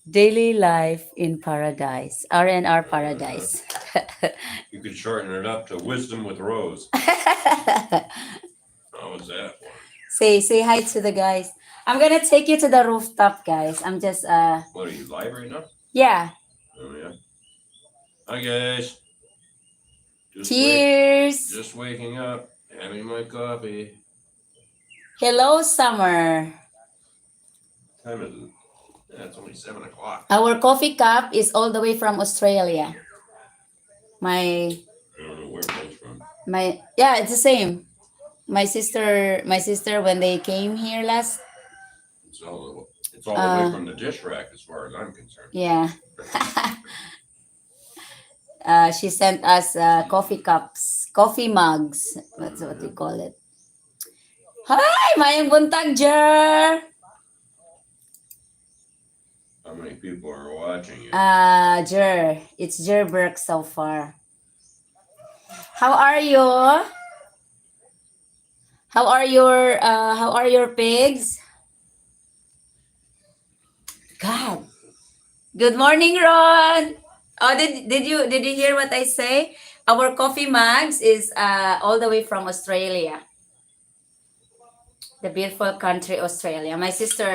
Daily life in paradise. R&R paradise. You could shorten it up to Wisdom with Rose. How was that one? Say hi to the guys. I'm gonna take you to the rooftop, guys. I'm just What are you live right now? yeah. Oh yeah. Hi guys. Cheers. Just waking up, having my coffee. Hello, summer. Time is it? Yeah, it's only 7 o'clock. Our coffee cup is all the way from Australia. My I don't know where it comes from. my yeah, it's the same. My sister when they came here last It's all the way uh from the dish rack as far as I'm concerned. yeah. She sent us coffee cups, coffee mugs. That's what we call it. Hi, mayang buntag, Jer. How many people are watching you? Jer. It's Jer Burke so far. How are you? How are your pigs? God. Good morning, Ron. Oh, did you hear what I say? Our coffee mugs is all the way from Australia, the beautiful country Australia. My sister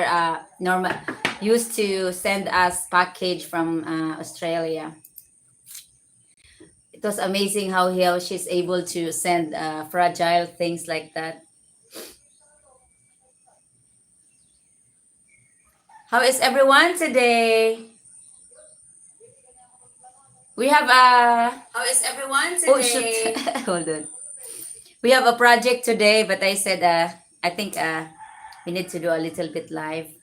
Norma used to send us package from Australia. It was amazing how she's able to send fragile things like that. How is everyone today? We have a How is everyone oh shoot today? hold on. We have a project today, but I said I think we need to do a little bit live.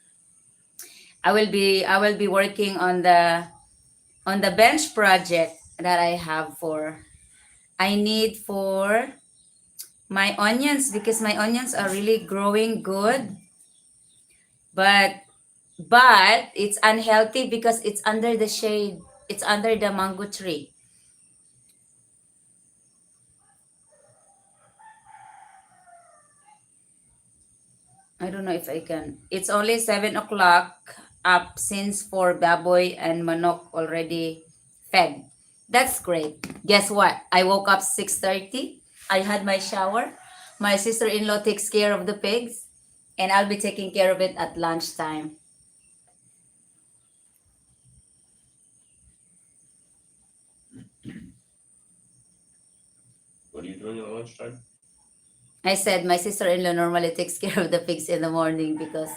I will be working on the bench project that I have for I need for my onions because my onions are really growing good, but it's unhealthy because it's under the shade. It's under the mango tree. I don't know if I can. It's only 7 o'clock up since for baboy and manok already fed. That's great. Guess what? I woke up 6:30. I had my shower. My sister-in-law takes care of the pigs, and I'll be taking care of it at lunchtime. What are you doing at lunchtime? I said my sister-in-law normally takes care of the pigs in the morning because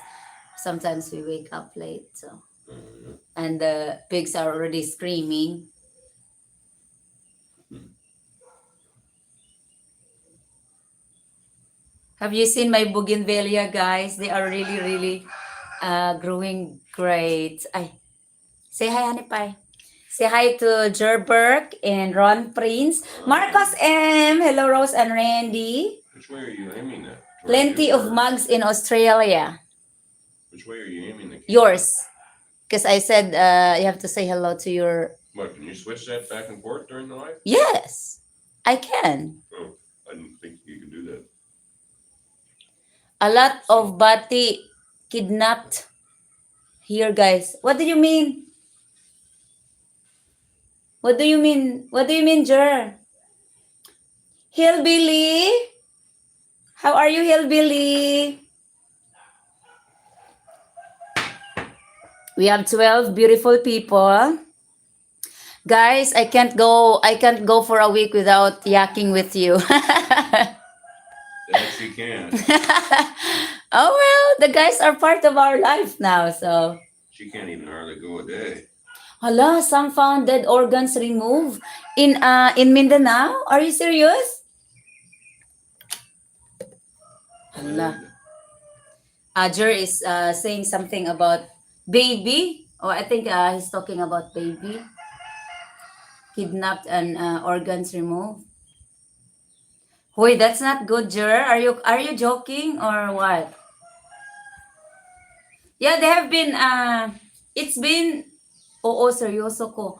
sometimes we wake up late. So Yeah. and the pigs are already screaming. Have you seen my bougainvillea, guys? They are really, really growing great. Ay, say hi, Honey Pie. Say hi to Jerberg and Ron Prince. Marcos M. Hello, Rose and Randy. Which way are you aiming at? Plenty of mugs in Australia. Which way are you aiming the camera? Yours. Because I said you have to say hello to your. What, can you switch that back and forth during the live? Yes, I can. Oh, I didn't think you could do that. A lot of Bati kidnapped here, guys. What do you mean? What do you mean? What do you mean, Jer? Hillbilly? How are you, Hillbilly? We have 12 beautiful people. Guys, I can't go for a week without yakking with you. That she can. Oh well, the guys are part of our life now, so. She can't even hardly go a day. Hala, some found dead organs removed in Mindanao. Are you serious? Hala. Ajer is saying something about baby. Oh, I think he's talking about baby kidnapped and organs removed. Wait, that's not good, Jer. Are you joking or what? Yeah, they have been. It's been. Oo, seryoso ko.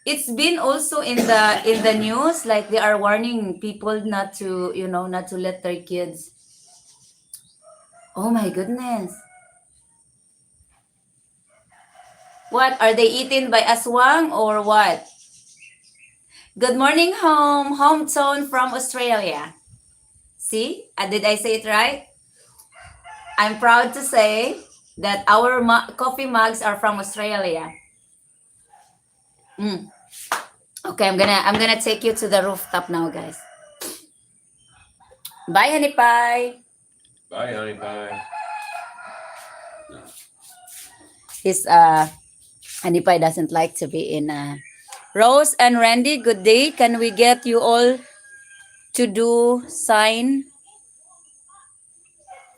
It's been also in the news, like they are warning people not to let their kids. Oh my goodness. What? Are they eaten by aswang or what? Good morning, home. Home tone from Australia. See? Did I say it right? I'm proud to say that our coffee mugs are from Australia. Mm. Okay, I'm gonna take you to the rooftop now, guys. Bye, honey pie. Bye, honey pie. His honey pie doesn't like to be in. Rose and Randy, good day. Can we get you all to do sign?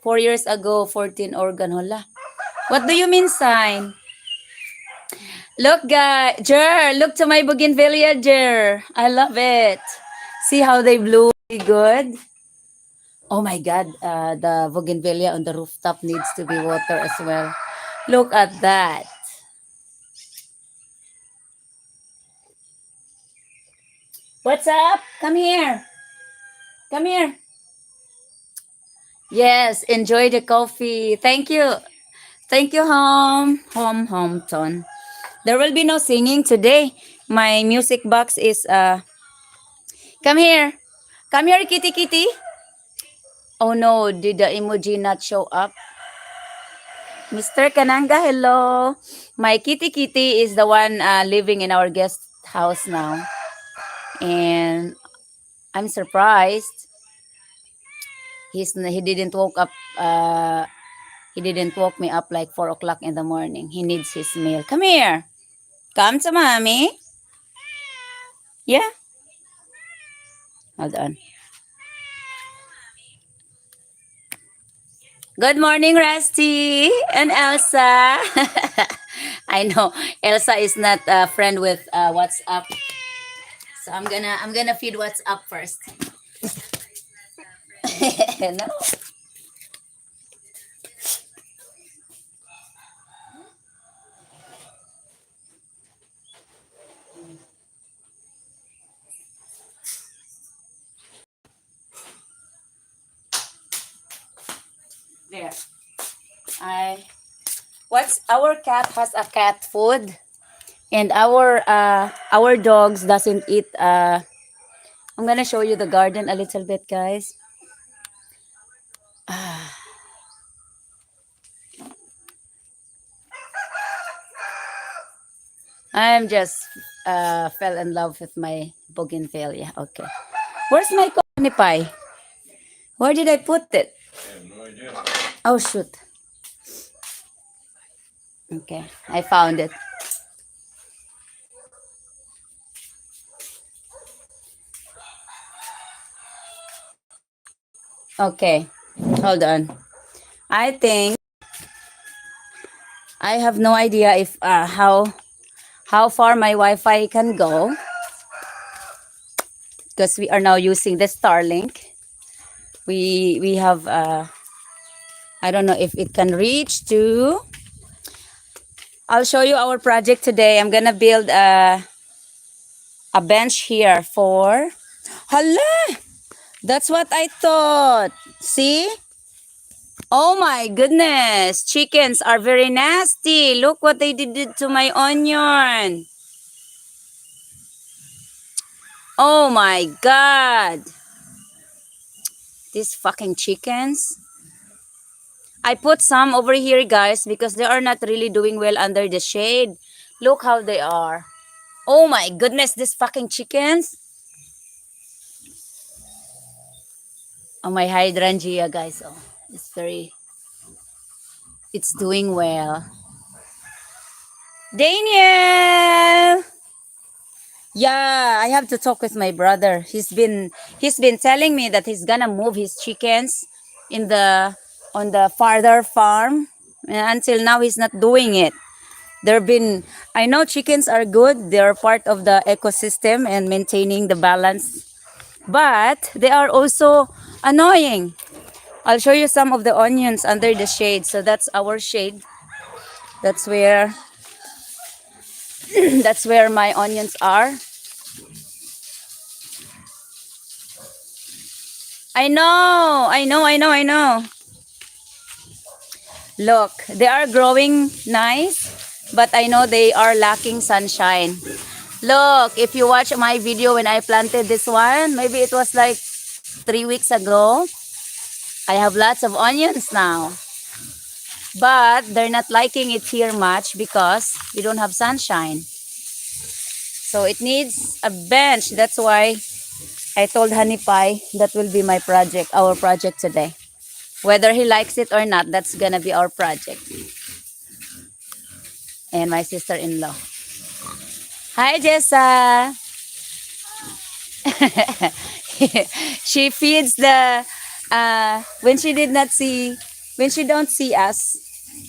4 years ago, 14 organ. Hola. What do you mean sign? Look, guys. Jer, look to my bougainvillea, Jer. I love it. See how they blew good? Oh my God. The bougainvillea on the rooftop needs to be water as well. Look at that. What's up? Come here. Come here. Yes, enjoy the coffee. Thank you. Thank you, Hometon. There will be no singing today. My music box is come here. Come here, kitty kitty. Oh no, did the emoji not show up? Mr. Kananga, hello. My kitty kitty is the one living in our guest house now. And I'm surprised. He didn't woke up he didn't woke me up like 4 o'clock in the morning. He needs his meal. Come here. Come to mommy. Yeah. Hold on. Good morning, Rusty and Elsa. I know Elsa is not a friend with WhatsApp, so I'm gonna feed WhatsApp first. No. There. I what's our cat has a cat food, and our dogs doesn't eat. I'm gonna show you the garden a little bit, guys. I'm just fell in love with my bougainvillea. Okay, where's my honey pie? Where did I put it? I have no idea. Oh shoot. Okay, I found it. Okay, hold on. I think I have no idea if how far my Wi-Fi can go because we are now using the Starlink. We have I don't know if it can reach to. I'll show you our project today. I'm gonna build a bench here for. Hala! That's what I thought. See? Oh my goodness. Chickens are very nasty. Look what they did to my onion. Oh my God. These fucking chickens. I put some over here, guys, because they are not really doing well under the shade. Look how they are. Oh my goodness, these fucking chickens. Oh, my hydrangea, guys. Oh, it's doing well. Daniel! Yeah, I have to talk with my brother. He's been telling me that he's gonna move his chickens in the on the farther farm. And until now he's not doing it. I know chickens are good. They're part of the ecosystem and maintaining the balance. But they are also annoying. I'll show you some of the onions under the shade. So that's our shade. That's where that's where my onions are. I know. Look, they are growing nice. but I know they are lacking sunshine. Look, if you watch my video when I planted this one, maybe it was like 3 weeks ago. I have lots of onions now. But they're not liking it here much because we don't have sunshine. So it needs a bench. That's why I told Honey Pie that will be my project, our project today. Whether he likes it or not, that's gonna be our project. And my sister-in-law. Hi, Jessa. She feeds the when she don't see us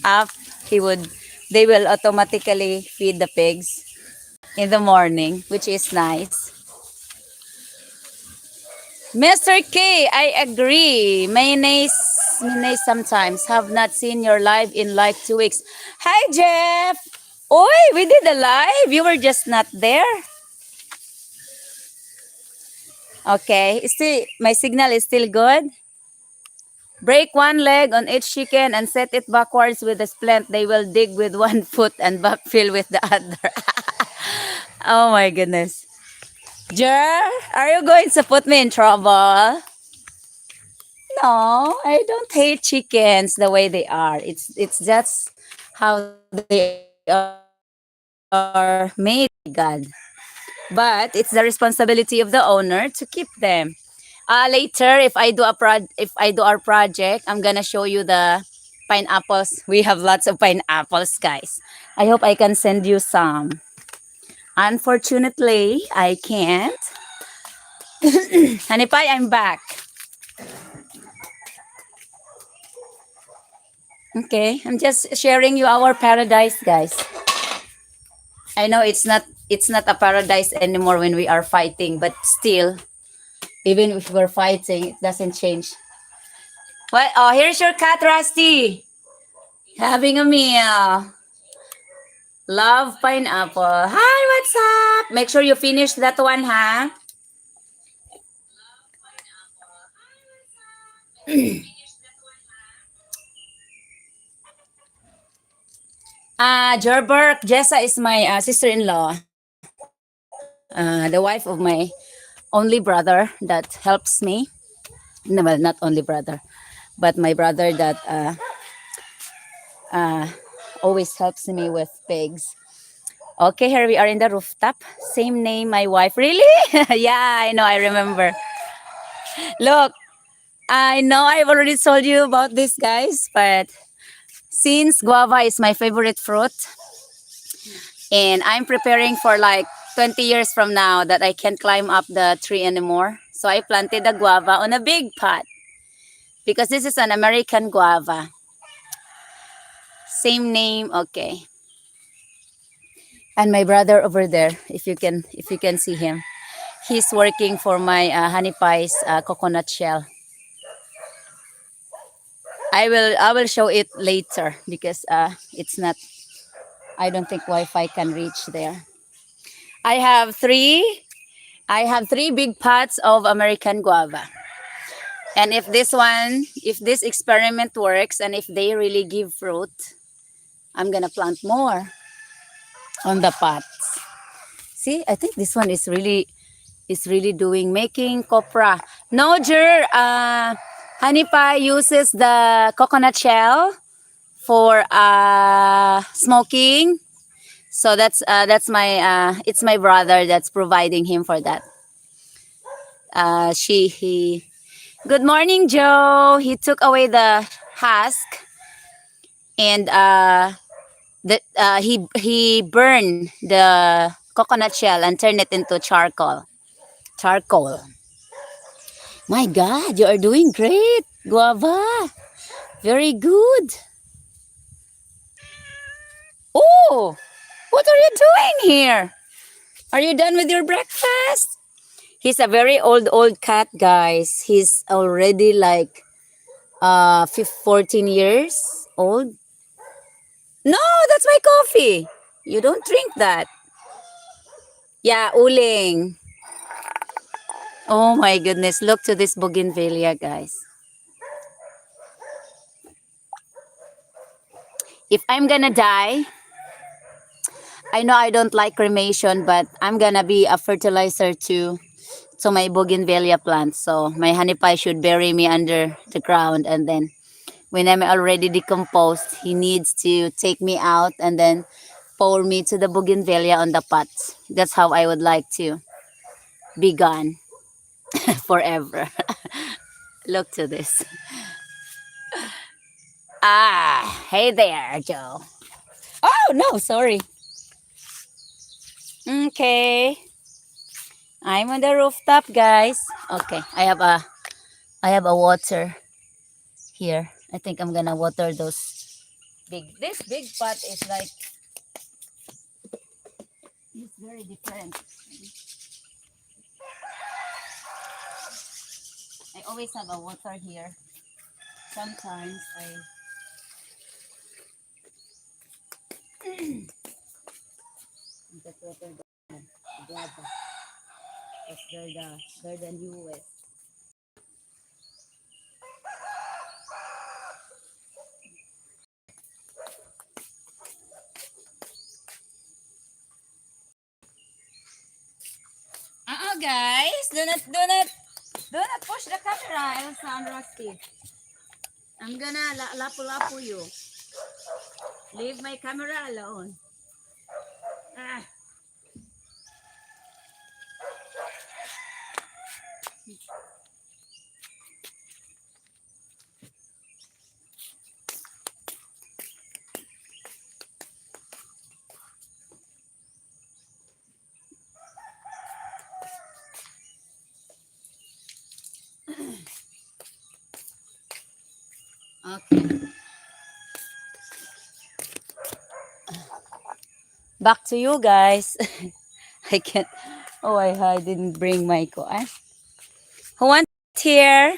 up, he would they will automatically feed the pigs in the morning, which is nice. Mr. K, I agree. Mayonnaise sometimes. Have not seen your live in like 2 weeks. Hi, Jeff. Oi, we did a live. You were just not there. Okay, still my signal is still good. Break one leg on each chicken and set it backwards with a splint. They will dig with one foot and backfill with the other. Oh my goodness. Jer, are you going to put me in trouble? No, I don't hate chickens the way they are. It's just how they are made by God. But it's the responsibility of the owner to keep them. Later, if I do our project, I'm gonna show you the pineapples. We have lots of pineapples, guys. I hope I can send you some. Unfortunately, I can't. Honey Pie, I'm back. Okay, I'm just sharing you our paradise, guys. I know it's not a paradise anymore when we are fighting, but still, even if we're fighting, it doesn't change. What? Oh, here's your cat, Rusty. Having a meal. Love pineapple. Hi, what's up? Make sure you finish that one, huh? Jerberg, Jessa is my sister-in-law. The wife of my only brother that helps me. No, well, not only brother, but my brother that uh, always helps me with pigs. Okay, here we are in the rooftop. Same name, my wife. Really? Yeah, I know. I remember. Look, I know I've already told you about this, guys, but since guava is my favorite fruit, and I'm preparing for like 20 years from now that I can't climb up the tree anymore. So I planted the guava on a big pot because this is an American guava. Same name, okay. And my brother over there, if you can see him, he's working for my honey pies coconut shell. I will show it later because it's not. I don't think Wi-Fi can reach there. I have three. I have three big pots of American guava. And if this experiment works, and if they really give fruit, I'm gonna plant more on the pots. See, I think this one is really making copra. No, Jer, honey pie uses the coconut shell for smoking. So that's my it's my brother that's providing him for that. She he Good morning, Joe. He took away the husk and he burned the coconut shell and turned it into charcoal. Charcoal. My God, you are doing great, Guava. Very good. Oh, what are you doing here? Are you done with your breakfast? He's a very old cat, guys. He's already like 14 years old. No, that's my coffee. You don't drink that. Yeah, uling. Oh my goodness, look to this bougainvillea, guys. If I'm gonna die, I know I don't like cremation, but I'm gonna be a fertilizer to my bougainvillea plant. So my honey pie should bury me under the ground, and then when I'm already decomposed, he needs to take me out and then pour me to the bougainvillea on the pots. That's how I would like to be gone forever. Look to this. Ah, hey there, Joe. Oh no, sorry. Okay, I'm on the rooftop, guys. Okay, I have a water here. I think I'm gonna water those big. This big pot is like it's very different. I always have a water here. Sometimes I just water the guava. Because they're the newest. Guys, do not push the camera, Elsa and Rusty. I'm gonna lapu-lapu you. Leave my camera alone. Ah. Okay. Back to you guys. I can't. Oh, I didn't bring my coin. Who wants here?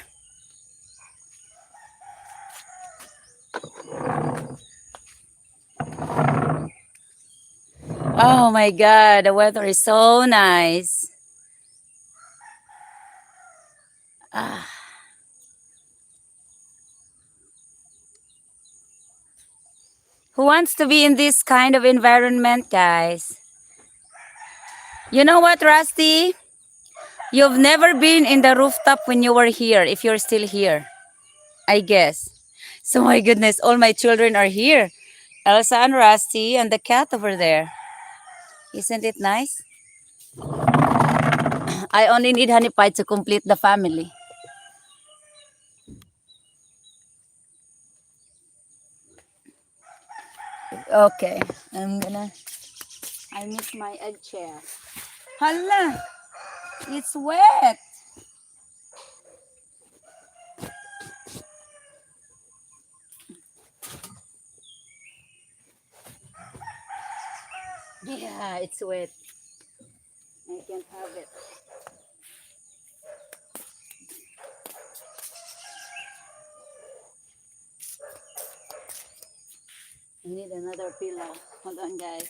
Oh my God, the weather is so nice. Ah. Who wants to be in this kind of environment, guys? You know what, Rusty? You've never been in the rooftop when you were here, if you're still here, I guess. So my goodness, all my children are here. Elsa and Rusty and the cat over there. Isn't it nice? I only need honey pie to complete the family. Okay, I miss my egg chair. Hala, it's wet. Yeah, it's wet. I can't have it. I need another pillow. Hold on, guys.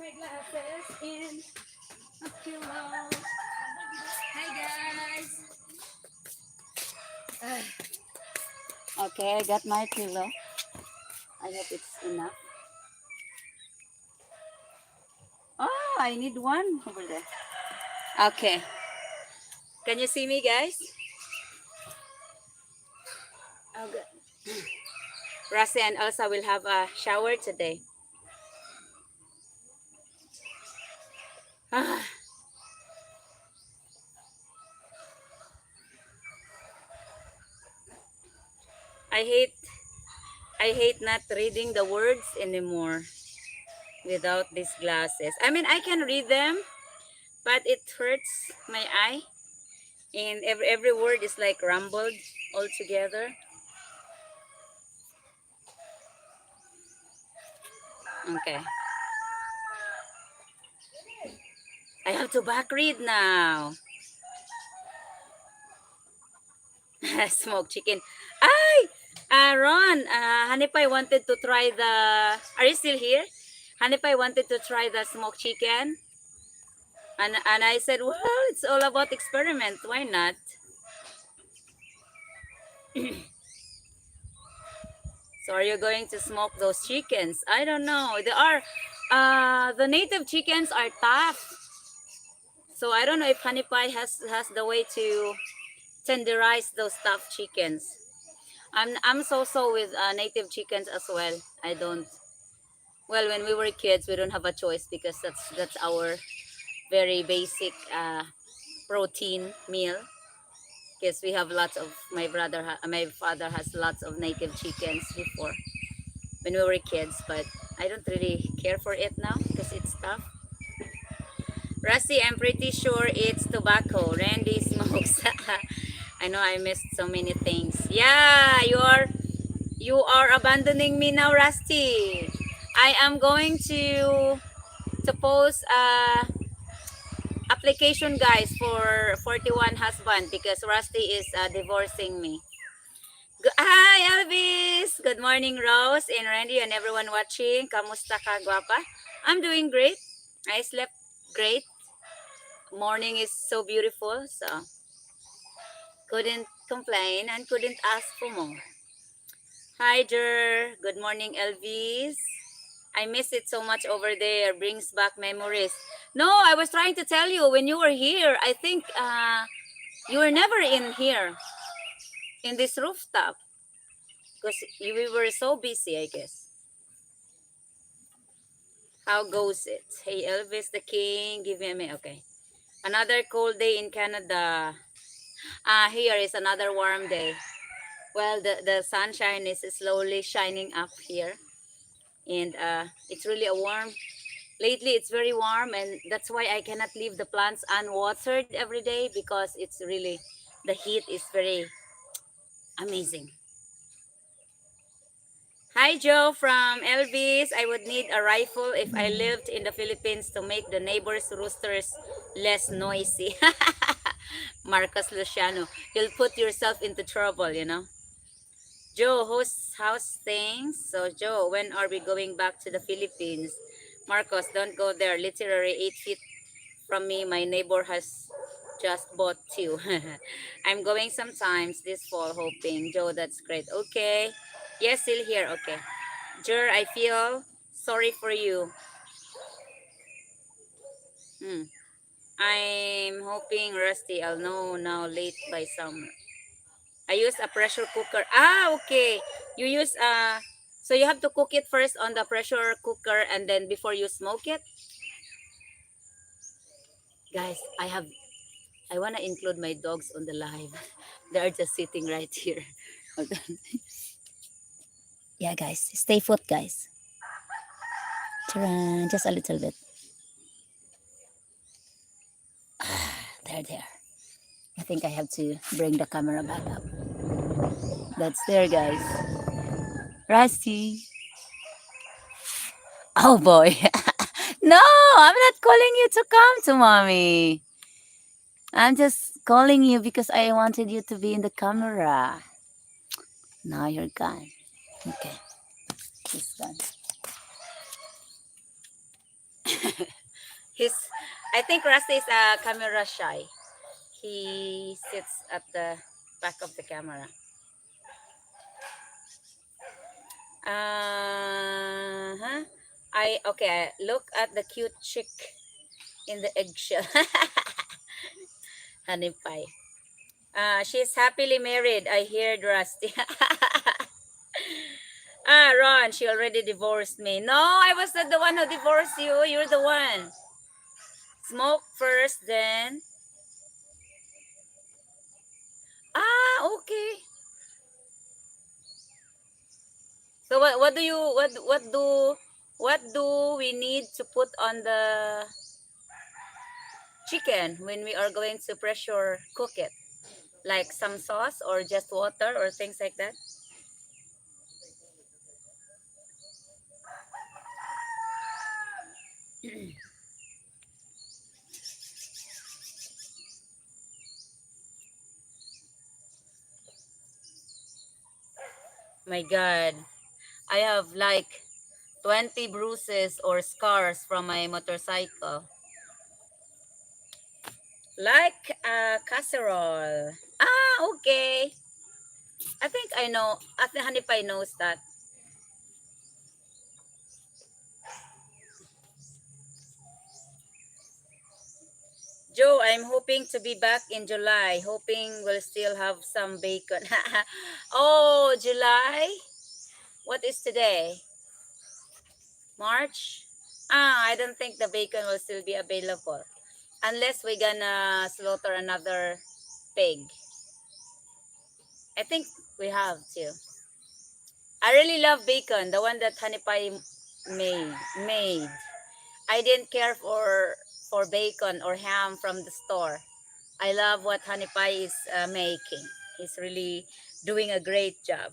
my glasses in a pillow. Hi guys. Okay, I got my pillow. I hope it's enough. Oh, I need one over there. Okay. Can you see me, guys? Oh, good. Rasi and Elsa will have a shower today. Ah, I hate I hate not reading the words anymore without these glasses. I mean, I can read them, but it hurts my eye, and every word is like rumbled all together. Okay, I have to back read now. Smoked chicken. Ay! Ron, Hanipay wanted to try the... Are you still here? Hanipay wanted to try the smoked chicken. And I said, well, it's all about experiment. Why not? So are you going to smoke those chickens? I don't know. They are... the native chickens are tough. So I don't know if Hanipay has the way to tenderize those tough chickens. I'm so with native chickens as well. I don't. Well, when we were kids, we don't have a choice because that's our very basic protein meal. Because we have lots of my father has lots of native chickens before when we were kids, but I don't really care for it now because it's tough. Rusty, I'm pretty sure it's tobacco. Randy smokes. I know I missed so many things. Yeah, you are abandoning me now, Rusty. I am going to post application, guys, for 41 husband because Rusty is divorcing me. Hi, Elvis. Good morning, Rose and Randy and everyone watching. Kamusta ka, Guapa? I'm doing great. I slept great. Morning is so beautiful, so couldn't complain and couldn't ask for more. Hi, Jer. Good morning, Elvis. I miss it so much over there. Brings back memories. No, I was trying to tell you when you were here. I think you were never in here in this rooftop because we were so busy, I guess. How goes it? Hey, Elvis the King, give me a minute. Okay. Another cold day in Canada. Here is another warm day. Well, the sunshine is slowly shining up here. And it's really a warm. Lately, it's very warm. And that's why I cannot leave the plants unwatered every day because it's really, the heat is very amazing. Hi, Joe from Elvis. I would need a rifle if I lived in the Philippines to make the neighbors' roosters less noisy. Marcos Luciano, you'll put yourself into trouble, you know. Joe, how's things? So, Joe, when are we going back to the Philippines? Marcos, don't go there. Literally 8 feet from me, my neighbor has just bought two. I'm going sometimes this fall, hoping. Joe, that's great. Okay. Yes, still here. Okay. Jer, I feel sorry for you. Hmm. I'm hoping Rusty. I'll know now late by summer. I use a pressure cooker. Okay. You use so you have to cook it first on the pressure cooker and then before you smoke it. Guys, I want to include my dogs on the live. They are just sitting right here. Hold on. Yeah, guys. Stay put, guys. Ta-da, just a little bit. There. I think I have to bring the camera back up. That's there, guys. Rusty. Oh boy. No, I'm not calling you to come to mommy. I'm just calling you because I wanted you to be in the camera. Now you're gone. Okay, he's gone. He's, I think Rusty is a camera shy. He sits at the back of the camera. Huh? Okay. Look at the cute chick in the eggshell. Honey pie. She's happily married. I heard Rusty. Ron, she already divorced me. No, I was not the one who divorced you. You're the one. Smoke first, then. Okay. So what do you what do we need to put on the chicken when we are going to pressure cook it? Like some sauce or just water or things like that? My God, I have like 20 bruises or scars from my motorcycle. Like a casserole. Okay. I think I know. Ate Hanipay knows that. Joe, I'm hoping to be back in July. Hoping we'll still have some bacon. Oh, July? What is today? March? I don't think the bacon will still be available. Unless we're gonna slaughter another pig. I think we have to. I really love bacon, the one that Honey Pie made. I didn't care for bacon or ham from the store. I love what Honey Pie is making. He's really doing a great job.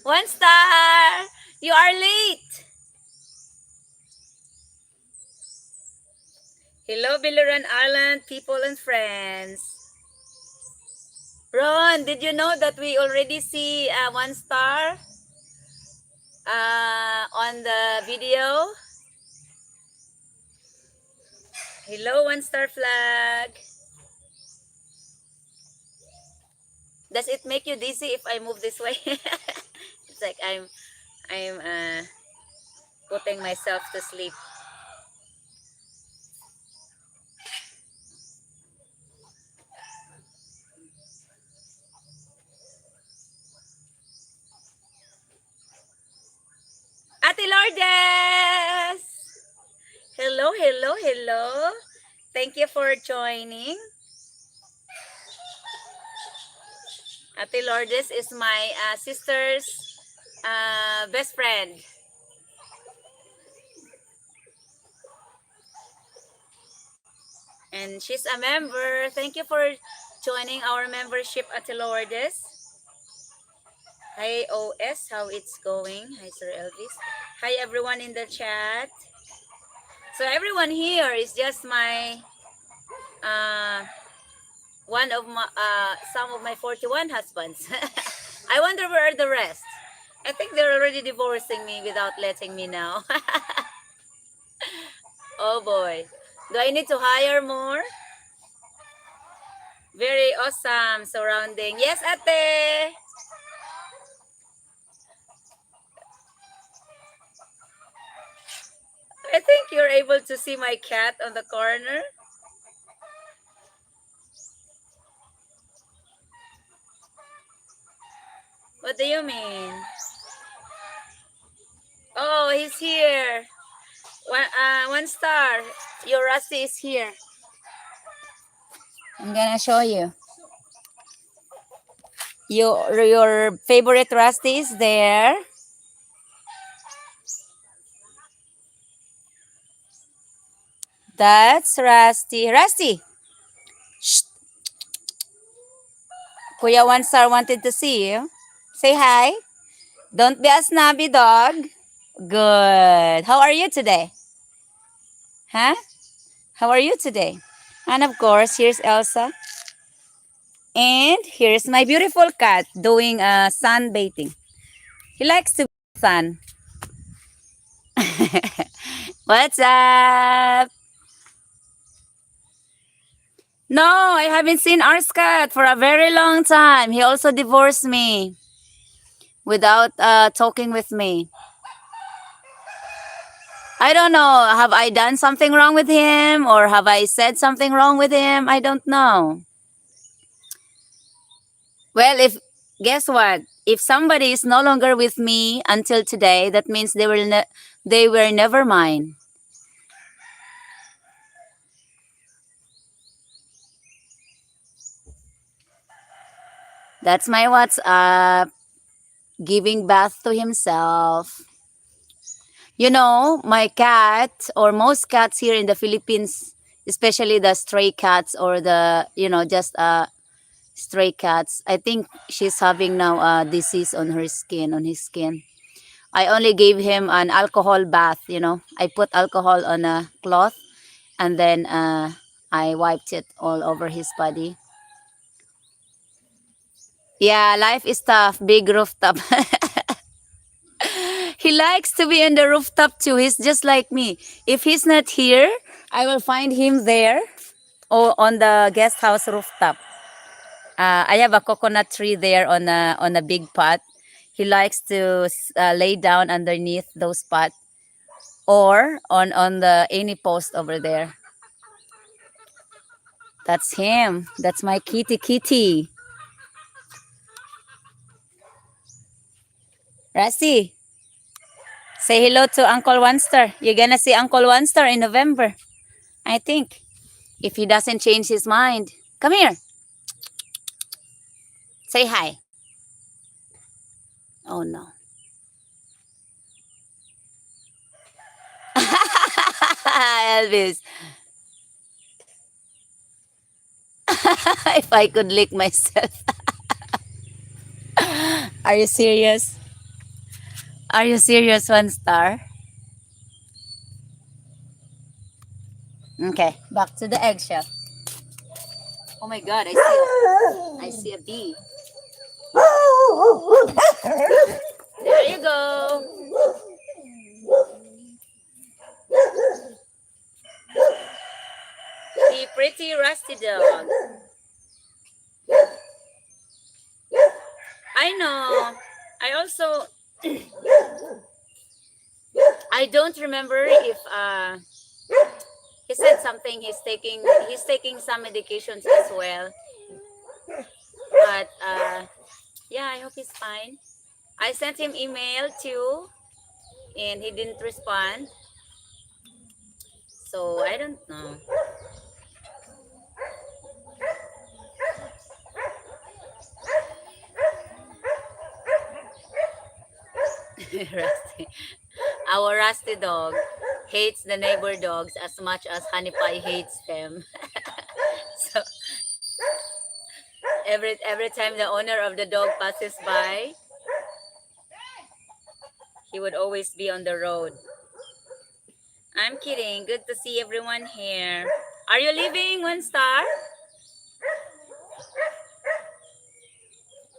One star! You are late! Hello, Biliran Island people and friends. Ron, did you know that we already see one star on the video? Hello, one star flag. Does it make you dizzy if I move this way? It's like I'm putting myself to sleep. Ate Lourdes! Hello, hello, hello. Thank you for joining. Ate Lourdes is my sister's best friend. And she's a member. Thank you for joining our membership, Ate Lourdes. Hi, OS, how it's going? Hi, Sir Elvis. Hi, everyone in the chat. So everyone here is just my one of my some of my 41 husbands. I wonder where are the rest. I think they're already divorcing me without letting me know. Oh boy. Do I need to hire more? Very awesome surrounding. Yes, ate. I think you're able to see my cat on the corner. What do you mean? Oh, he's here. One star. Your Rusty is here. I'm gonna show you. Your favorite Rusty is there. That's Rusty. Rusty! Shh. Kuya One Star wanted to see you. Say hi. Don't be a snobby dog. Good. How are you today? Huh? How are you today? And of course, here's Elsa. And here's my beautiful cat doing sunbathing. He likes to son. What's up? No, I haven't seen Arskat for a very long time. He also divorced me without talking with me. I don't know. Have I done something wrong with him or have I said something wrong with him? I don't know. Well, if guess what? If somebody is no longer with me until today, that means they were never mine. That's my WhatsApp giving bath to himself. You know, my cat or most cats here in the Philippines, especially the stray cats or the, just stray cats, I think she's having now a disease on her skin, on his skin. I only gave him an alcohol bath. I put alcohol on a cloth and then I wiped it all over his body. Yeah, life is tough. Big rooftop. He likes to be on the rooftop too. He's just like me. If he's not here, I will find him there or on the guest house rooftop. I have a coconut tree there on a big pot. He likes to lay down underneath those pot or on the any post over there. That's him. That's my kitty kitty. Rusty, say hello to Uncle Wanster. You're gonna see Uncle Wanster in November, I think, if he doesn't change his mind. Come here. Say hi. Oh no. Elvis. If I could lick myself. Are you serious? Are you serious, one star? Okay, back to the eggshell. Oh my god, I see a bee. There you go. The pretty rusty dog. I know. I also I don't remember if he said something he's taking some medications as well. But yeah, I hope he's fine. I sent him email too and he didn't respond. So I don't know. Rusty. Our rusty dog hates the neighbor dogs as much as Honey Pie hates them. So every time the owner of the dog passes by, he would always be on the road. I'm kidding. Good to see everyone here. Are you leaving, one star?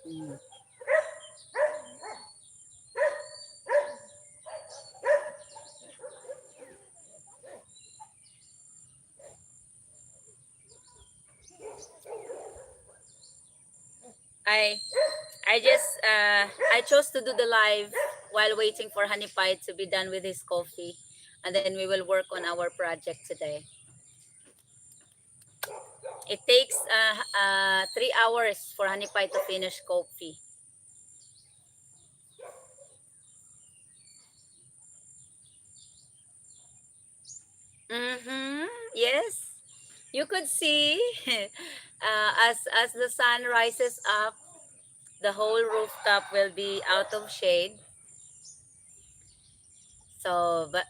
Mm. I I chose to do the live while waiting for Honey Pie to be done with his coffee, and then we will work on our project today. It takes 3 hours for Honey Pie to finish coffee. Mm-hmm. Yes, you could see as the sun rises up, the whole rooftop will be out of shade. So, but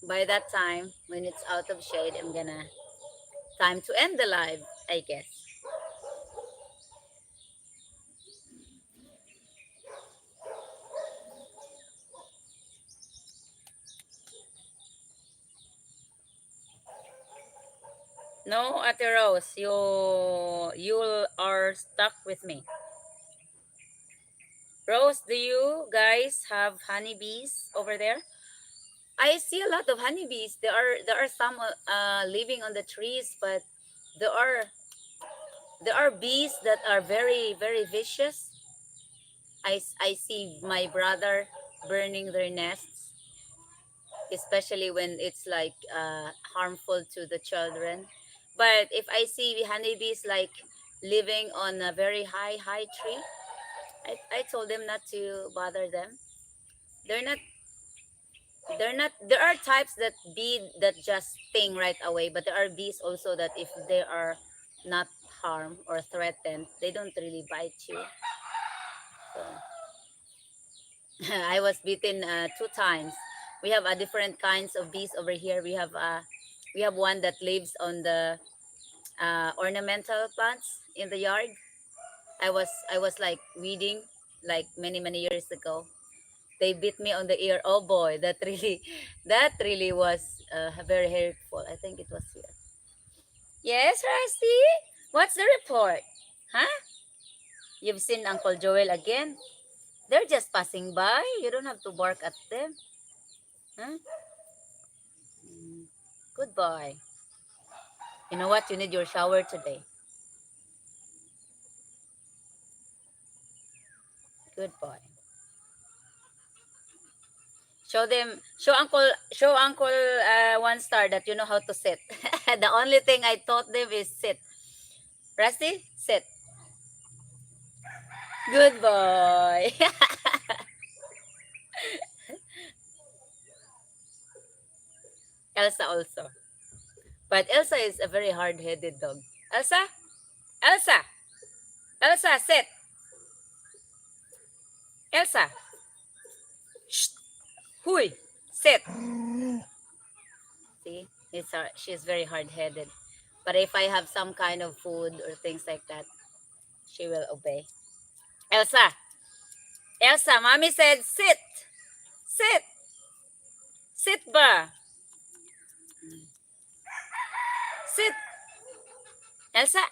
by that time, when it's out of shade, I'm gonna time to end the live, I guess. No, Ate Rose, you are stuck with me. Rose, do you guys have honeybees over there? I see a lot of honeybees. There are some living on the trees, but there are there are bees that are very very vicious. I see my brother burning their nests, especially when it's like harmful to the children. But if I see honeybees like living on a very high tree, I told them not to bother them. They're not there are types that bee that just sting right away, but there are bees also that if they are not harmed or threatened, they don't really bite you. So I was bitten two times. We have different kinds of bees over here. We have one that lives on the ornamental plants in the yard. I was like weeding like many years ago. They bit me on the ear. Oh boy, that really that really was very hurtful. I think it was here. Yes, Rusty. What's the report? Huh? You've seen Uncle Joel again? They're just passing by. You don't have to bark at them. Huh? Mm, good boy. You know what? You need your shower today. Good boy. Show Uncle one star that you know how to sit. The only thing I taught them is sit. Rusty, sit. Good boy. Elsa also. But Elsa is a very hard-headed dog. Elsa? Elsa! Elsa, sit! Elsa! Shh! Huy! Sit! See? She's very hard-headed. But if I have some kind of food or things like that, she will obey. Elsa! Elsa, mommy said sit! Sit! Sit ba? Sit! Elsa!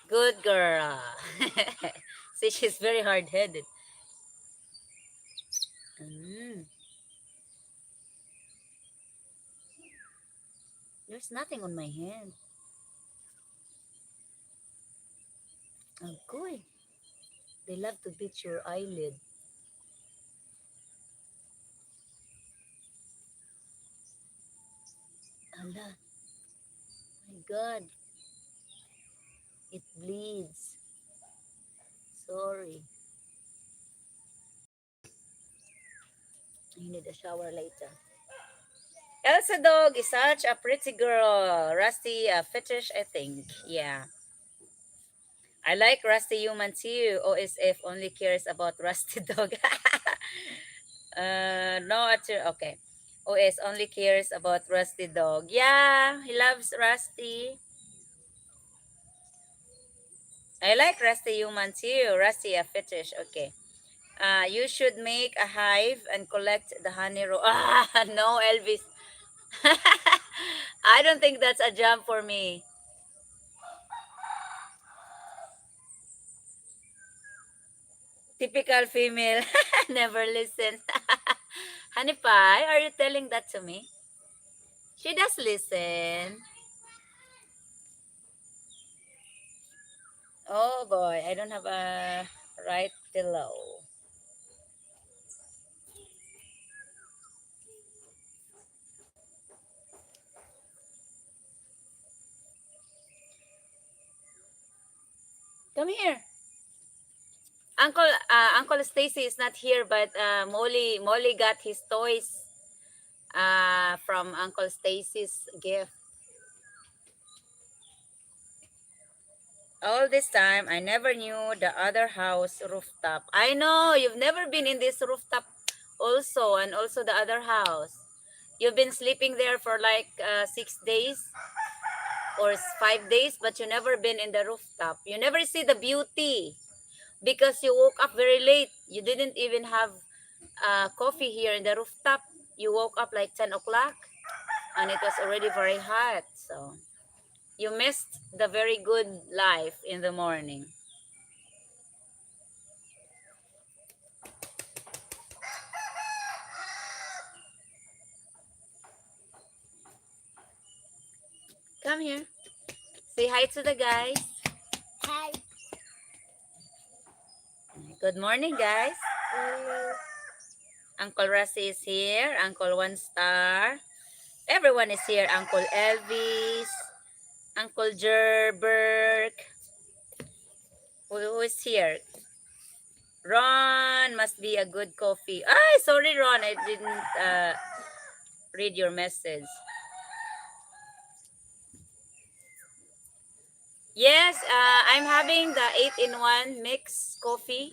Good girl. See, she's very hard-headed. Mm, there's nothing on my hand. Oh, good. They love to beat your eyelid. Allah, my God, it bleeds. Sorry. I need a shower later. Elsa dog is such a pretty girl. Rusty fetish, I think. Yeah. I like Rusty human too. OSF only cares about Rusty dog. No, okay. OS only cares about Rusty dog. Yeah, he loves Rusty. I like Rusty human too. Rusty a fetish. Okay. You should make a hive and collect the honey Ah, no, Elvis. I don't think that's a job for me. Typical female. Never listen. Honey Pie, are you telling that to me? She does listen. Oh boy, I don't have a right pillow. Come here. Uncle Stacy is not here, but Molly got his toys from Uncle Stacy's gift. All this time, I never knew the other house rooftop. I know you've never been in this rooftop, also, and also the other house. You've been sleeping there for like 6 days or 5 days, but you never been in the rooftop. You never see the beauty because you woke up very late. You didn't even have coffee here in the rooftop. You woke up like 10 o'clock, and it was already very hot. So you missed the very good life in the morning. Come here. Say hi to the guys. Hi. Good morning, guys. Uncle Rusty is here. Uncle One Star. Everyone is here. Uncle Elvis. Uncle Jerberg. Who is here? Ron must be a good coffee. Ah, sorry, Ron. I didn't read your message. Yes, I'm having the 8-in-1 mix coffee,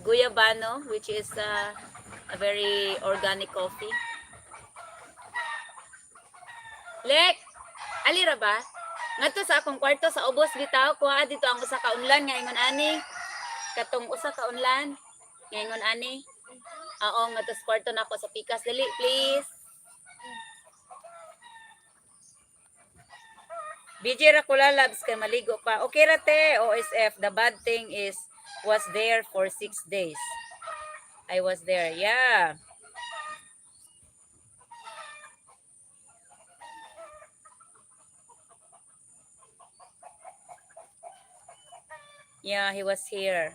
Guyabano, which is a very organic coffee. Lek, alira ba? Ngadto sa akong kwarto sa ubos bitaw, kuha dito ang usa ka unlan nga ingon ani. Katong usa ka unlan nga ingon ani. Oo, ngadto sa kwarto nako sa pikas dali, please. BJ Rakula Labs kay maligo pa. Okay ra te, OSF. The bad thing is was there for 6 days. I was there. Yeah. Yeah, he was here.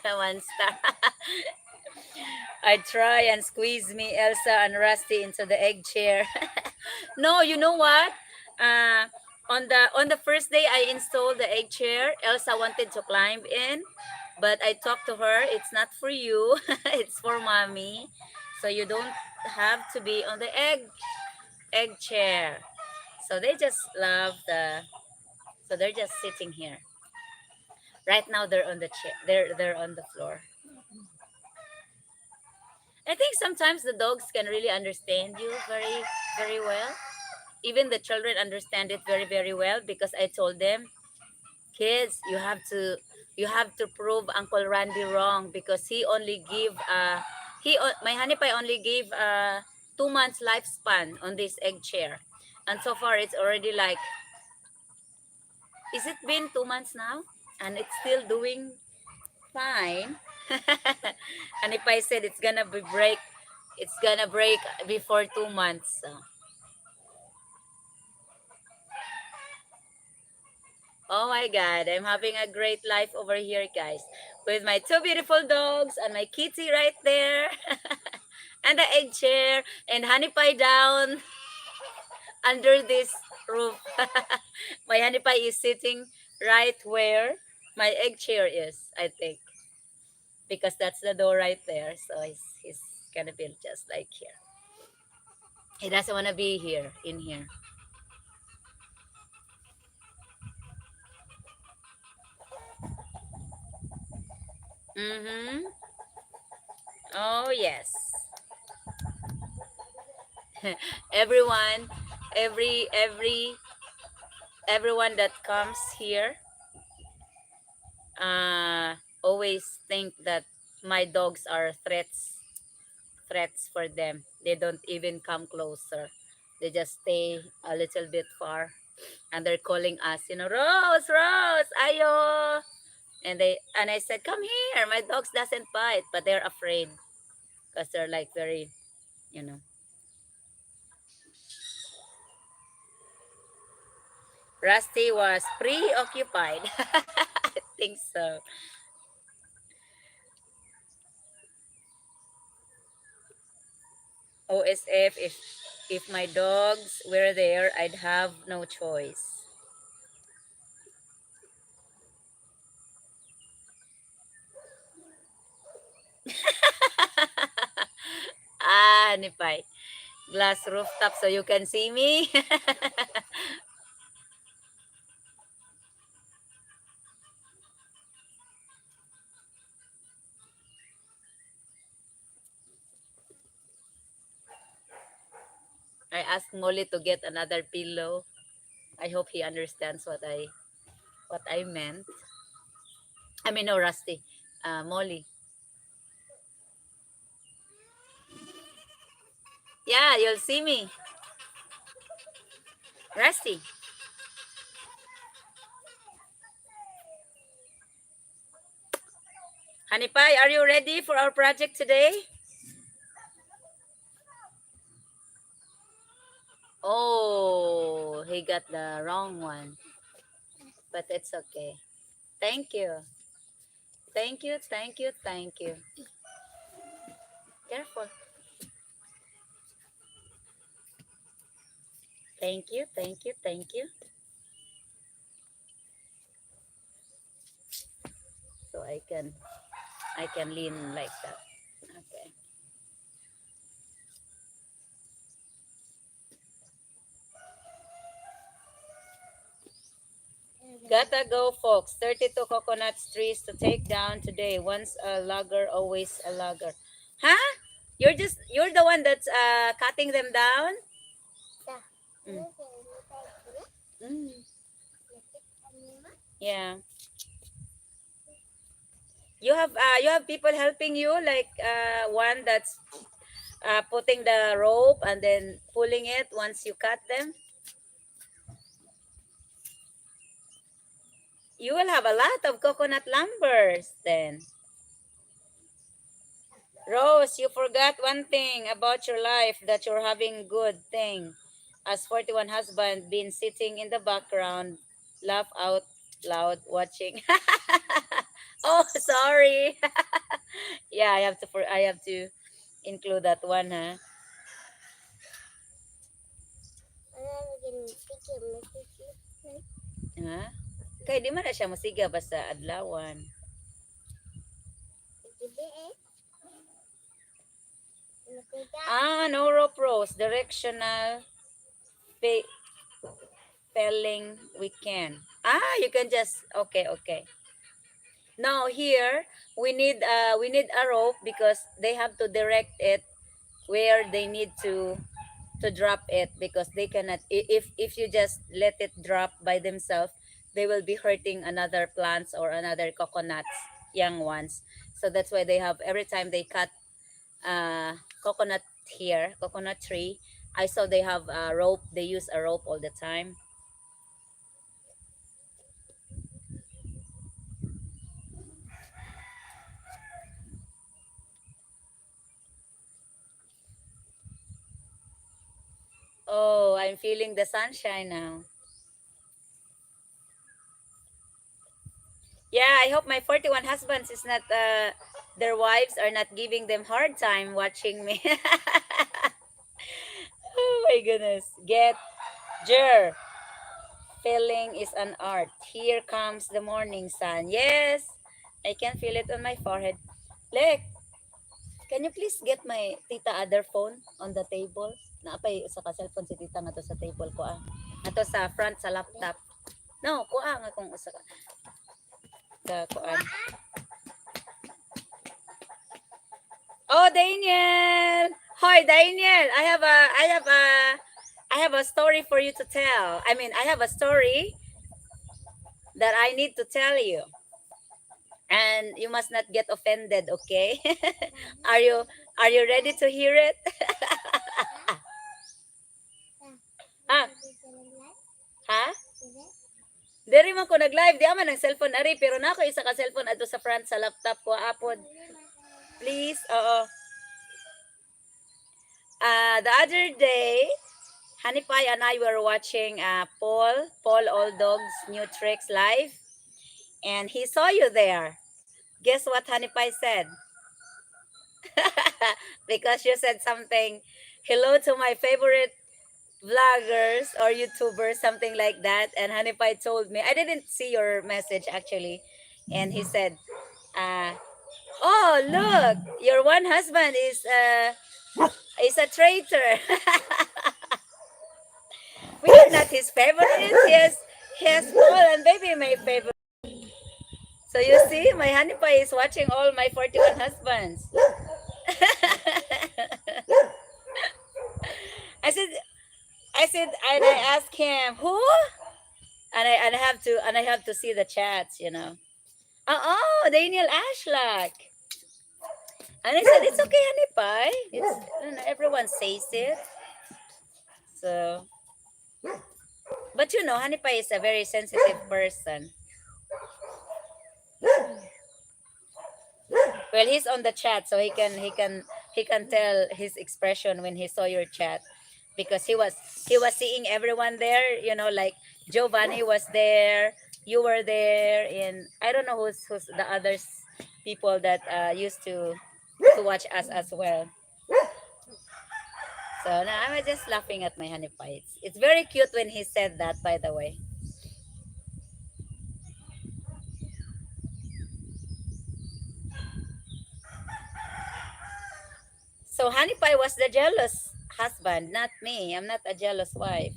One star. I try and squeeze me, Elsa and Rusty into the egg chair. No, you know what? Uh, on the first day I installed the egg chair, Elsa wanted to climb in, but I talked to her. It's not for you. It's for mommy. So you don't have to be on the egg chair. So they just love the. So they're just sitting here. Right now they're on the chair. They're on the floor. I think sometimes the dogs can really understand you very, very well. Even the children understand it very, very well because I told them, kids, you have to prove Uncle Randy wrong because he only give my honey pie only gave 2 months lifespan on this egg chair, and so far it's already like, is it been 2 months now, and it's still doing fine. And if I said it's gonna break before 2 months. So. Oh my God, I'm having a great life over here, guys, with my two beautiful dogs and my kitty right there, and the egg chair and honey pie down under this roof. My honey pie is sitting right where my egg chair is, I think, because that's the door right there. So he's gonna be just like here. He doesn't want to be here, in here. Mm-hmm. Oh, yes. Everyone, everyone that comes here always think that my dogs are threats for them. They don't even come closer. They just stay a little bit far, and they're calling us, Rose, Rose, ayo. And I said, come here. My dogs doesn't bite, but they're afraid because they're like very, you know. Rusty was preoccupied. I think so. OSF, if my dogs were there, I'd have no choice. Ah, Nipay. Glass rooftop so you can see me. I asked Molly to get another pillow. I hope he understands what I meant. I mean, no, Rusty. Molly. Yeah, you'll see me. Rusty. Honey Pie, are you ready for our project today? Oh, he got the wrong one, but it's okay. Thank you. Thank you, thank you, thank you. Careful. Thank you, thank you, thank you. So I can lean like that. Okay. Gotta go, folks. 32 coconut trees to take down today. Once a logger, always a logger. Huh? You're the one that's cutting them down? Mm. Mm. Yeah. You have people helping you, like one that's putting the rope and then pulling it once you cut them. You will have a lot of coconut lumbers then. Rose, you forgot one thing about your life, that you're having good thing. As 41 husband been sitting in the background, laugh out loud watching. Oh, sorry. Yeah, I have to include that one, huh? Ha? Kay di man na siya musiga basta adlawan. No rope rose, directional pe- felling we can. You can just okay, okay. Now here we need a rope because they have to direct it where they need to drop it, because they cannot, if you just let it drop by themselves, they will be hurting another plants or another coconuts, young ones. So that's why they have, every time they cut coconut coconut tree, I saw they have a rope, they use a rope all the time. Oh, I'm feeling the sunshine now. Yeah, I hope my 41 husbands is not their wives are not giving them hard time watching me. Oh my goodness. Get Jer. Feeling is an art. Here comes the morning sun. Yes, I can feel it on my forehead. Lek, can you please get my tita other phone on the table? Naapay sa ka cellphone si tita nga to sa table ko ah. Ato sa front sa laptop. No, kuha nga kung usa ka kuan. Oh, Daniel. Hi, Daniel. I have a story for you to tell. I mean, I have a story that I need to tell you. And you must not get offended, okay? are you are you ready to hear it? Ah, ha? Diri man ko nag-live, di man ang cellphone ari, pero nako isa ka cellphone adto sa front sa laptop ko apod. Please, oo. The other day, Honey Pie and I were watching Paul Old Dog's New Tricks live, and he saw you there. Guess what Honey Pie said? Because you said something, hello to my favorite vloggers or YouTubers, something like that. And Honey Pie told me, I didn't see your message actually. And he said, uh, oh, look, your one husband is a traitor. We are not his favorites. He has Paul and baby my favorite. So you see, my honey pie is watching all my 41 husbands. I said, and I asked him who, and I have to see the chats. Oh, Daniel Ashlak. And I said, it's okay, honey pie. Everyone says it. So, but honey pie is a very sensitive person. Well, he's on the chat, so he can tell his expression when he saw your chat, because he was seeing everyone there. Like Giovanni was there, you were there, and I don't know who's the others people that used to watch us as well. So now I'm just laughing at my honey pie. It's very cute when he said that, by the way. So honey pie was the jealous husband, not me. I'm not a jealous wife.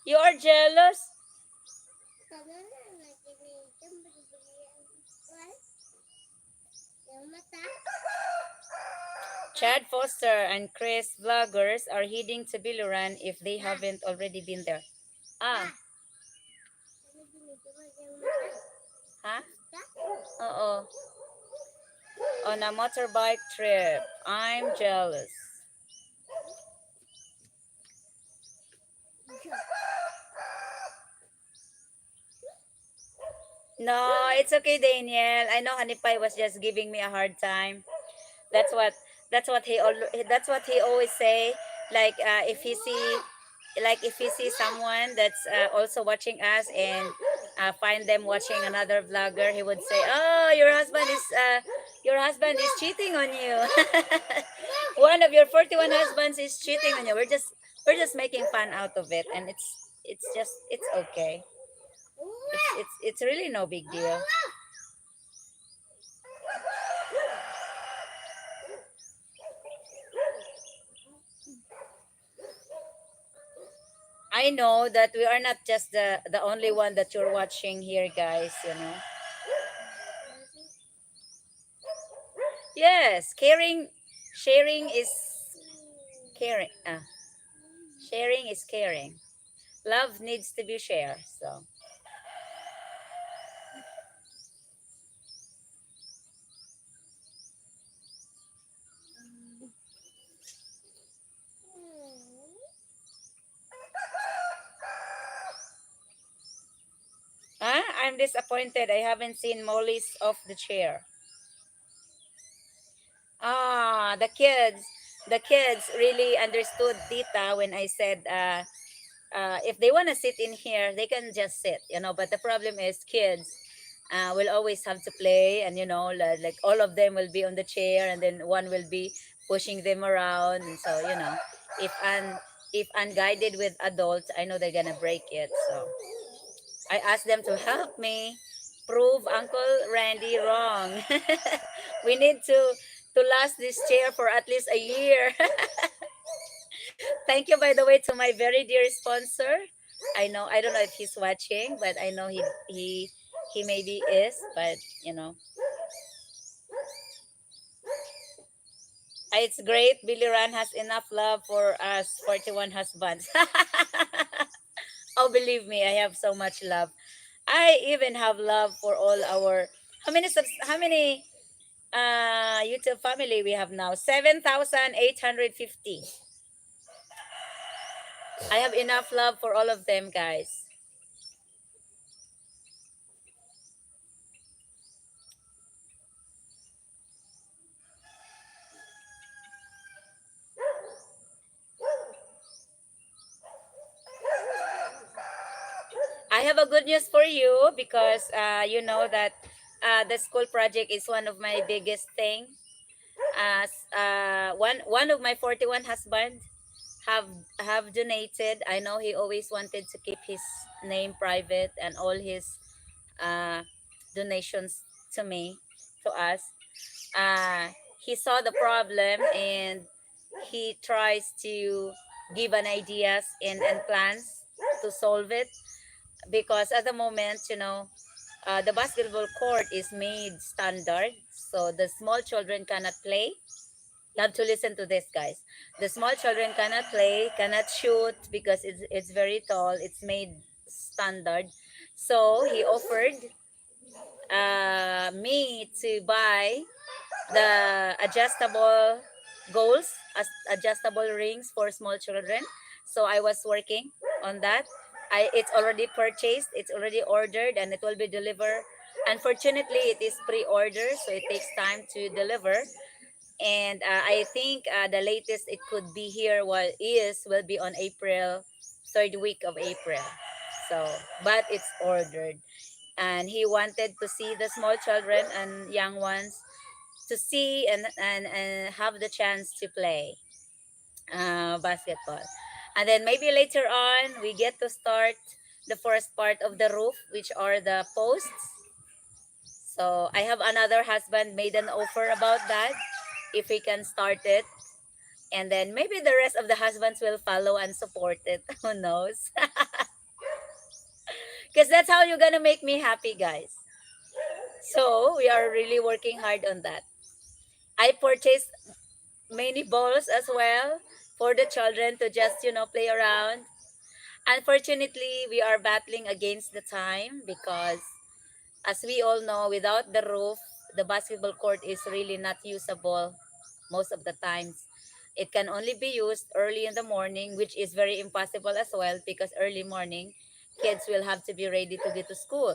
You are jealous. Chad Foster and Chris vloggers are heading to Biluran if they haven't already been there. Ah, huh? Oo. On a motorbike trip. I'm jealous. No, it's okay, Daniel. I know Hanipay was just giving me a hard time. That's what that's what he always say. Like if he see someone that's also watching us and find them watching another vlogger, he would say, "Oh, your husband is cheating on you. One of your 41 husbands is cheating on you." We're just making fun out of it, and it's okay. It's really no big deal. I know that we are not just the only one that you're watching here, guys. Yes, sharing is caring. Sharing is caring. Love needs to be shared. So, I'm disappointed. I haven't seen Molly's off the chair. The kids really understood Tita when I said if they want to sit in here, they can just sit. But the problem is kids will always have to play, and like all of them will be on the chair, and then one will be pushing them around, and so if unguided with adults, I know they're gonna break it. So I asked them to help me prove Uncle Randy wrong. We need to last this chair for at least a year. Thank you, by the way, to my very dear sponsor. I don't know if he's watching, but I know he maybe is, but you know, it's great. Billy Ran has enough love for us 41 husbands. Oh, believe me, I have so much love. I even have love for all our how many YouTube family we have now? 7,850. I have enough love for all of them, guys. I have a good news for you because you know that the school project is one of my biggest thing. One of my 41 husband. have have donated. I know he always wanted to keep his name private and all his uh, donations to me, to us. Uh, he saw the problem and he tries to give an ideas and plans to solve it, because at the moment, the basketball court is made standard, so the small children cannot play. You have to listen to this, guys. The small children cannot play, cannot shoot, because it's very tall. It's made standard. So he offered me to buy the adjustable goals, adjustable rings for small children. So I was working on that. It's already purchased, it's already ordered, and it will be delivered. Unfortunately, it is pre-order, so it takes time to deliver. And I think the latest it could be here will be on April, third week of April. So, but it's ordered, and he wanted to see the small children and young ones to see and have the chance to play basketball. And then maybe later on we get to start the first part of the roof, which are the posts. So I have another husband made an offer about that, if we can start it, and then maybe the rest of the husbands will follow and support it. Who knows? Because that's how you're gonna make me happy, guys. So we are really working hard on that. I purchased many balls as well for the children to just play around. Unfortunately, we are battling against the time because, as we all know, without the roof, the basketball court is really not usable most of the times. It can only be used early in the morning, which is very impossible as well, because early morning kids will have to be ready to get to school.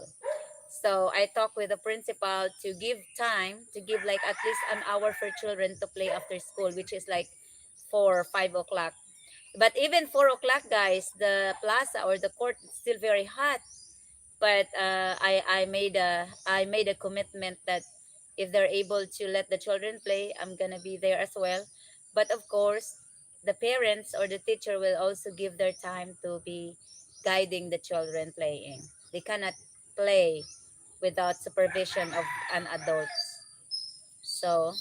So I talked with the principal to give time, to give like at least an hour for children to play after school, which is like 4 or 5 o'clock. But even 4 o'clock, guys, the plaza or the court is still very hot. But I made a commitment that if they're able to let the children play, I'm gonna be there as well. But of course, the parents or the teacher will also give their time to be guiding the children playing. They cannot play without supervision of an adult. So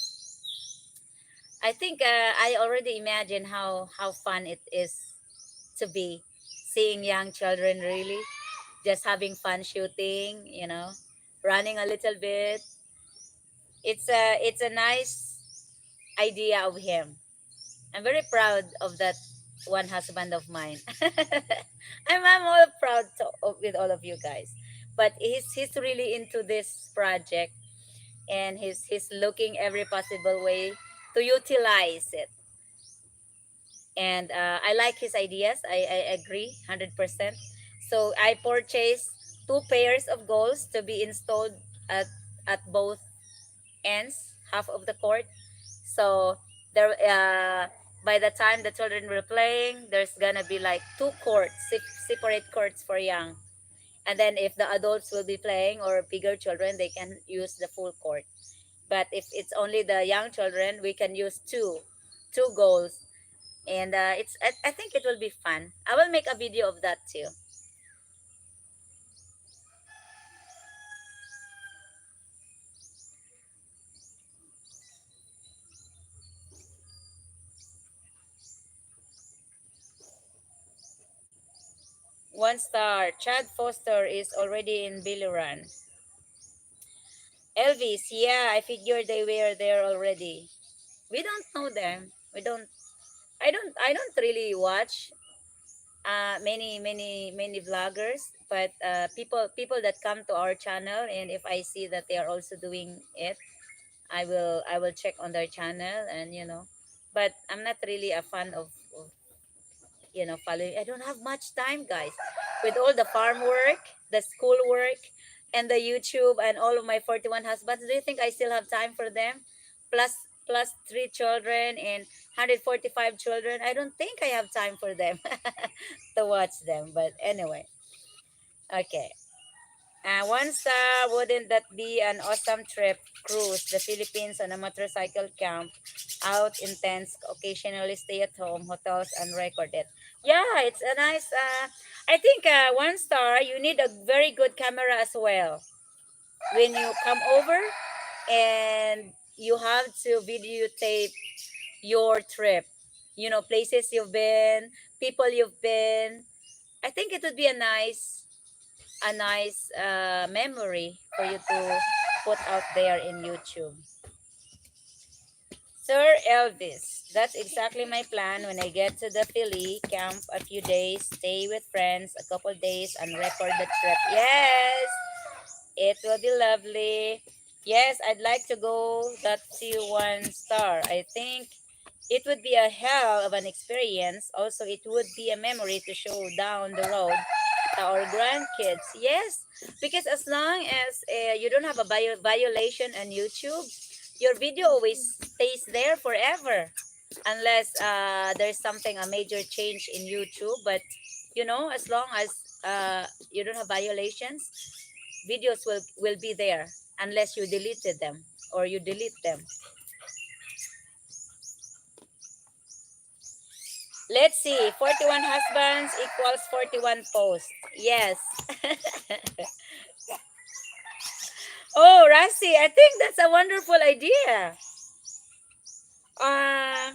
I think I already imagine how fun it is to be seeing young children really just having fun shooting, running a little bit. It's a nice idea of him. I'm very proud of that one husband of mine. I'm all proud with all of you guys. But he's really into this project, and he's looking every possible way to utilize it. And I like his ideas. I agree 100%. So I purchased two pairs of goals to be installed at both ends, half of the court. So there, by the time the children were playing, there's gonna be like two courts, separate courts for young. And then if the adults will be playing or bigger children, they can use the full court. But if it's only the young children, we can use two goals, and I think it will be fun. I will make a video of that too. One star. Chad Foster is already in Biliran. Elvis, yeah, I figured they were there already. We don't know them. We don't. I don't really watch many vloggers, but people that come to our channel, and if I see that they are also doing it, I will check on their channel, and but I'm not really a fan of following. I don't have much time, guys, with all the farm work, the school work, and the YouTube, and all of my 41 husbands. Do you think I still have time for them? Plus three children and 145 children. I don't think I have time for them to watch them. But anyway, okay. One star, wouldn't that be an awesome trip? Cruise the Philippines on a motorcycle camp. out in tents, occasionally stay at home, hotels, and record it. Yeah, it's a nice. I think one star. You need a very good camera as well when you come over, and you have to videotape your trip. You know, places you've been, people you've been. I think it would be a nice memory for you to put out there in YouTube. Sir Elvis, that's exactly my plan when I get to the Philly, camp a few days, stay with friends a couple days, and record the trip. Yes, it will be lovely. Yes, I'd like to go that to one star. I think it would be a hell of an experience. Also, it would be a memory to show down the road to our grandkids. Yes, because as long as you don't have a violation on YouTube, your video always stays there forever. Unless there's something, a major change in YouTube. But, as long as you don't have violations, videos will be there unless you deleted them or you delete them. Let's see. 41 husbands equals 41 posts. Yes. Oh, Rasi, I think that's a wonderful idea. Uh,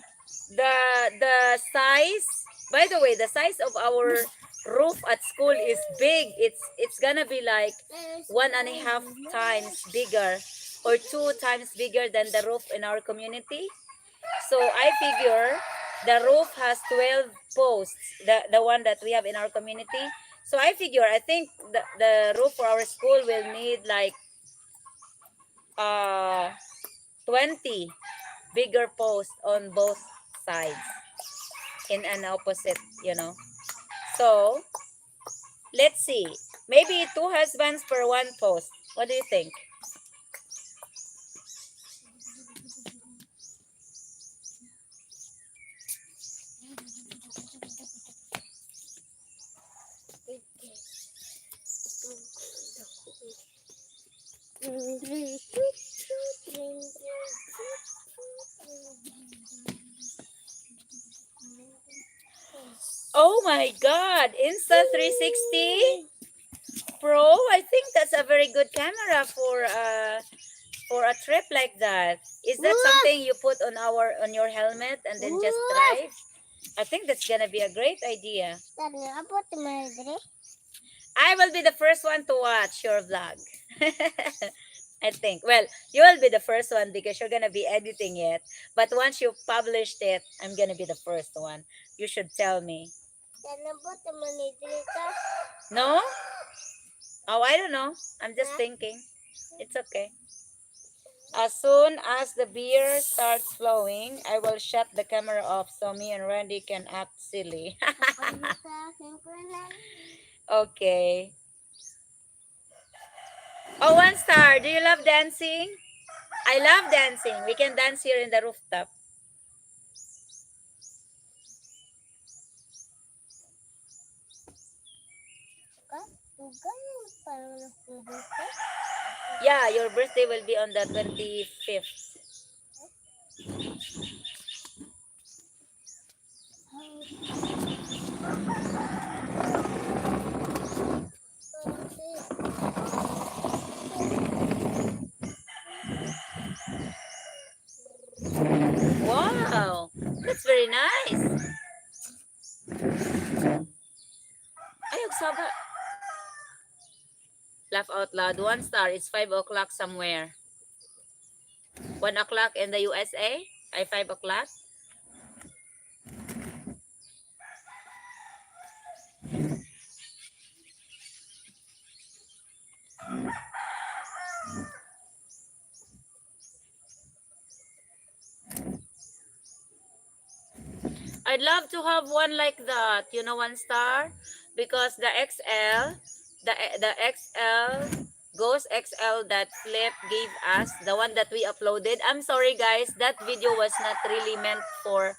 the size. By the way, the size of our roof at school is big. It's gonna be like one and a half times bigger, or two times bigger than the roof in our community. So I figure the roof has 12 posts, the one that we have in our community. So I think the roof for our school will need like uh 20 bigger posts on both sides in an opposite. So let's see. Maybe two husbands per one post. What do you think? Oh my god, Insta 360 Pro. I think that's a very good camera for a trip like that. Is that something you put on your helmet and then just drive? I think that's gonna be a great idea. I will be the first one to watch your vlog. I think. Well, you will be the first one because you're gonna be editing it. But once you published it, I'm gonna be the first one. You should tell me. No? Oh, I don't know. I'm just thinking. It's okay. As soon as the beer starts flowing, I will shut the camera off so me and Randy can act silly. Okay. Oh, one star. Do you love dancing? I love dancing. We can dance here in the rooftop. Yeah, your birthday will be on the 25th. Wow, that's very nice. Ayog saba. Laugh out loud. One star. It's 5 o'clock somewhere. 1 o'clock in the USA. Ay 5 o'clock. I'd love to have one like that. One star, because the XL Ghost XL that Flip gave us, the one that we uploaded. I'm sorry guys, that video was not really meant for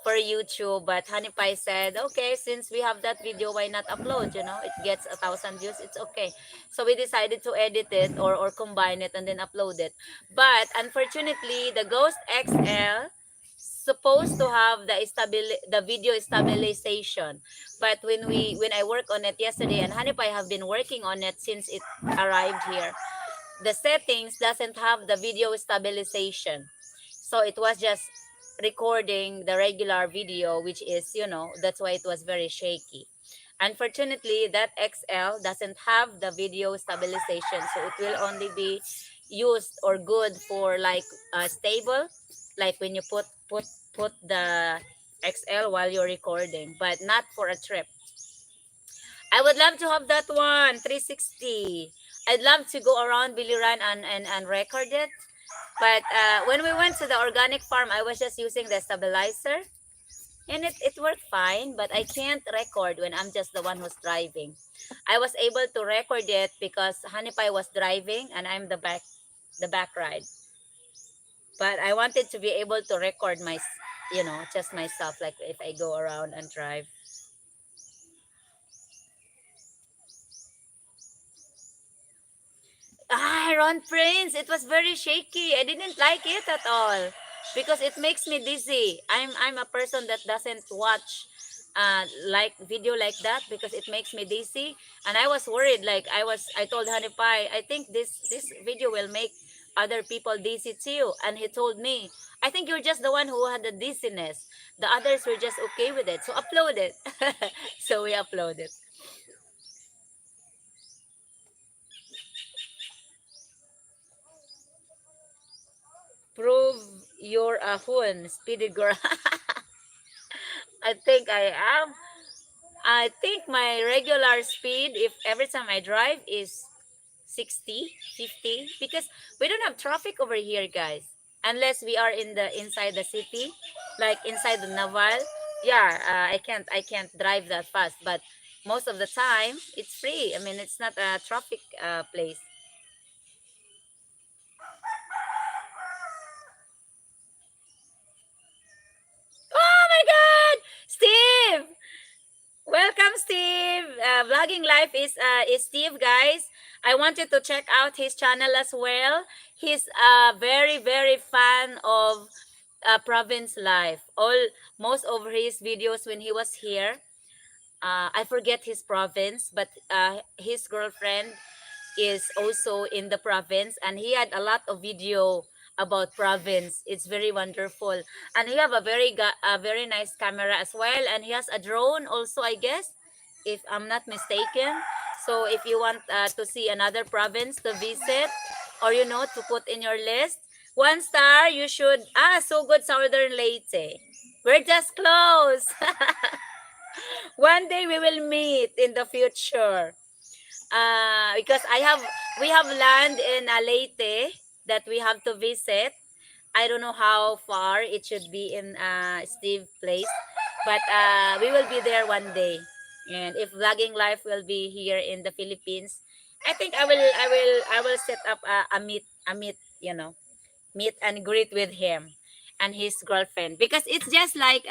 YouTube, but Honey Pie said, okay, since we have that video, why not upload? It gets 1,000 views. It's okay. So we decided to edit it, or combine it and then upload it. But unfortunately, the Ghost XL supposed to have the video stabilization, but when I work on it yesterday, and Hanipay have been working on it since it arrived here, the settings doesn't have the video stabilization, so it was just recording the regular video, which is, that's why it was very shaky. Unfortunately, that XL doesn't have the video stabilization, so it will only be used or good for like stable, like when you put the XL while you're recording, but not for a trip. I would love to have that one, 360. I'd love to go around Biliran and record it. But when we went to the organic farm, I was just using the stabilizer. And it worked fine, but I can't record when I'm just the one who's driving. I was able to record it because Hanipay was driving and I'm the back ride. But I wanted to be able to record just myself, like if I go around and drive. Ron Prince, it was very shaky. I didn't like it at all because it makes me dizzy. I'm a person that doesn't watch like video like that because it makes me dizzy, and I was worried. Like I told Hanipai, I think this video will make other people dizzy too, and he told me, I think you're just the one who had the dizziness. The others were just okay with it, so upload it. So we uploaded. Prove you're a hoon, speedy girl. I think I am. I think my regular speed, if every time I drive, is 60, 50, because we don't have traffic over here, guys. Unless we are in the inside the city, like inside the Naval. Yeah, I can't drive that fast, but most of the time it's free. I mean, it's not a traffic place. Oh my God, Steve! Welcome, Steve. Vlogging Life is Steve, guys. I want you to check out his channel as well. He's very very fan of province life. Most of his videos when he was here. I forget his province, but his girlfriend is also in the province, and he had a lot of video about province. It's very wonderful, and he have a very nice camera as well, and he has a drone also, I guess, if I'm not mistaken. So if you want to see another province to visit, or to put in your list, 1 star, you should. So good, Southern Leyte. We're just close. One day we will meet in the future. Because we have land in Leyte that we have to visit. I don't know how far it should be in Steve place, but we will be there one day. And if vlogging life will be here in the Philippines, I think I will set up a meet and greet with him and his girlfriend, because it's just like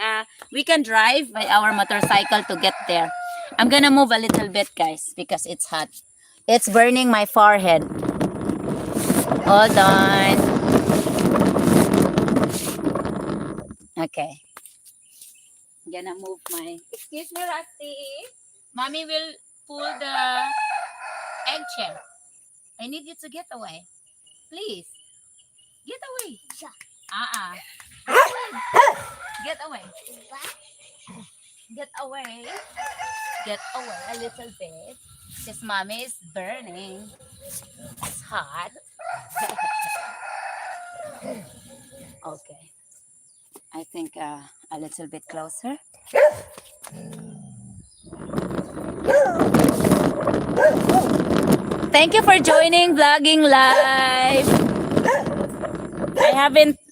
we can drive by our motorcycle to get there. I'm gonna move a little bit, guys, because it's hot. It's burning my forehead. Hold on. Okay. I'm gonna move my. Excuse me, Rusty. Mommy will pull the egg chair. I need you to get away. Please. Get away. Uh-uh. Get away. Get away. Get away a little bit. Because mommy is burning. It's hot. Okay. I think a little bit closer. Thank you for joining Vlogging Live.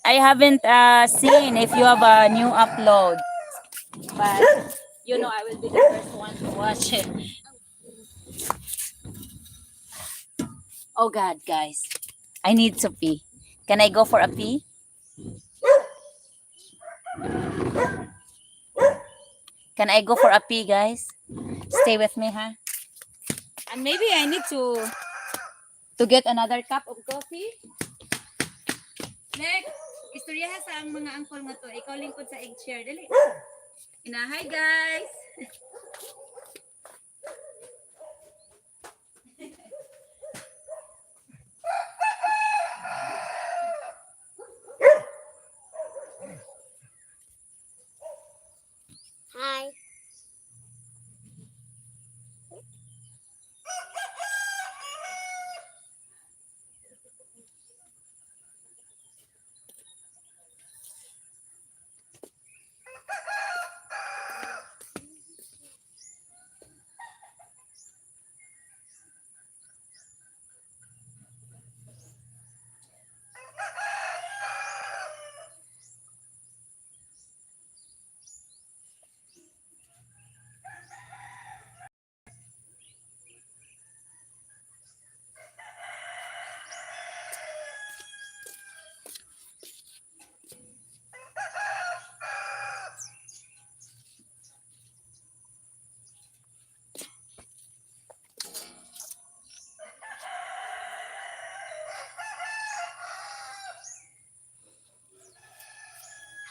I haven't seen if you have a new upload, but I will be the first one to watch it. Oh God, guys, I need to pee. Can I go for a pee? Can I go for a pee, guys? Stay with me, huh? And maybe I need to get another cup of coffee. Next. Istoryahan sa ang mga angkol nga to. Ikaw lingkod sa egg chair. Dali. Hi guys. Hi.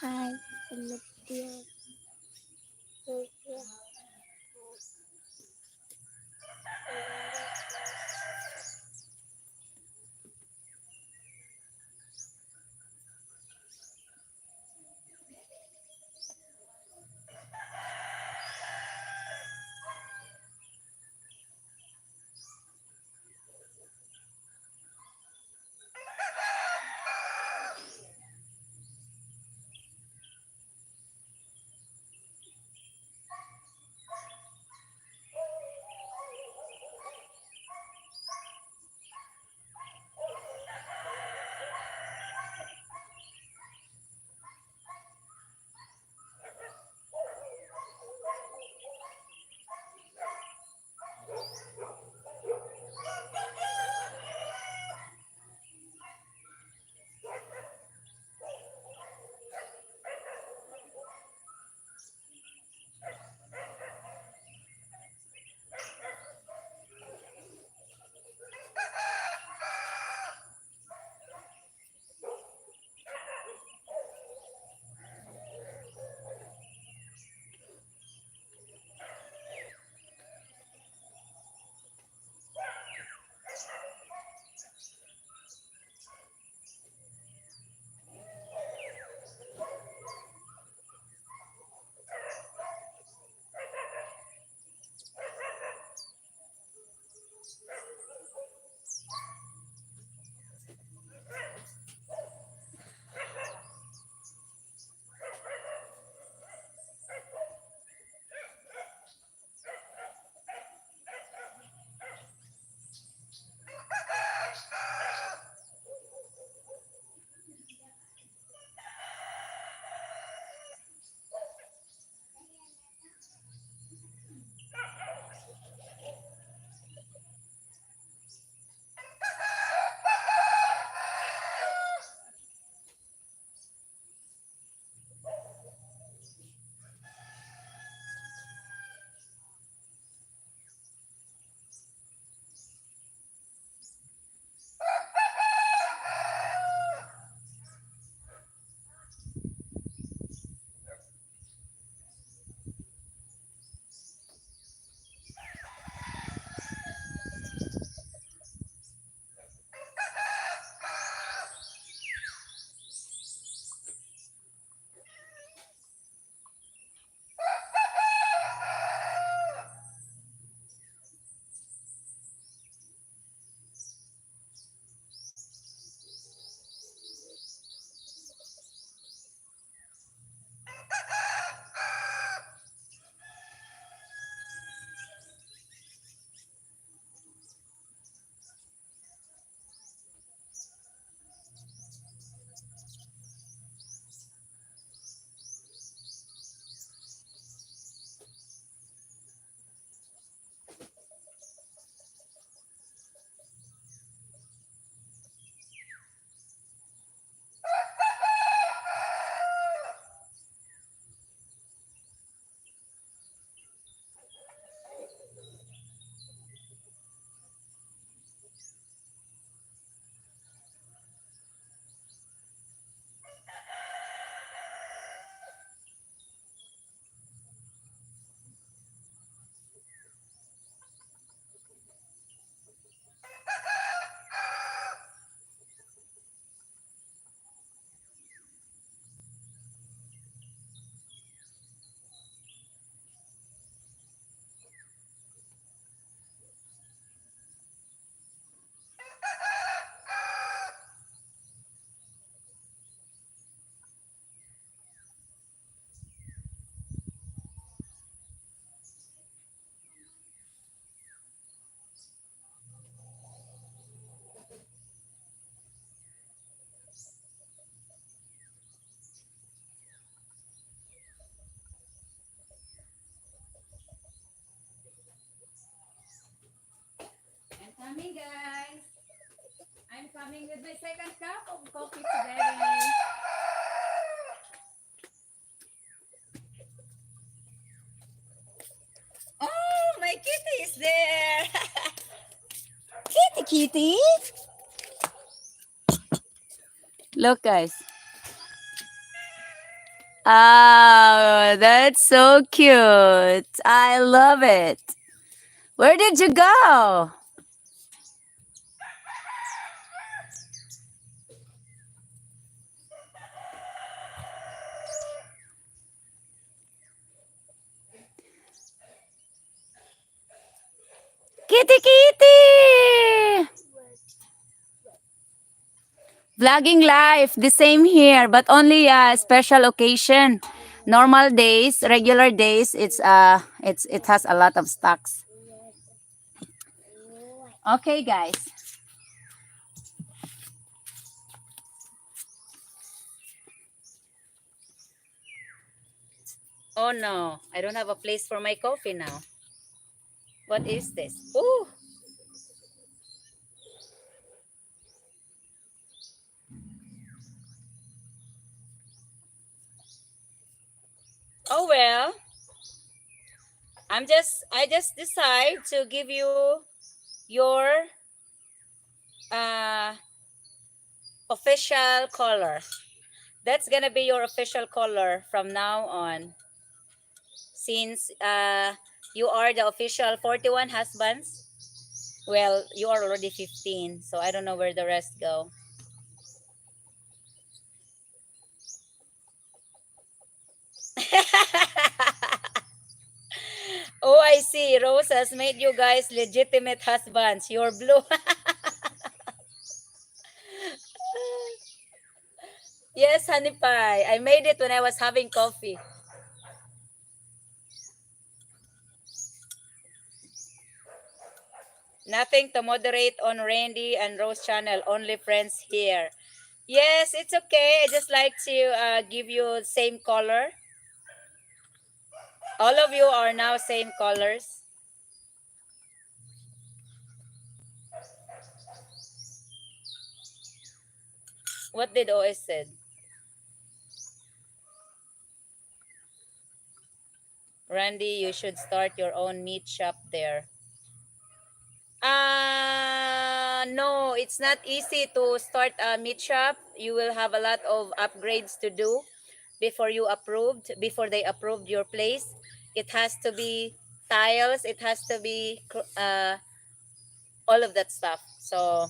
Hi. Hello, dear. coming, guys. I'm coming with my second cup of coffee today. Oh, my kitty is there. Kitty, kitty. Look, guys. Oh, that's so cute. I love it. Where did you go? Kitty, kitty. Vlogging life, the same here, but only a special occasion. Normal days, regular days, it has a lot of stocks. Okay, guys. Oh no, I don't have a place for my coffee now. What is this? Ooh. Oh well, I just decide to give you your uh official color. That's gonna be your official color from now on. Since you are the official 41 husbands, well, you are already 15, so I don't know where the rest go. Oh, I see. Rose has made you guys legitimate husbands. You're blue. Yes, honey pie. I made it when I was having coffee. Nothing to moderate on Randy and Rose channel. Only friends here. Yes, it's okay. I just like to give you same color. All of you are now same colors. What did OS said? Randy, you should start your own meat shop there. No, it's not easy to start a meat shop. You will have a lot of upgrades to do before they approved your place. It has to be tiles, it has to be all of that stuff. So,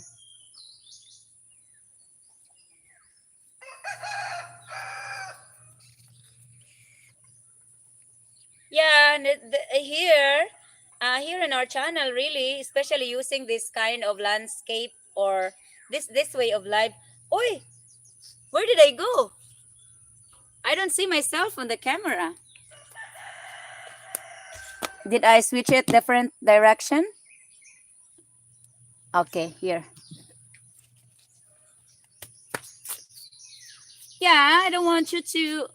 yeah, here in our channel really, especially using this kind of landscape or this way of life. Oi, where did I go? I don't see myself on the camera. Did I switch it different direction? Okay, here. Yeah, I don't want you to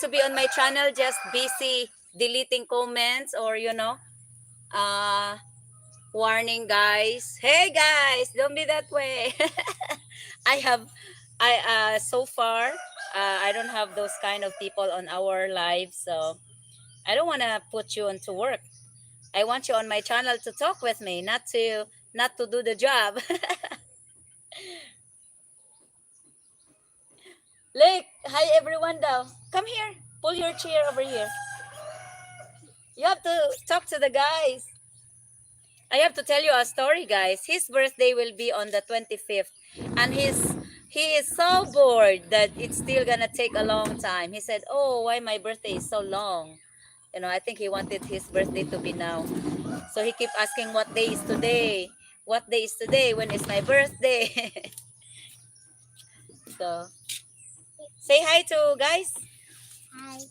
be on my channel just busy deleting comments or uh warning guys. Hey guys, don't be that way. I have I so far I don't have those kind of people on our live, so I don't want to put you into work. I want you on my channel to talk with me, not to do the job. Like, hi everyone daw. Come here. Pull your chair over here. You have to talk to the guys. I have to tell you a story, guys. His birthday will be on the 25th. And he is so bored that it's still gonna take a long time. He said, "Oh, why my birthday is so long?" I think he wanted his birthday to be now. So he keep asking what day is today? What day is today? When is my birthday? So say hi to guys. Hi.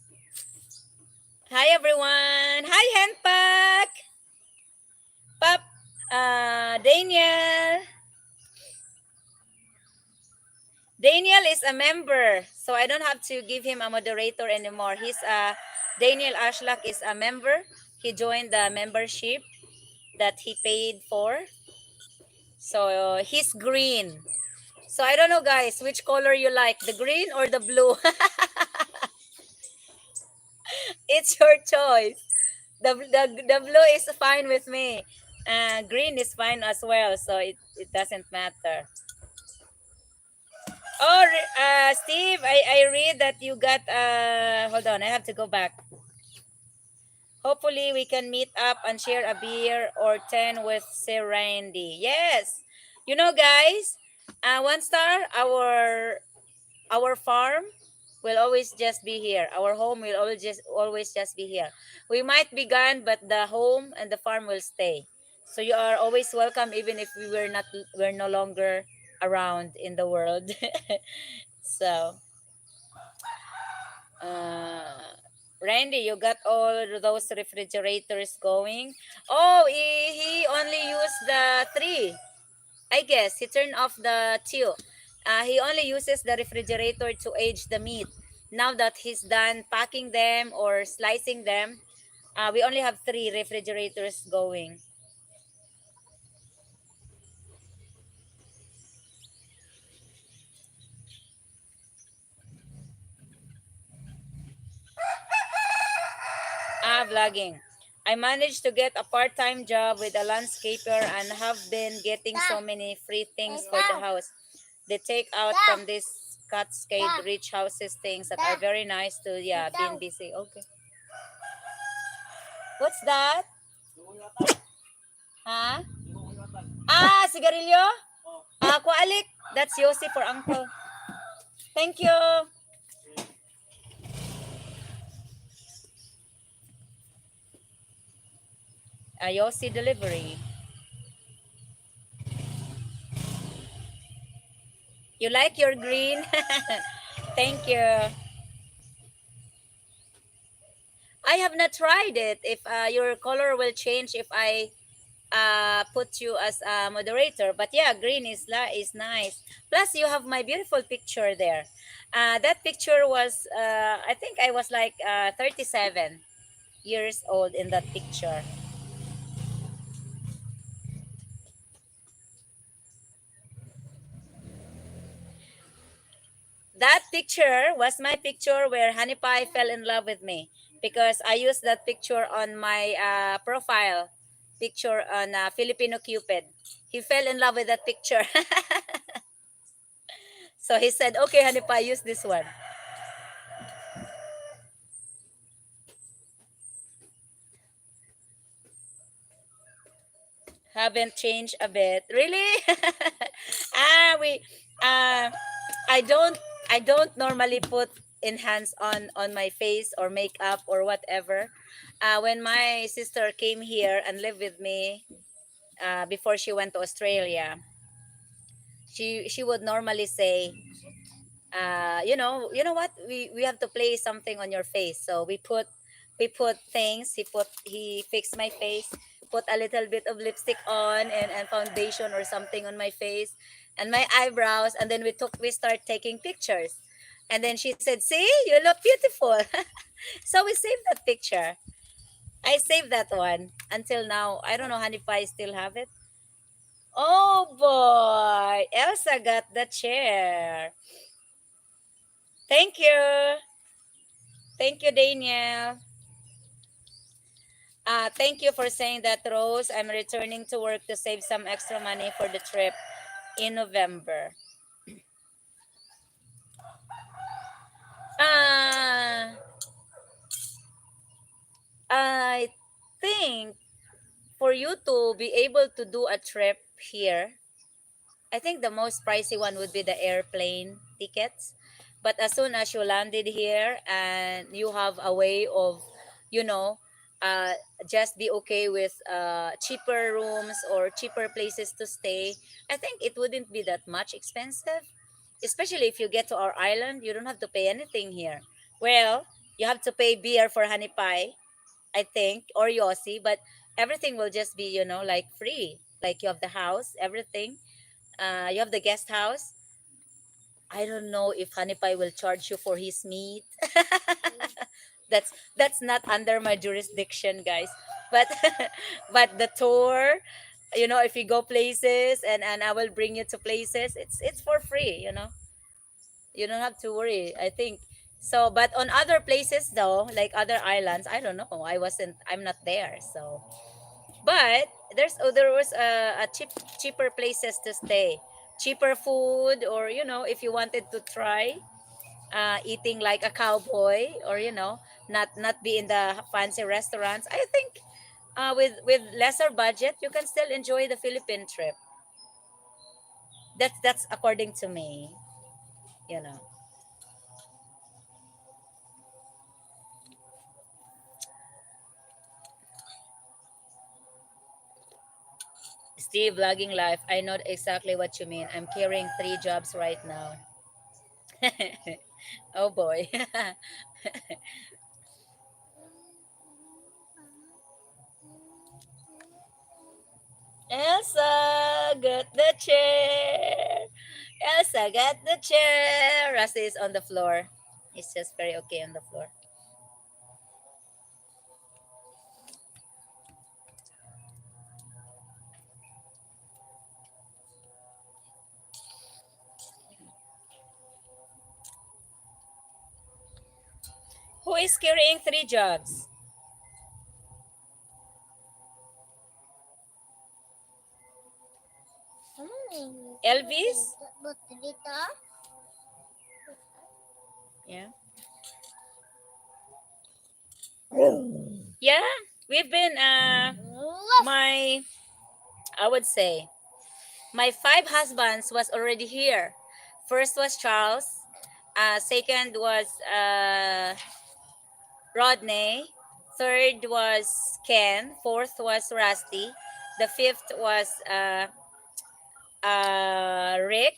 Hi everyone. Hi Henpak. Pap. Daniel. Daniel is a member, so I don't have to give him a moderator anymore. Daniel Ashlak is a member. He joined the membership that he paid for. So he's green. So I don't know, guys, which color you like, the green or the blue. It's your choice. The blue is fine with me. Green is fine as well, so it doesn't matter. Oh, Steve, I read that you got hold on, I have to go back. Hopefully we can meet up and share a beer or 10 with Sir Randy. Yes. You know, guys, one star, our farm will always just be here. Our home will always just be here. We might be gone, but the home and the farm will stay. So you are always welcome, even if we're no longer around in the world. So, uh, Randy, you got all those refrigerators going. Oh, he only used the three. I guess he turned off the two. He only uses the refrigerator to age the meat. Now that he's done packing them or slicing them, we only have three refrigerators going. Vlogging. I managed to get a part-time job with a landscaper and have been getting so many free things for the house. They take out from these Cascade Rich houses things that are very nice to, yeah, being busy. Okay. What's that? Huh? Sigarilyo? Kualik. That's Yossi for uncle. Thank you. Yossi delivery. You like your green? Thank you. I have not tried it. If your color will change if I put you as a moderator. But yeah, green is nice. Plus, you have my beautiful picture there. That picture was, I think I was like 37 years old in that picture. That picture was my picture where Honey Pie fell in love with me because I used that picture on my profile picture on Filipino Cupid. He fell in love with that picture. So he said, okay, Honey Pie, use this one. Haven't changed a bit. Really? We uh I don't I don't normally put enhance on my face or makeup or whatever. When my sister came here and lived with me before she went to Australia, she would normally say, you know what, we have to play something on your face. So we put things. He fixed my face, put a little bit of lipstick on and foundation or something on my face and my eyebrows, and then we start taking pictures. And then she said, see, you look beautiful. So we saved that picture. I saved that one until now. I don't know, honey pie still have it. Oh boy, Elsa got the chair. Thank you. Thank you, Daniel. Thank you for saying that, Rose. I'm returning to work to save some extra money for the trip in November. Uh, I think for you to be able to do a trip here, I think the most pricey one would be the airplane tickets. But as soon as you landed here and you have a way of, you know, uh, just be okay with cheaper rooms or cheaper places to stay, I think it wouldn't be that much expensive. Especially if you get to our island, you don't have to pay anything here. Well, you have to pay beer for honey pie, I think, or Yossi, but everything will just be, like free. Like you have the house, everything, you have the guest house. I don't know if Honey Pie will charge you for his meat. That's not under my jurisdiction, guys. But but the tour, You know, if you go places, and I will bring you to places, it's for free, you know. You don't have to worry, I think. So but on other places though, like other islands, I don't know, I'm not there. So but there was a cheaper places to stay, cheaper food, or you know, if you wanted to try eating like a cowboy, or you know, not be in the fancy restaurants, I think with lesser budget you can still enjoy the Philippine trip. That's according to me, you know. Steve, vlogging life, I know exactly what you mean. I'm carrying 3 jobs right now. Oh boy. Elsa, get the chair. Elsa, get the chair. Rusty is on the floor. He's just very okay on the floor. Who is carrying 3 jobs? Elvis? Yeah. Yeah. We've been my I would say my 5 husbands was already here. First was Charles. Second was Rodney. Third was Ken. Fourth was Rusty. The fifth was Rick.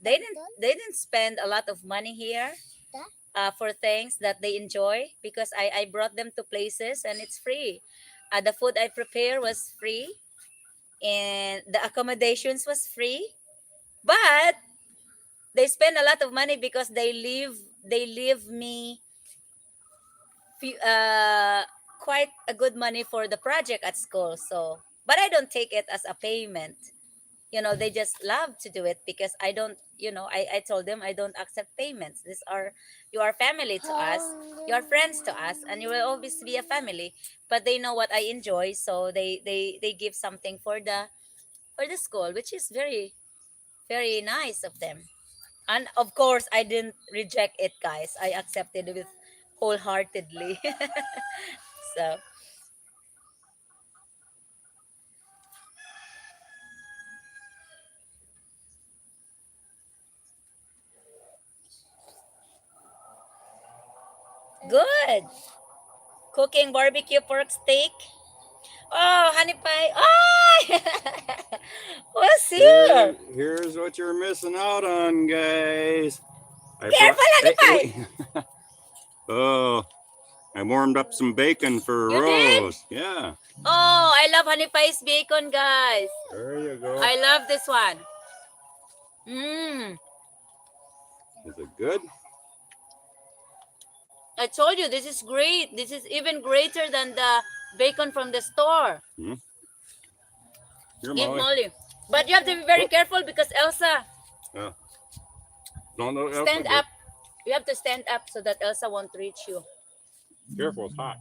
They didn't spend a lot of money here for things that they enjoy, because I brought them to places and it's free. The food I prepare was free, and the accommodations was free. But they spend a lot of money because they leave me quite a good money for the project at school. So but I don't take it as a payment. You know, they just love to do it because I don't, you know, I told them I don't accept payments. These are You are family to us, you are friends to us, and you will always be a family. But they know what I enjoy, so they give something for the school, which is very, very nice of them. And of course I didn't reject it, guys. I accepted it with wholeheartedly. So good. Cooking barbecue pork steak. Oh, honey pie. Oh! What's here? Here's what you're missing out on, guys. I brought. Careful, honey Hey, pie. hey. Oh, I warmed up some bacon for You did? Rose. Yeah. Oh, I love honey pie's bacon, guys. There you go. I love this one. Mmm. Is it good? I told you this is great. This is even greater than the bacon from the store. Hmm? Here, Eat Molly. Molly. But you have to be very Oh, careful because Elsa, yeah. Don't know. stand up. You have to stand up so that Elsa won't reach you. Careful, it's hot.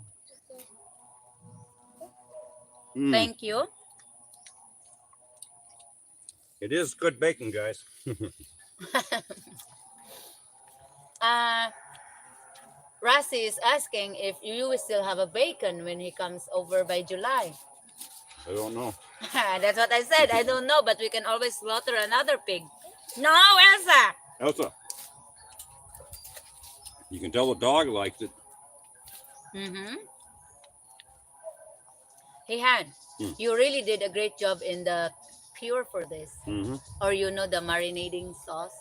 Mm, Thank you. it is good bacon, guys. uh, Rassi is asking if you will still have a bacon when he comes over by July. I don't know. That's what I said. I don't know, but we can always slaughter another pig. No, Elsa. Elsa, you can tell the dog likes it. Mm-hmm. Hey, Han, Mm. you really did a great job in the cure for this. Mm-hmm. Or you know the marinating sauce.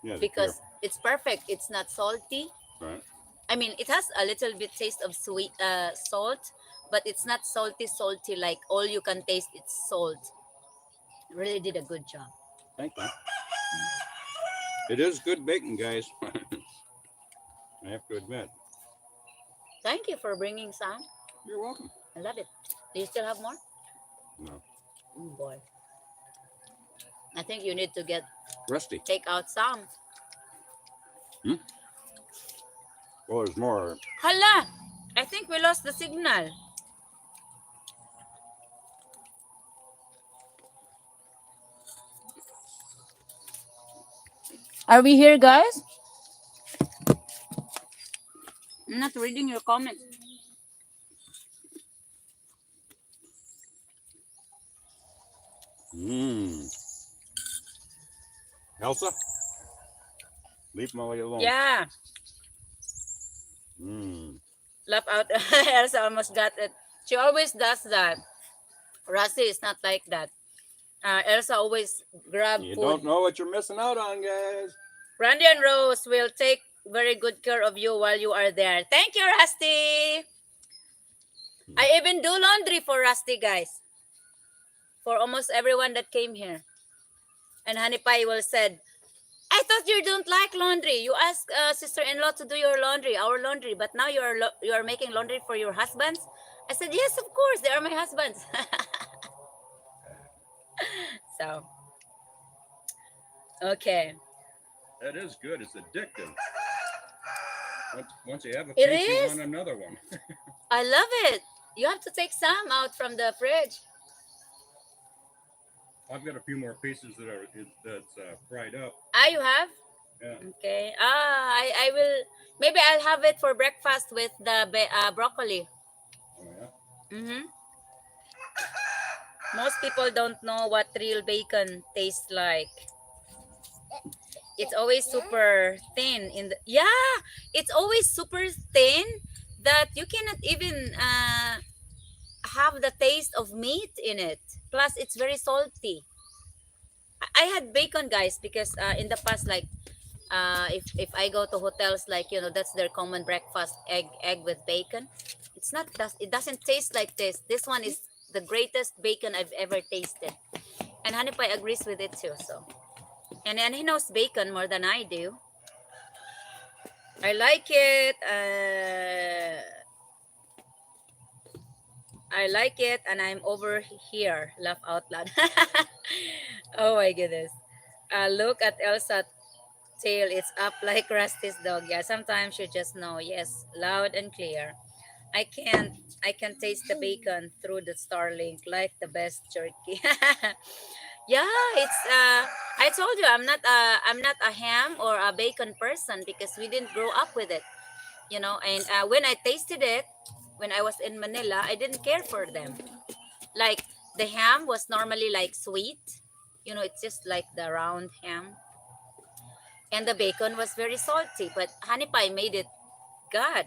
Yeah, Because it's perfect. It's not salty. right. I mean, it has a little bit taste of sweet salt, but it's not salty like all you can taste. It's salt. Really did a good job. Thank you. It is good bacon, guys. I have to admit. Thank you for bringing some. You're welcome. I love it. Do you still have more? No. Oh boy. I think you need to Rusty. take out some. Well, there's more. Hala! I think we lost the signal. Are we here, guys? I'm not reading your comments. Mmm. Elsa, leave Molly alone. Yeah, Mmm. laugh out. Elsa almost got it. She always does that. Rusty is not like that. Elsa always grab You food. don't know what you're missing out on, guys. Randy and Rose will take very good care of you while you are there. Thank you, Rusty. I even do laundry for Rusty, guys. For almost everyone that came here. And Honey Pie will said, I thought you don't like laundry. You asked sister-in-law to do your laundry, our laundry, but now you are making laundry for your husbands. I said, yes, of course, they are my husbands. So, okay. That is good. It's addictive. Once you have a It piece, you is. want another one. I love it. You have to take some out from the fridge. I've got a few more pieces that's fried up. You have? Yeah. Okay. I will. Maybe I'll have it for breakfast with the broccoli. Oh yeah. Mm-hmm. Most people don't know what real bacon tastes like. It's always super thin in the it's always super thin that you cannot even have the taste of meat in it. Plus, it's very salty. I had bacon, guys, because in the past, like if I go to hotels, like that's their common breakfast, egg with bacon. It doesn't taste like this. This one is the greatest bacon I've ever tasted, and Honey Pie agrees with it too. So, and he knows bacon more than I do. I like it. I like it, and I'm over here. Laugh out loud. Oh my goodness. Look at Elsa tail. It's up like Rusty's dog. Yeah, sometimes you just know. Yes, loud and clear. I can taste the bacon through the Starlink like the best jerky. Yeah, it's I told you I'm not a ham or a bacon person because we didn't grow up with it, and when I tasted it when I was in Manila, I didn't care for them. Like the ham was normally like sweet, it's just like the round ham, and the bacon was very salty, but Honey Pie made it god.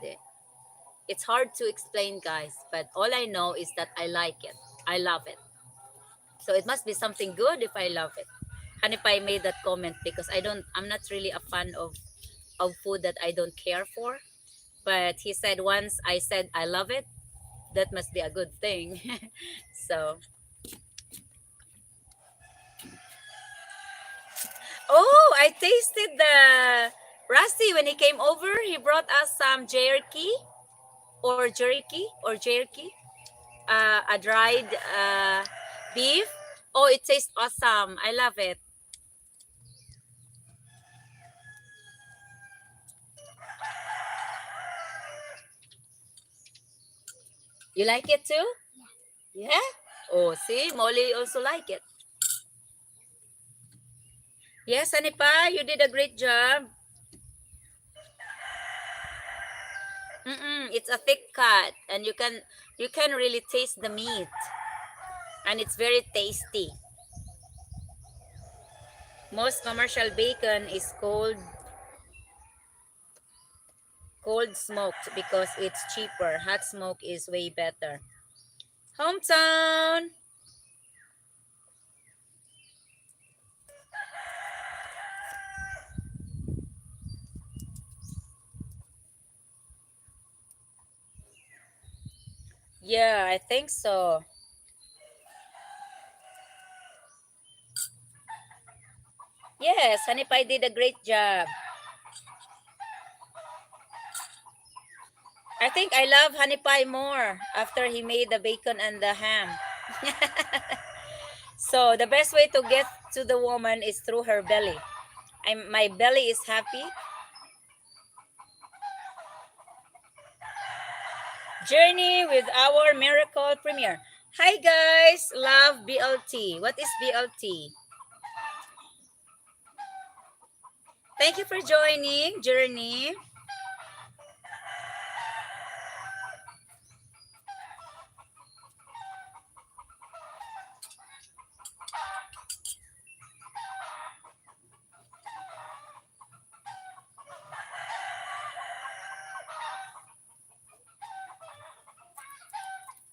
It's hard to explain, guys, but all I know is that I like it. I love it. So it must be something good if I love it. Honey Pie made that comment because I'm not really a fan of food that I don't care for. But he said once I said I love it, that must be a good thing. So, oh, I tasted the Rusty when he came over. He brought us some jerky, a dried beef. Oh, it tastes awesome. I love it. You like it too? Yeah. Oh, see, Molly also like it. Yes, Anipa, you did a great job. It's a thick cut, and you can really taste the meat, and it's very tasty. Most commercial bacon is cold smoked because it's cheaper. Hot smoke is way better. Hometown. Yeah, I think so. Yes, Honey Pie did a great job. I think I love Honey Pie more after he made the bacon and the ham. So the best way to get to the woman is through her belly. My belly is happy. Journey with our miracle premiere. Hi guys, love BLT. What is BLT? Thank you for joining, Journey.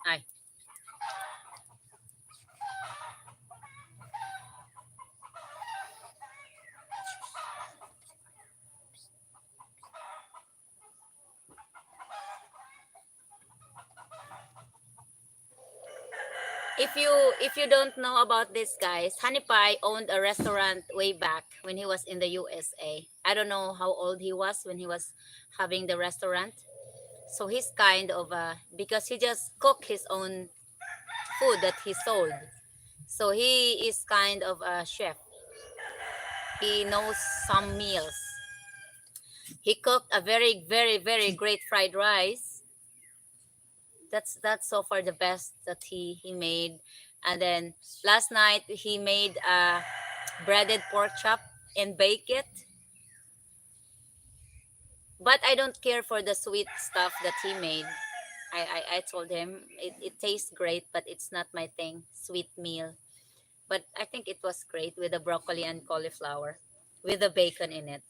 Ay. If you don't know about this, guys, Honey Pie owned a restaurant way back when he was in the USA. I don't know how old he was when he was having the restaurant. So he's kind of because he just cooked his own food that he sold. So he is kind of a chef. He knows some meals. He cooked a very, very, very great fried rice. That's so far the best that he made. And then last night he made a breaded pork chop and bake it. But I don't care for the sweet stuff that he made. I told him it tastes great, but it's not my thing. Sweet meal. But I think it was great with the broccoli and cauliflower with the bacon in it.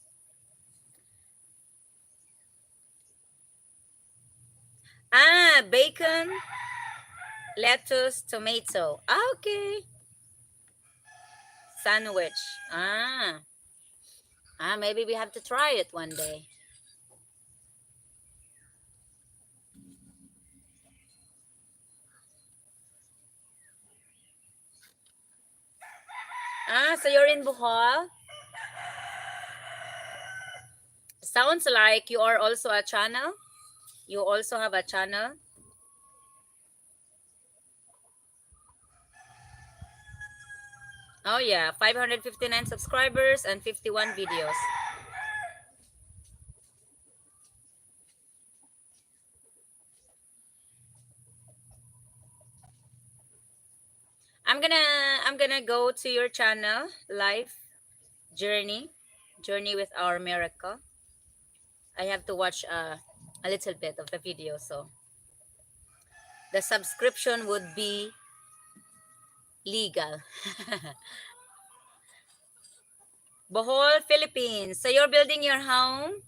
Ah, bacon, lettuce, tomato. Ah, okay. Sandwich. Ah. Ah, maybe we have to try it one day. Ah, so you're in Bohol? Sounds like you are also a channel. You also have a channel. Oh yeah, 559 subscribers and 51 videos. I'm gonna go to your channel, Life Journey, Journey with Our Miracle. I have to watch a little bit of the video, so the subscription would be legal. Bohol, Philippines. So you're building your home?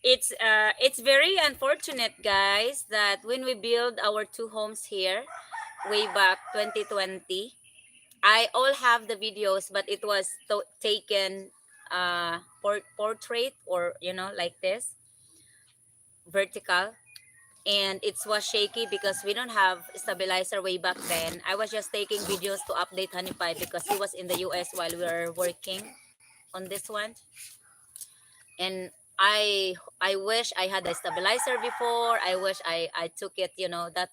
It's very unfortunate, guys, that when we build our two homes here way back 2020, I all have the videos, but it was taken portrait, or like this, vertical, and it was shaky because we don't have stabilizer way back then. I was just taking videos to update Honey Pie because he was in the US while we were working on this one. And I wish I had a stabilizer before. I wish I took it, that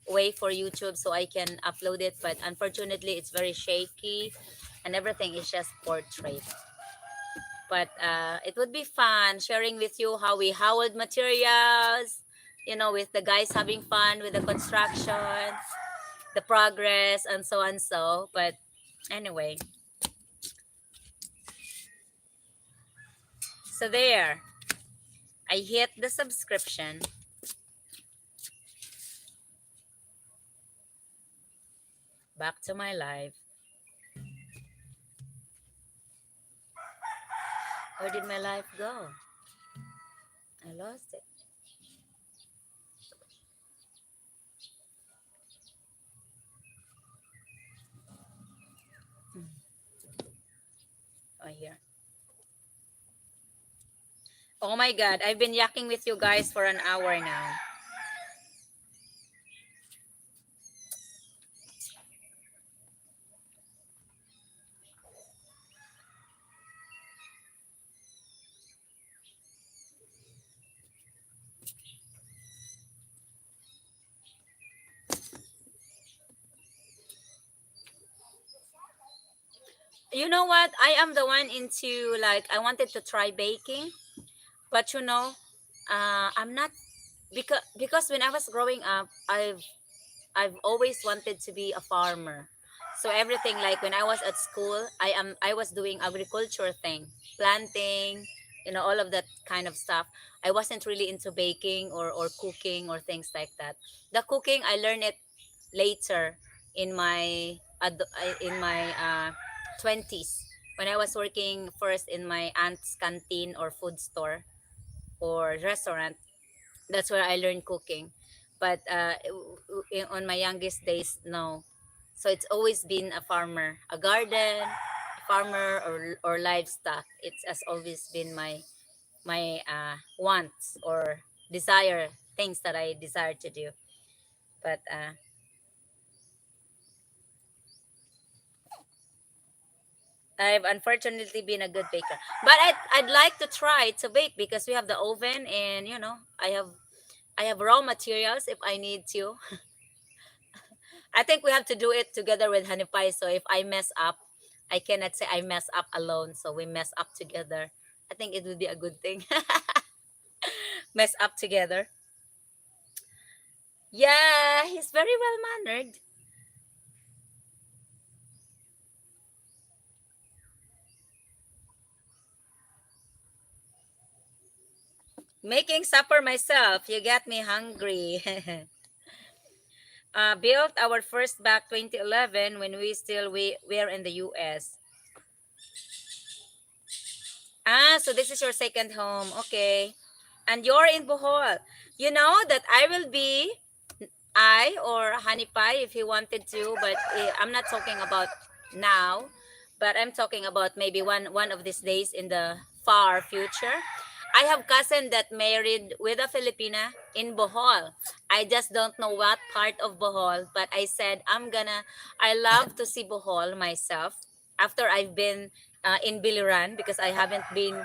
way for YouTube so I can upload it, but unfortunately it's very shaky and everything is just portrait. But it would be fun sharing with you how we hauled materials, with the guys having fun with the construction, the progress, and so on. So, but anyway, so there, I hit the subscription. Back to my life. Where did my life go? I lost it. Oh, here. Oh my God, I've been yakking with you guys for an hour now. You know what? I am the one into like I wanted to try baking, but I'm not because when I was growing up, I've always wanted to be a farmer. So everything like when I was at school, I was doing agriculture thing, planting, all of that kind of stuff. I wasn't really into baking or cooking or things like that. The cooking I learned it later in my in my 20s when I was working first in my aunt's canteen or food store or restaurant. That's where I learned cooking. But on my youngest days, no. So it's always been a farmer, a garden, farmer or livestock. It has always been my wants or desire things that I desire to do. But I've unfortunately been a good baker. But I'd like to try to bake because we have the oven and I have raw materials if I need to. I think we have to do it together with Honey Pie. So if I mess up, I cannot say I mess up alone. So we mess up together. I think it would be a good thing. Mess up together. Yeah, he's very well mannered. Making supper myself. You got me hungry. Built our first back 2011 when we were in the US. Ah, so this is your second home. Okay. And you're in Bohol. You know that I or Honey Pie if he wanted to, but I'm not talking about now, but I'm talking about maybe one of these days in the far future. I have cousin that married with a Filipina in Bohol. I just don't know what part of Bohol, but I said I love to see Bohol myself after I've been in Biliran because I haven't been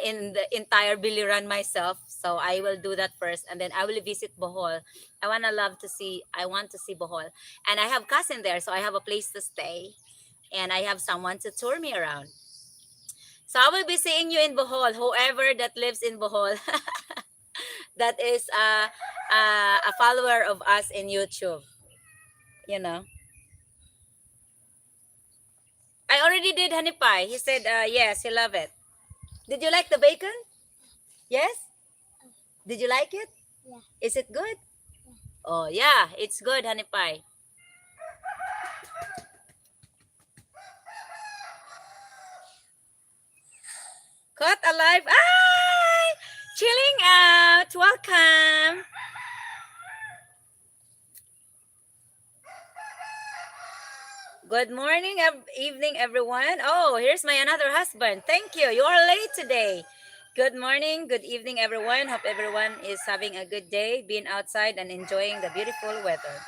in the entire Biliran myself. So I will do that first and then I will visit Bohol. I want to see Bohol. And I have cousin there, so I have a place to stay and I have someone to tour me around. So I will be seeing you in Bohol, whoever that lives in Bohol that is a follower of us in YouTube, you know. I already did honey pie. He said yes, he love it. Did you like the bacon? Yes? Did you like it? Is it good? Oh yeah, it's good honey pie. Caught alive. Ay! Chilling out. Welcome. Good morning, evening, everyone. Oh, here's my another husband. Thank you. You are late today. Good morning, good evening, everyone. Hope everyone is having a good day, being outside and enjoying the beautiful weather.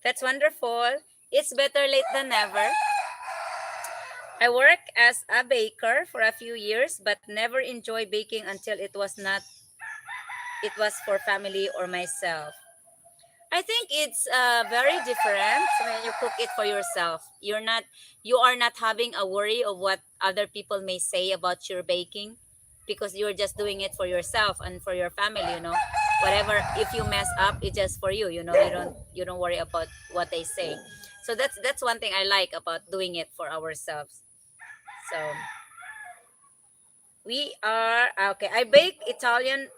That's wonderful. It's better late than never. I worked as a baker for a few years, but never enjoyed baking until it was for family or myself. I think it's very different when you cook it for yourself. You are not having a worry of what other people may say about your baking because you're just doing it for yourself and for your family, Whatever if you mess up, it's just for you, you don't worry about what they say. So that's one thing I like about doing it for ourselves. So we are okay. I bake Italian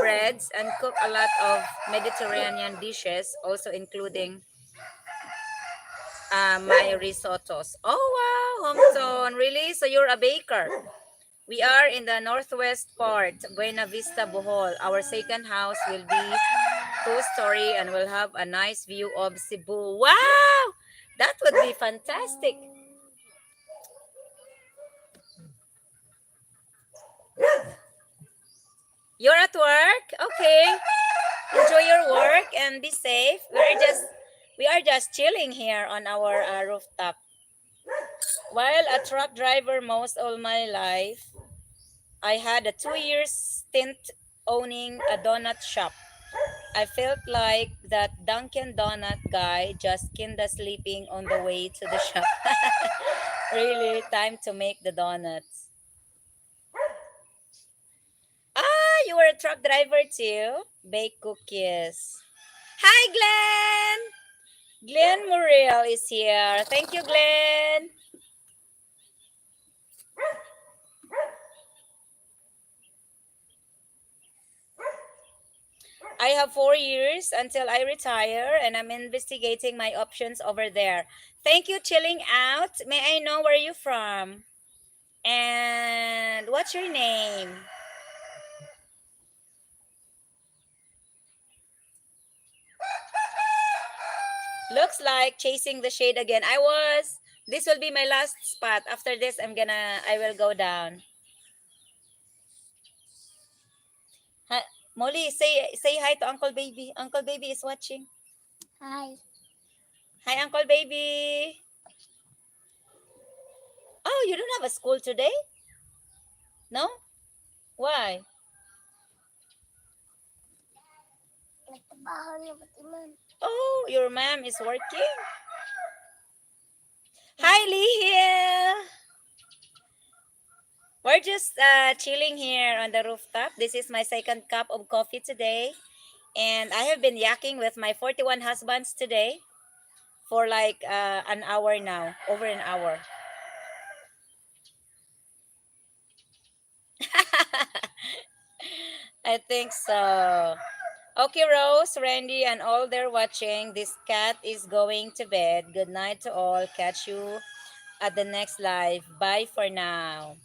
breads and cook a lot of Mediterranean dishes, also including my risottos. Oh wow, hometown, really? So you're a baker. We are in the northwest part, Buena Vista, Bohol. Our second house will be two-story and will have a nice view of Cebu. Wow, that would be fantastic. You're at work? Okay. Enjoy your work and be safe. We are just chilling here on our rooftop. While a truck driver most all my life, I had a 2 year stint owning a donut shop. I felt like that Dunkin' Donut guy just kinda sleeping on the way to the shop. Really, time to make the donuts. Ah, you were a truck driver too? Bake cookies. Hi, Glenn! Glenn Muriel is here. Thank you, Glenn. I have 4 years until I retire and I'm investigating my options over there. Thank you, chilling out. May I know where you from? And what's your name? Looks like chasing the shade again. I was. This will be my last spot. After this, I will go down. Hi, Molly, say hi to Uncle Baby. Uncle Baby is watching. Hi. Hi, Uncle Baby. Oh, you don't have a school today? No? Why? Oh, your mom is working? Hi, Lihil. We're just chilling here on the rooftop. This is my second cup of coffee today. And I have been yakking with my 41 husbands today for like an hour now, over an hour. I think so. Okay, Rose, Randy, and all there watching. This cat is going to bed. Good night to all. Catch you at the next live. Bye for now.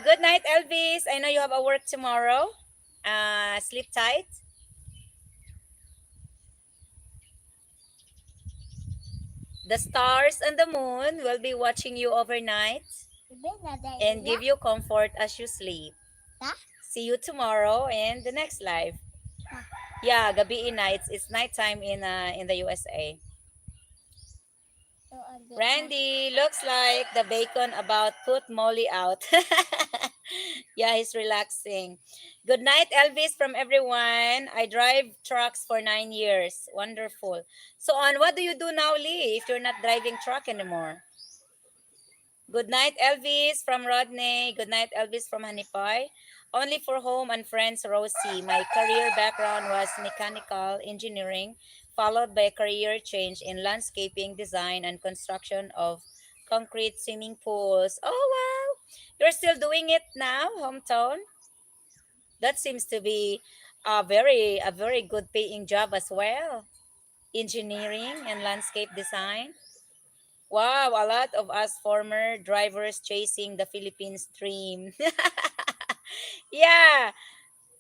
Good night, Elvis. I know you have a work tomorrow. Sleep tight. The stars and the moon will be watching you overnight and give you comfort as you sleep. See you tomorrow in the next live. Yeah, gabi nights. It's nighttime in the USA. Randy looks like the bacon about put Molly out. Yeah, he's relaxing. Good night, Elvis, from everyone. I drive trucks for 9 years. Wonderful. So, on what do you do now, Lee, if you're not driving truck anymore? Good night, Elvis from Rodney. Good night, Elvis from Hanipay. Only for home and friends, Rosie. My career background was mechanical engineering, followed by a career change in landscaping design and construction of concrete swimming pools. Oh, wow. You're still doing it now, hometown? That seems to be a very good paying job as well. Engineering and landscape design. Wow, a lot of us former drivers chasing the Philippines dream. Yeah,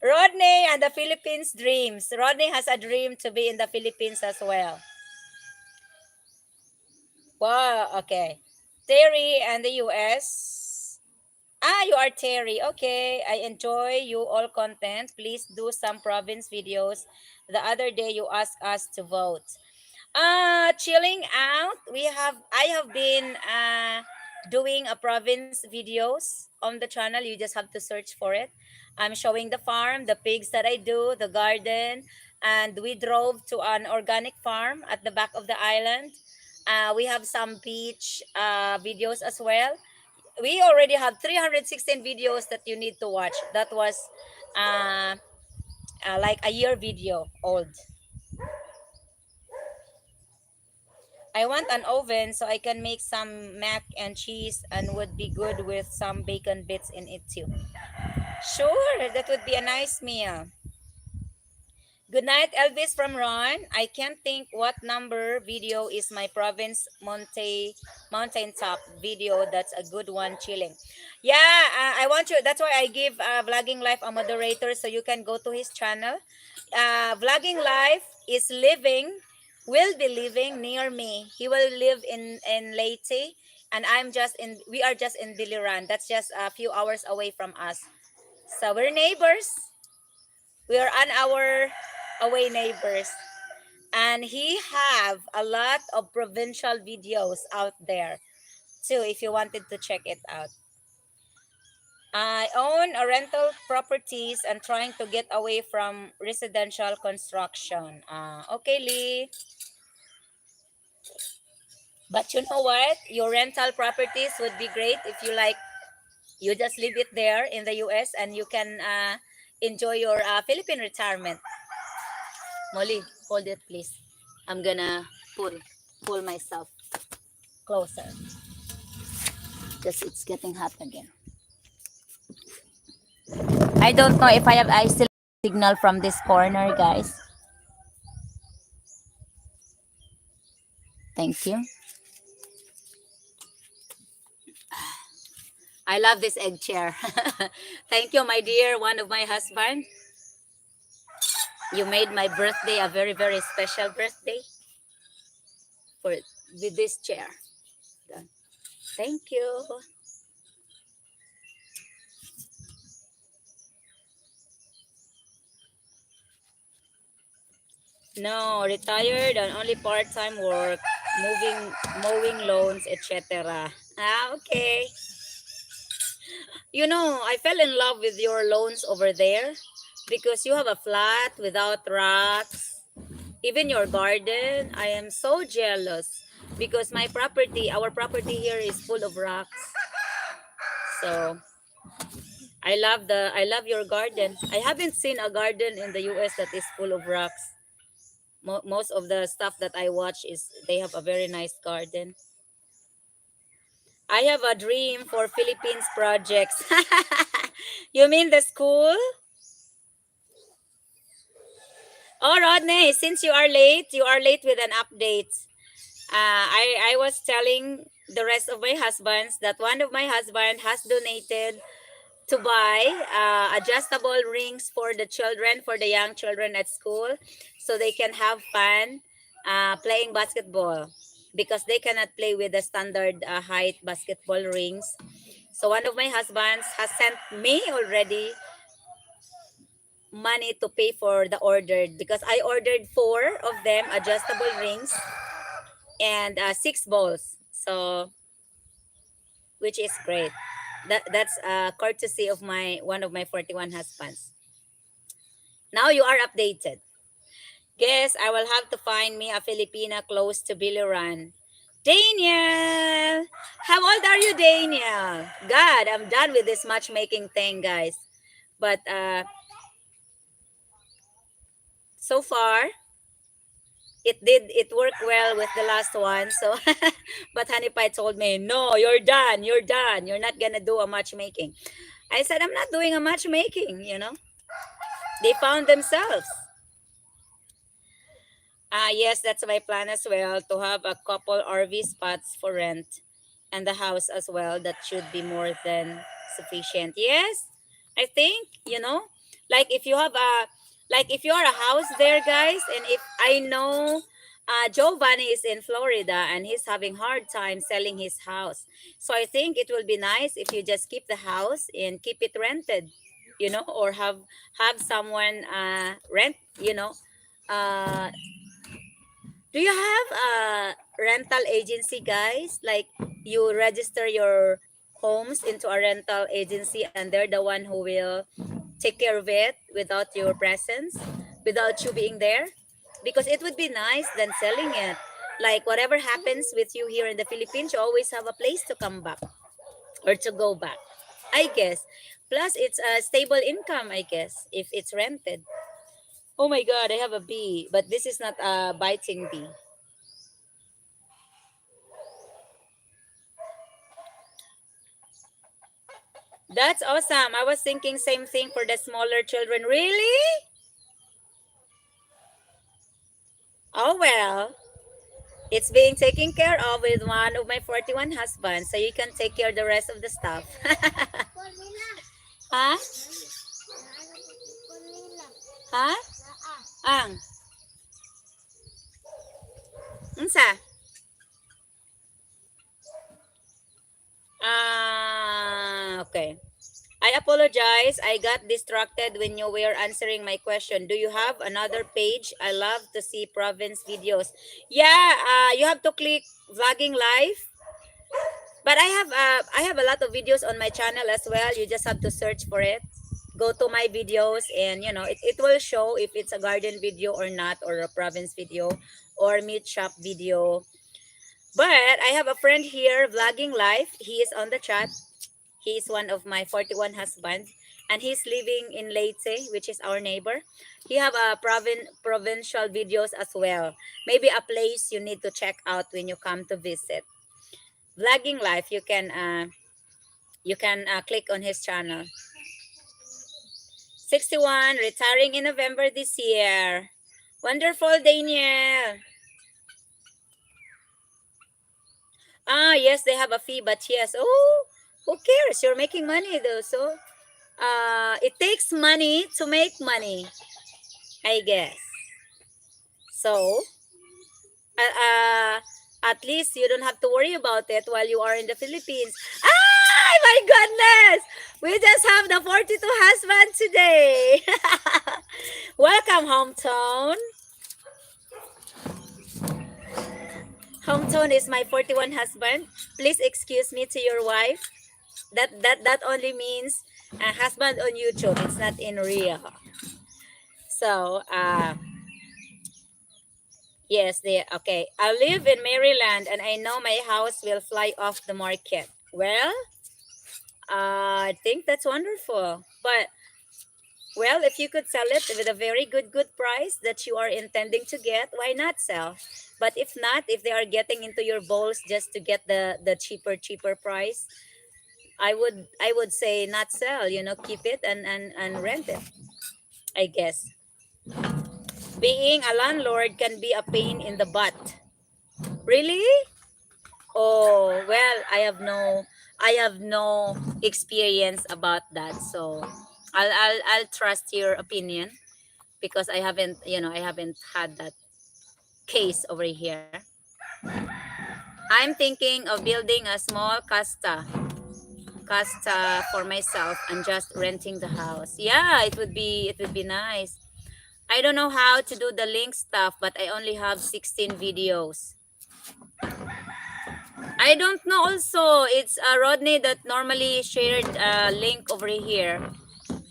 Rodney and the Philippines dreams. Rodney has a dream to be in the Philippines as well. Wow, okay. Terry and the US. Ah, you are Terry. Okay, I enjoy you all content. Please do some province videos. The other day you asked us to vote. Chilling out. I have been doing a province videos on the channel. You just have to search for it. I'm showing the farm, the pigs that I do, the garden, and we drove to an organic farm at the back of the island. We have some beach videos as well. We already have 316 videos that you need to watch. That was uh, like a year video old. I want an oven so I can make some mac and cheese and would be good with some bacon bits in it too. Sure, that would be a nice meal. Good night, Elvis from Ron. I can't think what number video is my province mountaintop video. That's a good one, chilling. Yeah, I want you. That's why I give Vlogging Life a moderator so you can go to his channel. Vlogging Life is living, will be living near me. He will live in Leyte, and we are just in Biliran. That's just a few hours away from us. So we're neighbors. We are an hour away neighbors. And he have a lot of provincial videos out there too if you wanted to check it out. I own a rental properties and trying to get away from residential construction. Okay, Lee. But you know what? Your rental properties would be great if you like. You just leave it there in the US and you can enjoy your Philippine retirement. Molly, hold it, please. I'm gonna pull myself closer because it's getting hot again. I don't know if I still have signal from this corner, guys. Thank you. I love this egg chair. Thank you, my dear, one of my husband. You made my birthday a very, very special birthday for with this chair. Done. Thank you. No, retired and only part-time work, moving, mowing lawns, etc. Okay. You know, I fell in love with your lawns over there because you have a flat without rocks. Even your garden, I am so jealous because our property here is full of rocks. So I love your garden. I haven't seen a garden in the US that is full of rocks. Most of the stuff that I watch is they have a very nice garden. I have a dream for Philippines projects. You mean the school? Oh, Rodney, since you are late with an update. I was telling the rest of my husbands that one of my husband has donated to buy adjustable rings for the children, for the young children at school, so they can have fun playing basketball because they cannot play with the standard height basketball rings. So one of my husbands has sent me already money to pay for the ordered because I ordered four of them adjustable rings and six balls. So which is great. That's courtesy of my one of my 41 husbands. Now you are updated. Guess I will have to find me a Filipina close to Biliran. Daniel! How old are you, Daniel? God, I'm done with this matchmaking thing, guys. But so far, it worked well with the last one. So, but Honey Pie told me, no, you're done. You're done. You're not gonna do a matchmaking. I said, I'm not doing a matchmaking, you know. They found themselves. Yes, that's my plan as well to have a couple RV spots for rent and the house as well. That should be more than sufficient. Yes, I think, you know, like if you have a, like if you're a house there, guys, and if I know Giovanni is in Florida and he's having hard time selling his house. So I think it will be nice if you just keep the house and keep it rented, you know, or have someone rent, you know. Uh, do you have a rental agency, guys? Like you register your homes into a rental agency and they're the one who will take care of it without your presence, without you being there? Because it would be nice than selling it. Like whatever happens with you here in the Philippines, you always have a place to come back or to go back, I guess. Plus, it's a stable income, I guess, if it's rented. Oh my God, I have a bee, but this is not a biting bee. That's awesome. I was thinking same thing for the smaller children. Really? Oh well. It's being taken care of with one of my 41 husbands, so you can take care of the rest of the stuff. Ha? Ha? Ang? Unsa? Okay. I apologize. I got distracted when you were answering my question. Do you have another page? I love to see province videos. Yeah, you have to click vlogging live. But I have a lot of videos on my channel as well. You just have to search for it. Go to my videos and you know it will show if it's a garden video or not, or a province video or meat shop video. But I have a friend here vlogging live. He is on the chat. He is one of my 41 husbands, and he's living in Leyte, which is our neighbor. He have a provincial videos as well. Maybe a place you need to check out when you come to visit. Vlogging life, you can click on his channel. 61, retiring in November this year. Wonderful, Daniel. Ah, yes, they have a fee, but yes. Oh, who cares? You're making money though, so it takes money to make money, I guess. So, uh, uh, at least you don't have to worry about it while you are in the Philippines. Ah, my goodness! We just have the 42 husband today. Welcome, hometown. Hometown is my 41 husband. Please excuse me to your wife. That only means husband on YouTube. It's not in real. So, yes, they okay. I live in Maryland and I know my house will fly off the market. Well, I think that's wonderful. But well, if you could sell it with a very good price that you are intending to get, why not sell? But if not, if they are getting into your bowls just to get the cheaper price, I would say not sell, keep it and rent it, I guess. Being a landlord can be a pain in the butt. Really? Oh, well, I have no experience about that. So I'll trust your opinion because I haven't had that case over here. I'm thinking of building a small casta for myself and just renting the house. Yeah, it would be nice. I don't know how to do the link stuff, but I only have 16 videos. I don't know also. It's Rodney that normally shared a link over here.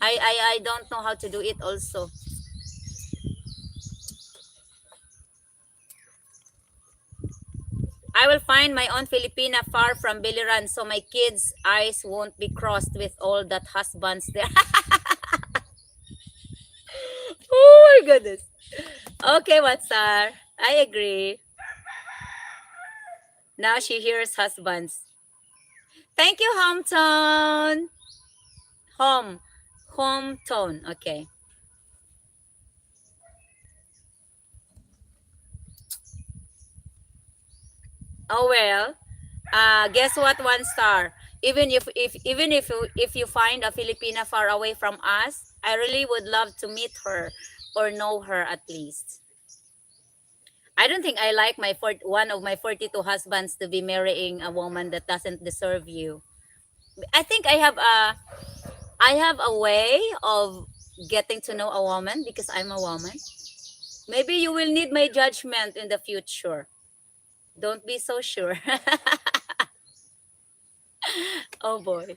I don't know how to do it also. I will find my own Filipina far from Biliran so my kids' eyes won't be crossed with all that husbands there. Oh my goodness. Okay, Watsar. I agree. Now she hears husbands. Thank you, hometown. Home. Hometown. Okay. Oh well. Guess what? One star. Even if you find a Filipina far away from us, I really would love to meet her or know her at least. I don't think I like one of my 42 husbands to be marrying a woman that doesn't deserve you. I think I have a way of getting to know a woman because I'm a woman. Maybe you will need my judgment in the future. Don't be so sure. Oh boy.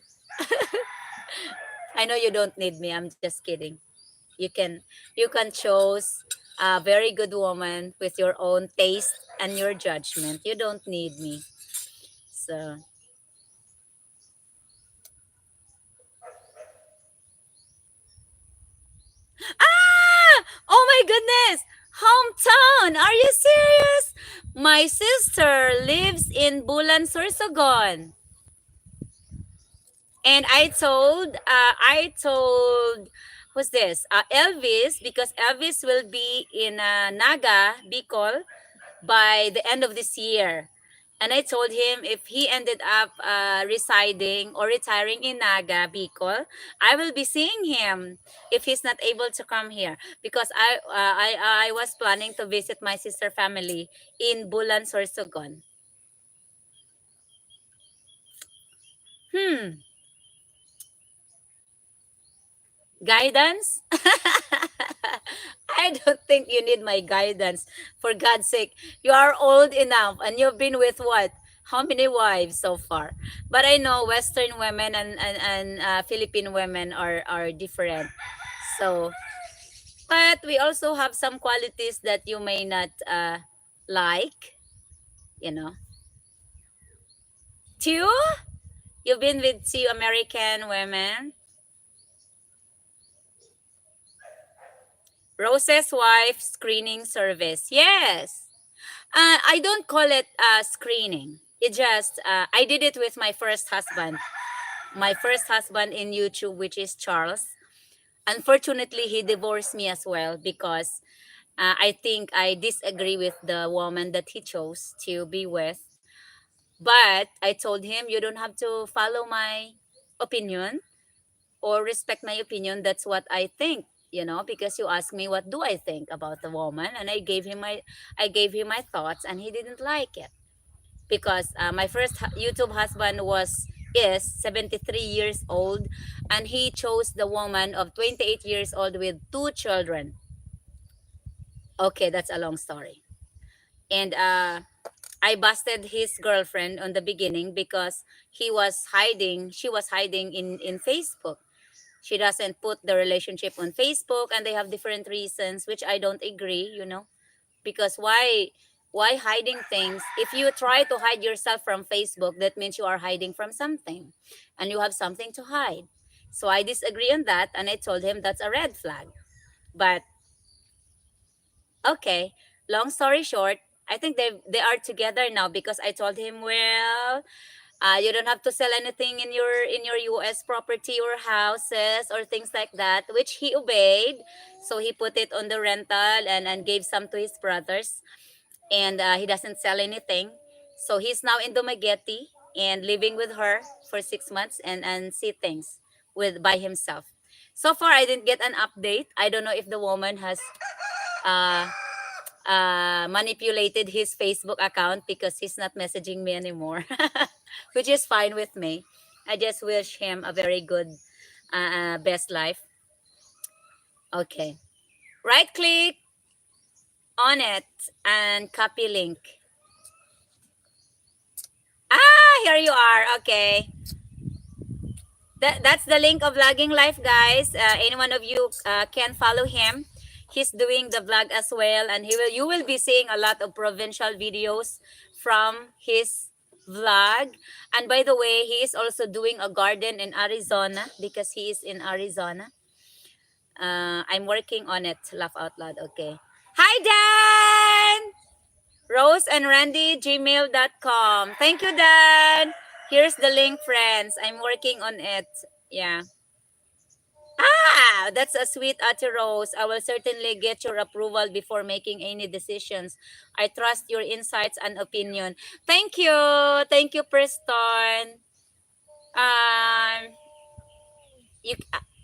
I know you don't need me. I'm just kidding. You can choose a very good woman with your own taste and your judgment. You don't need me. So, ah! Oh my goodness! Hometown! Are you serious? My sister lives in Bulan, Sorsogon. And I told who's this? Elvis, because Elvis will be in Naga, Bicol, by the end of this year. And I told him if he ended up residing or retiring in Naga, Bicol, I will be seeing him if he's not able to come here because I was planning to visit my sister family in Bulan, Sorsogon. Hmm, guidance? I don't think you need my guidance. For God's sake, you are old enough and you've been with what? How many wives so far? But I know Western women and Philippine women are different. So, but we also have some qualities that you may not like, you know. Two? You've been with two American women? Rose's wife screening service. Yes. I don't call it screening. It just, I did it with my first husband. My first husband in YouTube, which is Charles. Unfortunately, he divorced me as well because I think I disagree with the woman that he chose to be with. But I told him, you don't have to follow my opinion or respect my opinion. That's what I think, because you asked me what do I think about the woman, and I gave him my thoughts, and he didn't like it because my first YouTube husband is 73 years old, and he chose the woman of 28 years old with two children. Okay, that's a long story. And I busted his girlfriend on the beginning because she was hiding in Facebook. She doesn't put the relationship on Facebook, and they have different reasons, which I don't agree. Because why hiding things? If you try to hide yourself from Facebook, that means you are hiding from something, and you have something to hide. So I disagree on that, and I told him that's a red flag. But okay, long story short, I think they are together now because I told him, well, you don't have to sell anything in your US property or houses or things like that, which he obeyed. So he put it on the rental and gave some to his brothers, and he doesn't sell anything. So he's now in Dumaguete and living with her for 6 months and see things with by himself. So far, I didn't get an update. I don't know if the woman has uh, manipulated his Facebook account because he's not messaging me anymore, which is fine with me. I just wish him a very good best life. Okay. Right click on it and copy link. Here you are. Okay. That's the link of Vlogging Life, guys. Any one of you can follow him. He's doing the vlog as well, and you will be seeing a lot of provincial videos from his vlog. And by the way, he is also doing a garden in Arizona because he is in Arizona. I'm working on it. Laugh out loud. Okay. Hi, Dan! Rose and Randy, gmail.com. Thank you, Dan. Here's the link, friends. I'm working on it. Yeah. That's a sweet Ate Rose. I will certainly get your approval before making any decisions. I trust your insights and opinion. Thank you. Thank you, Preston. Um, you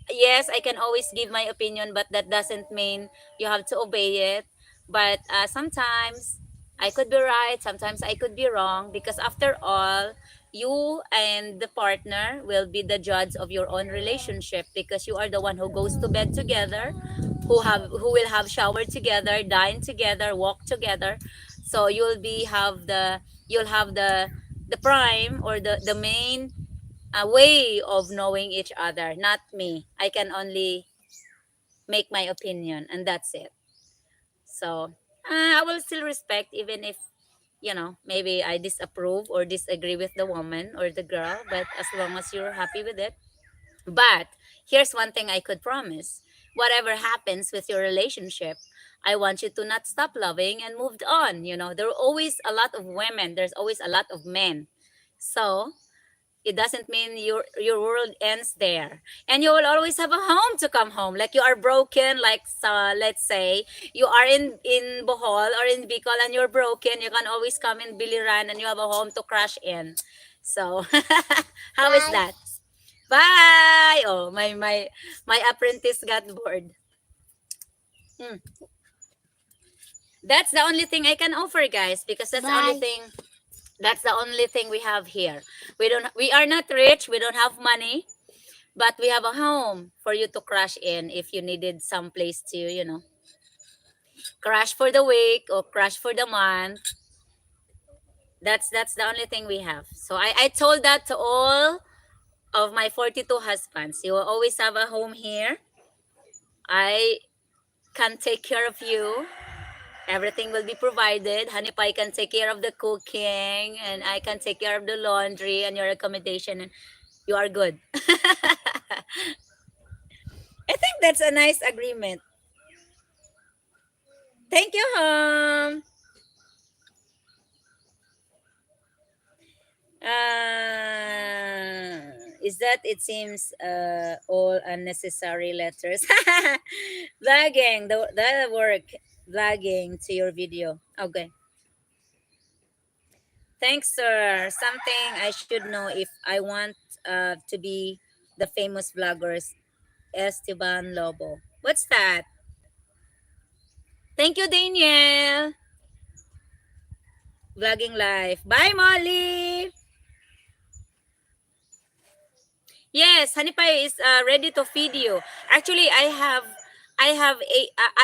yes, I can always give my opinion, but that doesn't mean you have to obey it. But sometimes I could be right, sometimes I could be wrong, because after all, you and the partner will be the judge of your own relationship, because you are the one who goes to bed together, who will have shower together, dine together, walk together. So you'll have the prime, or the main a way of knowing each other, not me. I can only make my opinion, and that's it. So I will still respect, even if, maybe I disapprove or disagree with the woman or the girl, but as long as you're happy with it. But here's one thing I could promise: whatever happens with your relationship, I want you to not stop loving and moved on. There are always a lot of women, there's always a lot of men. So it doesn't mean your world ends there, and you will always have a home to come home. Like, you are broken, like, let's say you are in Bohol or in Bicol and you're broken, you can always come in Biliran and you have a home to crash in. So how is that? Bye. Oh, my apprentice got bored. Hmm. That's the only thing I can offer, guys, because that's the only thing we have here. We are not rich, we don't have money, but we have a home for you to crash in if you needed some place to, crash for the week or crash for the month. That's the only thing we have. So I told that to all of my 42 husbands. You will always have a home here. I can take care of you. Everything will be provided. Honey Pie can take care of the cooking, and I can take care of the laundry and your accommodation, and you are good. I think that's a nice agreement. Thank you, home. Is that it seems all unnecessary letters. Vlogging, the work, vlogging to your video. Okay. Thanks, sir. Something I should know if I want to be the famous vloggers. Esteban Lobo. What's that? Thank you, Daniel. Vlogging live. Bye, Molly. Yes, Honey Pie is ready to feed you. Actually, I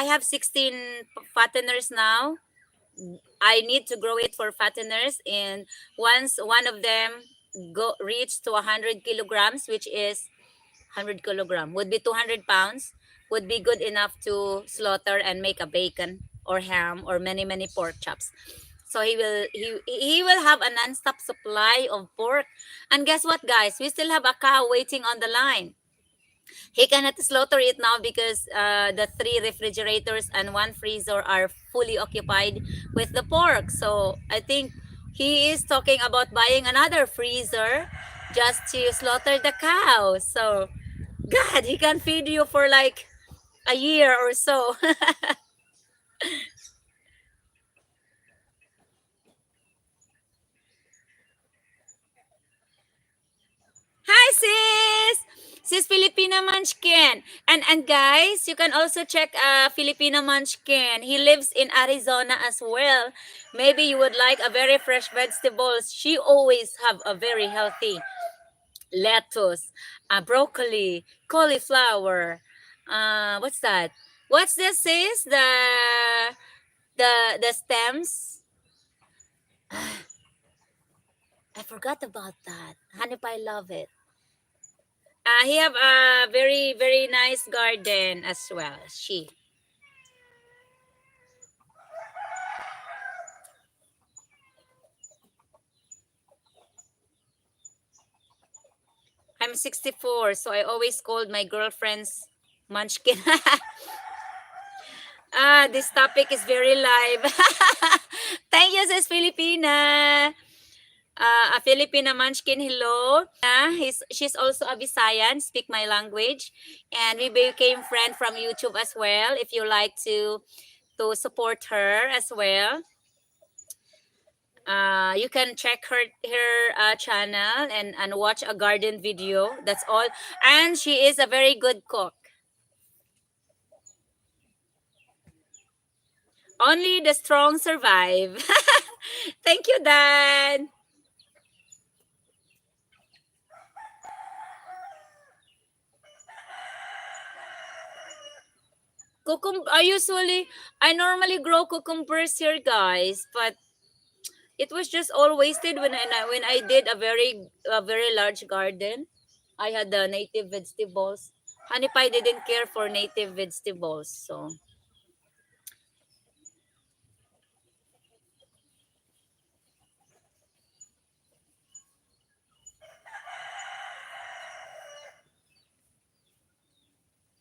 have 16 fatteners now. I need to grow it for fatteners, and once one of them go reach to 100 kilograms, which is 100 kilogram would be 200 pounds, would be good enough to slaughter and make a bacon or ham or many pork chops. So he will have a non-stop supply of pork. And guess what, guys? We still have a cow waiting on the line. He cannot slaughter it now because the three refrigerators and one freezer are fully occupied with the pork. So I think he is talking about buying another freezer just to slaughter the cow. So God, he can feed you for like a year or so. Hi, sis! Sis Filipina Munchkin. And guys, you can also check Filipina Munchkin. He lives in Arizona as well. Maybe you would like a very fresh vegetables. She always have a very healthy lettuce, broccoli, cauliflower. What's that? What's this, sis? The stems. I forgot about that. Hanip, I love it. He have a very nice garden as well. She. I'm 64, so I always called my girlfriends Munchkin. This topic is very live. Thank you, sis Filipina. A Filipina Munchkin, hello. She's also a Visayan, speak my language. And we became friend from YouTube as well. If you like to support her as well, you can check her channel and watch a garden video. That's all. And she is a very good cook. Only the strong survive. Thank you, Dan. I normally grow cucumbers here, guys, but it was just all wasted when I did a very large garden. I had the native vegetables. Honey Pie didn't care for native vegetables, so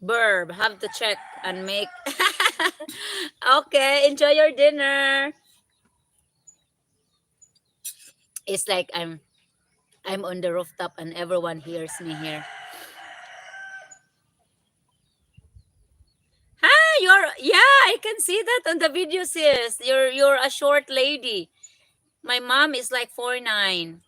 Burb, have to check and make. Okay, enjoy your dinner. It's like I'm on the rooftop and everyone hears me here. Ah, I can see that on the video, sis. You're a short lady. My mom is like 4'9".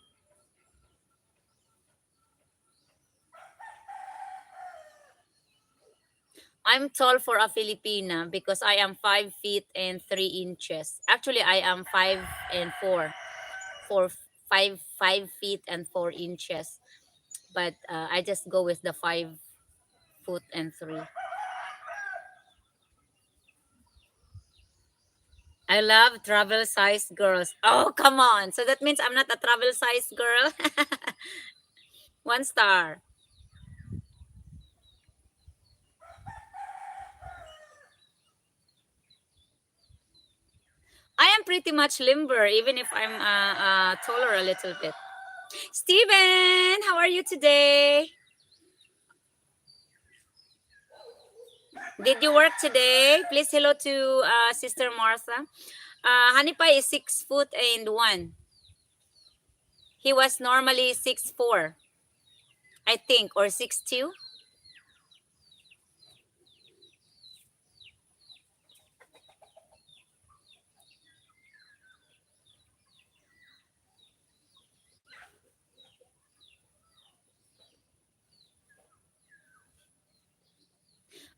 I'm tall for a Filipina because I am 5 feet and 3 inches. Actually, I am 5 and 4, 5 feet and 4 inches. But I just go with the 5 foot and 3. I love travel size girls. Oh, come on. So that means I'm not a travel size girl. 1 star. I am pretty much limber, even if I'm taller a little bit. Steven, how are you today? Did you work today? Please hello to Sister Martha. Honey Pie is 6'1". He was normally 6'4", I think, or 6'2".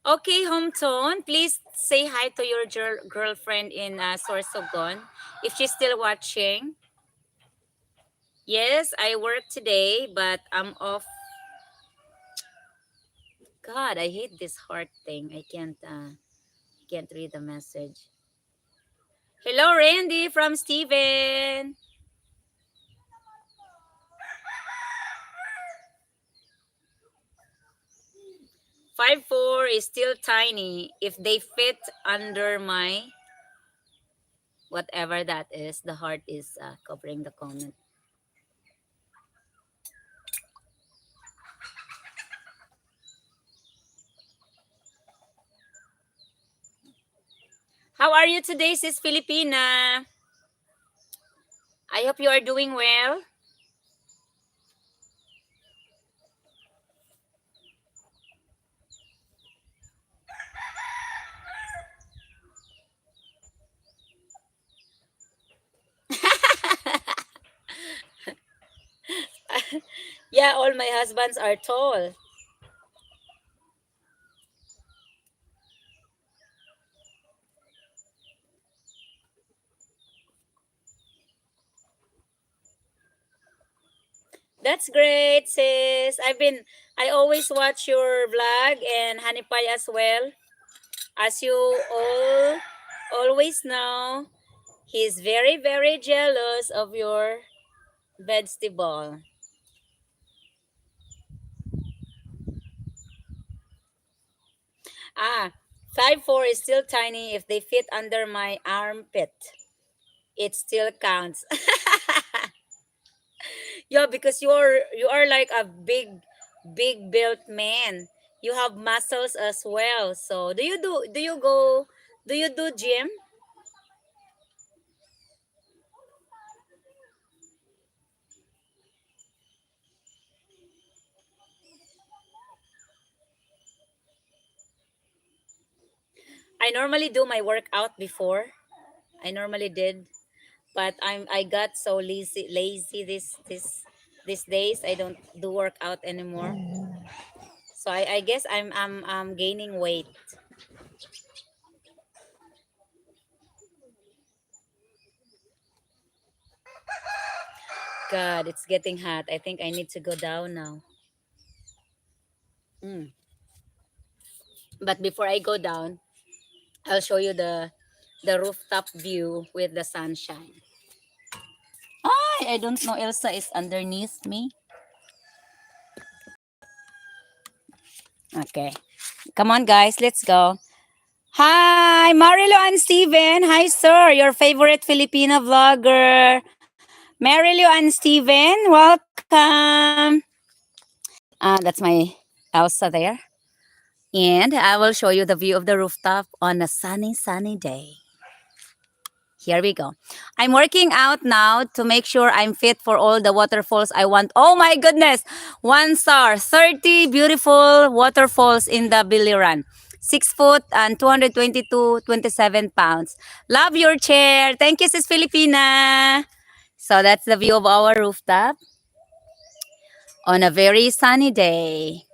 Okay, Hometone, please say hi to your girlfriend in Sorsogon if she's still watching. Yes, I work today, but I'm off. God, I hate this heart thing. I can't read the message. Hello, Randy from Steven. 5'4" is still tiny. If they fit under my whatever that is, the heart is covering the comment. How are you today, sis Filipina? I hope you are doing well. Yeah, all my husbands are tall. That's great, sis. I always watch your vlog and Honey Pie as well. As you all always know, he's very, very jealous of your vegetable. Ah, 5'4" is still tiny. If they fit under my armpit, it still counts. Yeah, because you are like a big built man. You have muscles as well. So do you do gym? I normally do my workout before. I normally did, but I got so lazy these days. I don't do workout anymore. So I guess I'm gaining weight. God, it's getting hot. I think I need to go down now. Mm. But before I go down, I'll show you the rooftop view with the sunshine. I don't know. Elsa is underneath me. Okay. Come on, guys. Let's go. Hi, Marilo and Steven. Hi, sir. Your favorite Filipino vlogger. Marilo and Steven, welcome. That's my Elsa there. And I will show you the view of the rooftop on a sunny day. Here we go. I'm working out now to make sure I'm fit for all the waterfalls I want. Oh my goodness! 1 star, 30 beautiful waterfalls in the Biliran. 6 foot and 27 pounds. Love your chair. Thank you, Sis Filipina. So that's the view of our rooftop on a very sunny day.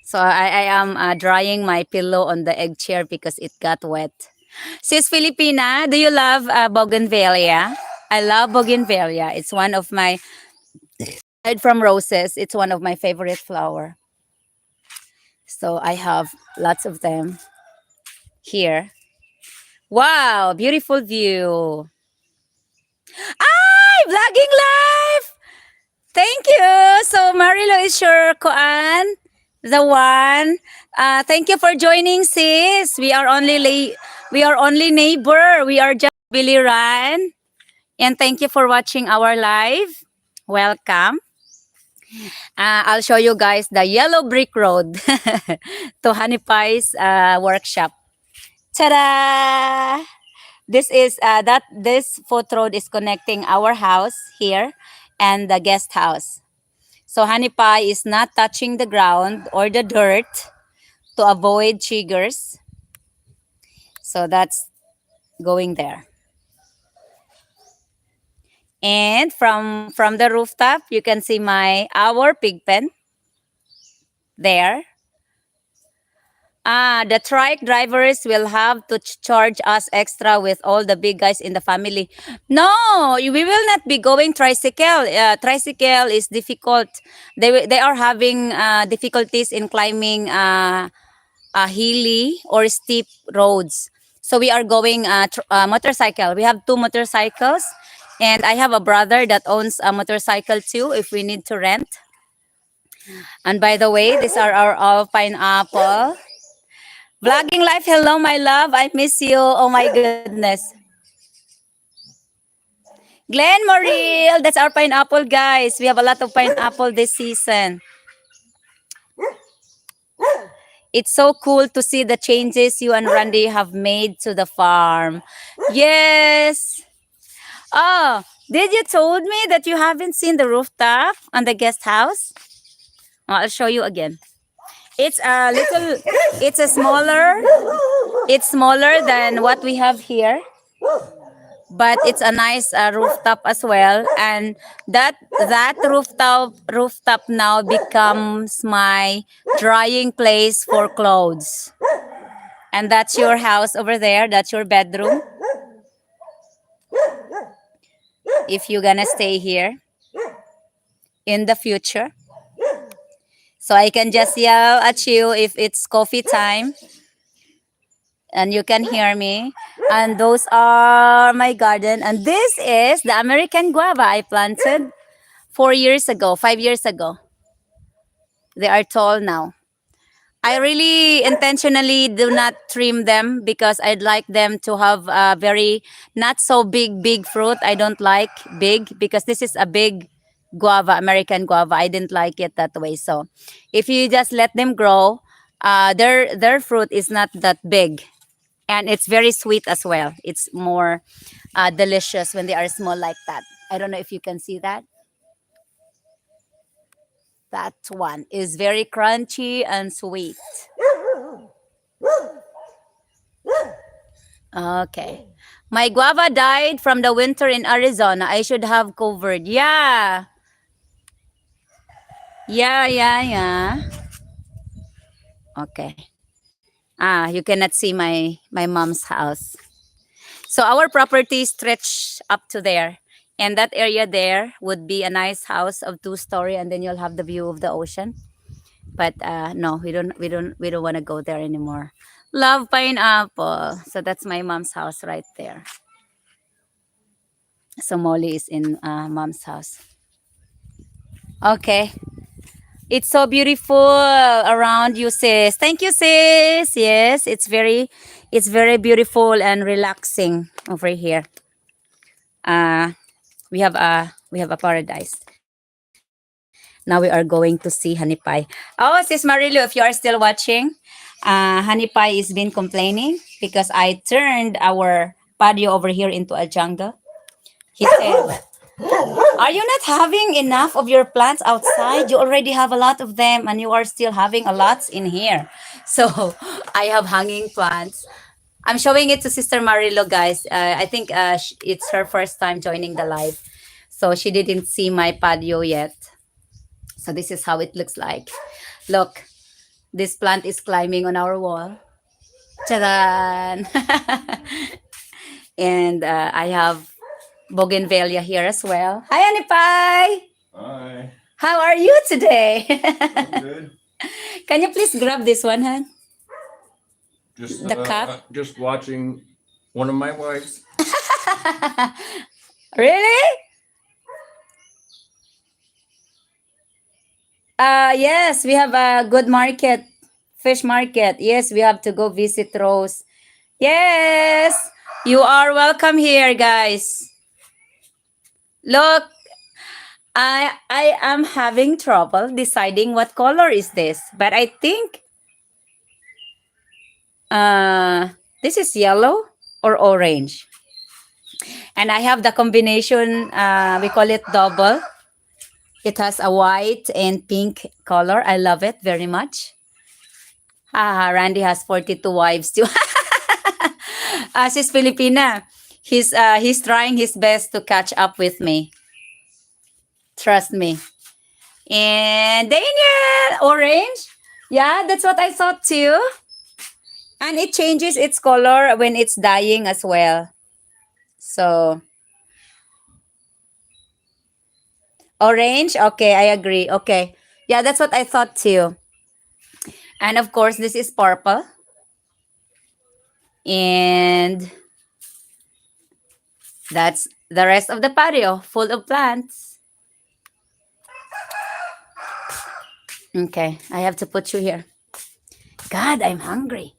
So I am drying my pillow on the egg chair because it got wet. Sis Filipina, do you love bougainvillea? I love bougainvillea. It's one of my, aside from roses, it's one of my favorite flower. So I have lots of them here. Wow, beautiful view. Ay, vlogging live! Thank you. So Marilo is your the one. Thank you for joining, sis. We are only We are only neighbor. We are just Billy Run. And thank you for watching our live. Welcome. I'll show you guys the yellow brick road to Honey Pie's workshop. Ta-da! This foot road is connecting our house here and the guest house. So Honey Pie is not touching the ground or the dirt to avoid chiggers. So that's going there. And from the rooftop, you can see our pig pen there. The trike drivers will have to charge us extra with all the big guys in the family. No, we will not be going tricycle. Tricycle is difficult. They are having difficulties in climbing hilly or steep roads. So we are going motorcycle. We have 2 motorcycles, and I have a brother that owns a motorcycle too. If we need to rent. And by the way, these are our pineapple. Vlogging life, hello my love, I miss you. Oh my goodness. Glen Moril, that's our pineapple guys. We have a lot of pineapple this season. It's so cool to see the changes you and Randy have made to the farm. Yes. Oh, did you told me that you haven't seen the rooftop on the guest house? Oh, I'll show you again. It's a little, it's smaller than what we have here, but it's a nice rooftop as well. And that rooftop now becomes my drying place for clothes. And that's your house over there. That's your bedroom. If you're gonna stay here in the future. So I can just yell at you if it's coffee time. And you can hear me. And those are my garden. And this is the American guava I planted 4 years ago, 5 years ago. They are tall now. I really intentionally do not trim them because I'd like them to have a very not so big fruit. I don't like big because this is a big guava, American guava. I didn't like it that way. So if you just let them grow, their fruit is not that big. And it's very sweet as well. It's more delicious when they are small like that. I don't know if you can see that. That one is very crunchy and sweet. Okay. My guava died from the winter in Arizona. I should have covered. Yeah. Yeah. Okay. You cannot see my mom's house. So our property stretch up to there. And that area there would be a nice house of 2-story, and then you'll have the view of the ocean. But no, we don't want to go there anymore. Love pineapple. So that's my mom's house right there. So Molly is in mom's house. Okay. It's so beautiful around you, sis. Thank you, sis. Yes, it's very beautiful and relaxing over here. We have a paradise. Now we are going to see Honey Pie. Oh, sis Marilu, if you are still watching, Honey Pie is been complaining because I turned our patio over here into a jungle. He said, are you not having enough of your plants outside? You already have a lot of them and you are still having a lot in here. So I have hanging plants. I'm showing it to Sister Marilo, guys. I think it's her first time joining the live. So she didn't see my patio yet. So this is how it looks like. Look, this plant is climbing on our wall. Ta-da! And I have bougainvillea here as well. Hi, Honey Pie! Hi. How are you today? I'm good. Can you please grab this one, hon? Just The cup? just watching one of my wives. Really? Yes, we have a good market, fish market. Yes, we have to go visit Rose Yes, you are welcome here, guys. Look, I am having trouble deciding what color is this, but I think uh this is yellow or orange. And I have the combination, we call it double. It has a white and pink color. I love it very much. Randy has 42 wives too. She's Filipina. He's trying his best to catch up with me. Trust me. And Daniel, orange. Yeah, that's what I thought too. And it changes its color when it's dying as well. So orange. Okay, I agree. Okay. Yeah, that's what I thought too. And of course, this is purple. And that's the rest of the patio full of plants. Okay, I have to put you here. God, I'm hungry.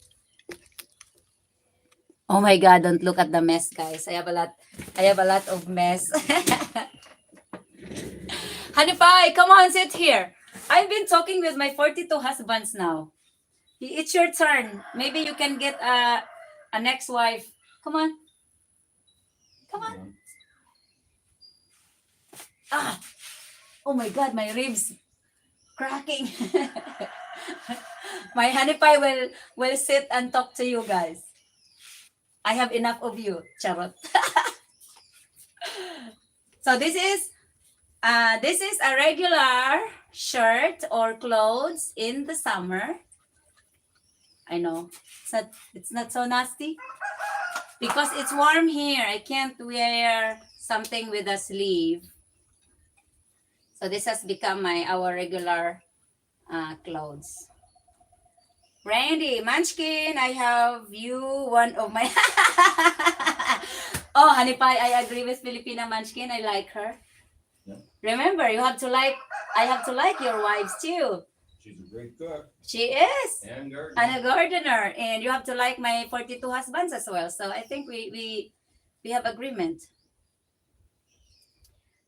Oh my God, don't look at the mess, guys. I have a lot of mess. Honey Pie, come on, sit here. I've been talking with my 42 husbands now. It's your turn. Maybe you can get a next wife. Come on. Come on. Ah, oh my God, my ribs cracking. My honey pie will sit and talk to you guys. I have enough of you, charot. So this is a regular shirt or clothes in the summer. I know it's not so nasty because it's warm here. I can't wear something with a sleeve. So this has become our regular clothes. Randy, Munchkin, I have you one of my. Oh, honey pie, I agree with Filipina Munchkin. I like her. Yeah. Remember, you have to like. I have to like your wives too. She's a great cook She is. and gardener. And a gardener, and you have to like my 42 husbands as well. So I think we have agreement.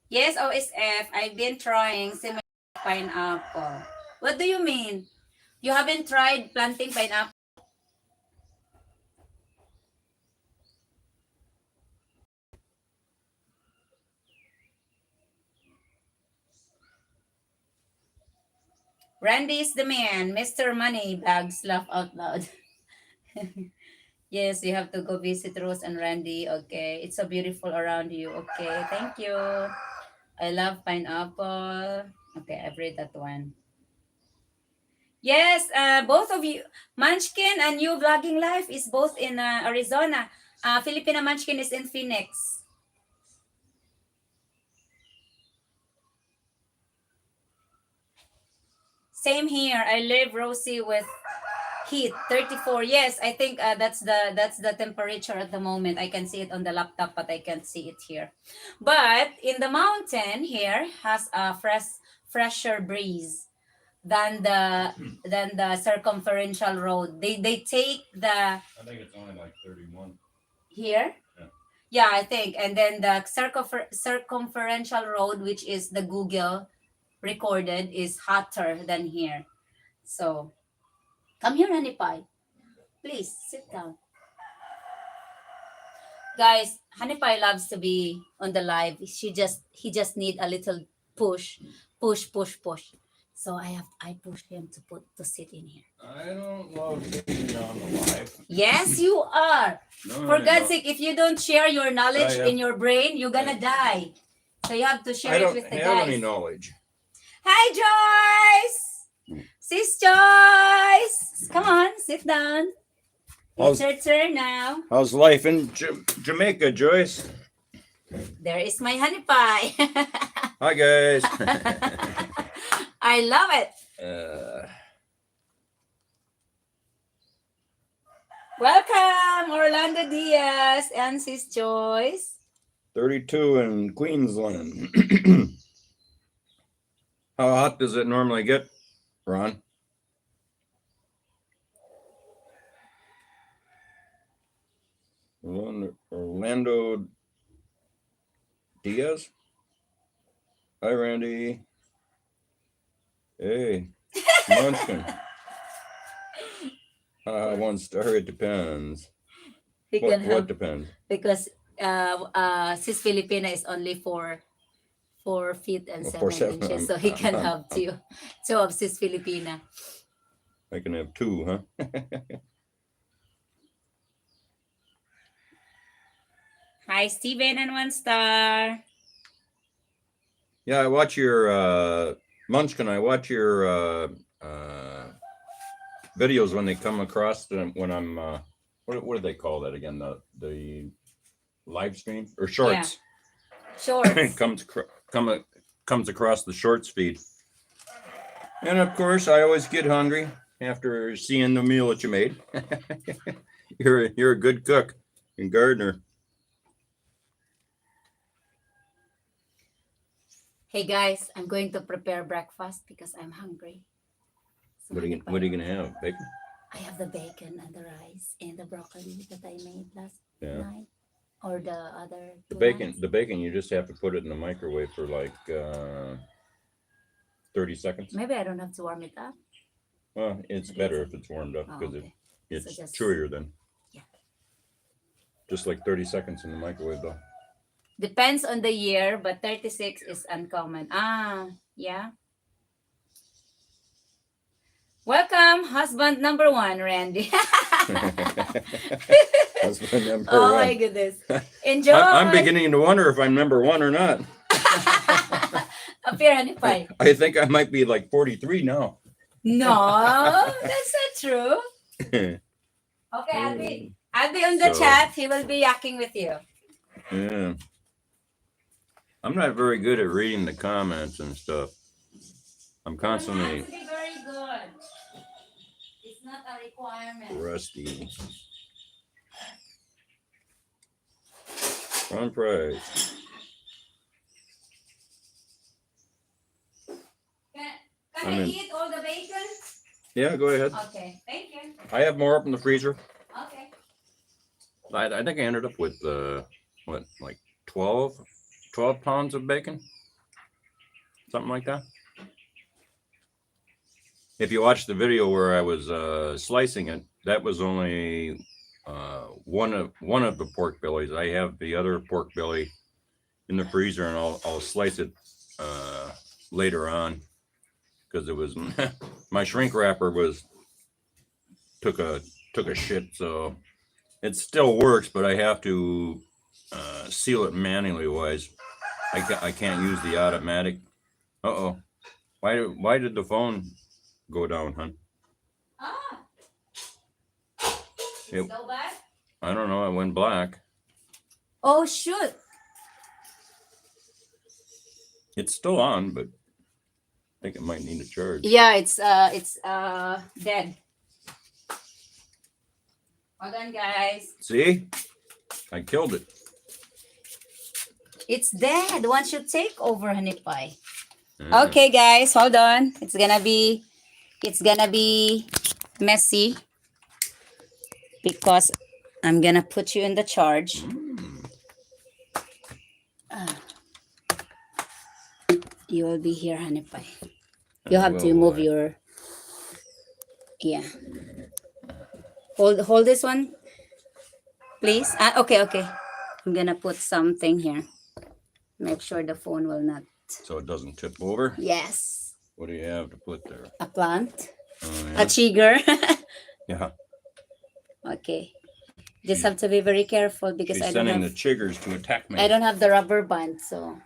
Yes, OSF. I've been trying similar pineapple. What do you mean? You haven't tried planting pineapple? Randy is the man. Mr. Moneybags laugh out loud. Yes, you have to go visit Rose and Randy. Okay. It's so beautiful around you. Okay. Thank you. I love pineapple. Okay, I've read that one. Yes, both of you. Munchkin and you vlogging life is both in Arizona. Filipina Munchkin is in Phoenix. Same here. I live Rosie with heat 34. Yes, I think that's the temperature at the moment. I can see it on the laptop, but I can't see it here. But in the mountain here has a fresher breeze than the circumferential road. They take the I think it's only like 31. here. Yeah, I think. And then the circumferential road, which is the Google recorded, is hotter than here. So come here, honey pie. Please sit down. Guys, honey pie loves to be on the live. He just need a little push, push. So I push him to sit in here. I don't love being on the live. Yes, you are. No, For I God's don't. sake, if you don't share your knowledge I have- in your brain, you're gonna die. So you have to share I it don't with the have any guys. knowledge. Hi, Joyce. Sis Joyce. Come on, sit down. It's How's, your turn now. how's life in Jamaica, Joyce? There is my honey pie. Hi, guys. I love it. Welcome, Orlando Diaz and Sis Joyce. 32 in Queensland. How hot does it normally get, Ron? Orlando Diaz. Hi, Randy. Hey, Munchkin. 1 star. It depends. He can What have depends? because Sis Filipina is only 4 feet and Well, 7 inches, so he can have two of Sis Filipina. I can have 2, huh? Hi, Steven, and 1 star. Yeah, I watch your Munchkin. I watch your videos when they come across them when I'm what do they call that again? The live stream or shorts. Shorts. comes across the shorts feed. And of course, I always get hungry after seeing the meal that you made. You're a good cook and gardener. Hey guys, I'm going to prepare breakfast because I'm hungry. So What are you gonna have? Bacon? I have the bacon and the rice and the broccoli that I made last Yeah. night, or the other. The 2 bacon. nights. The bacon. You just have to put it in the microwave for like 30 seconds. Maybe I don't have to warm it up. Well, it's Okay, better so- if it's warmed up because okay. it's So just- chewier then. Yeah. Just like 30 seconds in the microwave though. Depends on the year, but 36 is uncommon. Yeah. Welcome, husband number 1, Randy. That's my number Oh one. my goodness. Enjoy. I'm beginning to wonder if I'm number 1 or not. Appear, honey pie. I think I might be like 43 now. No, that's not true. Okay, I'll be on the So- chat. He will be yakking with you. Yeah. I'm not very good at reading the comments and stuff. I'm You constantly have to be very good. It's not a requirement. rusty. On price. Can I I mean- eat all the bacon? Yeah, go ahead. Okay, thank you. I have more up in the freezer. Okay. I think I ended up with like 12 pounds of bacon, something like that. If you watch the video where I was slicing it, that was only one of the pork bellies. I have the other pork belly in the freezer, and I'll slice it later on because it was my shrink wrapper took a shit, so it still works, but I have to seal it manually. Wise, I can't use the automatic. Uh-oh. Why did the phone go down, hon? It- So bad? I don't know. It went black. Oh shoot. It's still on, but I think it might need a charge. Yeah, it's dead. Hold on, guys. See? I killed it. It's dead. One should take over, honey pie. Yeah. Okay, guys, hold on. It's gonna be messy because I'm gonna put you in the charge. You will be here, honey pie. You have to move your. Yeah. Hold this one, please. Okay. I'm gonna put something here. Make sure the phone will not. So it doesn't tip over. Yes. What do you have to put there? A plant. Oh, A chigger. yeah. Okay. Just have to be very careful because She's I don't sending have the chiggers to attack me. I don't have the rubber band, so.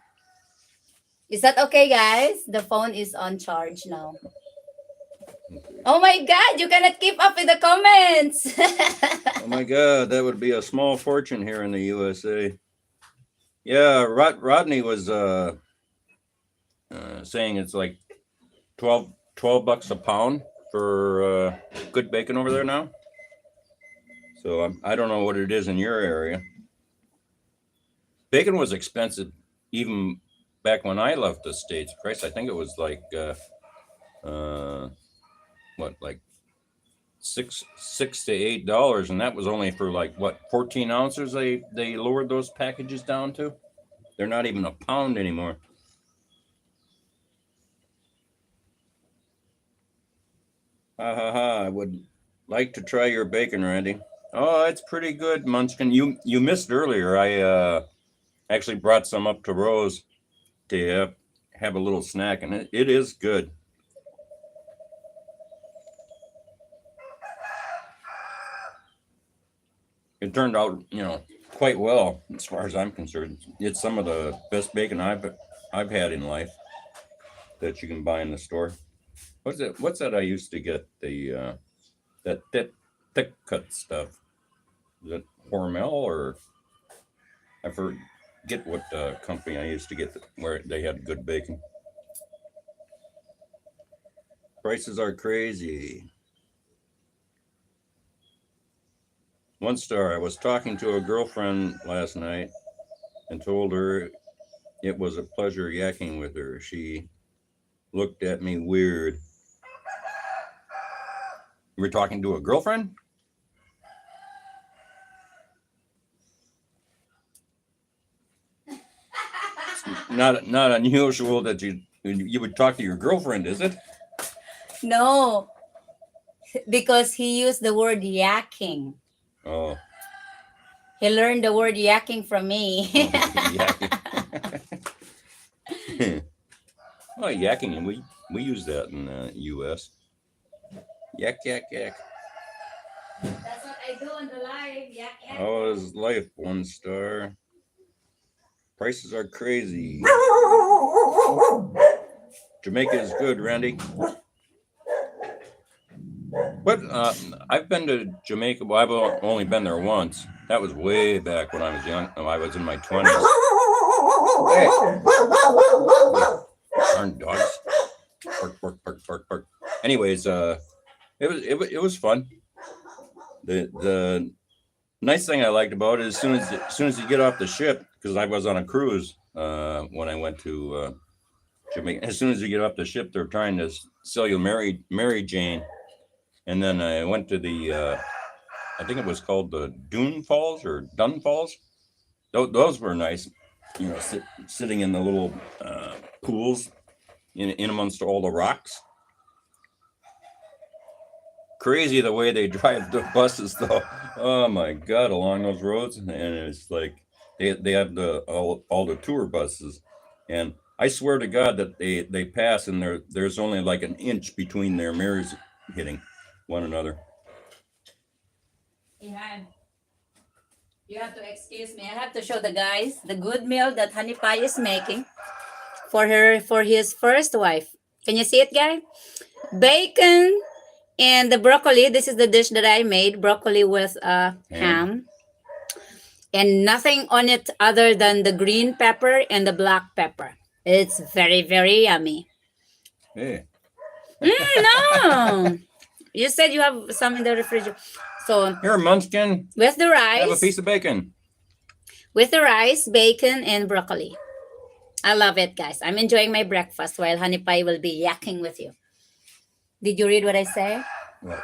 Is that okay, guys? The phone is on charge now. Oh my God, you cannot keep up with the comments. Oh my God, that would be a small fortune here in the USA. Yeah, Rodney was saying it's like 12 bucks a pound for good bacon over there now. So I don't know what it is in your area. Bacon was expensive even back when I left the States. Christ, I think it was like what, like six to $8, and that was only for like what 14 ounces. They lowered those packages down to. They're not even a pound anymore. Ha ha ha! I would like to try your bacon, Randy. Oh, it's pretty good, Munchkin. You missed earlier. I actually brought some up to Rose to have a little snack, and it is good. It turned out, quite well as far as I'm concerned. It's some of the best bacon I've had in life that you can buy in the store. What's that I used to get? The that thick cut stuff. Is it Hormel or I forget what company I used to get where they had good bacon. Prices are crazy. 1 star. I was talking to a girlfriend last night and told her it was a pleasure yakking with her. She looked at me weird. You were talking to a girlfriend? Not unusual that you would talk to your girlfriend, is it? No, because he used the word yakking. Oh. He learned the word yakking from me. Yakking. Oh, yakking, and we use that in the U.S. Yak yak yak. That's what I do on the live. Yak yak. How is life? 1 star. Prices are crazy. Jamaica is good, Randy. But I've been to Jamaica. Well, I've only been there once. That was way back when I was young. I was in my 20s. Hey. Darn dogs. Bark, bark, bark, bark, bark. Anyways, it was fun. The nice thing I liked about it is as soon as you get off the ship, because I was on a cruise when I went to Jamaica. As soon as you get off the ship, they're trying to sell you Mary Jane. And then I went to the, I think it was called the Dune Falls or Dun Falls. Those were nice, sitting in the little pools in amongst all the rocks. Crazy the way they drive the buses, though. Oh my God, along those roads, and it's like they have all the tour buses, and I swear to God that they pass and there's only like an inch between their mirrors hitting one another. Ihan, you have to excuse me. I have to show the guys the good meal that Honey Pie is making for his first wife. Can you see it, guys? Bacon and the broccoli. This is the dish that I made. Broccoli with ham. And nothing on it other than the green pepper and the black pepper. It's very, very yummy. Hey. No. You said you have some in the refrigerator. So Here, Munchkin. with the rice. Have a piece of bacon. With the rice, bacon, and broccoli. I love it, guys. I'm enjoying my breakfast while Honey Pie will be yakking with you. Did you read what I said? What?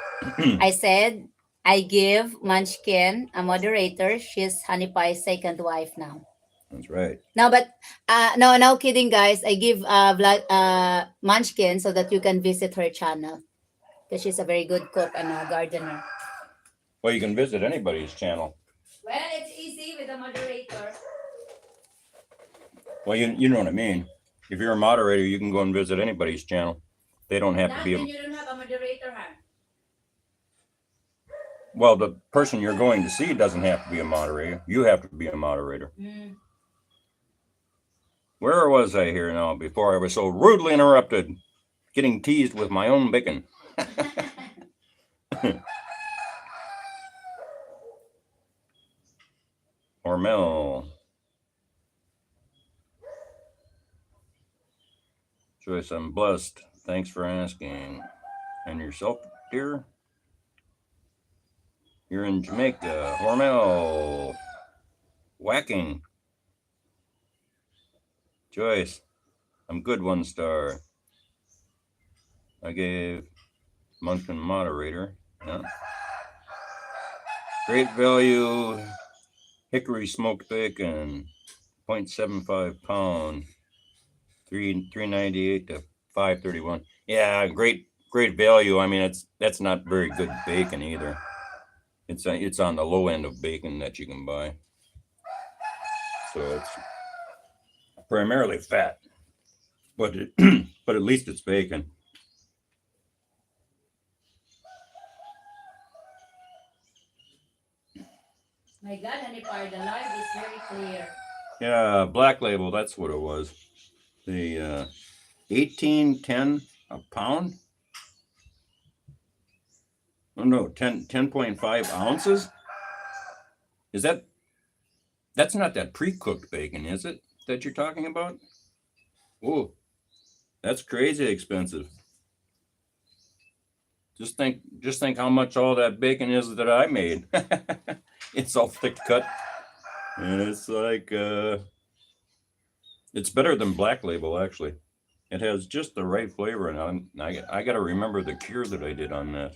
I said I give Munchkin a moderator. She's Honey Pie's second wife now. That's right. No, but no kidding, guys. I give Munchkin so that you can visit her channel because she's a very good cook and a gardener. Well, you can visit anybody's channel. Well, it's easy with a moderator. Well, you know what I mean. If you're a moderator, you can go and visit anybody's channel. They don't have to be. You don't have a moderator, huh? Well, the person you're going to see doesn't have to be a moderator. You have to be a moderator. Mm. Where was I here now before I was so rudely interrupted, getting teased with my own bacon? Hormel. Joyce, I'm blessed. Thanks for asking. And yourself, dear? You're in Jamaica. Hormel. Whacking. Joyce, I'm good, 1 star. I gave Munchkin moderator, Yeah. Great value hickory smoked bacon, 0.75 pound, 398 to 531. Yeah, great value. I mean, that's not very good bacon either. It's on the low end of bacon that you can buy. So it's primarily fat, but but at least it's bacon. My God, Hanipar, the light is very clear. Yeah, Black Label. That's what it was. The 1810 a pound. Oh no, 10.5 ounces. Is that's not that pre-cooked bacon, is it? That you're talking about? Oh, that's crazy expensive. Just think how much all that bacon is that I made. It's all thick cut, and it's like it's better than Black Label actually. It has just the right flavor, and I got to remember the cure that I did on that.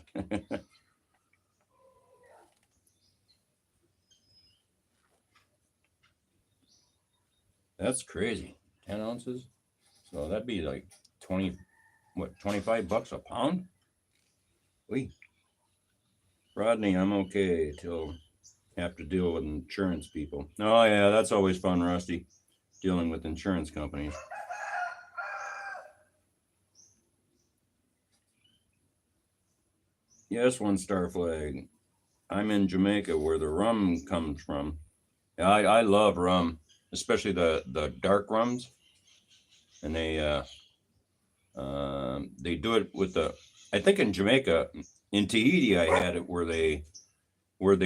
That's crazy. 10 ounces, so that'd be like 25 bucks a pound. Wait, Rodney, I'm okay till have to deal with insurance people. Oh yeah, that's always fun, Rusty, dealing with insurance companies. Yes, 1 star flag. I'm in Jamaica where the rum comes from. I love rum, especially the dark rums, and they do it with the. I think in Jamaica, in Tahiti, I had it where they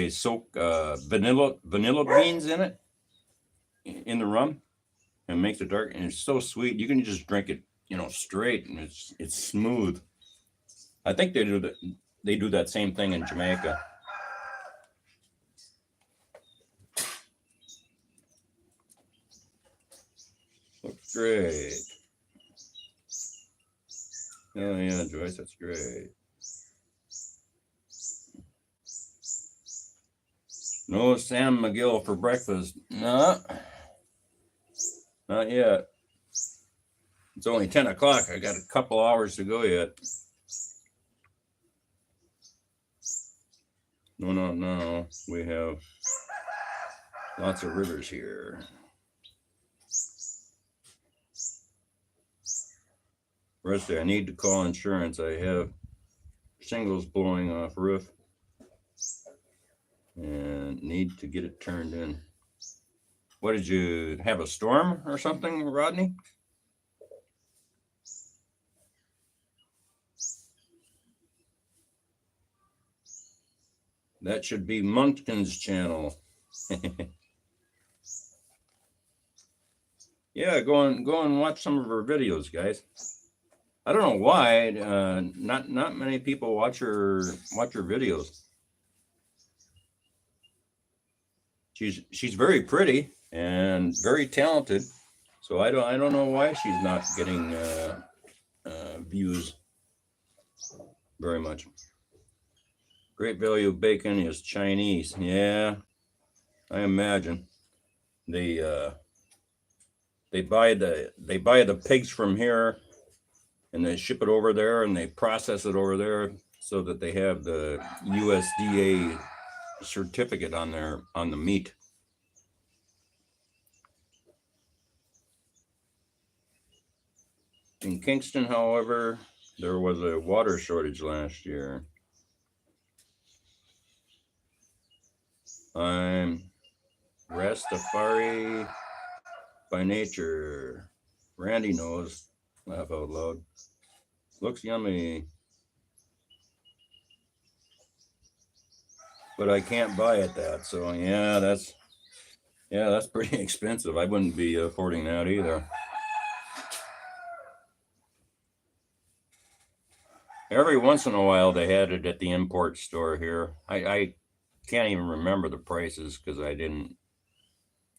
soak vanilla beans in it in the rum and makes it dark, and it's so sweet. You can just drink it, straight, and it's smooth. I think they do that same thing in Jamaica. Looks great. Oh yeah, Joyce, that's great. No Sam McGill for breakfast. No, not yet. It's only 10 o'clock. I got a couple hours to go yet. No. We have lots of rivers here. Rusty, I need to call insurance. I have shingles blowing off roof and need to get it turned in. What, did you have a storm or something, Rodney? That should be Munchkin's channel. Yeah, go and watch some of her videos, guys. I don't know why not many people watch her videos. She's very pretty and very talented, so I don't know why she's not getting views very much. Great value bacon is Chinese. Yeah, I imagine they buy the pigs from here, and they ship it over there, and they process it over there so that they have the USDA certificate on the meat. In Kingston, however, there was a water shortage last year. I'm Rastafari by nature. Randy knows. Laugh out loud. Looks yummy. But I can't buy it that. So yeah, that's pretty expensive. I wouldn't be affording that either. Every once in a while they had it at the import store here. I can't even remember the prices because I didn't,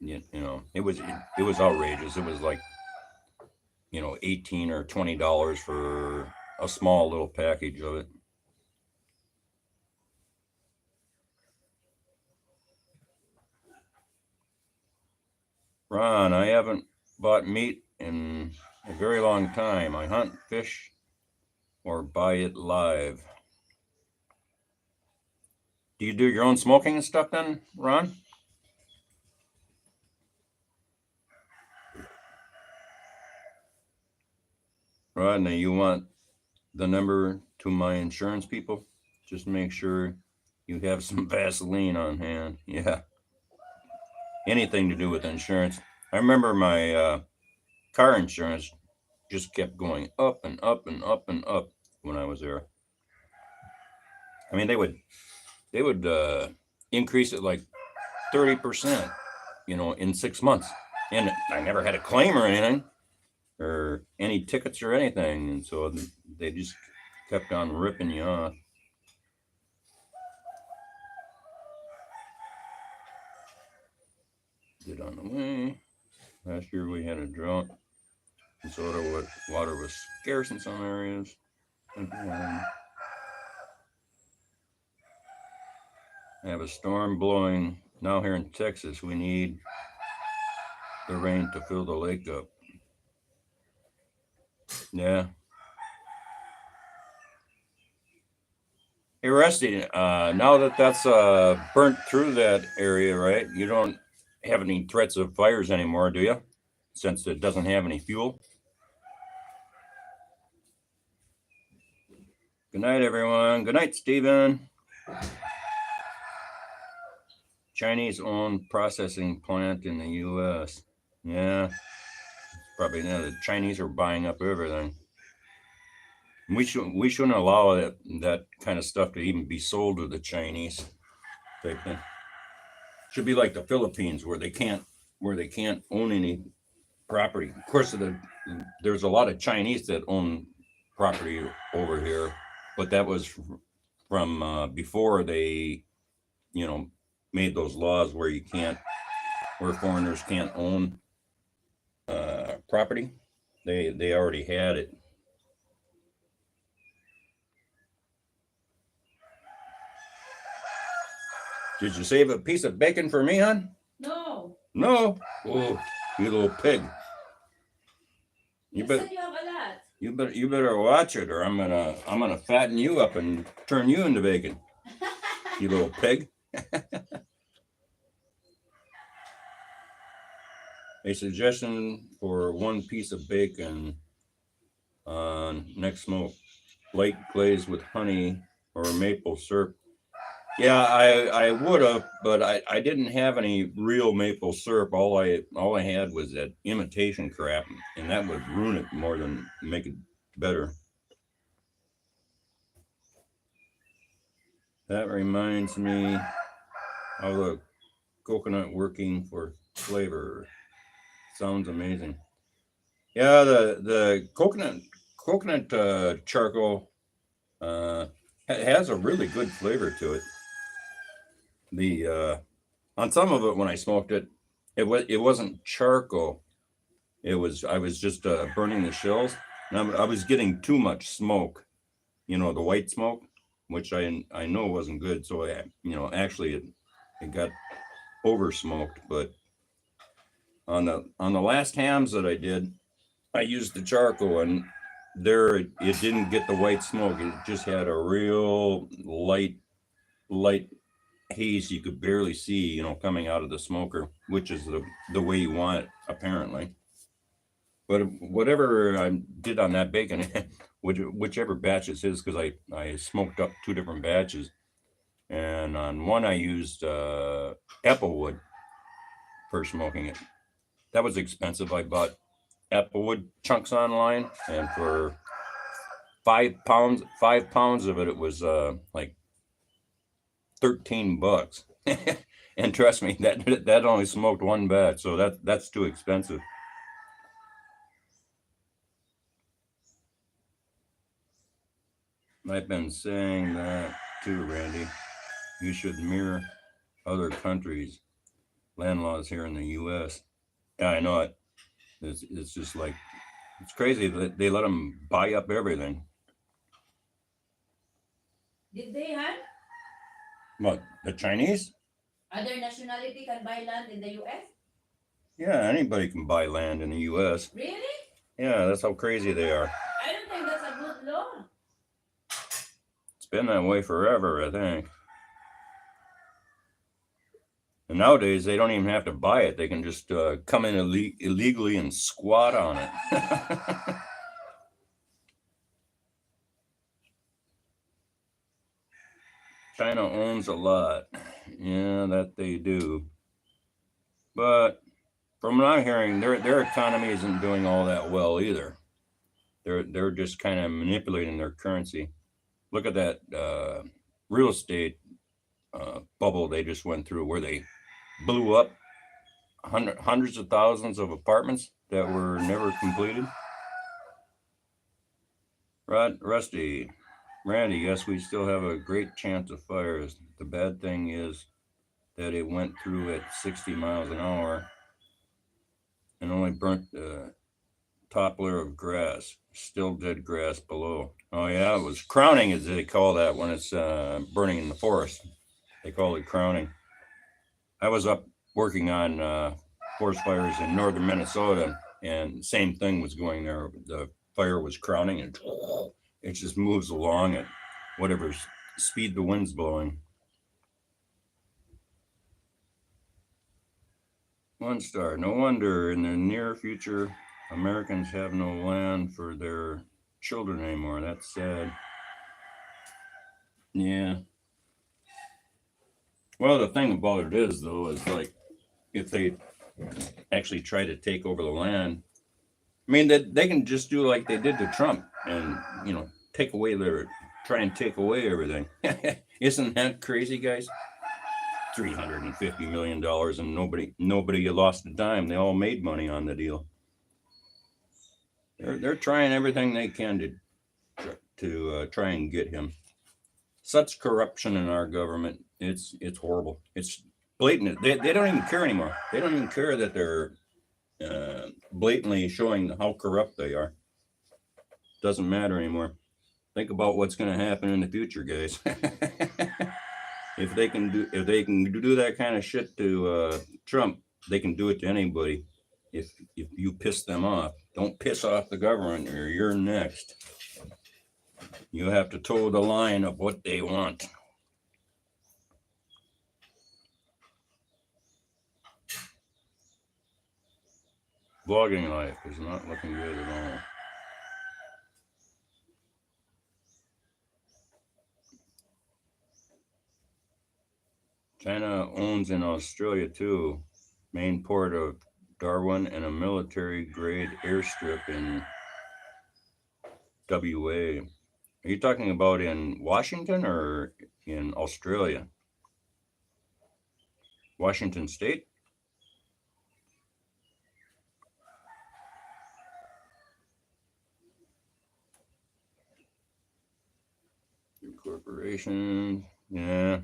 it was outrageous. It was like, $18 or $20 for a small little package of it. Ron, I haven't bought meat in a very long time. I hunt, fish, or buy it live. Do you do your own smoking and stuff then, Ron? Rodney, you want the number to my insurance people? Just make sure you have some Vaseline on hand. Yeah. Anything to do with insurance. I remember my car insurance just kept going up and up and up and up when I was there. I mean, they would increase it like 30%, in 6 months, and I never had a claim or anything, or any tickets or anything, and so they just kept on ripping you off. Get on the way. Last year we had a drought, and so water was scarce in some areas. I have a storm blowing now here in Texas. We need the rain to fill the lake up. Yeah. Hey, Rusty, now that that's burnt through that area, right? You don't have any threats of fires anymore, do you? Since it doesn't have any fuel. Good night, everyone. Good night, Stephen. Chinese-owned processing plant in the U.S. Yeah, probably the Chinese are buying up everything. We shouldn't allow that kind of stuff to even be sold to the Chinese. Type thing. Should be like the Philippines where they can't own any property. Of course, there's a lot of Chinese that own property over here, but that was from before they, made those laws where foreigners can't own property. They already had it. Did you save a piece of bacon for me, hon? No. No. Oh, you little pig. You You bet. said you have a lot. You better watch it, or I'm gonna fatten you up and turn you into bacon. You little pig. A suggestion for one piece of bacon on next smoke: light glaze with honey or maple syrup. Yeah, I would have, but I didn't have any real maple syrup. All I had was that imitation crap, and that would ruin it more than make it better. That reminds me of the coconut working for flavor. Sounds amazing. Yeah, the coconut charcoal has a really good flavor to it. The on some of it when I smoked it, it wasn't charcoal. I was just burning the shells, and I was getting too much smoke. The white smoke, which I know wasn't good. So actually it got over smoked. But on the last hams that I did, I used the charcoal, and there it didn't get the white smoke. It just had a real light haze you could barely see, coming out of the smoker, which is the way you want it, apparently. But whatever I did on that bacon, whichever batch it is, because I smoked up 2 different batches, and on one I used applewood for smoking it. That was expensive. I bought applewood chunks online, and for 5 pounds of it was like $13. And trust me, that only smoked 1 batch, so that's too expensive. I've been saying that too, Randy. You should mirror other countries' land laws here in the U.S. Yeah, I know it. It's just like, it's crazy that they let them buy up everything. Did they have What, the Chinese? other nationality can buy land in the U.S.? Yeah, anybody can buy land in the U.S. Really? Yeah, that's how crazy they are. I don't think that's a good law. It's been that way forever, I think. And nowadays, they don't even have to buy it. They can just come in illegally and squat on it. China owns a lot. Yeah, that they do. But from what I'm hearing, their economy isn't doing all that well either. They're just kind of manipulating their currency. Look at that real estate bubble they just went through, where they blew up hundreds of thousands of apartments that were never completed. Rusty, Randy, yes, we still have a great chance of fires. The bad thing is that it went through at 60 miles an hour and only burnt the top layer of grass, still dead grass below. Oh yeah, it was crowning, as they call that when it's burning in the forest. They call it crowning. I was up working on forest fires in northern Minnesota, and same thing was going there. The fire was crowning, and it just moves along at whatever speed the wind's blowing. One star. No wonder in the near future Americans have no land for their children anymore. That's sad. Yeah. Well, the thing about it is, though, is like if they actually try to take over the land, I mean, they can just do like they did to Trump and, try and take away everything. Isn't that crazy, guys? $350 million and nobody lost a dime. They all made money on the deal. They're trying everything they can to try and get him. Such corruption in our government. It's horrible. It's blatant. They don't even care anymore. They don't even care that they're blatantly showing how corrupt they are. Doesn't matter anymore. Think about what's going to happen in the future, guys. If they can do that kind of shit to Trump, they can do it to anybody. If you piss them off, don't piss off the government, or you're next. You have to toe the line of what they want. Vlogging life is not looking good at all. China owns in Australia too, main port of Darwin, and a military-grade airstrip in WA. Are you talking about in Washington or in Australia? Washington State? Corporation, yeah.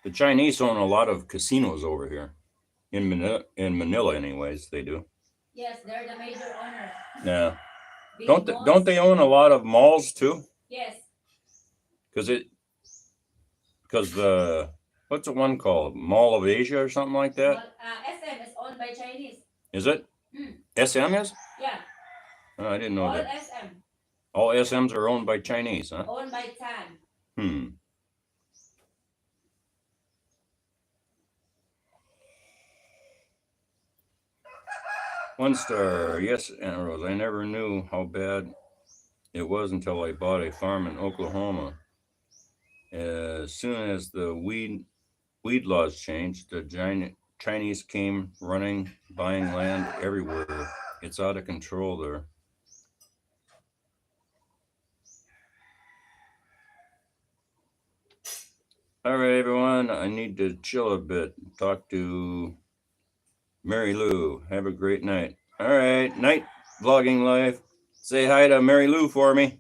The Chinese own a lot of casinos over here. In Manila, anyways, they do. Yes, they're the major owners. Yeah. Big Don't malls. they own a lot of malls too? Yes. Because the what's the one called? Mall of Asia or something like that? Well, SM is owned by Chinese. Is it? SM is? Yeah. Oh, I didn't know All that. SM. All SMs are owned by Chinese, huh? Owned by Tan. One star. Yes, Aunt Rose. I never knew how bad it was until I bought a farm in Oklahoma. As soon as the weed laws changed, the Chinese came running, buying land everywhere. It's out of control there. All right, everyone. I need to chill a bit. Talk to Mary Lou. Have a great night. All right. Night vlogging life. Say hi to Mary Lou for me.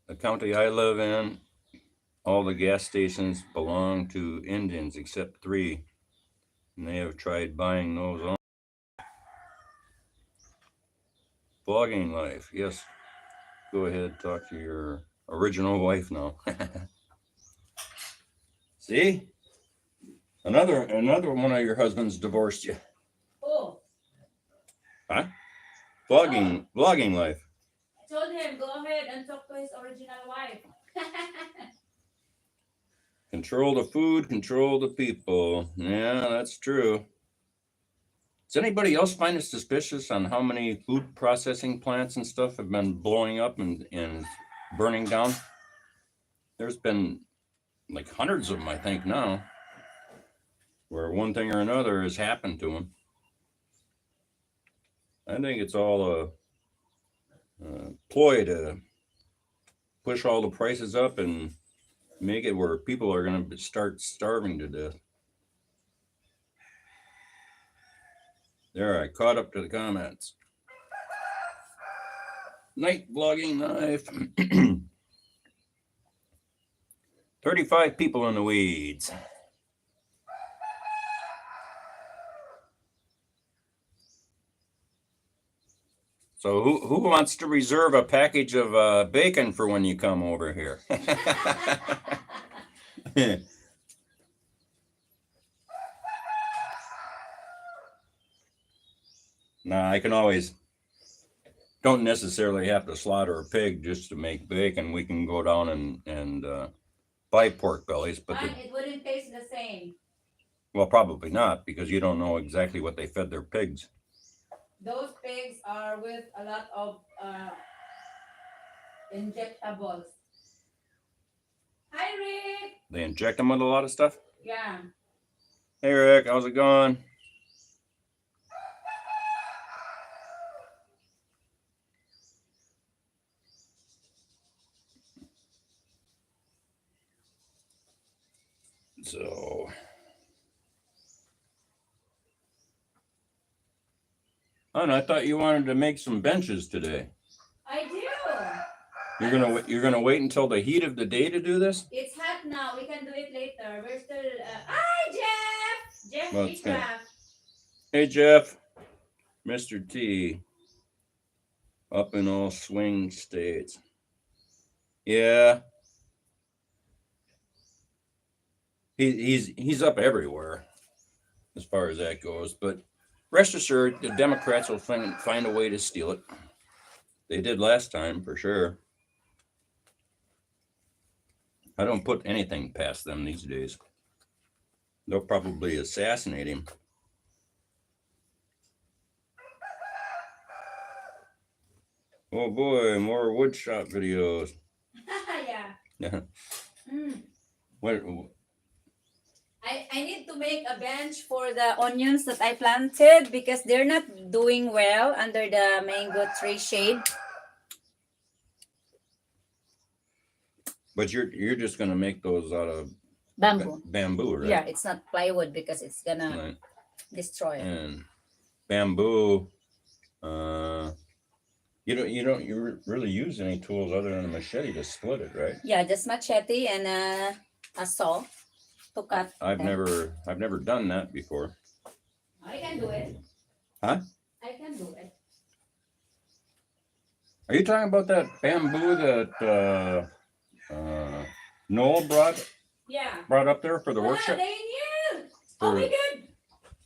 The county I live in, all the gas stations belong to Indians except 3. And they have tried buying those on. Vlogging life. Yes. Go ahead. Talk to your original wife now. See? Another one of your husbands divorced you. Oh, Huh? Vlogging life. I told him go ahead and talk to his original wife. Control the food, control the people. Yeah, that's true. Does anybody else find it suspicious on how many food processing plants and stuff have been blowing up and burning down? There's been like hundreds of them, I think, now, where one thing or another has happened to them. I think it's all a ploy to push all the prices up and make it where people are going to start starving to death. There, I caught up to the comments. Night vlogging knife. 35 people in the weeds. So who wants to reserve a package of bacon for when you come over here? Nah, I can always, don't necessarily have to slaughter a pig just to make bacon. We can go down and buy pork bellies, but And it wouldn't taste the same. well, probably not, because you don't know exactly what they fed their pigs. Those pigs are with a lot of injectables. Hi, Rick. They inject them with a lot of stuff. Yeah. Hey, Rick, how's it going? So, I thought you wanted to make some benches today. I do. You're gonna wait until the heat of the day to do this? It's hot now. We can do it later. We're still. Hi, Jeff. Jeff Well, it's good. Ecraft. Hey, Jeff, Mr. T, up in all swing states. Yeah, he's up everywhere as far as that goes. But rest assured, the Democrats will find a way to steal it. They did last time for sure. I don't put anything past them these days. They'll probably assassinate him. Oh boy, more woodshop videos. Yeah. What? I need to make a bench for the onions that I planted because they're not doing well under the mango tree shade. But you're just gonna make those out of Bamboo. bamboo, right? Yeah, it's not plywood because it's gonna Right. destroy it. And bamboo, you really use any tools other than a machete to split it, right? Yeah, just machete and a saw to cut. I've them. never done that before. I can do it. Huh? I can do it. Are you talking about that bamboo that Noel Yeah. brought up there for the workshop? Daniel! For- Oh my god!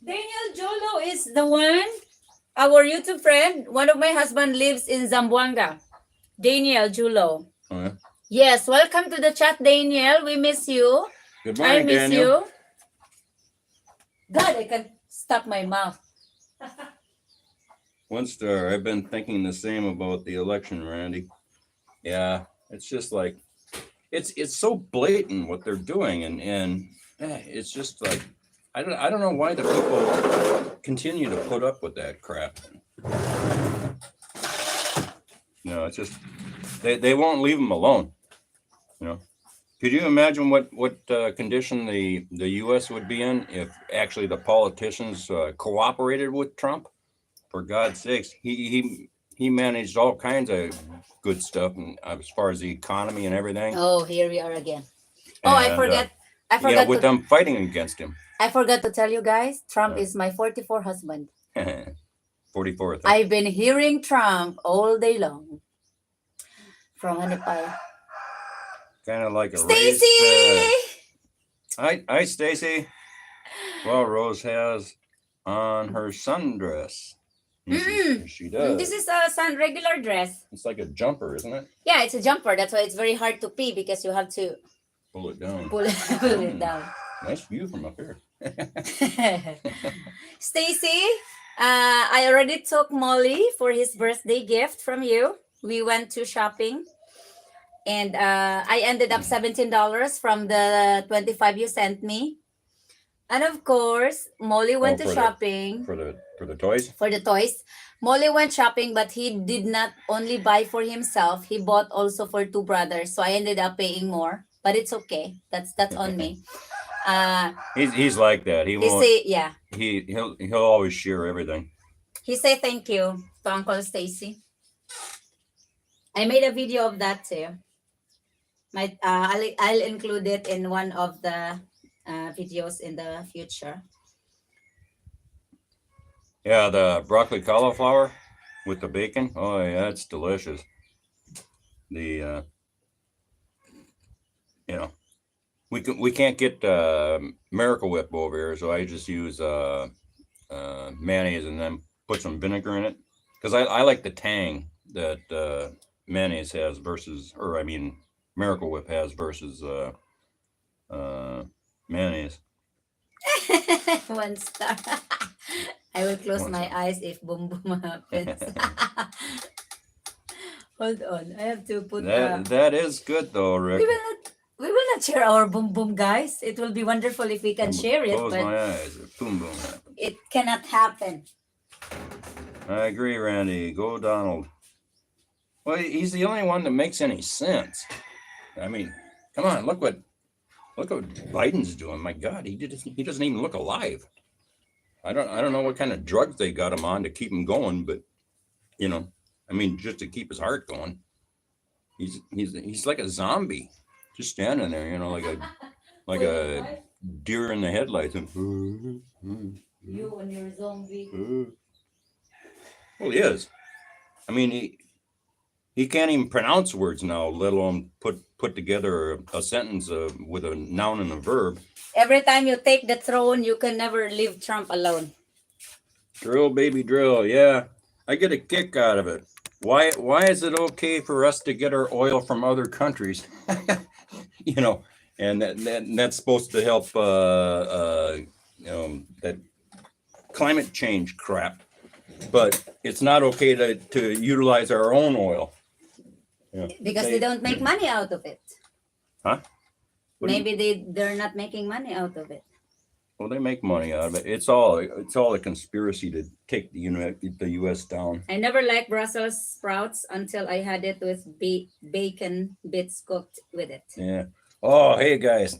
Daniel Jolo is the one, our YouTube friend. One of my husband lives in Zamboanga. Daniel Jolo. Oh, yeah. Yes, welcome to the chat, Daniel. We miss you. Good I morning, miss Daniel. you. God, I can stop my mouth. One star. I've been thinking the same about the election, Randy. Yeah, it's just like it's so blatant what they're doing, and it's just like I don't know why the people continue to put up with that crap. No, it's just they won't leave them alone. You know, could you imagine what condition the U.S. would be in if actually the politicians cooperated with Trump? For God's sakes, he managed all kinds of good stuff, and as far as the economy and everything. Oh, here we are again. Oh, I And, forgot. I yeah, forgot with to, them fighting against him. I forgot to tell you guys. Trump Yeah. is my 44 husband. 44th. I've been hearing Trump all day long from Honey Pie. Kind of like a Stacy! raised. Hi, Stacy. Well, Rose has on her sundress. Yes, she does. This is a regular dress. It's like a jumper, isn't it? Yeah, it's a jumper. That's why it's very hard to pee because you have to Pull it down. pull it down. Nice view from up here. Stacy, I already took Molly for his birthday gift from you. We went to shopping, and I ended up $17 from the 25 you sent me. And of course, Molly went to shopping for the toys. For the toys. Molly went shopping, but he did not only buy for himself. He bought also for two brothers. So I ended up paying more, but it's okay. That's on me. He's like that. He won't. Say, yeah. He'll always share everything. He say thank you to Uncle Stacy. I made a video of that too. I'll include it in one of the videos in the future. Yeah, the broccoli cauliflower with the bacon. Oh yeah, it's delicious. The we can't get Miracle Whip over here, so I just use mayonnaise and then put some vinegar in it because I like the tang that mayonnaise has versus, or I mean, Miracle Whip has versus mayonnaise. 1 star. I will close my eyes if boom boom happens. Hold on, I have to put that is good though, Rick. We will not share our boom boom, guys. It will be wonderful if we can share it, Close but my eyes. Boom boom happens. it cannot happen. I agree, Randy. Go Donald. Well, he's the only one that makes any sense. I mean, come on, look what Biden's doing. My God, he doesn't even look alive. I don't know what kind of drugs they got him on to keep him going, but I mean, just to keep his heart going. He's like a zombie, just standing there, like a deer in the headlights. You and your zombie. Well, he is. I mean, he can't even pronounce words now, let alone put together a sentence with a noun and a verb. Every time you take the throne, you can never leave Trump alone. Drill, baby, drill. Yeah, I get a kick out of it. Why is it okay for us to get our oil from other countries? And that's supposed to help that climate change crap. But it's not okay to utilize our own oil. Yeah. Because they don't make money out of it. Huh? Maybe they're not making money out of it. Well, they make money out of it. It's all a conspiracy to take the U.S. down. I never liked Brussels sprouts until I had it with bacon bits cooked with it. Yeah. Oh, hey guys,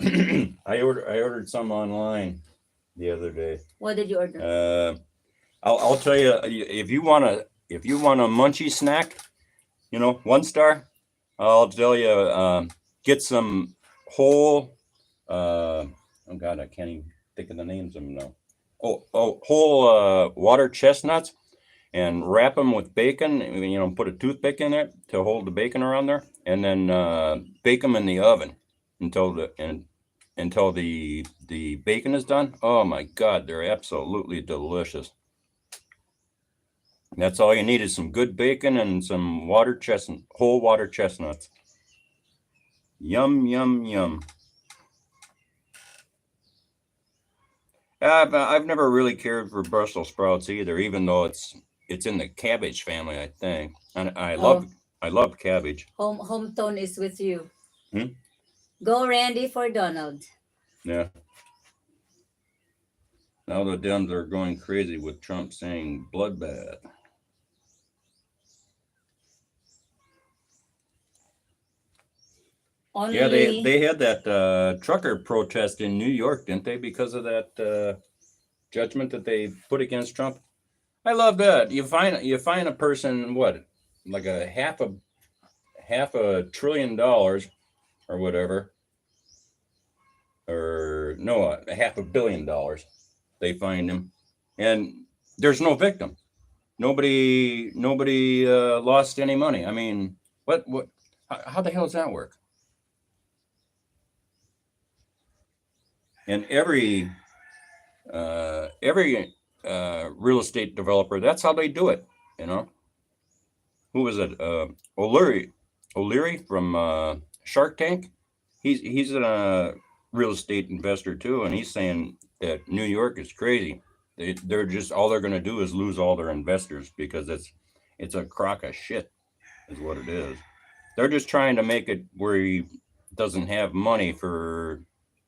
I ordered some online the other day. What did you order? I'll tell you, if you want a munchie snack, 1 star, I'll tell you, get some whole. Oh God, I can't even think of the names of them now. Whole water chestnuts, and wrap them with bacon. Put a toothpick in there to hold the bacon around there, and then bake them in the oven until the bacon is done. Oh my God, they're absolutely delicious. That's all you need is some good bacon and some whole water chestnuts. Yum, yum, yum. I've never really cared for Brussels sprouts either, even though it's in the cabbage family, I think. And I love cabbage. Hometown is with you. Hmm? Go Randy for Donald. Yeah. Now the Dems are going crazy with Trump saying bloodbath. Yeah, they had that trucker protest in New York, didn't they? Because of that judgment that they put against Trump. I love that. You find a person, what, like a half a $1 trillion or whatever, or no, a $500 million. They find him, and there's no victim. nobody lost any money. I mean, what? How the hell does that work? And every real estate developer, that's how they do it. You know, who was it? O'Leary from Shark Tank. He's a real estate investor too, and he's saying that New York is crazy. They're just all they're going to do is lose all their investors because it's a crock of shit, is what it is. They're just trying to make it where he doesn't have money for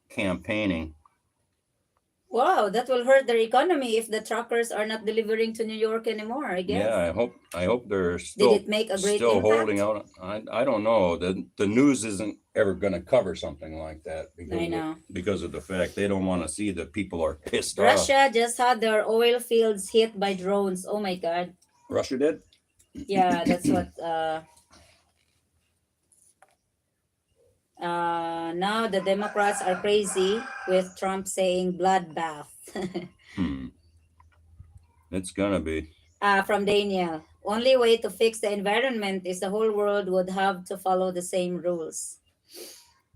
campaigning. Wow, that will hurt their economy if the truckers are not delivering to New York anymore, I guess. Yeah, I hope they're Did it make a great still impact? holding out. I don't know. The news isn't ever going to cover something like that I know. because of the fact they don't want to see that people are pissed off. Russia just had their oil fields hit by drones. Oh my God. Russia did? Yeah, that's what. Now the Democrats are crazy with Trump saying bloodbath. It's gonna be. From Daniel. Only way to fix the environment is the whole world would have to follow the same rules.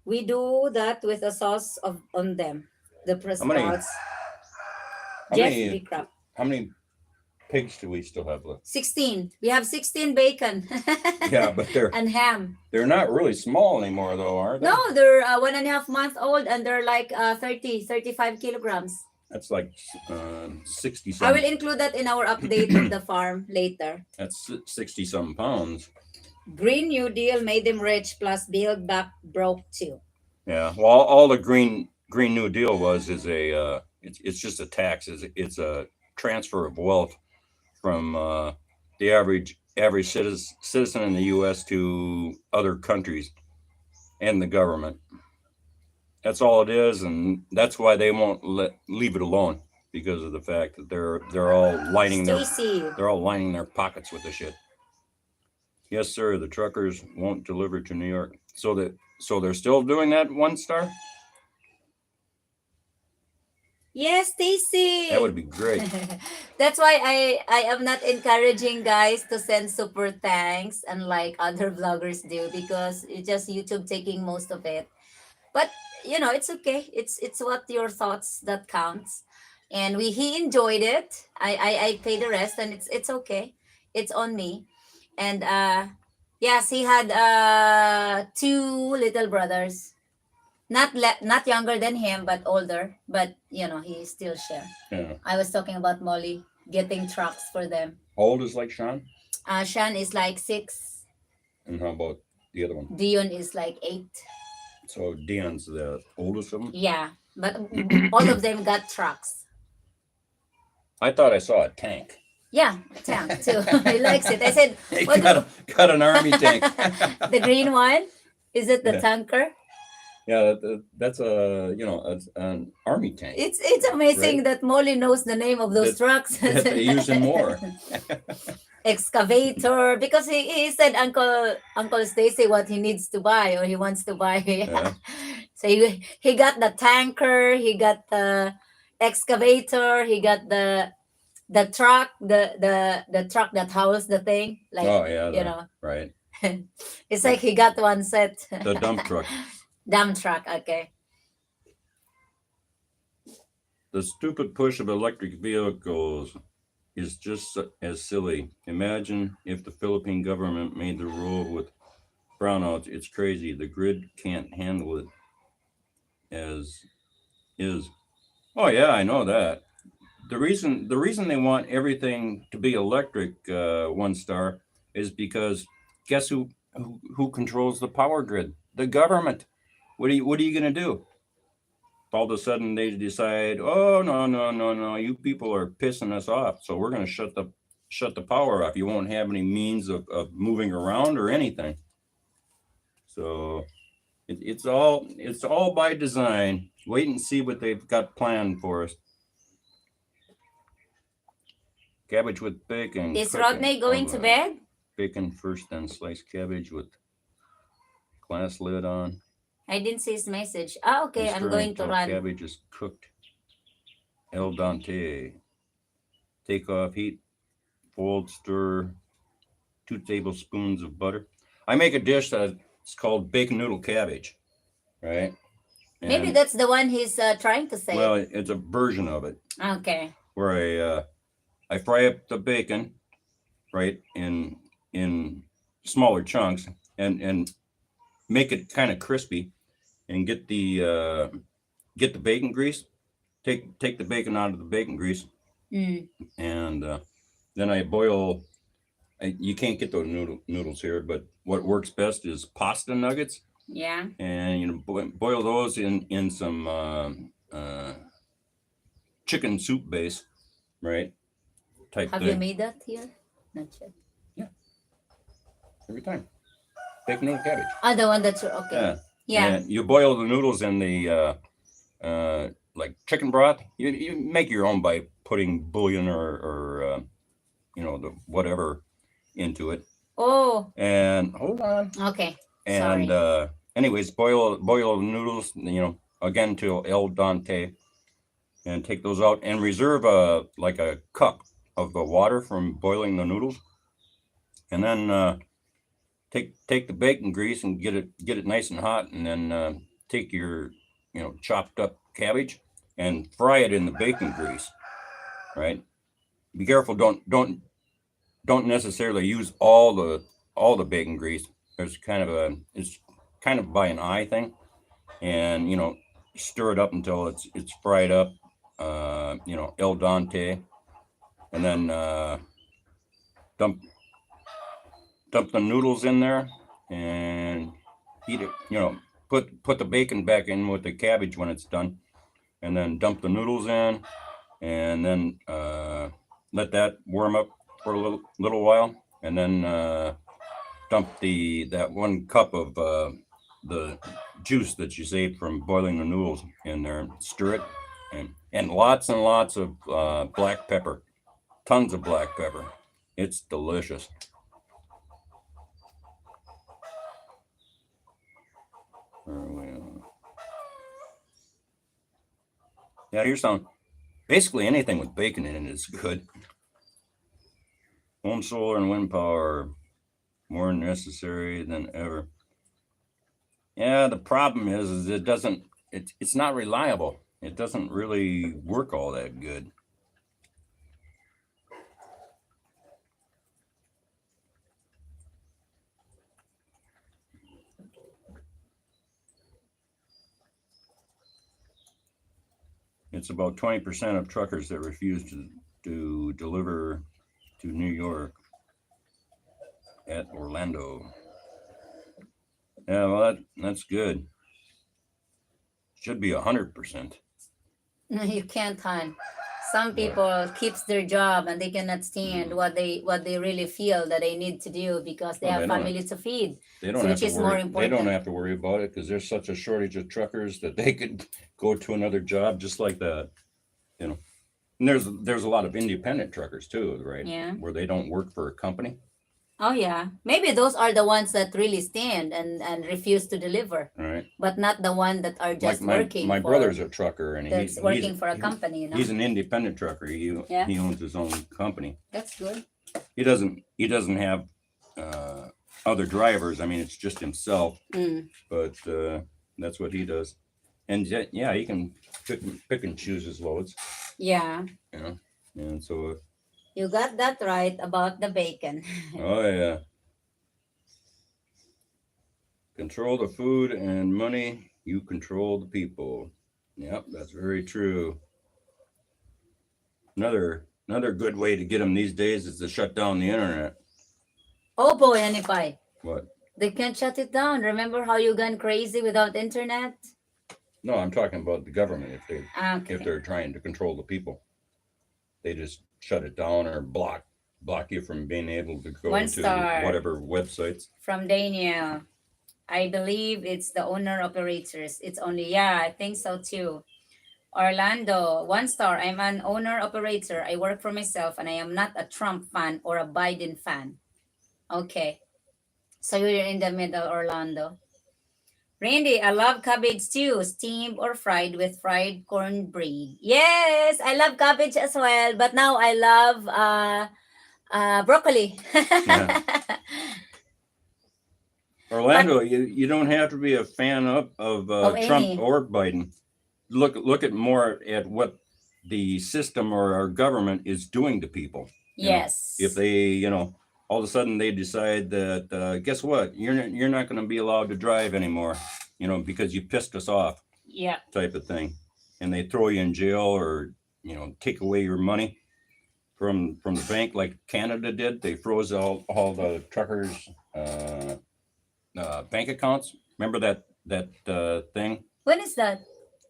We do that with a sauce on them. The How many? Sprouts. How Jeff many? Bickrap. How many pigs do we still have left? 16. We have 16 bacon. Yeah, but and ham. they're not really small anymore, though, are they? No, they're 1.5 months old and they're like 35 kilograms. That's like 60 I some. will include that in our update of the farm later. That's 60 some pounds. Green New Deal made them rich, plus Build Back broke too. Yeah. Well, all the Green New Deal is a it's just a tax. It's a transfer of wealth from the average citizen in the U.S. to other countries and the government. That's all it is, and that's why they won't leave it alone, because of the fact that they're all lining their pockets with the shit. Yes, sir. The truckers won't deliver to New York, so they're still doing that, one star. Yes, Stacy. That would be great. That's why I am not encouraging guys to send super thanks unlike other vloggers do, because it's just YouTube taking most of it. But it's okay. It's what your thoughts that counts. And he enjoyed it. I pay the rest, and it's okay. It's on me. And yes, he had 2 little brothers. Not younger than him, but older. But he still share. Yeah. I was talking about Molly getting trucks for them. How old is like Sean? Sean is like 6. And how about the other one? Dion is like 8. So Dion's the oldest of them? Yeah, but all of them got trucks. I thought I saw a tank. Yeah, tank too. He likes it. I said, He what got an army tank. the green one? Is it the Yeah. tanker? Yeah, that's an army tank. It's amazing Right. that Molly knows the name of those trucks. That they use them more. Excavator, because he said Uncle Stacy what he needs to buy or he wants to buy. Yeah. So he got the tanker, he got the excavator, he got the truck, the truck that hauls the thing. Like Oh yeah, right. it's like he got one set. The dump truck. Dump truck, okay. The stupid push of electric vehicles is just as silly. Imagine if the Philippine government made the rule with brownouts. It's crazy. The grid can't handle it as is. Oh yeah, I know that. The reason they want everything to be electric, one star, is because guess who controls the power grid? The government. What are you gonna do? All of a sudden they decide, oh no, you people are pissing us off, so we're gonna shut the power off. You won't have any means of moving around or anything. So it's all by design. Wait and see what they've got planned for us. Cabbage with bacon. Is cooking. Rodney going to bed? Bacon first, then sliced cabbage with glass lid on. I didn't see his message. Okay, I'm Stir going to until run. Cabbage is cooked. El dente. Take off heat. fold, stir 2 tablespoons of butter. I make a dish that's called bacon noodle cabbage, right? Maybe And that's the one he's trying to say. well, it's a version of it Okay. where I fry up the bacon, right, in smaller chunks and make it kind of crispy and get the bacon grease. Take the bacon out of the bacon grease Mm. and then I boil. You can't get those noodles here, but what works best is pasta nuggets, Yeah. and boil those in some chicken soup base, right? Type Have you thing. made that here? Not yet. Yeah, every time. Bacon noodle cabbage. Ah, the one that's okay. Yeah. Yeah. And you boil the noodles in the like chicken broth. You make your own by putting bouillon or the whatever into it. Oh, And hold on. okay. And Sorry. anyways, boil the noodles, again till el dente, and take those out and reserve like a cup of the water from boiling the noodles, and then take the bacon grease and get it nice and hot, and then take your chopped up cabbage and fry it in the bacon grease. Right. Be careful. Don't necessarily use all the bacon grease. It's kind of by an eye thing, and stir it up until it's fried up, el dente, and then dump the noodles in there and heat it. Put the bacon back in with the cabbage when it's done, and then dump the noodles in, and then let that warm up for a little while, and then dump that 1 cup of the juice that you saved from boiling the noodles in there, and stir it, and lots of black pepper, tons of black pepper. It's delicious. Yeah, here's some. Basically, anything with bacon in it is good. Home solar and wind power more necessary than ever. Yeah, the problem is it doesn't. It's not reliable. It doesn't really work all that good. It's about 20% of truckers that refuse to deliver to New York at Orlando. Yeah, well, that's good. Should be 100%. You can't, hon. Some What? people keeps their job and they cannot stand what they really feel that they need to do because they Well, have they don't have- family to feed. They don't So have which to is more worry. They important. don't have to worry about it because there's such a shortage of truckers that they could go to another job just like that. And there's a lot of independent truckers too, right? Yeah. Where they don't work for a company, Oh yeah. Maybe those are the ones that really stand and refuse to deliver, right? but not the one that are Like just working my for brother's a trucker, and that's working for a company, he's an independent trucker. Yeah. He owns his own company. That's good. He doesn't have other drivers. I mean, it's just himself, Mm. but that's what he does. And yeah, he can pick and choose his loads, Yeah. and so You got that right about the bacon. oh yeah, control the food and money. You control the people. Yep, that's very true. Another good way to get them these days is to shut down the internet. Oh boy, Anipay. What? They can't shut it down. Remember how you gone crazy without internet? No, I'm talking about the government. Okay. If they're trying to control the people, they just shut it down or block you from being able to go 1 to star. whatever websites. From Daniel. I believe it's the owner operators. It's only, yeah, I think so too. Orlando, 1 star. I'm an owner operator. I work for myself and I am not a Trump fan or a Biden fan. Okay. So you're in the middle, Orlando. Randy, I love cabbage too, steamed or fried with fried cornbread. Yes, I love cabbage as well, but now I love Broccoli. Yeah. Orlando, you don't have to be a fan of Trump any. or Biden. Look at more at what the system or our government is doing to people. You know, Yes. if they, all of a sudden they decide that guess what, you're not going to be allowed to drive anymore, because you pissed us off, Yeah. type of thing, and they throw you in jail or take away your money from the bank like Canada did. They froze all the truckers' bank accounts. Remember that thing? When is that?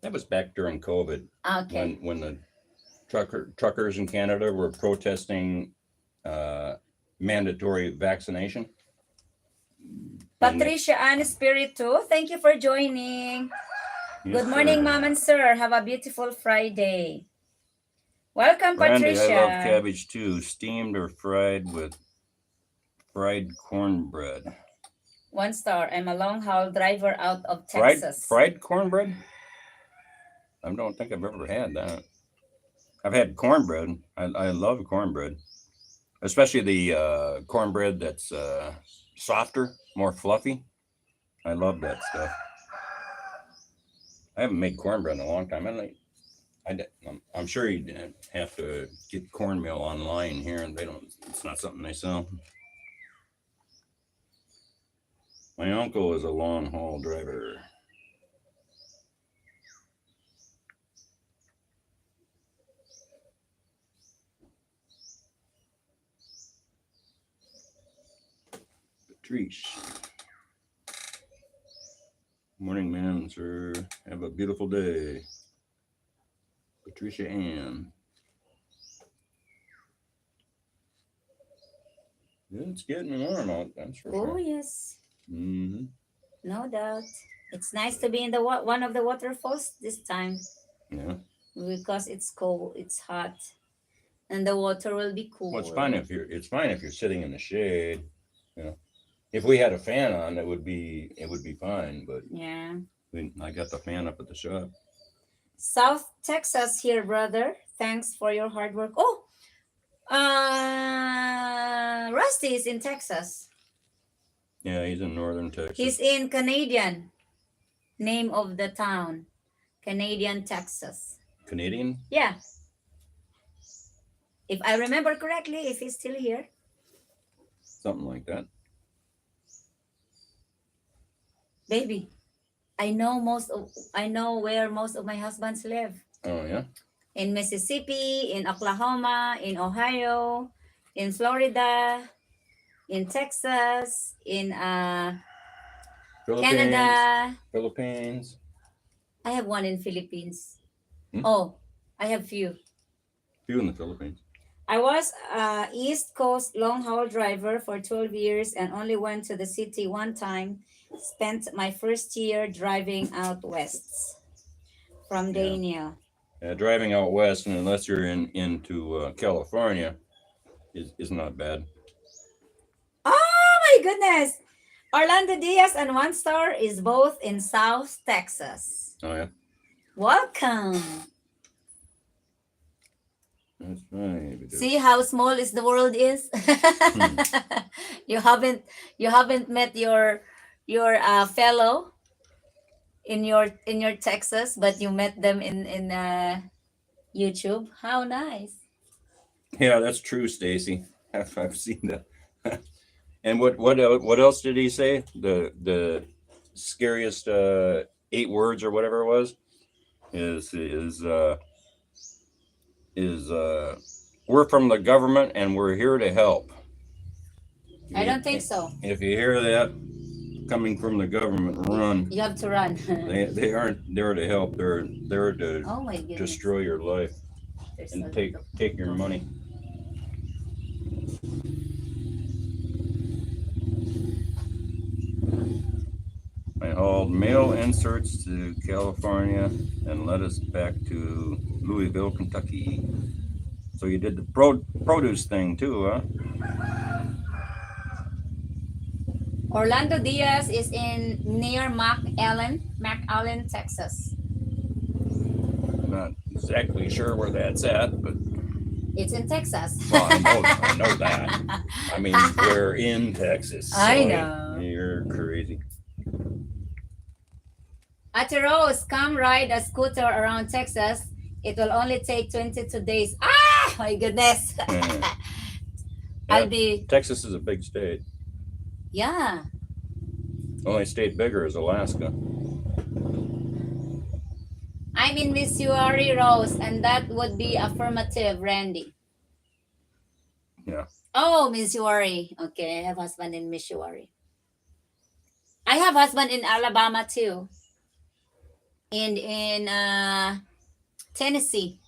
That was back during COVID Okay. when the truckers in Canada were protesting mandatory vaccination. Patricia and Spiritu, thank you for joining. Yes, Good morning, sir. Mom and Sir. Have a beautiful Friday. Welcome, Randy, Patricia. I love cabbage too, steamed or fried with fried cornbread. 1 star. I'm a long haul driver out of Texas. Fried cornbread? I don't think I've ever had that. I've had cornbread. I love cornbread, especially the cornbread that's softer, more fluffy. I love that stuff. I haven't made cornbread in a long time. I'm sure you have to get cornmeal online here, and they don't. It's not something they sell. My uncle is a long haul driver. Patrice. Morning, man, sir. Have a beautiful day. Patricia Ann. It's getting warm out, that's for Oh, sure. yes. Mm-hmm. No doubt. It's nice to be in the one of the waterfalls this time Yeah. because it's cold, it's hot, and the water will be cool. Well, it's fine if you're sitting in the shade. If we had a fan on, it would be fine. But Yeah. I got the fan up at the shop. South Texas here, brother. Thanks for your hard work. Oh, Rusty is in Texas. Yeah, he's in northern Texas. He's in Canadian. Name of the town, Canadian, Texas. Canadian? Yeah. If I remember correctly, if he's still here. Something like that. Baby, I know where most of my husbands live. Oh yeah. In Mississippi, in Oklahoma, in Ohio, in Florida, in Texas, in Philippines. Canada. Philippines. I have one in Philippines. Hmm? Oh, I have few. Few in the Philippines. I was East Coast long haul driver for 12 years and only went to the city one time. Spent my first year driving out west. From Yeah. Daniel. Driving out west, and unless you're into California, is not bad. Oh my goodness! Orlando Diaz and 1 star is both in South Texas. Oh yeah. Welcome. That's right. See how small is the world is. You haven't met your fellow in your Texas, but you met them in YouTube. How nice. Yeah, that's true, Stacy. I've seen that. And what else did he say? The scariest 8 words or whatever it was is we're from the government and we're here to help. I don't think so. If you hear that coming from the government, run. You have to run. They aren't there to help. They're there to Oh my goodness. destroy your life There's and a take your money. I hauled mail inserts to California and lettuce back to Louisville, Kentucky. So you did the produce thing too, huh? Orlando Diaz is in near McAllen, Texas. Not exactly sure where that's at, but It's in Texas. Well, I know that. I mean, we're in Texas. I silly. know. You're crazy. Ate Rose, come ride a scooter around Texas. It will only take 22 days. Ah, my goodness. Yeah. I'll be, Texas is a big state. yeah. Only state bigger is Alaska. I'm in Missouri, Rose, and that would be affirmative, Randy. Yeah. Oh, Missouri. Okay, I have husband in Missouri. I have husband in Alabama too. And in Tennessee.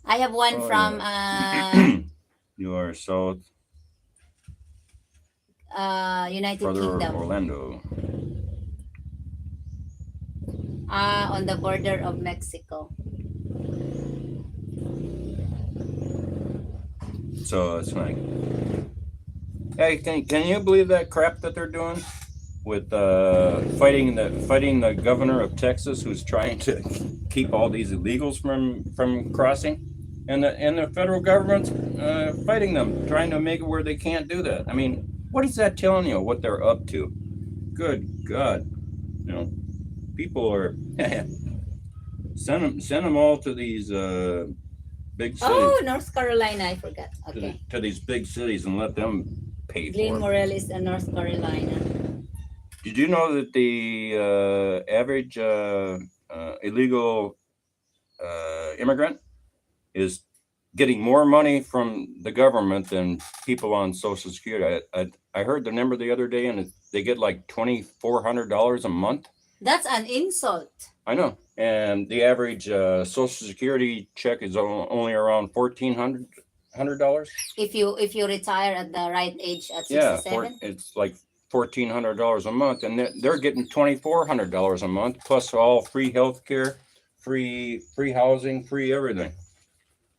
I have one Oh, from yeah. You are south, United further Kingdom. Orlando. On the border of Mexico. So it's like, hey, can you believe that crap that they're doing with fighting the governor of Texas who's trying to keep all these illegals from crossing, and the federal government's fighting them, trying to make it where they can't do that. I mean, what is that telling you? What they're up to? Good God, you know, people are send them all to these big cities. Oh, North Carolina, I forgot. Okay. To these big cities and let them pay Glen for it. Morel is in North Carolina. Did you know that the average illegal immigrant is getting more money from the government than people on Social Security? I heard the number the other day, and they get like $2,400 a month. That's an insult. I know, and the average Social Security check is only around $1,400. If you retire at the right age at Yeah, 67. it's like $1,400 a month, and they're getting $2,400 a month, plus all free health care, free housing, free everything.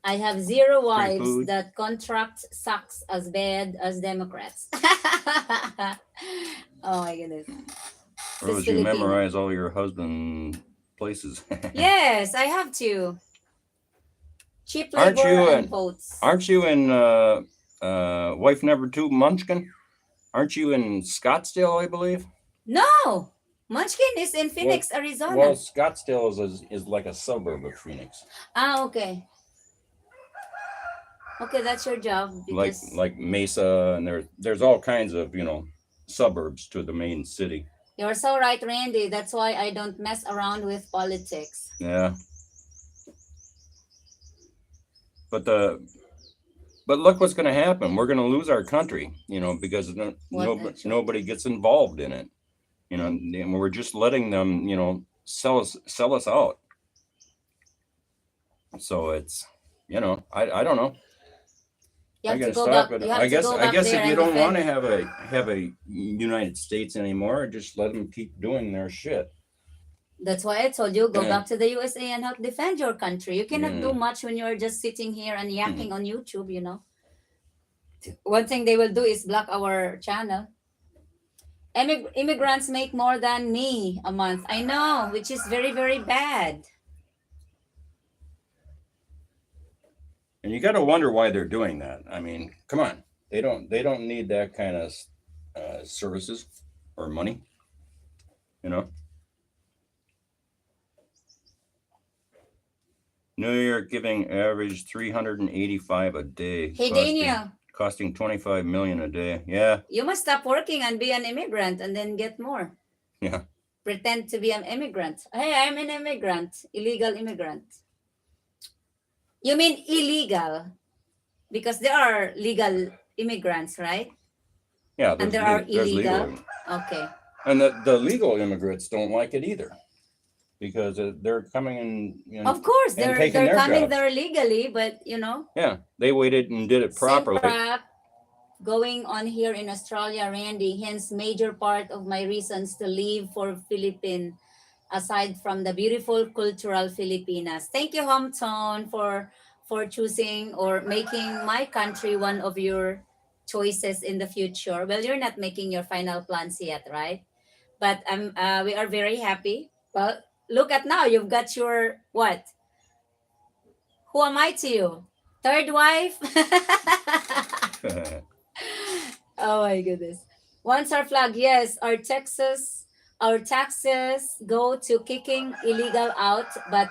I have zero wives food. that contract sucks as bad as Democrats. Oh my goodness. Rose, Sis you Filipino. memorize all your husband places. Yes, I have to. Cheap Aren't labor you and in- votes. Aren't you in Wife Number Two, Munchkin? Aren't you in Scottsdale, I believe? No, Munchkin is in Phoenix, Arizona. Well, Scottsdale is like a suburb of Phoenix. Okay. Okay, that's your job. Because Like Mesa, and there's all kinds of suburbs to the main city. you're so right, Randy. That's why I don't mess around with politics. Yeah. But look what's going to happen. We're going to lose our country, because nobody gets involved in it, and we're just letting them, sell us out. So it's, I don't know. You have I to gotta go stop back. it. You have I to guess go I back guess there if you and don't want defend. to have a United States anymore, just let them keep doing their shit. That's why I told you go Yeah. back to the USA and help defend your country. You cannot Yeah. do much when you're just sitting here and yakking on YouTube. One thing they will do is block our channel. Immigrants make more than me a month. I know, which is very, very bad. And you got to wonder why they're doing that. I mean, come on, they don't need that kind of services or money, New York giving average 385 a day. Hey, Daniel, Costing 25 million a day. Yeah. you must stop working and be an immigrant and then get more. Yeah. Pretend to be an immigrant. Hey, I'm an immigrant, illegal immigrant. You mean illegal? Because there are legal immigrants, right? Yeah. And there are there's illegal. legal. Okay. And the legal immigrants don't like it either, because they're coming in. Of course, and they're taking their coming jobs. there legally, but Yeah, they waited and did it properly. same crap going on here in Australia, Randy. Hence, major part of my reasons to leave for Philippines, aside from the beautiful cultural Filipinas. Thank you, Hometown, for choosing or making my country one of your choices in the future. Well, you're not making your final plans yet, right? But we are very happy. Well, look at now, you've got your what? Who am I to you? Third wife? Oh my goodness. Once our flag, yes, our taxes go to kicking illegal out, but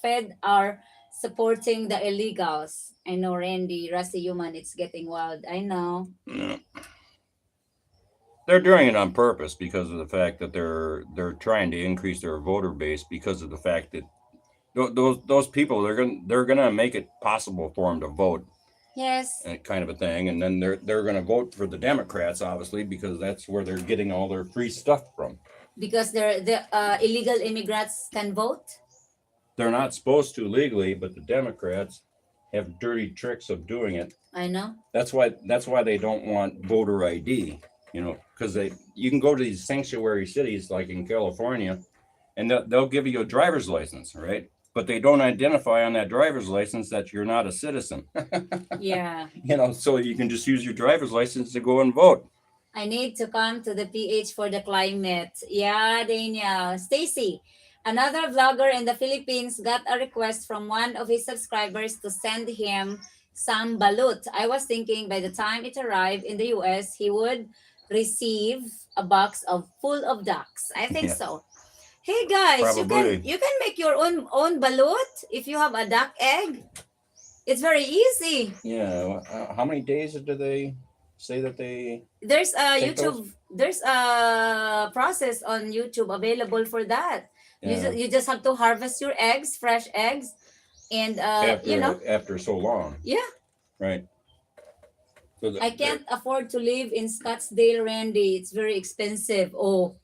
Fed are supporting the illegals. I know, Randy, Rusty Human, it's getting wild. I know. Yeah. They're doing it on purpose because of the fact that they're trying to increase their voter base because of the fact that those people they're gonna make it possible for them to vote, Yes, and kind of a thing, and then they're gonna vote for the Democrats, obviously, because that's where they're getting all their free stuff from. because the illegal immigrants can vote. They're not supposed to legally, but the Democrats have dirty tricks of doing it. I know. That's why they don't want voter ID, because you can go to these sanctuary cities like in California, and they'll give you a driver's license, right? But they don't identify on that driver's license that you're not a citizen. Yeah. So you can just use your driver's license to go and vote. I need to come to the PH for the climate. Yeah, Daniel. Stacy, another vlogger in the Philippines got a request from one of his subscribers to send him some balut. I was thinking by the time it arrived in the US, he would receive a box of full of ducks. I think Yeah. so. Hey guys, Probably. you can make your own balut if you have a duck egg. It's very easy. Yeah. How many days do they say that they? There's a Take YouTube. There's a process on YouTube available for that. Yeah. You just have to harvest your eggs, fresh eggs, and After so long, yeah. right? So I can't afford to live in Scottsdale, Randy. It's very expensive. Oh,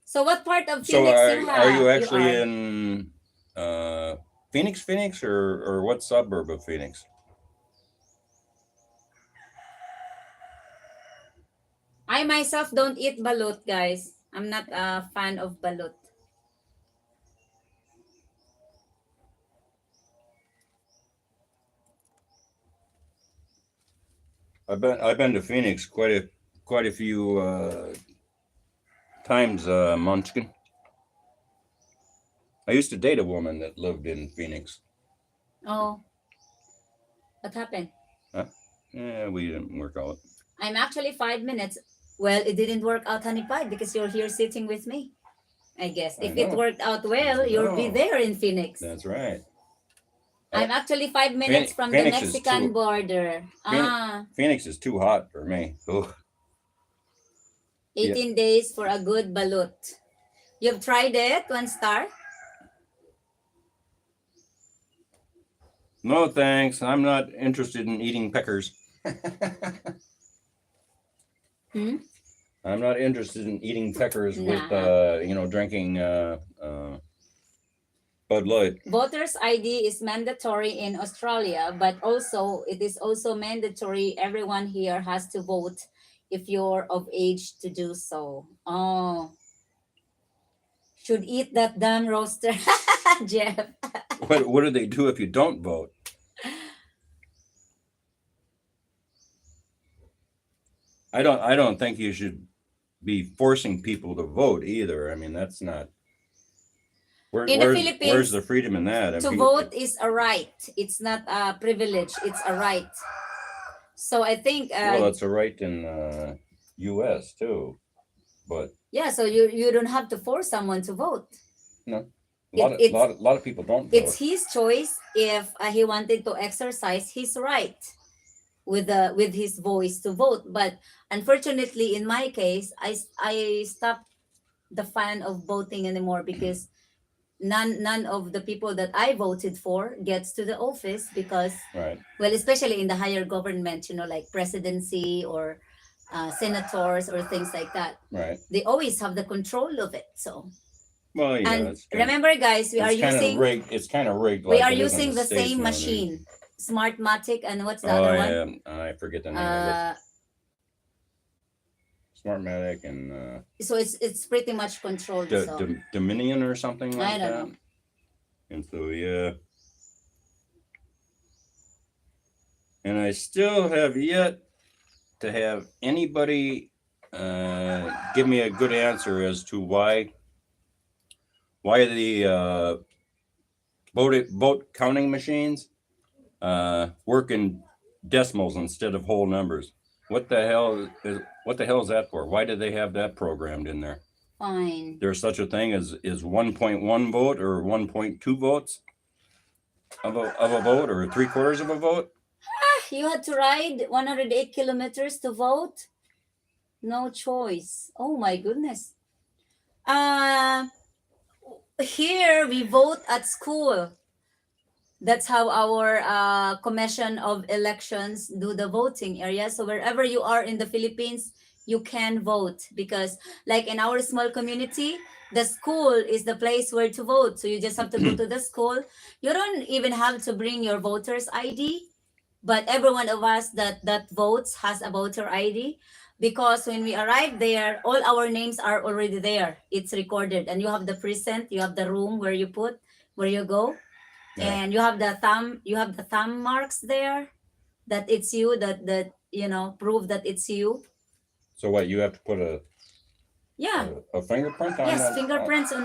so what part of So Phoenix are you actually are? in Phoenix, or what suburb of Phoenix? I myself don't eat balut, guys. I'm not a fan of balut. I've been to Phoenix quite a few times, Munchkin. I used to date a woman that lived in Phoenix. Oh, what happened? Yeah, we didn't work out. I'm actually 5 minutes. Well, it didn't work out, honey pie, because you're here sitting with me. I guess I if it know. worked out well, you'll be know. there in Phoenix. That's right. I'm actually 5 minutes from the Phoenix is Mexican too- border. Phoenix is too hot for me. Ugh. 18 days for a good balut. You've tried it, 1 star? No, thanks. I'm not interested in eating peckers. Hmm? I'm not interested in eating peckers with, drinking Bud Light. Voters ID is mandatory in Australia, but also it is also mandatory. Everyone here has to vote if you're of age to do so. Oh, should eat that damn roaster, Jeff. What do they do if you don't vote? I don't think you should be forcing people to vote either. I mean, that's not. In the Philippines, where's the freedom in that? To vote is a right. It's not a privilege. It's a right. So I think Well, it's a right in U.S. too, but yeah. So you don't have to force someone to vote. no, It's- a lot of people don't It's vote. his choice if he wanted to exercise his right with his voice to vote. But unfortunately, in my case, I stopped the fan of voting anymore because none of the people that I voted for gets to the office because Right. well, especially in the higher government, like presidency or senators or things like that, Right. they always have the control of it. So Well, yeah. and it's kinda- remember, guys, we are it's kind using of rigged. It's kind of rigged. we like are it is in using the States, same you know what I mean? machine, Smartmatic, and what's the Oh other one? yeah, I forget the name of it. Uh, Smartmatic and so it's pretty much controlled. So Dominion or something like I don't that. know. And so yeah. And I still have yet to have anybody give me a good answer as to why the vote counting machines work in decimals instead of whole numbers. What the hell is that for? Why did they have that programmed in there? Fine. There's such a thing as 1.1 vote or 1.2 votes of a vote or 3/4 of a vote. You had to ride 108 kilometers to vote? No choice. Oh my goodness. Here we vote at school. That's how our commission of elections do the voting area. So wherever you are in the Philippines, you can vote, because like in our small community, the school is the place where to vote. So you just have to go to the school. You don't even have to bring your voter's ID, but every one of us that votes has a voter ID, because when we arrive there, all our names are already there. It's recorded, and you have the precinct, you have the room where you go, Yeah. and you have the thumb marks there, that it's you, that prove that it's you. So what, you have to put Yeah. a fingerprint on Yes, that? fingerprints on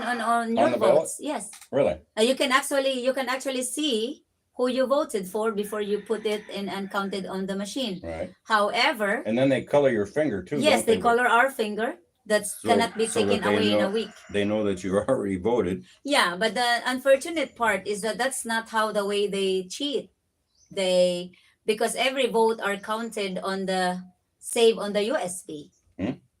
your the ballot? votes. Yes. Really? You can actually see who you voted for before you put it in and count it on the machine. Right. However, And then they color your finger too. yes, don't they color our finger. That cannot be so taken that they away in a know- week. They know that you already voted. Yeah, but the unfortunate part is that that's not how the way they cheat. Because every vote are counted on the save on the USB.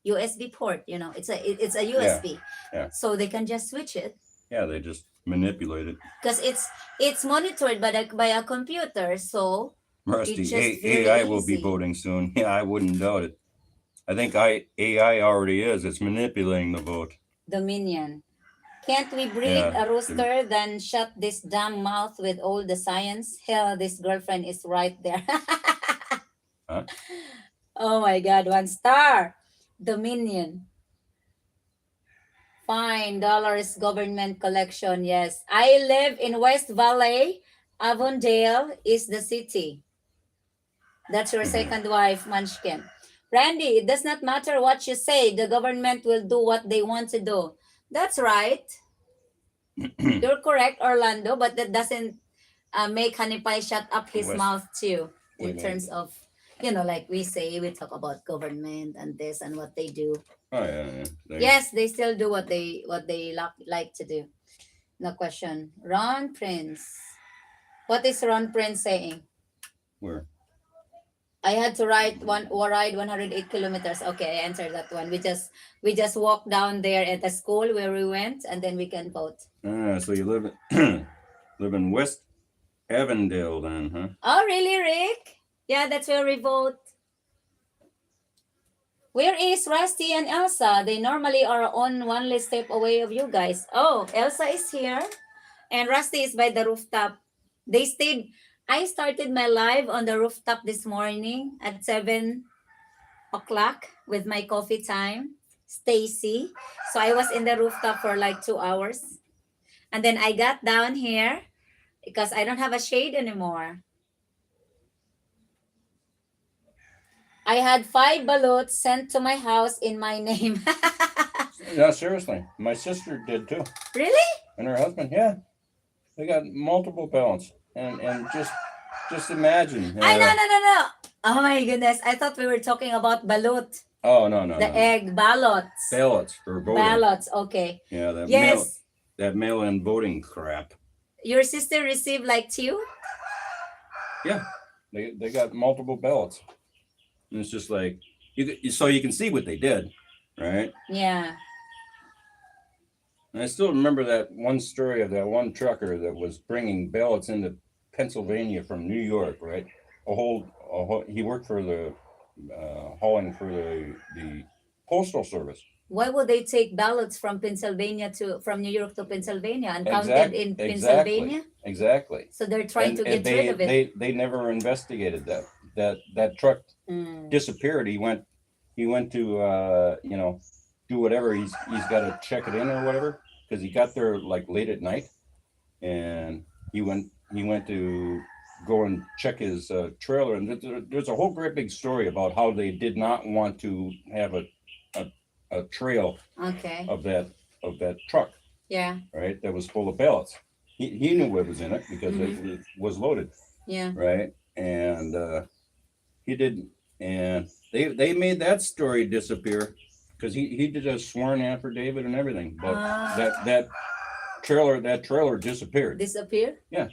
USB port, it's a USB. Yeah. So they can just switch it, Yeah, they just manipulate it. because it's monitored by a computer. So Rusty, It's just very AI will be easy. voting soon. Yeah, I wouldn't doubt it. I think AI already is. It's manipulating the vote. Dominion. Can't we breed Yeah. a rooster, then shut this damn mouth with all the science? Hell, this girlfriend is right there. Huh? Oh my God, 1 star. Dominion. Fine, dollars government collection. Yes. I live in West Valley. Avondale is the city. That's your second wife, Munchkin. Randy, it does not matter what you say. The government will do what they want to do. That's right. You're correct, Orlando, but that doesn't make Honey Pie shut up his West- mouth too, What in do you terms of, like we talk about government and this and what they do. Oh yeah. Yes, they still do what they like to do. No question. Ron Prince. What is Ron Prince saying? Where? I had to ride 108 kilometers. Okay, I answered that one. We just walked down there at the school where we went, and then we can vote. So you live live in West Avondale then, huh? Oh, really, Rick? Yeah, that's where we vote. Where is Rusty and Elsa? They normally are on one less step away of you guys. Oh, Elsa is here, and Rusty is by the rooftop. They stayed. I started my live on the rooftop this morning at 7 o'clock with my coffee time, Stacy. So I was in the rooftop for like 2 hours. And then I got down here because I don't have a shade anymore. I had 5 ballots sent to my house in my name. Yeah, seriously. My sister did too. Really? And her husband, yeah. They got multiple ballots. And just imagine. No. Oh my goodness. I thought we were talking about balut. Oh no. The egg ballots. Ballots for voting. Ballots. Okay. Yeah, that Yes. mail-in voting crap. Your sister received like 2? Yeah. They got multiple ballots. And it's just like so you can see what they did, right? Yeah. And I still remember that one story of that one trucker that was bringing ballots into Pennsylvania from New York, right? He worked for the hauling for the postal service. Why would they take ballots from New York to Pennsylvania and count them in Pennsylvania? Exactly. So they're trying to get rid of it. They never investigated that truck disappeared. He went to do whatever he's got to check it in or whatever, because he got there like late at night, and he went to go and check his trailer, and there's a whole great big story about how they did not want to have a trail Okay. of that truck, Yeah. right, that was full of ballots. He knew what was in it because it was loaded. Yeah. right? And he didn't, and they made that story disappear because he did a sworn affidavit and everything, but that trailer disappeared. Disappear? Yeah.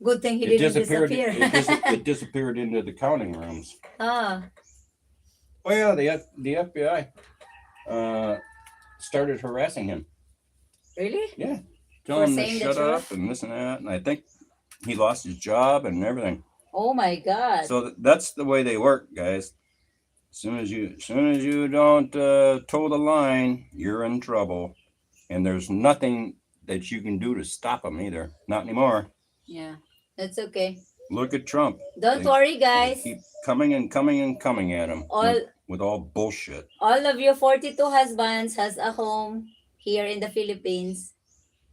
Good thing he It didn't disappeared. disappear. It disappeared into the counting rooms. Ah, Oh yeah, the FBI started harassing him. really? Yeah, For telling him to saying the shut up truth? and this and that, and I think he lost his job and everything. Oh my God. So that's the way they work, guys. As soon as you don't toe the line, you're in trouble, and there's nothing that you can do to stop them either. Not anymore. Yeah, that's okay. Look at Trump. Don't They- worry, They guys. keep coming and coming and coming at him All with all bullshit. all of your 42 husbands has a home here in the Philippines,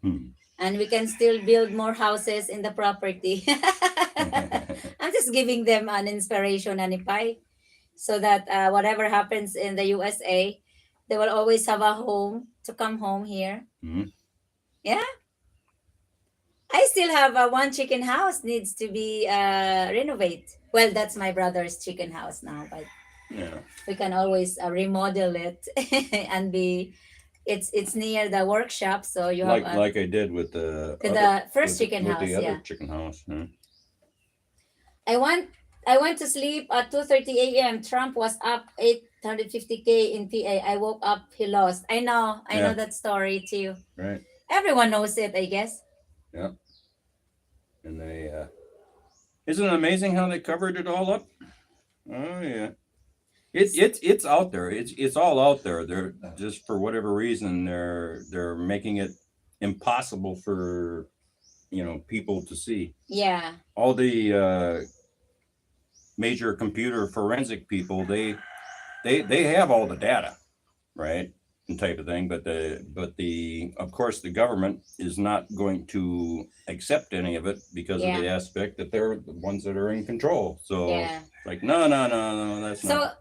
Hmm. and we can still build more houses in the property. I'm just giving them an inspiration, Anipay, so that whatever happens in the USA, they will always have a home to come home here. Hmm. Yeah. I still have a one chicken house needs to be renovate. Well, that's my brother's chicken house now, but Yeah. we can always remodel it and be. It's near the workshop, so you have Like I did with the with other, the first with, chicken with house. the other Yeah, chicken house. Hmm. I went to sleep at 2:30 a.m. Trump was up 850K in PA. I woke up, he lost. I know Yeah. that story too. Right. Everyone knows it, I guess. Yeah. And they isn't it amazing how they covered it all up? Oh yeah. It's out there. It's all out there. They're just for whatever reason they're making it impossible for people to see. Yeah, All the major computer forensic people they have all the data, right? And type of thing, but the of course the government is not going to accept any of it because of the aspect that they're the ones that are in control. So yeah. like no, that's So not.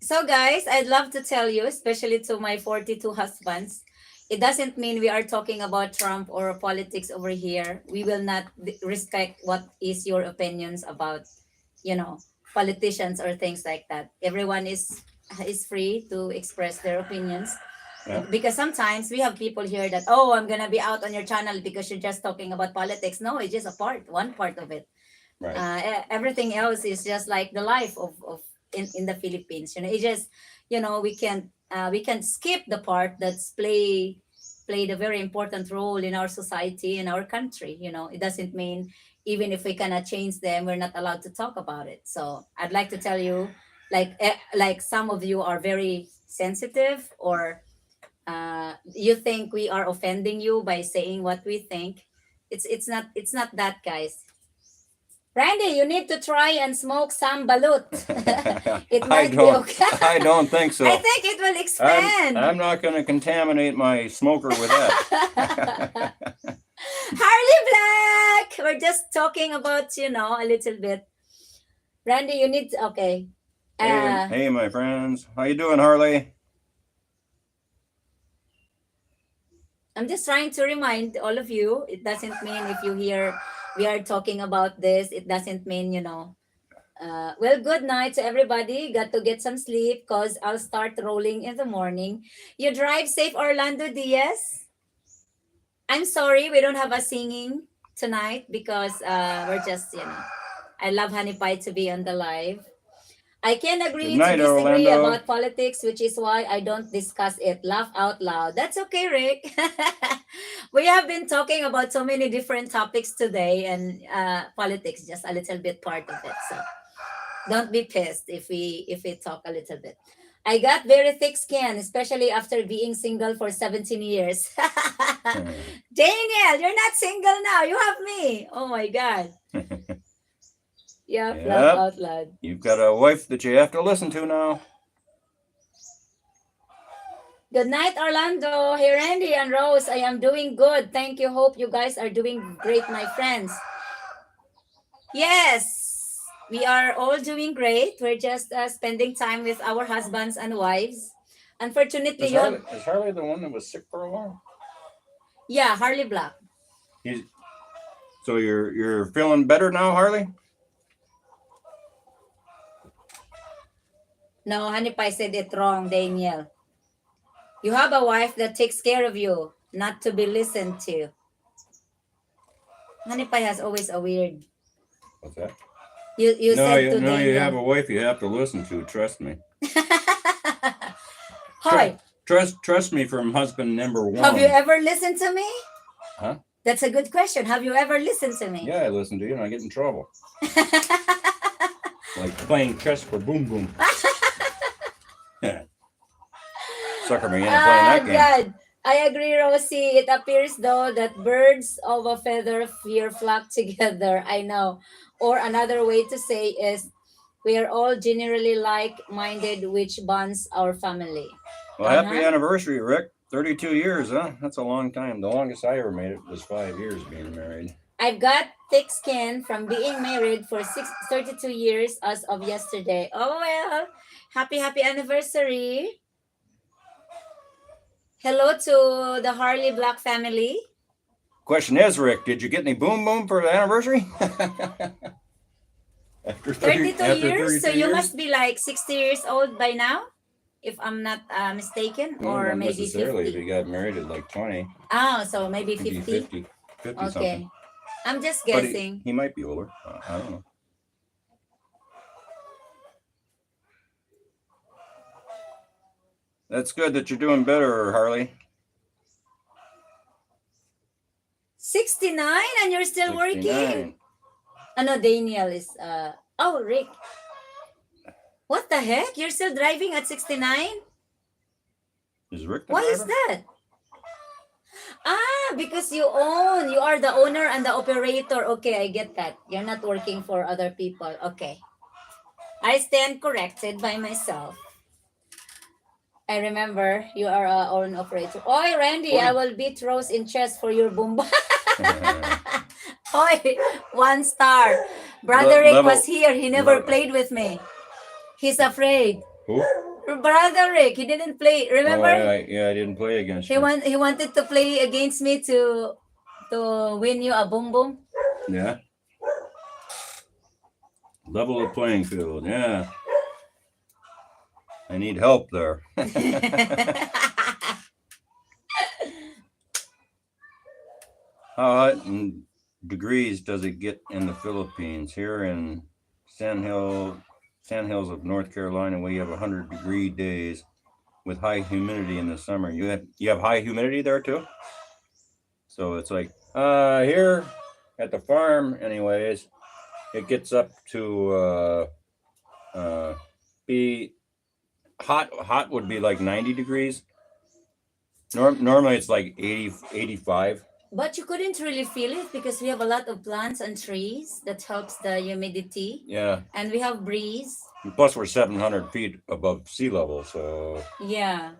So, guys, I'd love to tell you, especially to my 42 husbands, it doesn't mean we are talking about Trump or politics over here. We will not respect what is your opinions about, you know, politicians or things like that. Everyone is free to express their opinions. Yeah. Because sometimes we have people here that, oh, I'm gonna be out on your channel because you're just talking about politics. No, it's just one part of it. Right. Everything else is just like the life of in the Philippines. It just we can skip the part that's played a very important role in our society in our country. It doesn't mean even if we cannot change them, we're not allowed to talk about it. So I'd like to tell you, like some of you are very sensitive, or you think we are offending you by saying what we think. It's not that, guys. Randy, you need to try and smoke some balut. It might be okay. I don't think so. I think it will expand. I'm not going to contaminate my smoker with that. Harley Black! We're just talking about, a little bit. Randy, you need to, okay. Hey, my friends. How you doing, Harley? I'm just trying to remind all of you, it doesn't mean if you hear we are talking about this, it doesn't mean, well, good night to everybody. Got to get some sleep because I'll start rolling in the morning. You drive safe, Orlando Diaz. I'm sorry we don't have a singing tonight because we're just, I love Honey Pie to be on the live. I can agree Good night, to disagree Orlando. about politics, which is why I don't discuss it. Laugh out loud. That's okay, Rick. We have been talking about so many different topics today, and politics just a little bit part of it. So don't be pissed if we talk a little bit. I got very thick skin, especially after being single for 17 years. Daniel, you're not single now. You have me. Oh my God. Yep, laugh out loud. You've got a wife that you have to listen to now. Good night, Orlando. Hey, Randy and Rose. I am doing good. Thank you. Hope you guys are doing great, my friends. Yes, we are all doing great. We're just spending time with our husbands and wives. Unfortunately, Is Harley the one that was sick for a while? yeah, Harley Black. So you're feeling better now, Harley? No, Honey Pie said it wrong, Daniel. You have a wife that takes care of you, not to be listened to. Honey Pie has always a weird. What's that? You said to no, you have a Daniel. wife you have to listen to. Trust me. Hi, Trust me from husband number one. have you ever listened to me? Huh? That's a good question. Have you ever listened to me? Yeah, I listen to you and I get in trouble. Like playing chess for boom boom. Sucker me into playing that game. God. I agree, Rosie. It appears though that birds of a feather fear flock together. I know. Or another way to say is we are all generally like-minded, which bonds our family. Well, happy anniversary, Rick. 32 years, huh? That's a long time. The longest I ever made it was 5 years being married. I've got thick skin from being married for 32 years as of yesterday. Oh, well. Happy anniversary. Hello to the Harley Black family. Question is, Rick, did you get any boom boom for the anniversary? After 32 years? So you years? must be like 60 years old by now, if I'm not mistaken, No, or not maybe necessarily. 50. If you got married at like 20, Oh, so maybe maybe 50. 50 Okay. something. I'm just But guessing. he might be older. I don't know. That's good that you're doing better, Harley. 69 and you're still working? 69. No, Daniel is Rick. What the heck? You're still driving at 69? Is Rick the Why driver? is that? Because you are the owner and the operator. Okay, I get that. You're not working for other people. Okay. I stand corrected by myself. I remember you are our own operator. Oi, Randy, I will beat Rose in chess for your boom. Oi, 1 star. Brother Rick was here. He never played with me. He's afraid. Who? Brother Rick, he didn't play. Remember? Oh, I didn't play against you. He wanted to play against me to win you a boom boom. Yeah. Level the playing field. Yeah. I need help there. How hot in degrees does it get in the Philippines? Here in Sandhills of North Carolina, we have 100-degree days with high humidity in the summer. You have high humidity there too? So it's like here at the farm, anyways, it gets up to be hot would be like 90 degrees. Normally it's like 80, 85. But you couldn't really feel it because we have a lot of plants and trees that helps the humidity. Yeah. And we have breeze. Plus we're 700 feet above sea level, so Yeah.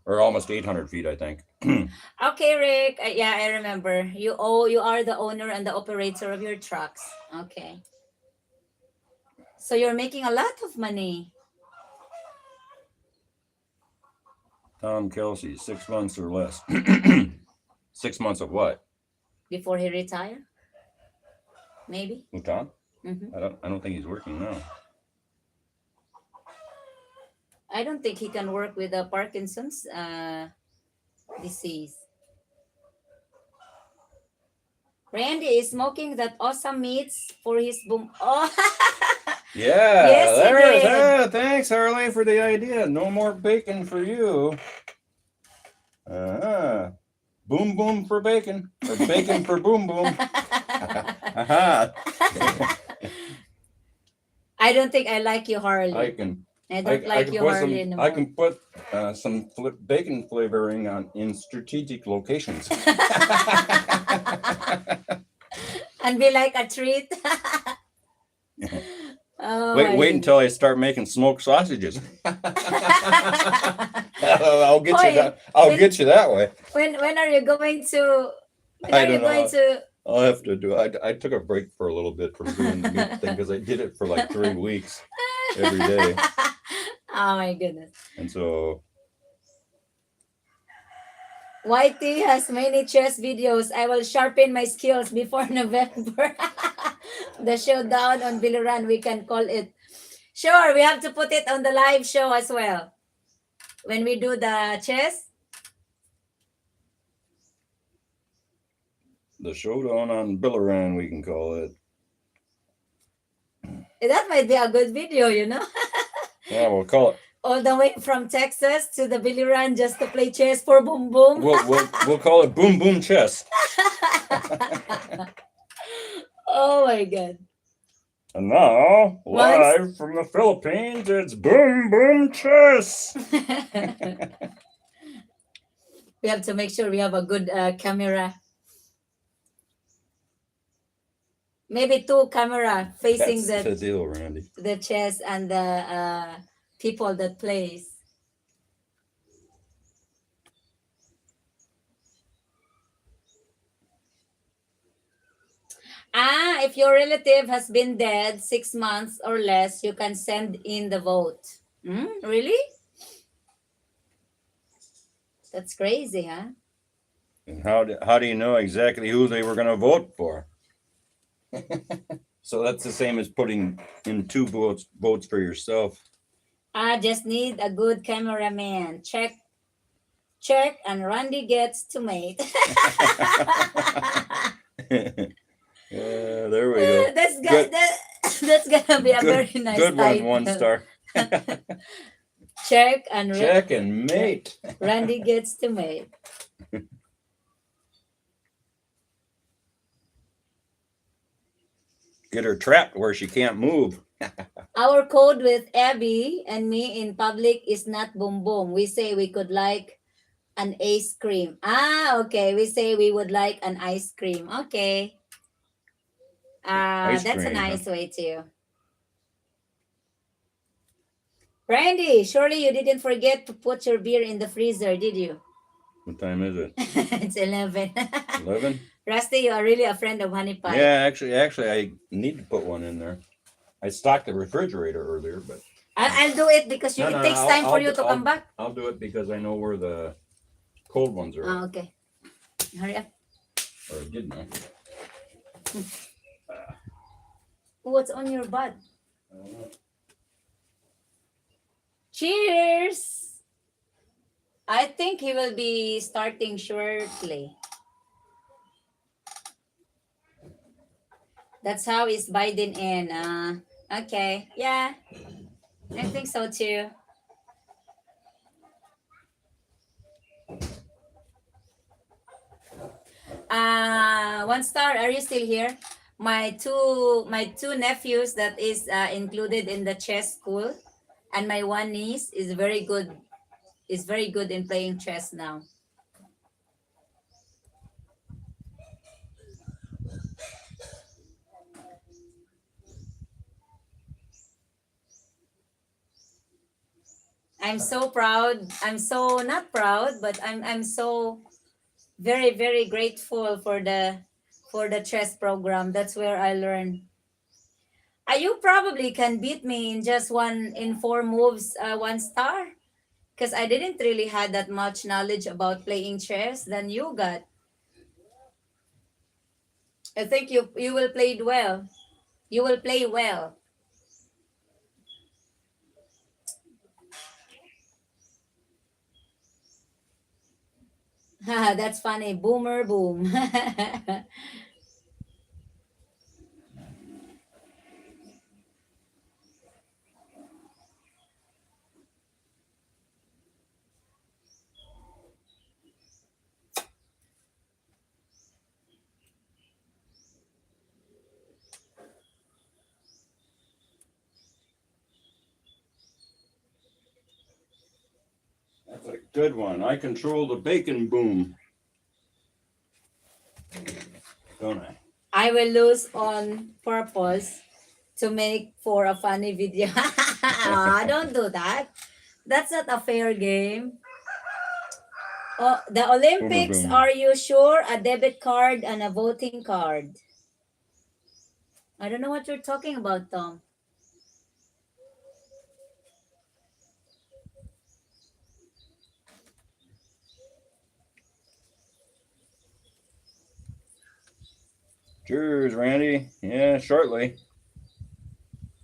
or almost 800 feet, I think. Okay, Rick. Yeah, I remember. You are the owner and the operator of your trucks. Okay. So you're making a lot of money. Tom Kelsey, 6 months or less. 6 months of what? Before he retire? Maybe. Who, Tom? Mm-hmm. I don't think he's working now. I don't think he can work with the Parkinson's disease. Randy is smoking that awesome meats for his boom. Oh, Yeah, Yes, he there it is. did. Thanks, Harley, for the idea. No more bacon for you. Boom boom for bacon, or bacon for boom boom. I don't think I like you, Harley. I can don't like you, Harley, anymore. I can put some bacon flavoring in strategic locations. And be like a treat. Oh, Wait until I start making smoked sausages. I'll get you that. I'll get you that way. When are you going to? I don't know. I'll have to do. I took a break for a little bit from doing the meat thing because I did it for like 3 weeks every day, Oh my goodness. and so YT has many chess videos. I will sharpen my skills before November. The showdown on Biliran, we can call it. Sure, we have to put it on the live show as well. When we do the chess. The showdown on Billaran, we can call it. That might be a good video, you know? Yeah, we'll call it. All the way from Texas to the Biliran just to play chess for Boom Boom. We'll call it Boom Boom Chess. Oh my God. And now, live from the Philippines, it's Boom Boom Chess. We have to make sure we have a good camera. Maybe two camera facing That's the deal, Randy. the chess and the people that plays. If your relative has been dead 6 months or less, you can send in the vote. Really? That's crazy, huh? And how do you know exactly who they were going to vote for? So that's the same as putting in two votes for yourself. I just need a good cameraman. Check, and Randy gets to mate. Yeah, there we go. That's Good. that's gonna be a very nice Good title. one star. Check and Check and mate. Randy gets to mate. Get her trapped where she can't move. Our code with Abby and me in public is not boom boom. We say we could like an ice cream. Okay. We say we would like an ice cream. Okay. Ice That's a cream, nice way too. Randy, surely you didn't forget to put your beer in the freezer, did you? What time is it? It's 11. 11? Rusty, you are really a friend of Honey Pie. Yeah, actually, I need to put one in there. I stocked the refrigerator earlier, but I'll do it because it takes time for you to come back. I'll do it because I know where the cold ones are. Okay. Hurry up. Or I did know. What's on your butt? Cheers! I think he will be starting shortly. That's how is Biden in. Okay. Yeah. I think so too. One star, are you still here? My two nephews that is included in the chess school, and my one niece is very good in playing chess now. I'm so proud. I'm so not proud, but I'm so very very grateful for the chess program. That's where I learned. You probably can beat me in just in 4 moves, one star, because I didn't really had that much knowledge about playing chess than you got. I think you will play well. You will play well. That's funny. Boomer boom. That's a good one. I control the bacon boom. Don't I? I will lose on purpose to make for a funny video. Don't do that. That's not a fair game. Oh, the Olympics, boom. are you sure? A debit card and a voting card. I don't know what you're talking about, Tom. Cheers, Randy. Yeah, shortly.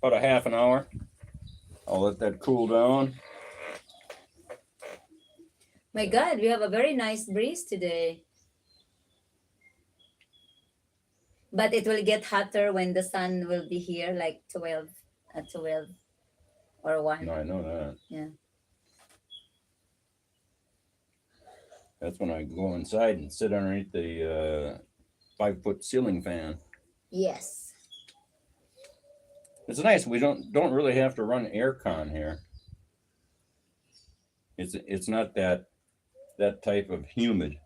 About a half an hour. I'll let that cool down. My God, we have a very nice breeze today. But it will get hotter when the sun will be here, like 12, at 12 or No, 1. I know that. Yeah. That's when I go inside and sit underneath the 5-foot ceiling fan. Yes. It's nice. We don't really have to run air con here. It's not that type of humid.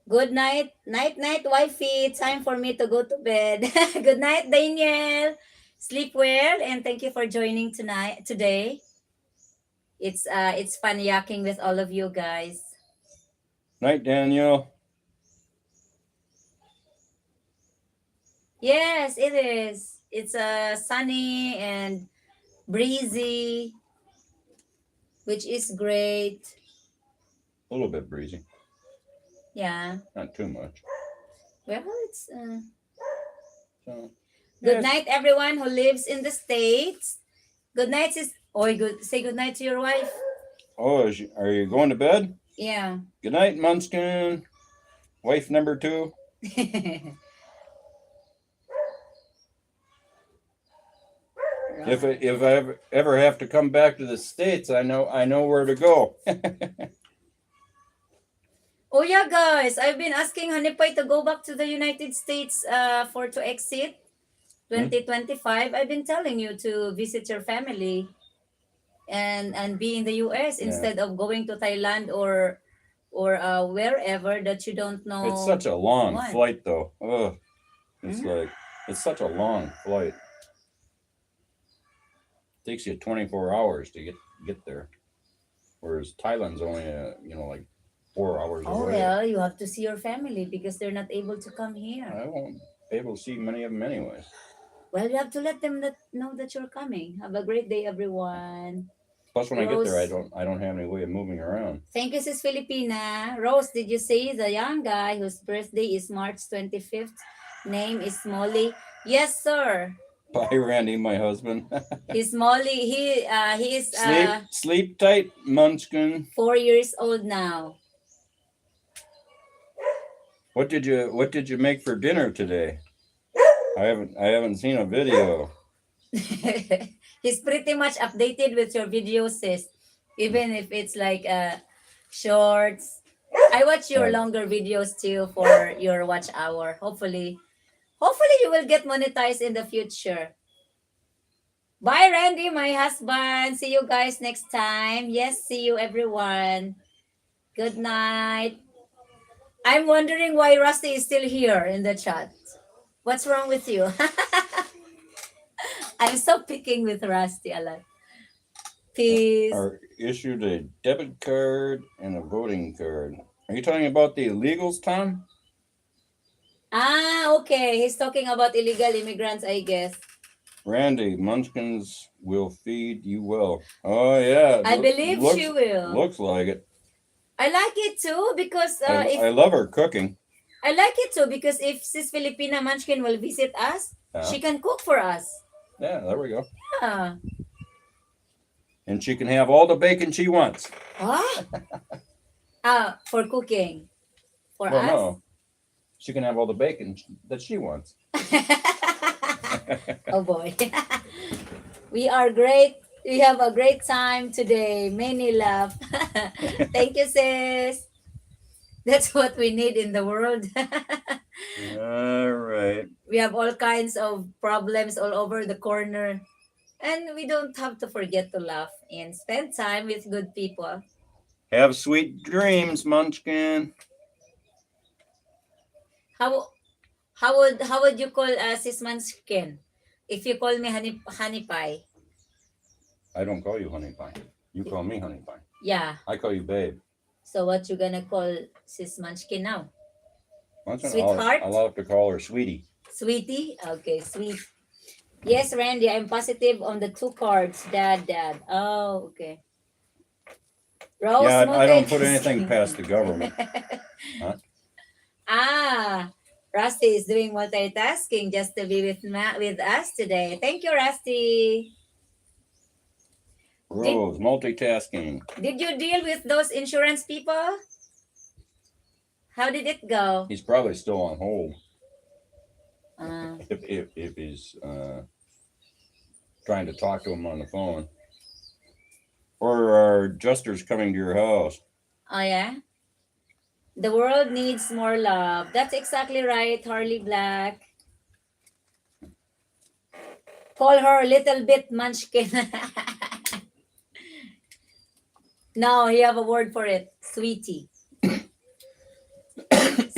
Good night. Night, wifey. Time for me to go to bed. Good night, Daniel. Sleep well and thank you for joining today. It's fun yakking with all of you guys. Night, Daniel. Yes, it is. It's sunny and breezy, which is great. A little bit breezy. Yeah. Not too much. Well, it's So, good yes. night, everyone who lives in the States. Good night, sis. Oh, good. Say good night to your wife. Oh, are you going to bed? Yeah. Good night, Munchkin. Wife number 2. If I ever have to come back to the States, I know where to go. Oh yeah, guys. I've been asking Hanipay to go back to the United States to exit 2025. I've been telling you to visit your family and be in the US Yeah. instead of going to Thailand or wherever that you don't know. It's such a long what. flight, though. Ugh. It's such a long flight. Takes you 24 hours to get there, whereas Thailand's only like 4 hours Oh away. well, you have to see your family because they're not able to come here. I won't be able to see many of them anyways. Well, you have to let them know that you're coming. Have a great day, everyone. Plus, when I get there, Rose. I don't have any way of moving around. Thank you, Sis Filipina. Rose, did you say the young guy whose birthday is March 25th? Name is Molly. Yes, sir. Bye, Randy, my husband. He's Molly. He is Sleep tight, Munchkin. 4 years old now. What did you make for dinner today? I haven't seen a video. He's pretty much updated with your videos, sis. Even if it's like shorts. I watch your longer videos too for your watch hour. Hopefully you will get monetized in the future. Bye, Randy, my husband. See you guys next time. Yes, see you, everyone. Good night. I'm wondering why Rusty is still here in the chat. What's wrong with you? I'm so picking with Rusty a lot. Peace. Are issued a debit card and a voting card. Are you talking about the illegals, Tom? Ah, okay. He's talking about illegal immigrants, I guess. Randy, Munchkins will feed you well. Oh yeah, I believe she will. Looks like it. I like it too because I love her cooking. I like it too because if Sis Filipina Munchkin will visit us, she can cook for us. Yeah, there we go. Yeah. And she can have all the bacon she wants. What? For cooking. For us? No. She can have all the bacon that she wants. Oh boy. We are great. We have a great time today. Many love. Thank you, sis. That's what we need in the world. All right. We have all kinds of problems all over the corner. And we don't have to forget to laugh and spend time with good people. Have sweet dreams, Munchkin. How would you call Sis Munchkin if you call me honey pie? I don't call you honey pie. You call me honey pie. Yeah. I call you babe. So what you gonna call Sis Munchkin now? Munchkin, Sweetheart? I'll have to call her sweetie. Sweetie? Okay, sweet. Yes, Randy, I'm positive on the 2 cards. Dad. Oh, okay. Rose, Yeah, I don't put anything past the government. Huh? Rusty is doing multitasking just to be with us today. Thank you, Rusty. Rose, multitasking. Did you deal with those insurance people? How did it go? He's probably still on hold. Uh, If he's trying to talk to him on the phone. Or are adjusters coming to your house? oh yeah. The world needs more love. That's exactly right, Harley Black. Call her little bit munchkin. No, you have a word for it. Sweetie.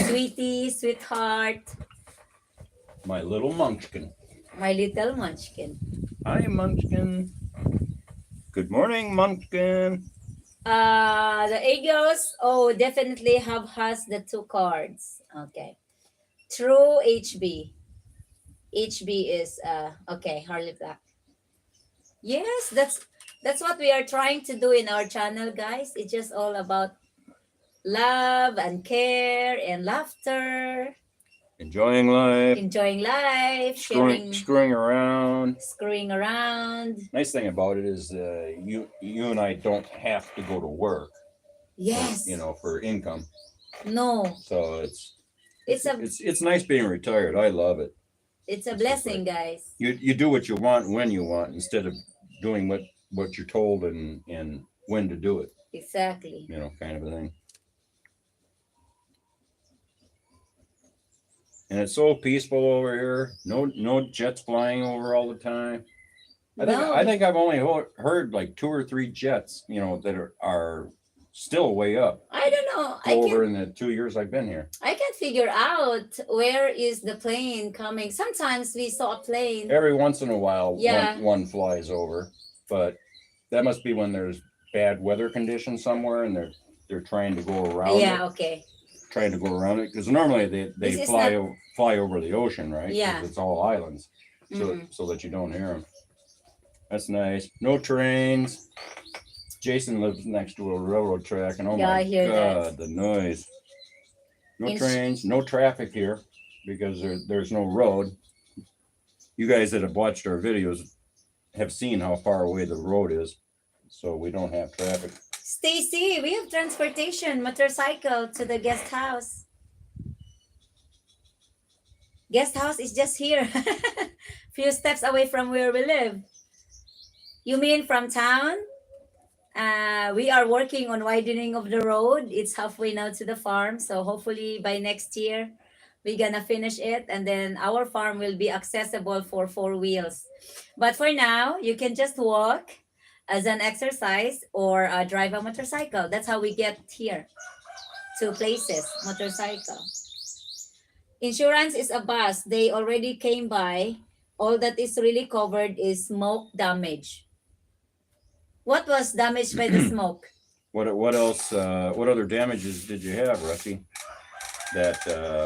Sweetie, sweetheart, My little munchkin. my little munchkin. Hi, munchkin. Good morning, munchkin. The Eagles, oh, definitely has the two cards. Okay. True HB. HB is okay, Harley Black. Yes, that's what we are trying to do in our channel, guys. It's just all about love and care and laughter, Enjoying life. enjoying life, Screwing, sharing, screwing around. screwing around. Nice thing about it is you and I don't have to go to work. Yes. You know, for income. No, So it's a it's nice being retired. I love it. it's a blessing, guys. You do what you want when you want instead of doing what you're told and when to do it. Exactly. You know, kind of a thing. And it's so peaceful over here. No jets flying over all the time. No. I think I've only heard like 2 or 3 jets, you know, that are still way up I don't know. over in the 2 years I've been here. I can't figure out where is the plane coming. Sometimes we saw a plane. Every once in a while, Yeah. one flies over, but that must be when there's bad weather conditions somewhere and they're trying to go around it. Yeah, okay. Trying to go around it because normally they This is fly over the ocean, right? 'Cause Yeah. it's all islands, Mhm. so that you don't hear them. That's nice. No trains. Jason lives next to a railroad track, and oh Yeah, my I hear god, that. the noise. No In- trains, no traffic here because there's no road. You guys that have watched our videos have seen how far away the road is, so we don't have traffic. Stacy, we have transportation, motorcycle to the guest house. Guest house is just here. Few steps away from where we live. You mean from town? We are working on widening of the road. It's halfway now to the farm. So hopefully by next year, we're gonna finish it. And then our farm will be accessible for 4 wheels. But for now, you can just walk as an exercise or drive a motorcycle. That's how we get here to places, motorcycle. Insurance is a bus. They already came by. All that is really covered is smoke damage. What was damaged by the smoke? What else? What other damages did you have, Rusty? That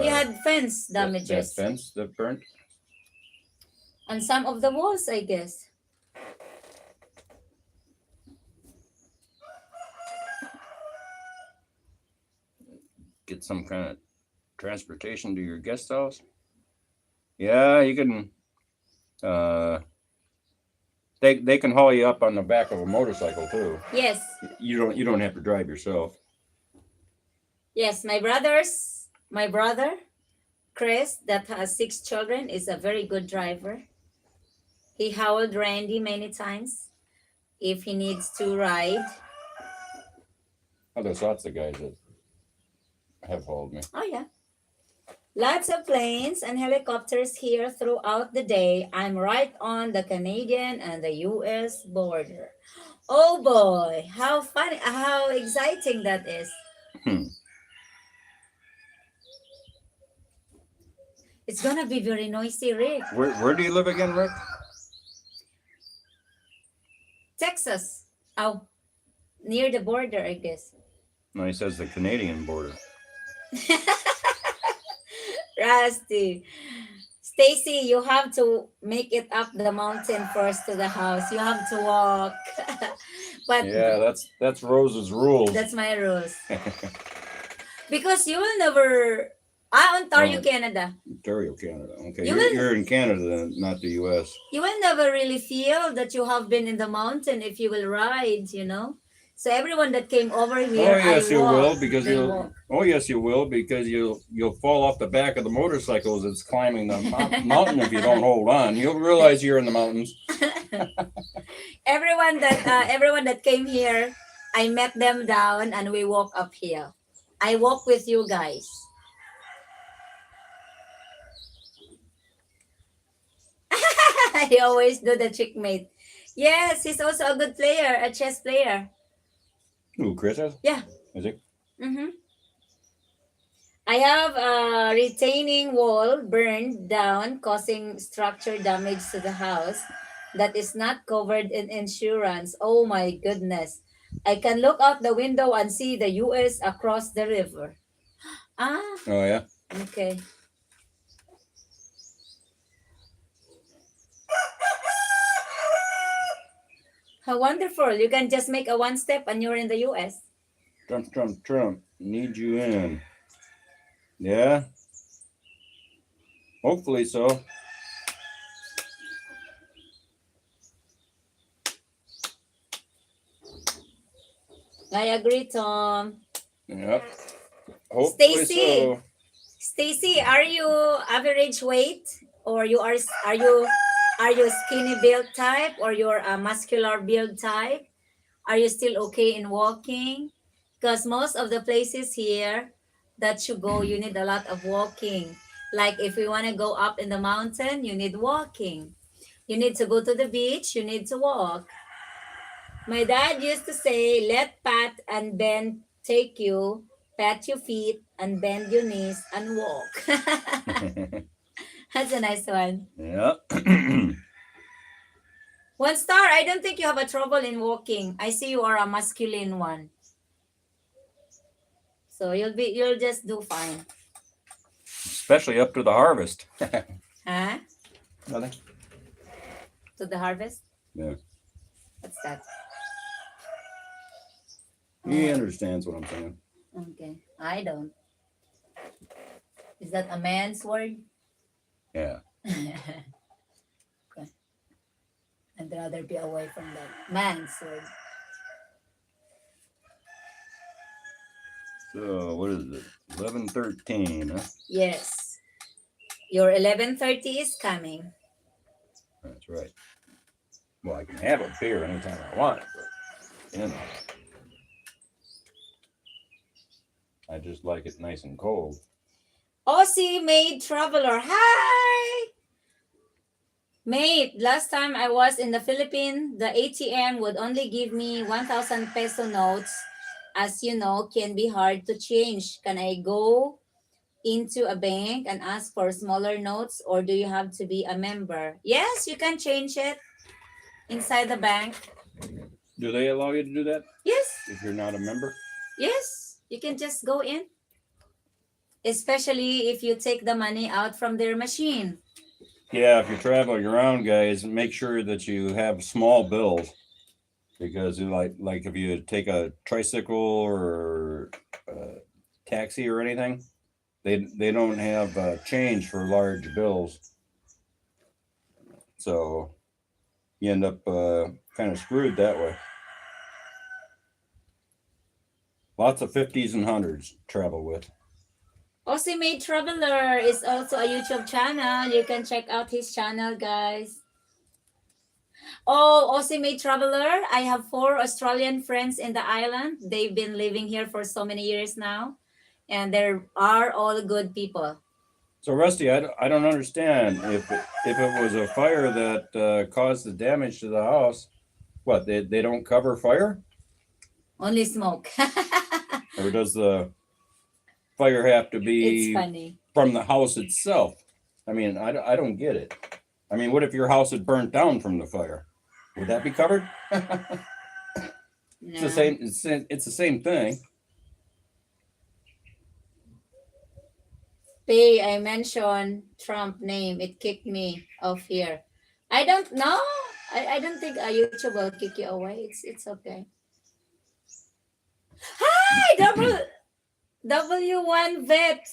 He had fence that damages fence that burnt. on some of the walls, I guess. Get some kind of transportation to your guest house. Yeah, you can. They can haul you up on the back of a motorcycle too. Yes, You don't have to drive yourself. yes. My brother, Chris, that has 6 children, is a very good driver. He hauled Randy many times if he needs to ride. Oh, there's lots of guys that have hauled me. Oh, yeah. Lots of planes and helicopters here throughout the day. I'm right on the Canadian and the US border. Oh boy, how funny, how exciting that is. Hmm. It's gonna be very noisy, Rick. Where do you live again, Rick? Texas. Oh, near the border, I guess. No, he says the Canadian border. Rusty. Stacy, you have to make it up the mountain first to the house. You have to walk. But Yeah, that's Rose's rules. that's my rules. Because you will never Ontario, Oh. Canada. Ontario, Canada. Okay, You you're, will- you're in Canada, then, not the U.S. You will never really feel that you have been in the mountain if you will ride, you know. So everyone that came over here, Oh yes, you will because they you'll. walk. Oh yes, you will because you'll fall off the back of the motorcycle as it's climbing the mountain if you don't hold on. You'll realize you're in the mountains. Everyone that came here, I met them down and we walk uphill. I walk with you guys. I always do the checkmate. Yes, he's also a good player, a chess player. Ooh, Chris is? Yeah. Is it? Mm-hmm. I have a retaining wall burned down, causing structure damage to the house that is not covered in insurance. Oh my goodness. I can look out the window and see the US across the river. Ah, Oh yeah. okay. How wonderful. You can just make a one step and you're in the US. Trump, Trump, Trump. Need you in. Yeah. Hopefully so. I agree, Tom. Yep. Hopefully Stacy. so. Stacy, are you average weight or are you skinny build type or you're a muscular build type? Are you still okay in walking? Because most of the places here that you go, you need a lot of walking. Like if you want to go up in the mountain, you need walking. You need to go to the beach, you need to walk. My dad used to say, let pat and bend take you, pat your feet and bend your knees and walk. That's a nice one. Yep. 1 star, I don't think you have a trouble in walking. I see you are a masculine one. So you'll just do fine. Especially up to the harvest. Huh? Nothing. To the harvest? Yeah. What's that? He understands what I'm saying. Okay. I don't. Is that a man's word? Yeah. Okay. I'd rather be away from that man's word. So what is it? 11:13, huh? Yes. Your 11:30 is coming. That's right. Well, I can have a beer anytime I want, but you know. I just like it nice and cold. Aussie Maid Traveler. Hi! Mate, last time I was in the Philippines, the ATM would only give me 1,000 peso notes. As you know, can be hard to change. Can I go into a bank and ask for smaller notes or do you have to be a member? Yes, you can change it inside the bank. Do they allow you to do that Yes, if you're not a member? yes, you can just go in. Especially if you take the money out from their machine. Yeah, if you're traveling around, guys, make sure that you have small bills because like if you take a tricycle or a taxi or anything, they don't have change for large bills, so you end up kind of screwed that way. Lots of 50s and 100s travel with. Aussie Made Traveler is also a YouTube channel. You can check out his channel, guys. Oh, Aussie Made Traveler. I have 4 Australian friends in the island. They've been living here for so many years now. And they are all good people. So Rusty, I don't understand if it was a fire that caused the damage to the house. What they don't cover fire, Only smoke. or does the fire have to It's be funny. from the house itself? I mean, I don't get it. I mean, what if your house had burnt down from the fire? Would that be covered? It's the same. It's the same thing. Pay, I mentioned Trump name. It kicked me off here. I don't know. I don't think YouTube will kick you away. It's okay. Hi, W1 vet.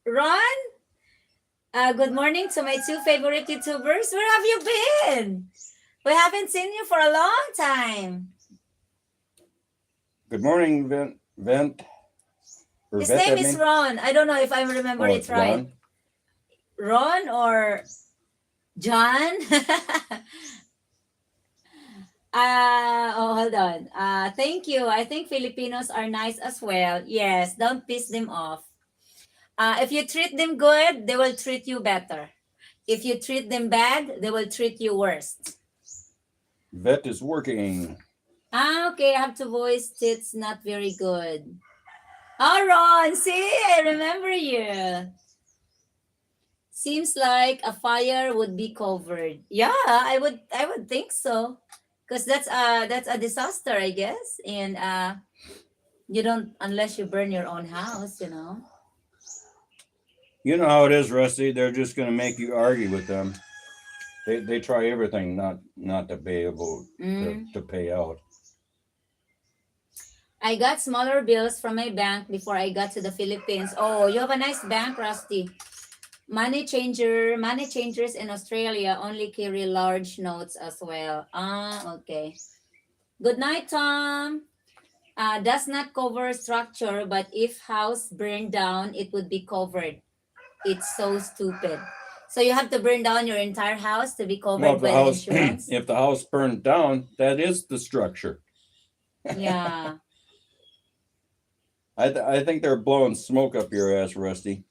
Ron, good morning to my two favorite YouTubers. Where have you been? We haven't seen you for a long time. Good morning, Vent. Or His Vet, name I is mean. Ron. I don't know if I remember Oh, it it's right. Ron. Ron or John? Hold on. Thank you. I think Filipinos are nice as well. Yes, don't piss them off. If you treat them good, they will treat you better. If you treat them bad, they will treat you worse. Vet is working. Okay, I have to voice it's not very good. Oh, Ron, see, I remember you. Seems like a fire would be covered. Yeah, I would think so. Because that's a disaster, I guess. And you don't unless you burn your own house, you know. You know how it is, Rusty. They're just going to make you argue with them. They try everything not to be able to pay out. I got smaller bills from my bank before I got to the Philippines. Oh, you have a nice bank, Rusty. Money changers in Australia only carry large notes as well. Okay. Good night, Tom. Does not cover structure, but if house burned down, it would be covered. It's so stupid. So you have to burn down your entire house to be Well, covered if by the the house insurance. if the house burned down, that is the structure. Yeah. I think they're blowing smoke up your ass, Rusty.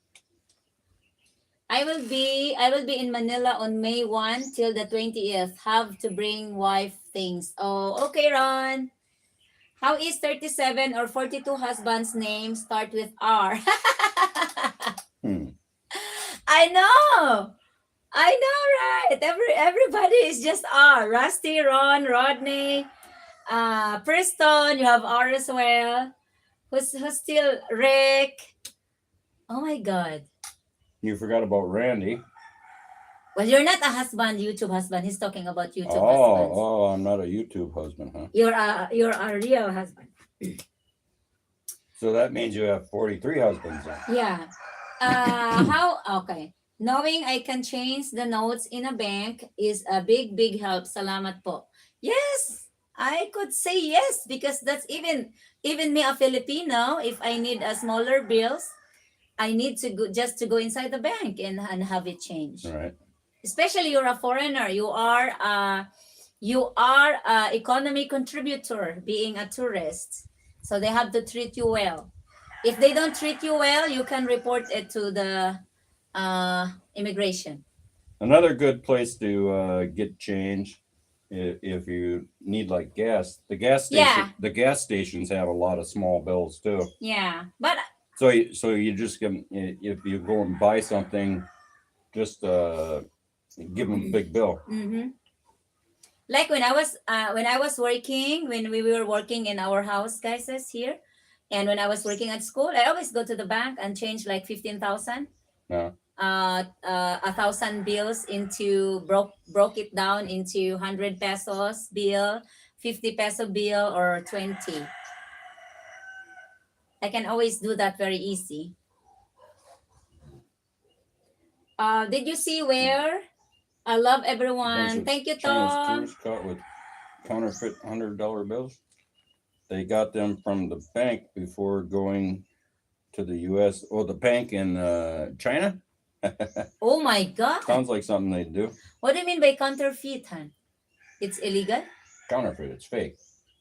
I will be in Manila on May 1 till the 20th. Have to bring wife things. Oh, okay, Ron. How is 37 or 42 husband's name start with R? Hmm. I know. I know, right? Everybody is just R. Rusty, Ron, Rodney, Preston, you have R as well. Who's still Rick? Oh my god. You forgot about Randy. Well, you're not a husband, YouTube husband. He's talking about YouTube husbands. Oh, I'm not a YouTube husband, huh? You're a real husband. So that means you have 43 husbands then. Yeah. How okay. Knowing I can change the notes in a bank is a big help. Salamat po. Yes, I could say yes because that's even me a Filipino. If I need a smaller bills, I need to go just to go inside the bank and have it changed. All right. Especially you're a foreigner. You are a economy contributor being a tourist. So they have to treat you well. If they don't treat you well, you can report it to the immigration. Another good place to get change if you need like gas. Yeah. The gas stations have a lot of small bills too. Yeah, but So you just can, if you go and buy something, just give them a big bill. mm-hmm. Like when I was working, when we were working in our house, guys, is here, and when I was working at school, I always go to the bank and change like 15,000. Yeah. 1,000 bills into broke it down into 100 pesos bill, 50 peso bill, or 20. I can always do that very easy. Did you see where? I love everyone. Thank you, Chinese Tom. tourists caught with counterfeit $100 bills. They got them from the bank before going to the U.S. Oh, the bank in China. Oh my God. Sounds like something they do. What do you mean by counterfeit, Han? It's illegal? Counterfeit. It's fake.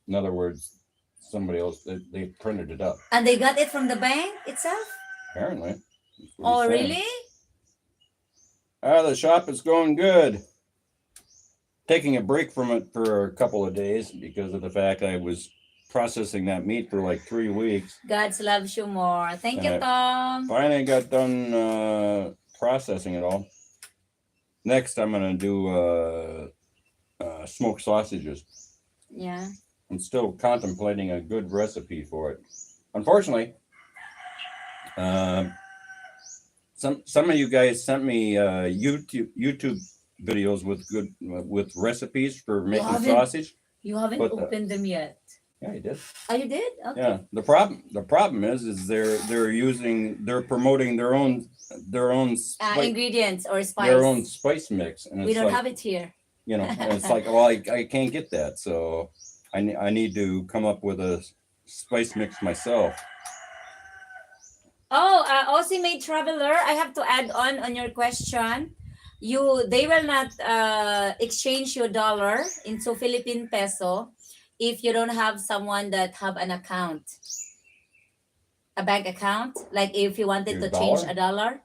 In other words, somebody else they printed it up. And they got it from the bank itself? Apparently. That's what Oh, he's saying. really? The shop is going good. Taking a break from it for a couple of days because of the fact I was processing that meat for like 3 weeks. God loves you more. Thank you, And Tom. Finally got done processing it all. Next, I'm going to do smoked sausages. Yeah. I'm still contemplating a good recipe for it. Unfortunately, some of you guys sent me YouTube videos with recipes for making haven't- sausage. You haven't But, opened them yet. Yeah, I did. Oh, you did? Okay. Yeah. The problem is they're promoting their own their own ingredients or their own spice. spice mix, and We it's don't like, have it here. you know, and it's like, well, I can't get that, so I need to come up with a spice mix myself. Oh, Aussie made traveler. I have to add on your question. They will not exchange your dollar into Philippine peso if you don't have someone that have an account, a bank account. Like if you wanted Your to change dollar? a dollar,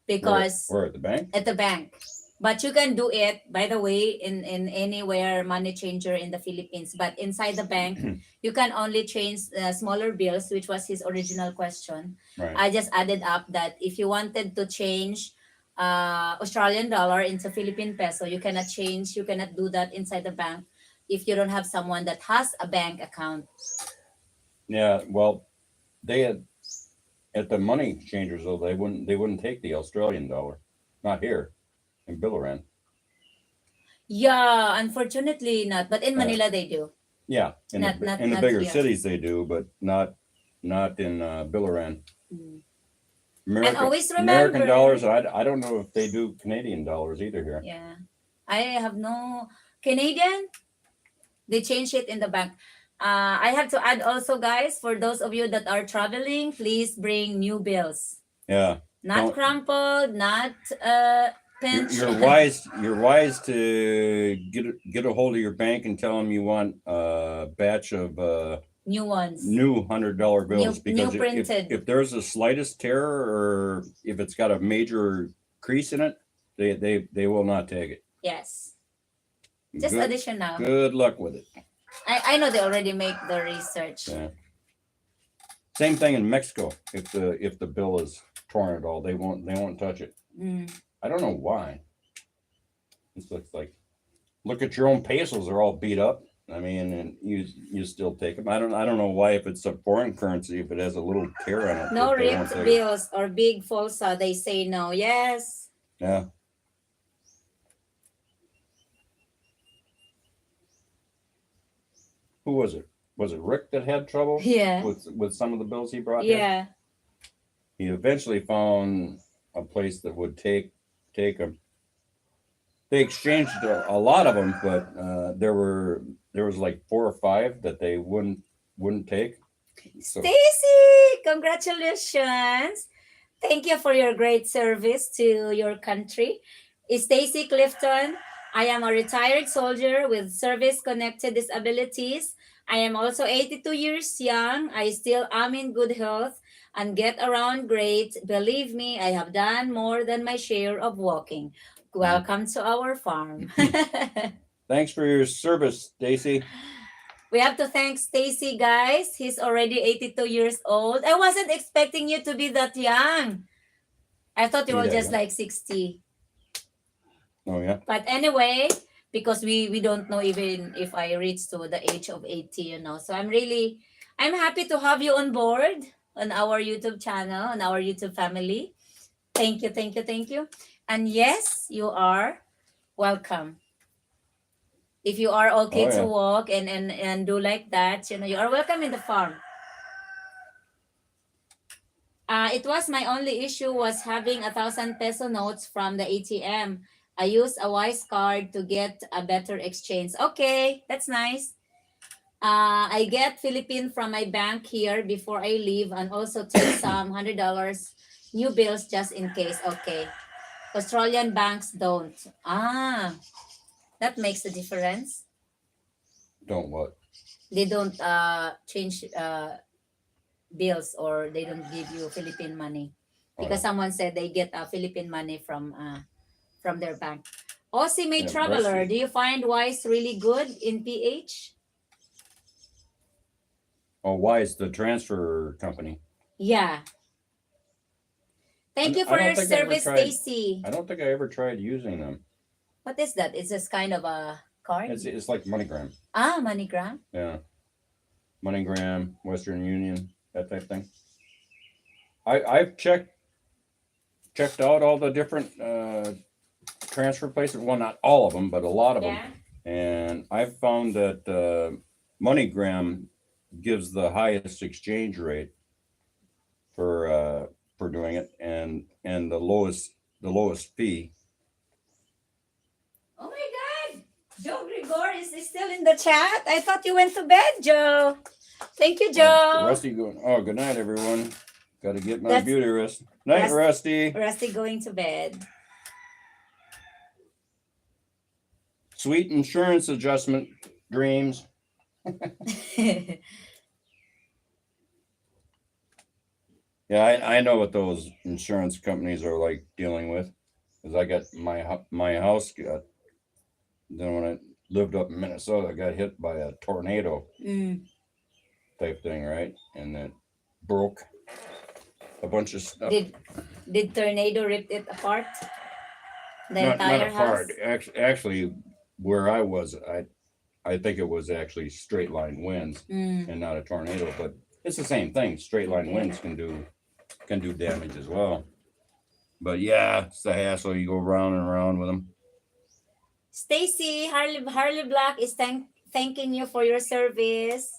because Where at the bank? at the bank. But you can do it, by the way, in anywhere money changer in the Philippines. But inside the bank, you can only change smaller bills, which was his original question. Right. I just added up that if you wanted to change Australian dollar into Philippine peso, you cannot do that inside the bank if you don't have someone that has a bank account. Yeah, well, they had at the money changers though, they wouldn't take the Australian dollar, not here in Biloran. Yeah, unfortunately not. But in Uh, Manila they do. Yeah, in the Not bigger here. cities they do, but not in Biloran. Mm. American, always American remember- dollars. I don't know if they do Canadian dollars either here. Yeah. I have no Canadian. They change it in the bank. I have to add also, guys, for those of you that are traveling, please bring new bills. Yeah, Not Don't- crumpled, not pinched. you're wise to get a hold of your bank and tell them you want a batch of New ones. new $100 bills, New because printed. if there's the slightest tear or if it's got a major crease in it, they will not take it. Yes. Just good, additional. good luck with it. I know they already make the research. Yeah. Same thing in Mexico. If the bill is torn at all, they won't touch it. Mm. I don't know why. It's like, look at your own pesos; they're all beat up. I mean, and you still take them. I don't know why, if it's a foreign currency, if it has a little tear on it. No that they won't ripped take it. bills or big falsa, they say no. Yes. Yeah. Who was it? Was it Rick that had trouble Yeah. with some of the bills he brought? here? Yeah. He eventually found a place that would take them. They exchanged a lot of them, but there was like 4 or 5 that they wouldn't take. So Stacy, congratulations. Thank you for your great service to your country. Stacy Clifton, I am a retired soldier with service-connected disabilities. I am also 82 years young. I still am in good health and get around great. Believe me, I have done more than my share of walking. Welcome to our farm. thanks for your service, Stacy. We have to thank Stacy, guys. He's already 82 years old. I wasn't expecting you to be that young. I thought you Be were that just young. like 60. Oh yeah. But anyway, because we don't know even if I reach to the age of 80, you know. So I'm happy to have you on board on our YouTube channel, on our YouTube family. Thank you, thank you, thank you. And yes, you are welcome. If you are okay Oh, to yeah. walk and do like that, you know, you are welcome in the farm. It was my only issue was having 1,000 peso notes from the ATM. I used a Wise card to get a better exchange. Okay, that's nice. I get Philippine from my bank here before I leave and also take some $100 new bills just in case. Okay. Australian banks don't. That makes a difference. Don't what? They don't change bills or they don't give you Philippine money because Oh, someone said they get Philippine money from their bank. Aussie made Yeah, traveler. Rusty. Do you find Wise really good in PH? oh, Wise, the transfer company. Yeah. Thank you I for don't your think I ever service, tried- Stacy. I don't think I ever tried using them. What is that? It's just kind of a card. It's like MoneyGram. MoneyGram. Yeah. MoneyGram, Western Union, that type thing. I've checked out all the different transfer places. Well, not all of them, but a lot of them. Yeah. And I've found that MoneyGram gives the highest exchange rate for for doing it, and the lowest fee. Oh my God. Joe Grigor is still in the chat. I thought you went to bed, Joe. Thank you, Joe. Rusty going. Oh, good night, everyone. Got to get my That's- beauty rest. Night, Rusty. Rusty going to bed. Sweet insurance adjustment dreams. Yeah, I know what those insurance companies are like dealing with, because I got my house got. Then when I lived up in Minnesota, I got hit by a tornado Mm. type thing, right? And it broke a bunch of stuff. Did tornado rip it apart? The not entire apart. house? Actually, where I was, I think it was actually straight line winds Mm. and not a tornado, but it's the same thing. Straight line Okay. winds can do damage as well. But yeah, it's the hassle. You go round and around with them. Stacy, Harley Black is thanking you for your service.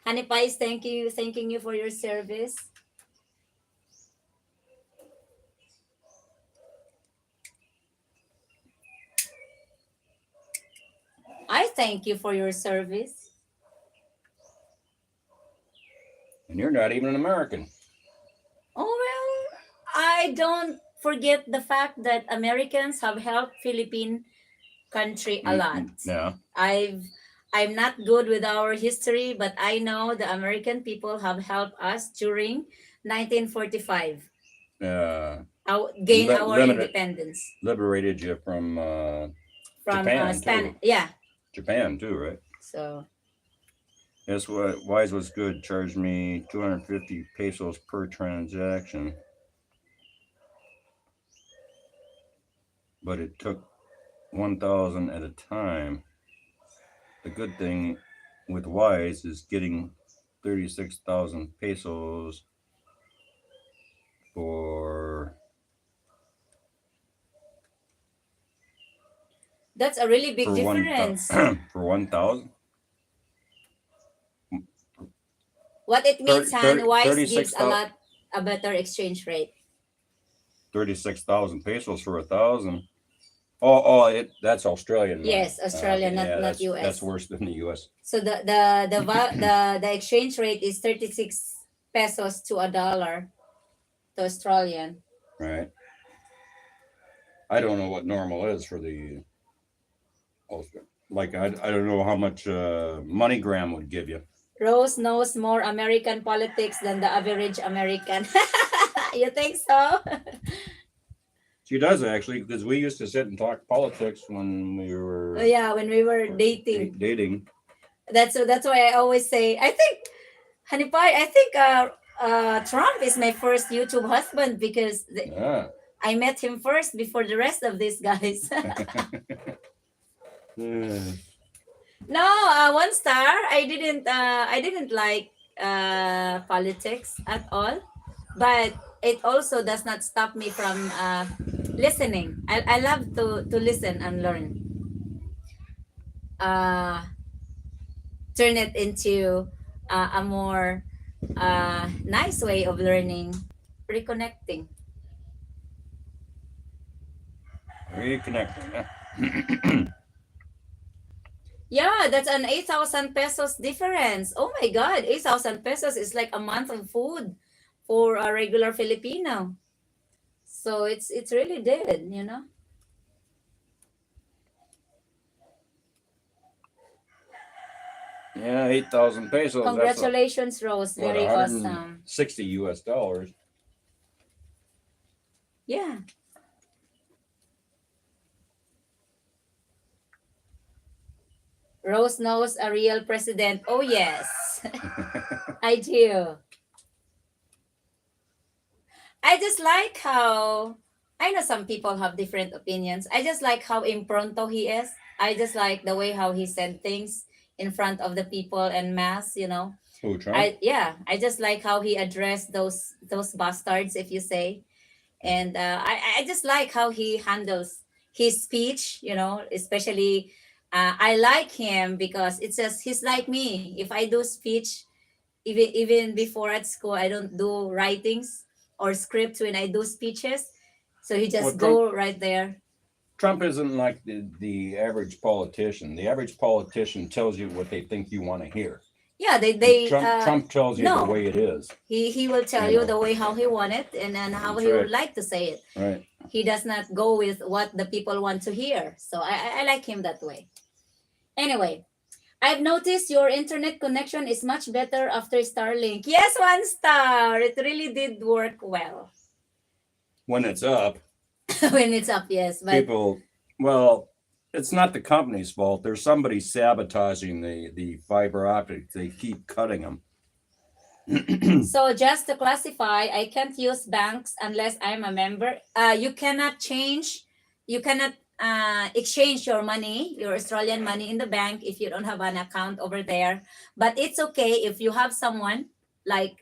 Honey Pie is thanking you for your service. I thank you for your service. And you're not even an American. Oh well, I don't forget the fact that Americans have helped Philippine country a lot. Yeah. I'm not good with our history, but I know the American people have helped us during 1945. Gain our independence Liberated you from Japan too. Yeah. Japan too, right? So That's what Wise was good. Charged me 250 pesos per transaction, but it took 1,000 at a time. The good thing with Wise is getting 36,000 pesos for. that's a really big for difference. For 1,000. What it means, Han, Wise 36 gives a better exchange rate. 36,000 pesos for 1,000. That's Australian. Yes, Australia, not US. That's worse than the US. So the exchange rate is 36 pesos to $1 to Australian. Right. I don't know what normal is for the. Like I don't know how much MoneyGram would give you. Rose knows more American politics than the average American. You think so? She does actually, because we used to sit and talk politics when we were. Oh, yeah, when we were dating. Dating. That's why I always say, I think, Honey Pie, I think Trump is my first YouTube husband because I met him first before the rest of these guys. No, one star. I didn't like politics at all, but it also does not stop me from listening. I love to listen and learn. Turn it into a more nice way of learning, reconnecting. Reconnecting. Yeah, that's an 8,000 pesos difference. Oh my God, 8,000 pesos is like a month of food for a regular Filipino. So it's really dead, you know. Yeah, 8,000 pesos. Congratulations, Rose. Very awesome. $60 US. Yeah. Rose knows a real president. Oh yes, I do. I just like how I know some people have different opinions. I just like how impronto he is. I just like the way how he said things in front of the people and mass, you know. Who, Trump? I just like how he addressed those bastards, if you say. And I just like how he handles his speech, you know, especially I like him because it's just he's like me. If I do speech, even before at school, I don't do writings. or script when I do speeches. So he Well, just go right there. Trump isn't like the average politician. The average politician tells you what they think you want to hear. Yeah, they Trump tells you the no. way it is. He will tell You you know. the way how he want it and then how That's he would right. like to say it. Right. He does not go with what the people want to hear. So I like him that way. Anyway, I've noticed your internet connection is much better after Starlink. Yes, 1 star. It really did work well When it's up, when it's up. Yes, but people, well, it's not the company's fault. There's somebody sabotaging the fiber optic. They keep cutting them. so just to classify, I can't use banks unless I'm a member. You cannot change, you cannot exchange your money, your Australian money in the bank if you don't have an account over there. But it's okay if you have someone like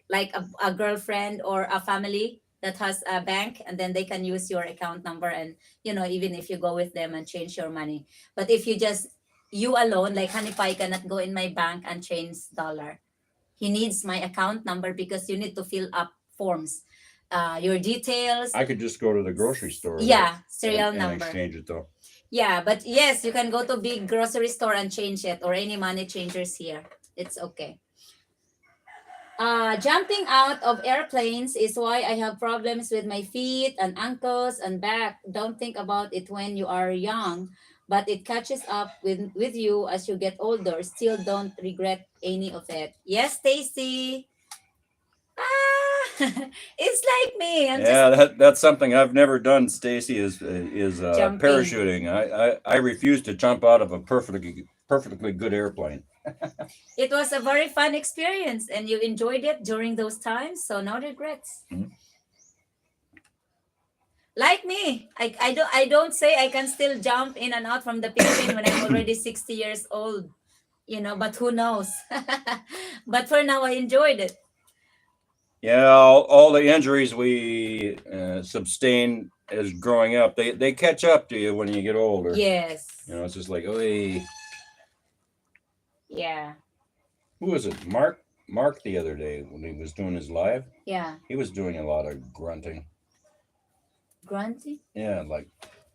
a girlfriend or a family that has a bank, and then they can use your account number, and even if you go with them and change your money. But if you just you alone, like Hanipai cannot go in my bank and change dollar. He needs my account number because you need to fill up forms, your details. I could just go to the grocery store. Yeah, serial and number. exchange it though. Yeah, but yes, you can go to big grocery store and change it, or any money changers here. It's okay. Jumping out of airplanes is why I have problems with my feet and ankles and back. Don't think about it when you are young, but it catches up with you as you get older. Still don't regret any of it. Yes, Stacy. Ah, it's like me. I'm Yeah, just that's something I've never done, Stacy, is jumping. parachuting. I refuse to jump out of a perfectly good airplane. It was a very fun experience, and you enjoyed it during those times, so no regrets. Mhm. Like me, I don't say I can still jump in and out from the Philippines when I'm already 60 years old, but who knows? But for now, I enjoyed it. Yeah, all the injuries we sustained as growing up, they catch up to you when you get older. Yes. It's just like, oh, hey, Yeah. who was it? Mark the other day when he was doing his live, Yeah. he was doing a lot of grunting. Grunty. Yeah, like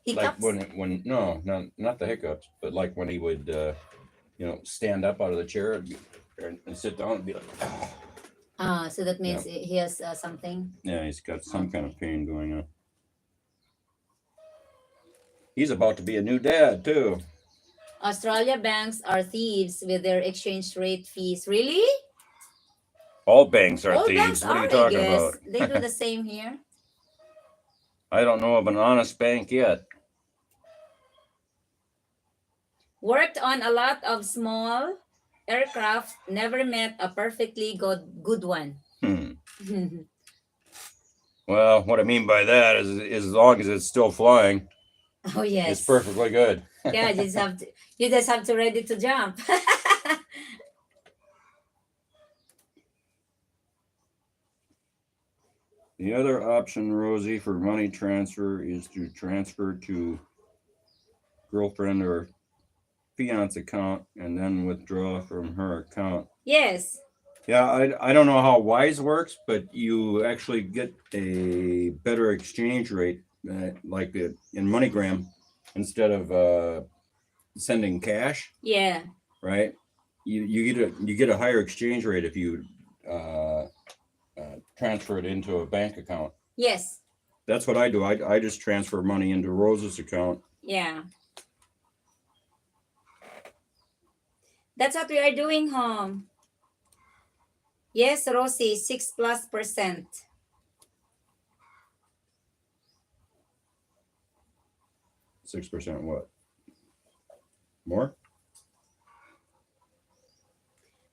Hiccups. when no, not the hiccups, but like when he would stand up out of the chair and sit down and be like, So that means he has something. yeah, he's got some kind of pain going on. He's about to be a new dad too. Australia banks are thieves with their exchange rate fees. Really? All banks are All thieves. banks What are are, you I talking guess. about? They do the same here. I don't know of an honest bank yet. Worked on a lot of small aircraft, never met a perfectly good one. Well, what I mean by that is as long as it's still flying, Oh yes. it's perfectly good. Yeah, you just have to ready to jump. The other option, Rosie, for money transfer is to transfer to girlfriend or fiance account and then withdraw from her account. Yes. Yeah, I don't know how Wise works, but you actually get a better exchange rate, like in MoneyGram, instead of sending cash, Yeah. right? You get a higher exchange rate if you transfer it into a bank account. Yes. That's what I do. I just transfer money into Rose's account. Yeah. That's what we are doing, home. Yes, Rosie, 6+%. 6% what? More?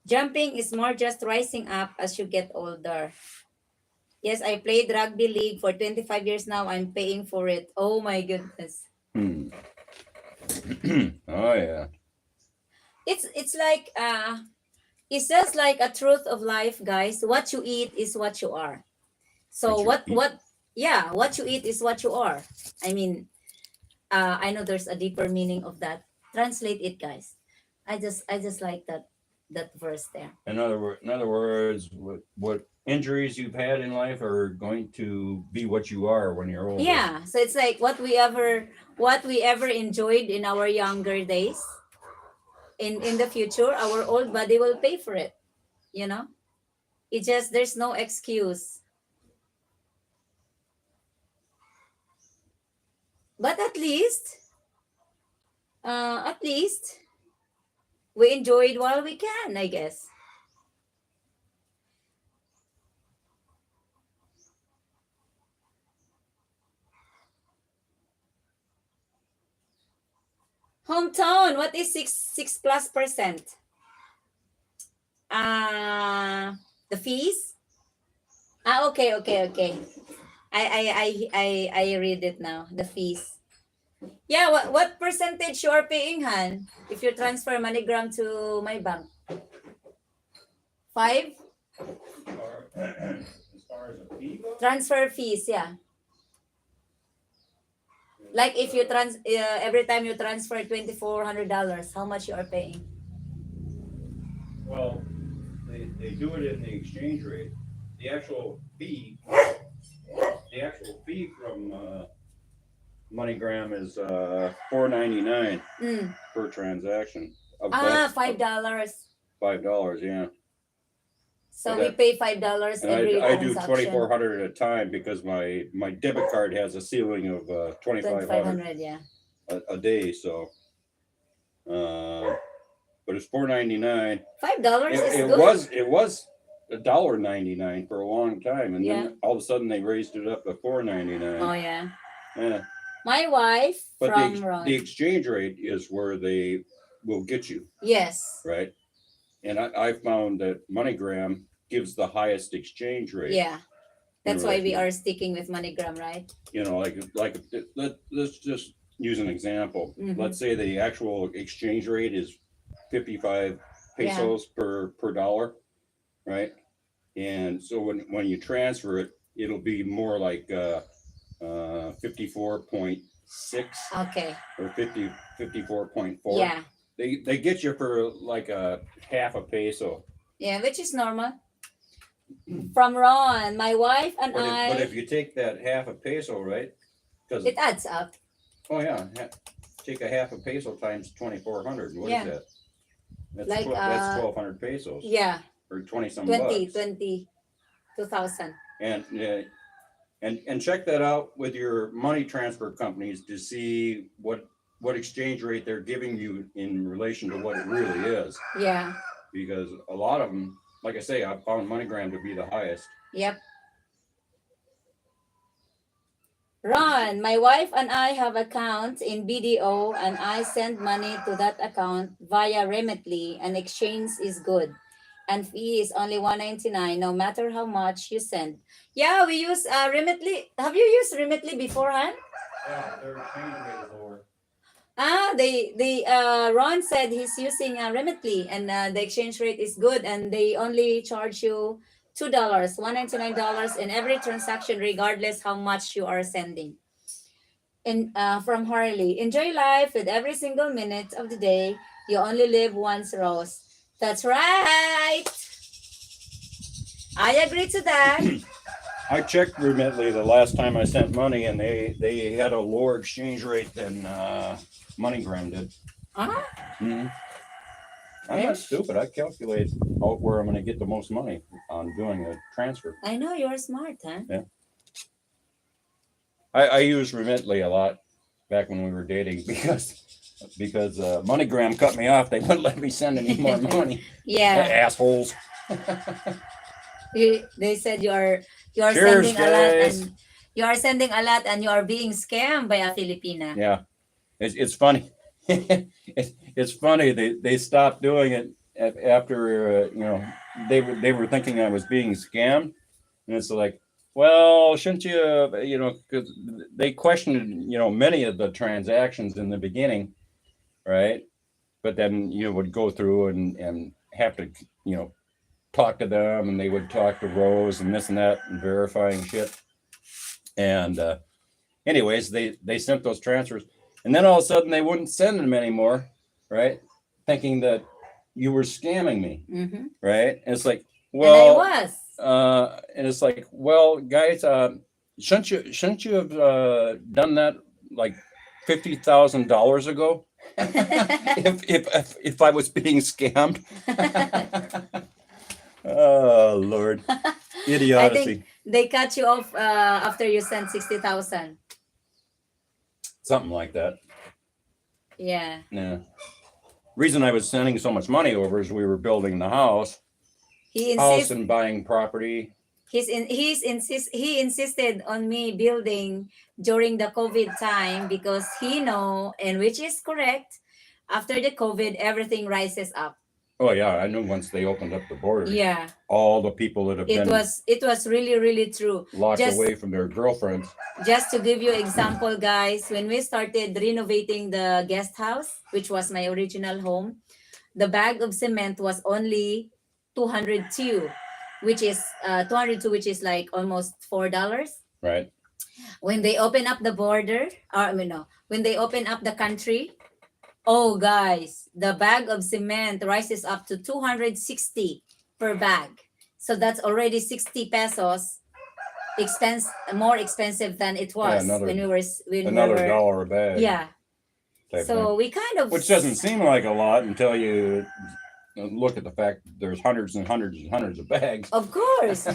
Jumping is more just rising up as you get older. Yes, I played rugby league for 25 years now. I'm paying for it. Oh my goodness. Oh yeah. It's like it's just like a truth of life, guys. What you eat is what you are. So What you eat? what you eat is what you are. I mean, I know there's a deeper meaning of that. Translate it, guys. I just like that verse there. In other words, what injuries you've had in life are going to be what you are when you're older. Yeah, so it's like what we ever enjoyed in our younger days. In the future, our old body will pay for it. You know, it just there's no excuse. But at least we enjoyed while we can, I guess. Hometown, what is six plus percent? Uh the fees? Okay. I read it now. The fees. Yeah, what percentage you are paying, Han? If you transfer MoneyGram to my bank? 5? As far as a fee goes, Transfer fees, yeah. Like if you every time you transfer $2,400, how much you are paying? well, they do it in the exchange rate. The actual fee from MoneyGram is $4.99 Mm. per transaction. $5. $5, yeah. So But we that- pay $5 And every I do transaction. 2,400 at a time because my debit card has a ceiling of 2,500 $2,500, yeah. a day. So, but it's $4.99. $5 is It good. was $1.99 for a long time, and Yeah. then all of a sudden they raised it up to $4.99. Oh yeah. Yeah. My wife But from Ron. the exchange rate is where they will get you, Yes. right? And I found that MoneyGram gives the highest exchange rate. Yeah. That's why we relation. are sticking with MoneyGram, right? You know, let's just use an example. Mhm. Let's say the actual exchange rate is 55 pesos per dollar, right? And so when you transfer it, it'll be more like 54.6 Okay. or 54.4. Yeah. They get you for like a half a peso. Yeah, which is normal. From Ron, my wife and But if you take that half a peso, right? Because it adds up. oh yeah, take a half a peso times 2,400. What is Yeah. that? That's Like, that's 1,200 pesos Yeah, or 20 some 20, bucks. 2,000. And check that out with your money transfer companies to see what exchange rate they're giving you in relation to what it really is. Yeah. Because a lot of them, like I say, I found MoneyGram to be the highest. Yep. Ron, my wife and I have accounts in BDO and I send money to that account via Remitly and exchange is good. And fee is only $1.99 no matter how much you send. Yeah, we use Remitly. Have you used Remitly beforehand? Yeah, their exchange rate is lower. Ron said he's using Remitly and the exchange rate is good and they only charge you $2, $1.99 in every transaction regardless how much you are sending. And from Harley, enjoy life with every single minute of the day. You only live once, Rose. That's right. I agree to that. I checked Remitly the last time I sent money, and they had a lower exchange rate than MoneyGram did. Uh-huh. Mhm. I'm not stupid. I calculate out where I'm going to get the most money on doing a transfer. I know you're smart, huh? I used Remitly a lot back when we were dating because MoneyGram cut me off. They wouldn't let me send any more money. Yeah. Assholes. They said you are Cheers, sending a lot guys. and you are sending a lot and you are being scammed by a Filipina. Yeah, it's funny. It's funny they stopped doing it after they were thinking I was being scammed, and it's like, well, shouldn't you because they questioned many of the transactions in the beginning, right? But then you would go through and have to talk to them, and they would talk to Rose and this and that and verifying shit. And anyways, they sent those transfers, and then all of a sudden they wouldn't send them anymore, right? Thinking that you were scamming me, Mm-hmm. right? And it's like, And I well, was. And it's like, well, guys, shouldn't you have done that like $50,000 ago? if I was being scammed. Oh Lord, I idiocy. think they cut you off after you sent 60,000. Something like that. Yeah. Yeah. Reason I was sending so much money over is we were building the house He insists and buying property. he insisted on me building during the COVID time because he know, and which is correct, after the COVID everything rises up. Oh yeah, I knew once they opened up the border, Yeah. all the people that have It been was really true. locked just- away from their girlfriends. Just to give you example, guys, when we started renovating the guest house, which was my original home, the bag of cement was only 202, which is 202, which is like almost $4. Right. When they open up the border, or I mean no, when they open up the country, oh guys, the bag of cement rises up to 260 per bag. So that's already 60 pesos more expensive than it was another- when we were when Another we were, dollar a bag. yeah. type So thing. we kind of, Which doesn't seem like a lot until you look at the fact that there's hundreds and hundreds and hundreds of bags. of course.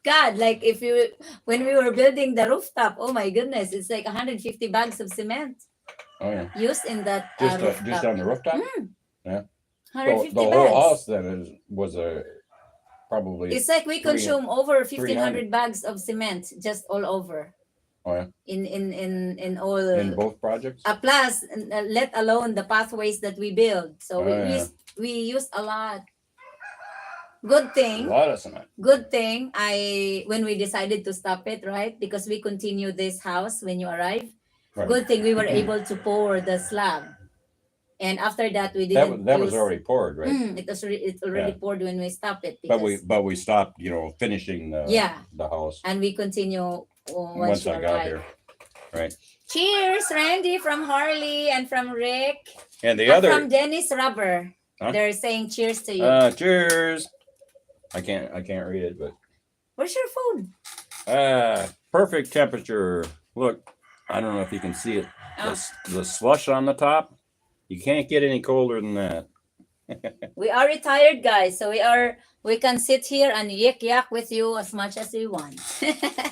God, like if you when we were building the rooftop, oh my goodness, it's like 150 bags of cement Oh yeah. used in that Just rooftop. on the rooftop. Mm. The 150 whole bags. house then was a probably. It's like we consume over 1,500 300. bags of cement just all over. Oh yeah. In all. In both projects. Plus, let alone the pathways that we build. So Oh, yeah. we used a lot. Good A thing. lot of cement. Good thing when we decided to stop it, right? Because we continue this house when you arrive. Right. Good thing we were able to pour the slab. And after that, we didn't. That was already poured, right? It already Yeah. poured when we stopped it. But we stopped, finishing the house And we continue once you I got arrive. here. Right. Cheers, Randy from Harley and from Rick And the and other from Dennis Rubber. Huh? They're saying cheers to you. cheers. I can't read it, but Where's your phone? perfect temperature. Look, I don't know if you can see it. Oh. The slush on the top. You can't get any colder than that. We are retired, guys, so we can sit here and yak with you as much as we want.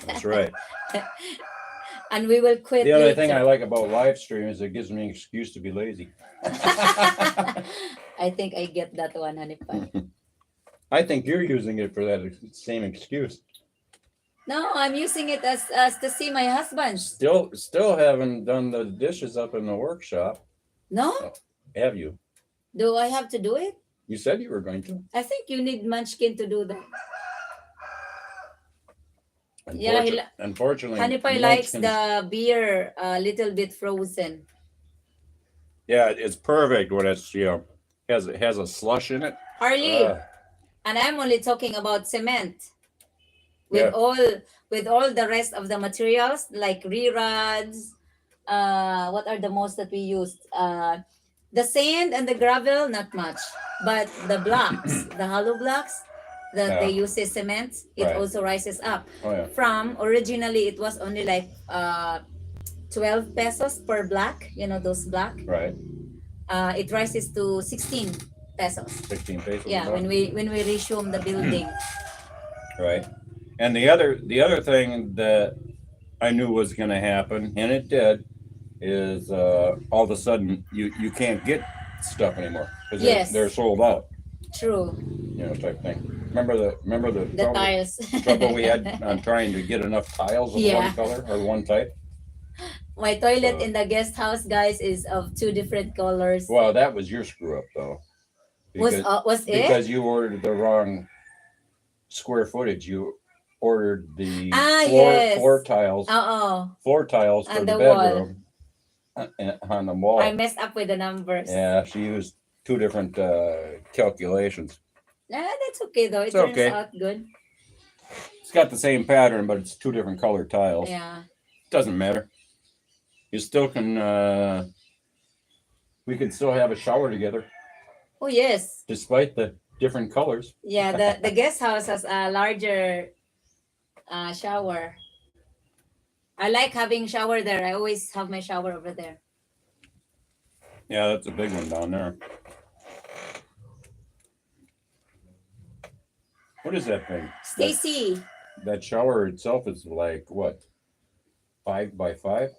That's right. And we will quit The other later. thing I like about live stream is it gives me an excuse to be lazy. I think I get that one, Hanipan. I think you're using it for that same excuse. No, I'm using it as to see my husband. Still haven't done the dishes up in the workshop, No? have you? Do I have to do it? You said you were going to. I think you need Munchkin to do that. Unfortunately, Hanipai likes Munchkins- the beer a little bit frozen. Yeah, it's perfect when it's has a slush in it. Harley, and I'm only talking about cement. Yeah. With all the rest of the materials like rerods, what are the most that we used? The sand and the gravel, not much, but the blocks, the hollow blocks that they use as cement, it Right. also rises up. Oh yeah. From originally it was only like 12 pesos per block, those block. Right. It rises to 16 pesos. 16 pesos. Yeah, when we resume the building. Right. And the other thing that I knew was going to happen, and it did, is all of a sudden you can't get stuff anymore because Yes. they're sold out. True. Type thing. Remember the The tiles. trouble we had on trying to get enough tiles of Yeah. one color or one type? My toilet in the guest house, guys, is of 2 different colors. Well, that was your screw up though. Was it? Because you ordered the wrong square footage. You ordered the Yes. floor tiles. Floor tiles for On the the wall. bedroom on the wall. I messed up with the numbers. Yeah, she used 2 different calculations. That's okay though. It It's turns okay. out good. It's got the same pattern, but it's 2 different colored tiles. Yeah. Doesn't matter. You still can. We can still have a shower together, Oh yes. despite the different colors. Yeah, the guest house has a larger shower. I like having shower there. I always have my shower over there. Yeah, that's a big one down there. What is that thing? Stacy, That shower itself is like what? 5 by 5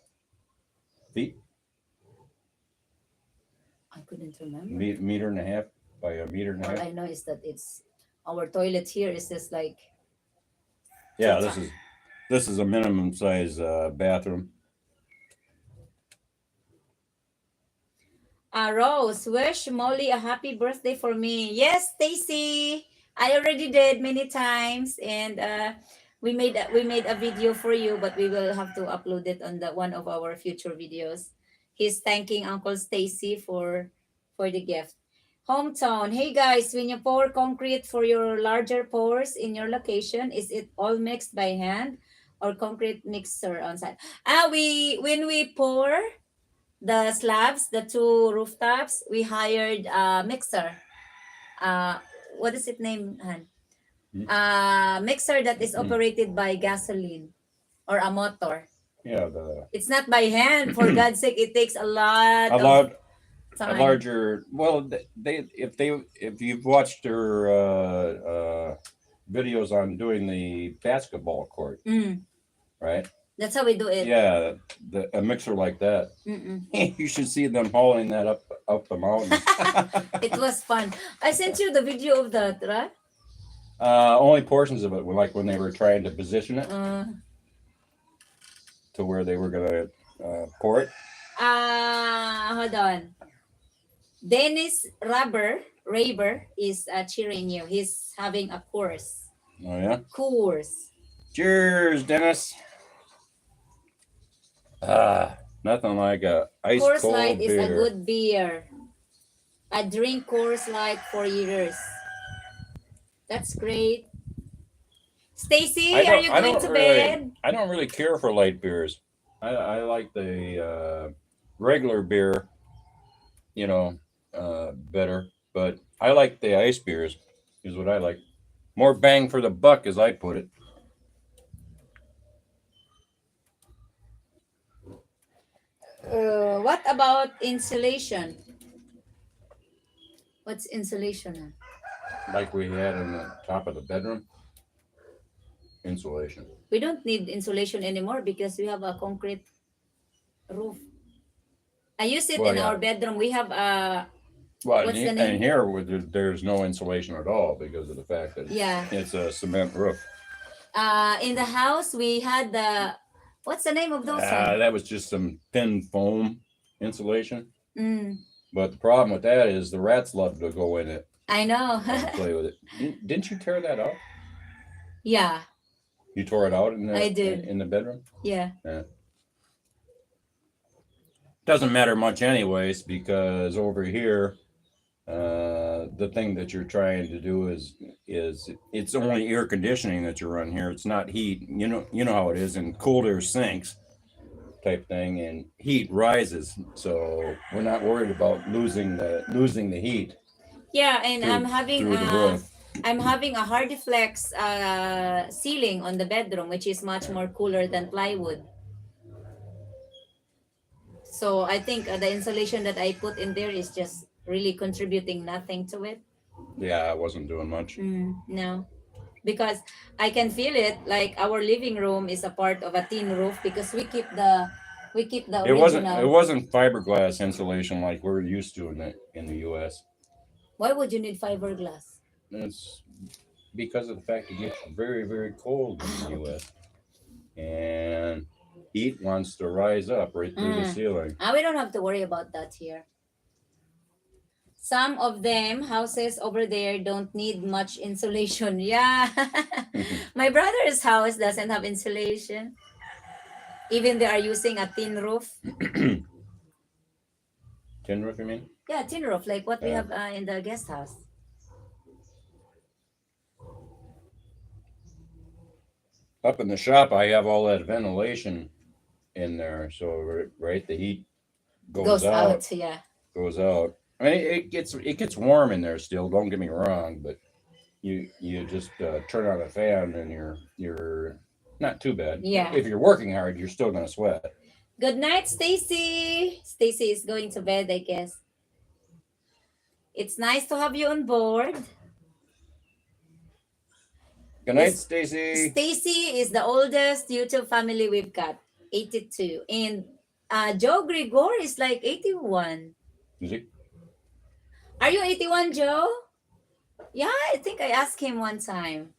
feet? I couldn't remember. Meter and a half by a meter and a All half. I know is that it's our toilet here is just like Yeah, this is a minimum size bathroom. Rose, wish Molly a happy birthday for me. Yes, Stacy. I already did many times, and we made a video for you, but we will have to upload it on the one of our future videos. He's thanking Uncle Stacy for the gift. Hometown. Hey guys, when you pour concrete for your larger pours in your location, is it all mixed by hand or concrete mixer on site? We when we pour the slabs, the two rooftops, we hired a mixer. Uh, what is it named, Han? Mixer that is operated by gasoline or a motor. Yeah, It's not by hand. For God's sake, it takes a lot a of lot a time. larger. Well, if you've watched their videos on doing the basketball court, Mm, right? that's how we do it. Yeah, a mixer like that. Mm-mm. You should see them hauling that up the mountain. It was fun. I sent you the video of that, right? Only portions of it were like when they were trying to position it to where they were gonna pour it. Hold on. Dennis Raber is cheering you. He's having a course. Oh yeah. Course. Cheers, Dennis. Nothing like a ice Coors cold Light is beer. a good beer. I drink Coors Light for years. That's great. Stacy, are you going to bed? I don't really care for light beers. I like the regular beer, better. But I like the ice beers. Is what I like. More bang for the buck, as I put it. What about insulation? What's insulation? Like we had in the top of the bedroom. Insulation. We don't need insulation anymore because we have a concrete roof. I use it in our bedroom. We have a what's the name? And here there's no insulation at all because of the fact that it's a cement roof. In the house we had the what's the name of those? That was just some thin foam insulation. Mm. But the problem with that is the rats love to go in it. I know. And play with it. Didn't you tear that out? Yeah. You tore it out I did. in the bedroom? Yeah. Doesn't matter much anyways, because over here, the thing that you're trying to do is it's only air conditioning that you run here. It's not heat. You know how it is, and cold air sinks type thing, and heat rises. So we're not worried about losing the heat. Yeah, and through I'm having a Hardiflex ceiling on the bedroom, which is much more cooler than plywood. So I think the insulation that I put in there is just really contributing nothing to it. Yeah, I wasn't doing much. No, because I can feel it. Like our living room is a part of a tin roof because we keep the original. It wasn't fiberglass insulation like we're used to in the U.S. Why would you need fiberglass? It's because of the fact it gets very, very cold in the U.S. and heat wants to rise up right through the ceiling. We don't have to worry about that here. Some of them houses over there don't need much insulation. Yeah. My brother's house doesn't have insulation. Even they are using a tin roof. Tin roof, you mean? Yeah, tin roof, like what we have in the guest house. Up in the shop, I have all that ventilation in there, so right, the heat goes out. Yeah. Goes out, I mean, it gets warm in there still. Don't get me wrong, but you just turn on a fan and you're not too bad. Yeah. If you're working hard, you're still gonna sweat. Good night, Stacy. Stacy is going to bed, I guess. It's nice to have you on board. Good night, Is Stacy. Stacy is the oldest YouTube family we've got, 82. And Joe Grigor is like 81. Is he? Are you 81, Joe? Yeah, I think I asked him one time.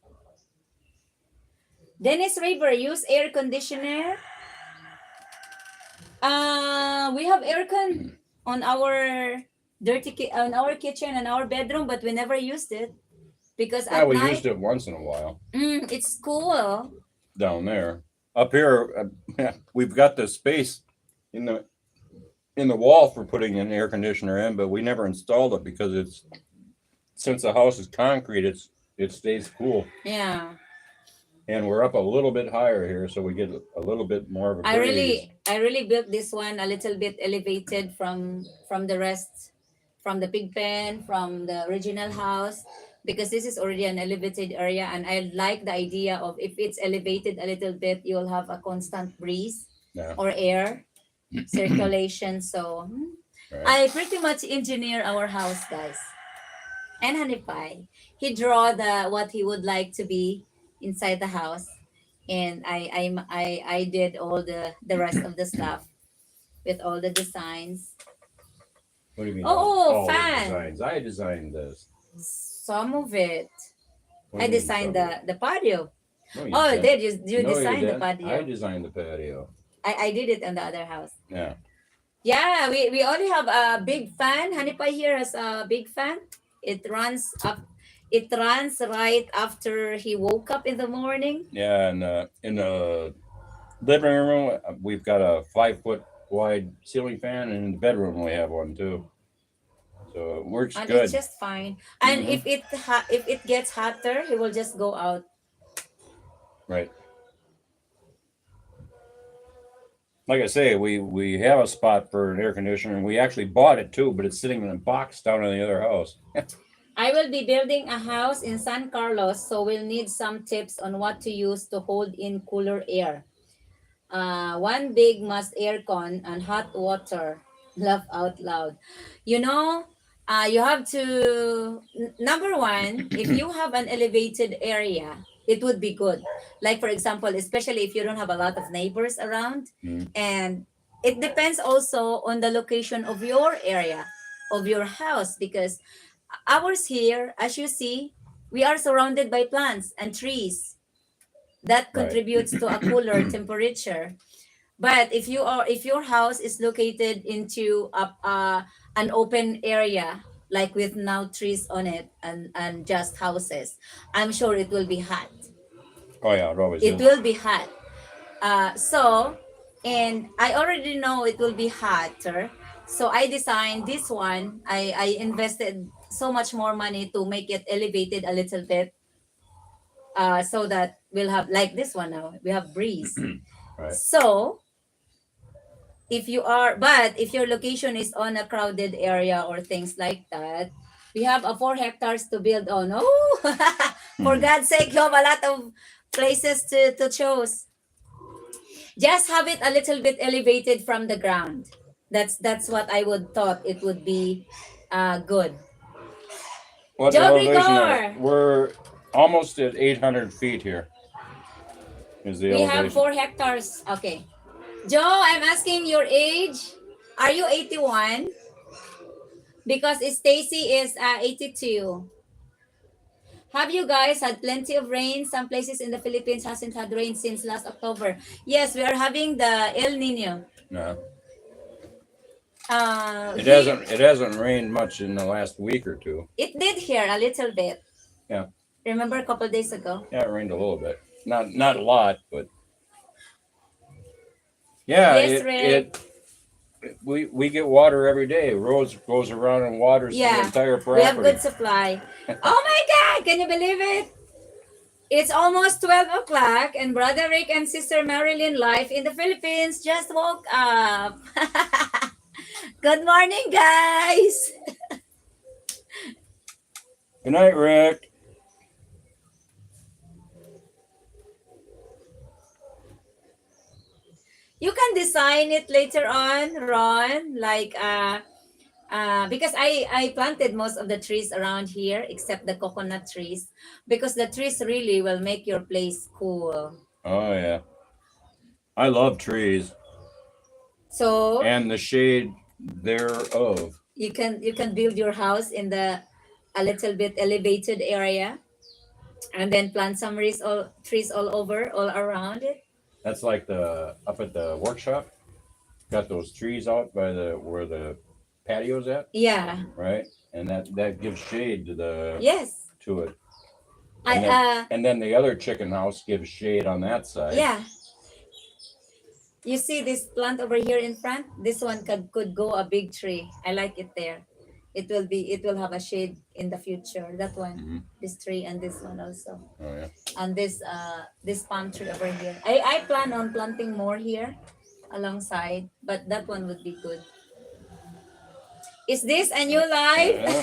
Dennis Raver, use air conditioner. We have aircon on our on our kitchen and our bedroom, but we never used it because Yeah, at we night used it once in a while it's cool. down there. Up here, we've got the space in the wall for putting an air conditioner in, but we never installed it because since the house is concrete, it stays cool. Yeah. And we're up a little bit higher here, so we get a little bit more of a I breeze. really built this one a little bit elevated from the rest, from the pig pen, from the original house, because this is already an elevated area, and I like the idea of if it's elevated a little bit, you'll have a constant breeze Yeah. or air circulation. So Right. I pretty much engineer our house, guys. And Honey Pie, he draw the what he would like to be inside the house, and I did all the rest of the stuff with all the designs. What do you mean? Oh, all the fan. designs. I designed this. Some of it. What do I you mean, designed some of the patio. it? No, you Oh, didn't. did you No, you design the didn't. I patio? designed the patio. I did it in the other house. Yeah. Yeah, we only have a big fan. Honey Pie here has a big fan. It runs up. It runs right after he woke up in the morning. Yeah, and in the living room, we've got a 5 foot wide ceiling fan, and in the bedroom we have one too. So it works And good. it's just fine. And Mhm. if it gets hotter, he will just go out. Right. Like I say, we have a spot for an air conditioner, and we actually bought it too, but it's sitting in a box down in the other house. I will be building a house in San Carlos, so we'll need some tips on what to use to hold in cooler air. One big must aircon and hot water. Laugh out loud. You know, you have to number one, if you have an elevated area, it would be good. Like for example, especially if you don't have a lot of neighbors around, Mm. and it depends also on the location of your area, of your house, because ours here, as you see, we are surrounded by plants and trees that Right. contributes to a cooler temperature. But if your house is located into an open area, like with now trees on it and just houses, I'm sure it will be hot. Oh yeah, it always It is. will be hot. So, and I already know it will be hotter. So I designed this one. I invested so much more money to make it elevated a little bit, so that we'll have like this one now. We have breeze. Right. So if your location is on a crowded area or things like that, we have a 4 hectares to build on. Oh, for God's sake, you have a lot of places to choose. Just have it a little bit elevated from the ground. That's what I would thought it would be good. What Joe elevation Grigor! we're almost at 800 feet here. Is the We have elevation? 4 hectares. Okay. Joe, I'm asking your age. Are you 81? Because Stacy is 82. Have you guys had plenty of rain? Some places in the Philippines hasn't had rain since last October. Yes, we are having the El Nino. No. It Here, hasn't rained much in the last week or two. it did here a little bit. Yeah. Remember a couple days ago? Yeah, it rained a little bit. Not a lot, but yeah, Yes, Rick. we get water every day. Rose goes around and waters the Yeah, entire we have property. good supply. Oh my God! Can you believe it? It's almost 12 o'clock, and Brother Rick and Sister Marilyn, live in the Philippines, just woke up. Good morning, guys. Good night, Rick. You can design it later on, Ron. Like because I planted most of the trees around here except the coconut trees because the trees really will make your place cool. Oh yeah, I love trees So and the shade thereof. you can build your house in the a little bit elevated area and then plant some trees all over all around it. That's like the up at the workshop. Got those trees out by the where the patio's at, Yeah. right? And that gives shade to the Yes. to it. I And then the other chicken house gives shade on that side. yeah. You see this plant over here in front? This one could go a big tree. I like it there. It will have a shade in the future. That one, Mhm. this tree and this one also. Oh yeah. And this palm tree over here. I plan on planting more here alongside, but that one would be good. Is this a new live? Yeah.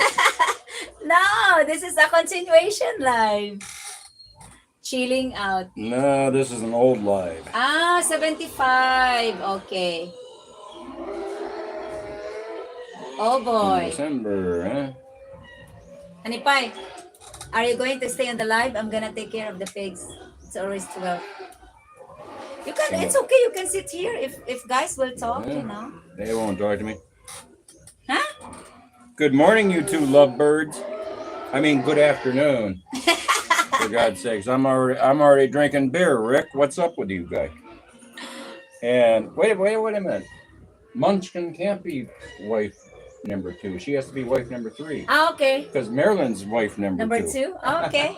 No, this is a continuation live. Chilling out. No, this is an old live. 75. Okay. Oh boy. December, huh? Honey Pie, are you going to stay on the live? I'm gonna take care of the pigs. It's always 12. You can. It's okay. You can sit here if guys will talk. Yeah. You know. They won't talk to me. Huh? Good morning, you two lovebirds. I mean, good afternoon. For God's sakes, I'm already drinking beer. Rick, what's up with you guys? And wait a minute. Munchkin can't be wife number 2. She has to be wife number 3. Okay. Because Marilyn's wife number 2. Number 2. Okay.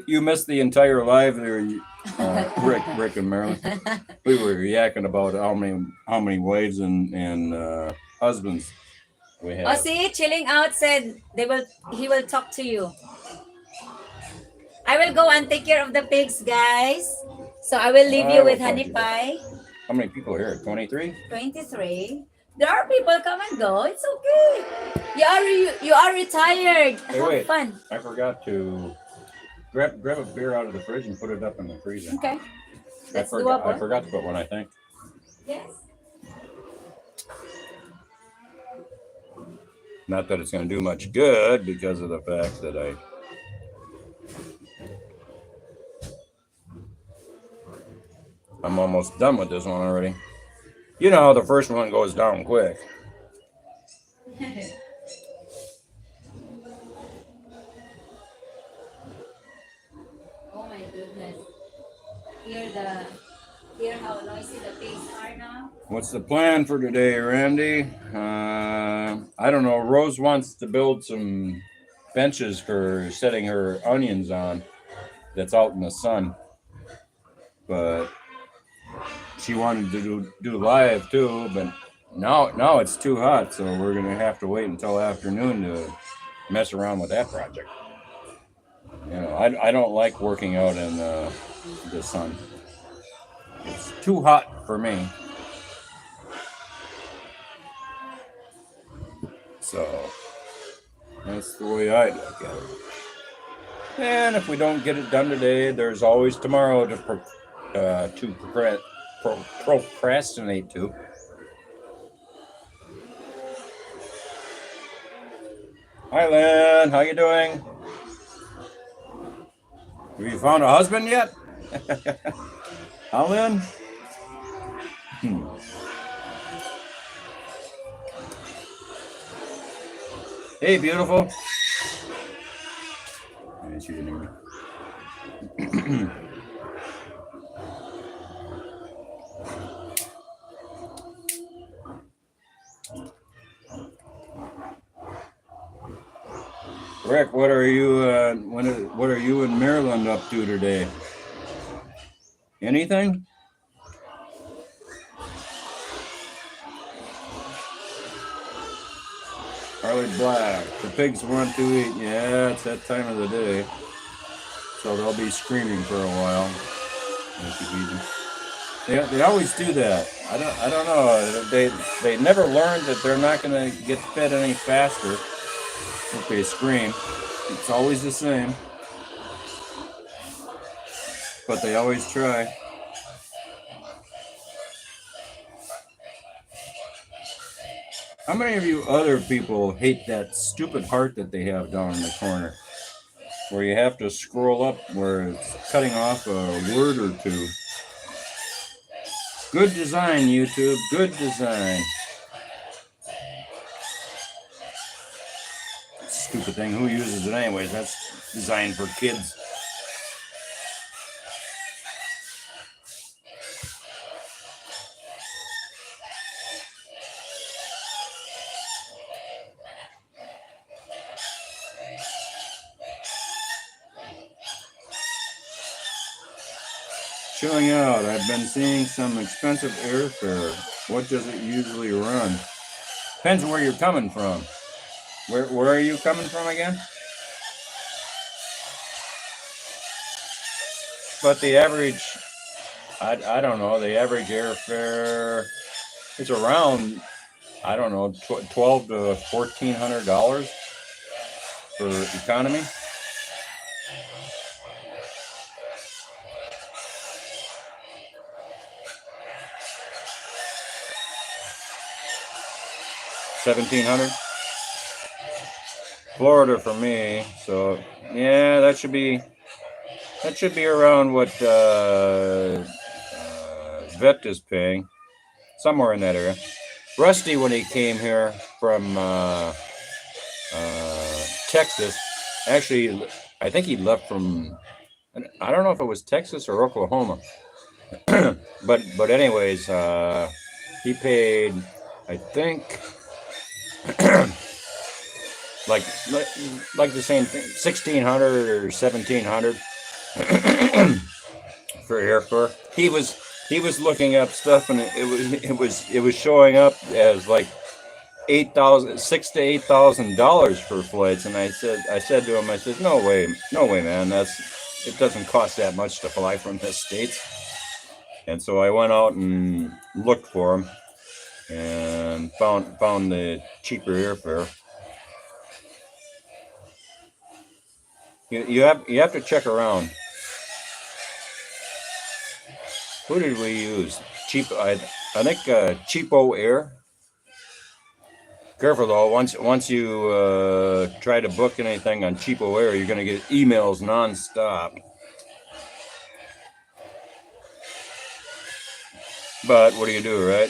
You missed the entire live there, Rick and Marilyn. We were yakking about how many wives and husbands we have. Oh, see, chilling out said he will talk to you. I will go and take care of the pigs, guys. So I will leave you with Honey Pie. How many people are here? 23? 23. There are people come and go. It's okay. You are retired. Hey, Have wait. fun. I forgot to grab a beer out of the fridge and put it up in the freezer. Okay. I Let's do forgot, up I forgot to put one, I think. Yes. Not that it's going to do much good because of the fact that I'm almost done with this one already. You know how the first one goes down quick. Oh my goodness. Hear how noisy the pigs are now? What's the plan for today, Randy? I don't know. Rose wants to build some benches for setting her onions on that's out in the sun. But she wanted to do live too, but now it's too hot, so we're gonna have to wait until afternoon to mess around with that project. You know, I don't like working out in the sun. It's too hot for me. So that's the way I look at it. And if we don't get it done today, there's always tomorrow to procrastinate to. Hi, Lynn. How you doing? Have you found a husband yet? Huh, Lynn? Hey, beautiful. Yes, you didn't hear me. Rick, what are you and Maryland up to today? Anything? Harley Black, the pigs want to eat. Yeah, it's that time of the day. So they'll be screaming for a while. They always do that. I don't know. They never learn that they're not going to get fed any faster if they scream. It's always the same. But they always try. How many of you other people hate that stupid heart that they have down in the corner? Where you have to scroll up where it's cutting off a word or two. Good design, YouTube. Good design. Stupid thing. Who uses it anyways? That's designed for kids. Chilling out. I've been seeing some expensive airfare. What does it usually run? Depends where you're coming from. Where are you coming from again? But the average, I don't know, the average airfare is around, I don't know, $1,200 to $1,400 for economy. $1,700. Florida for me, so yeah, that should be around what Vet is paying, somewhere in that area. Rusty, when he came here from Texas, actually, I think he left from, I don't know if it was Texas or Oklahoma, but anyways, he paid, I think, like the same thing, 1,600 or 1,700 for airfare. He was looking up stuff, and it was showing up as like $6,000 to $8,000 for flights. And I said to him, I said, no way, man, it doesn't cost that much to fly from the States. And so I went out and looked for him and found the cheaper airfare. You have to check around. Who did we use? I think Cheapo Air. Careful though. Once you try to book anything on Cheapo Air, you're gonna get emails nonstop. But what do you do, right?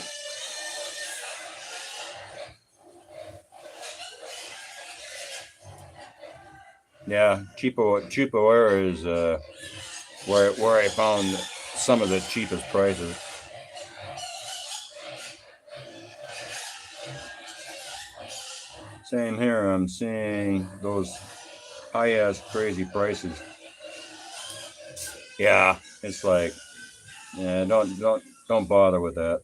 Yeah, Cheapo Air is where I found some of the cheapest prices. Same here. I'm seeing those high-ass crazy prices. Yeah, it's like, yeah, don't bother with that.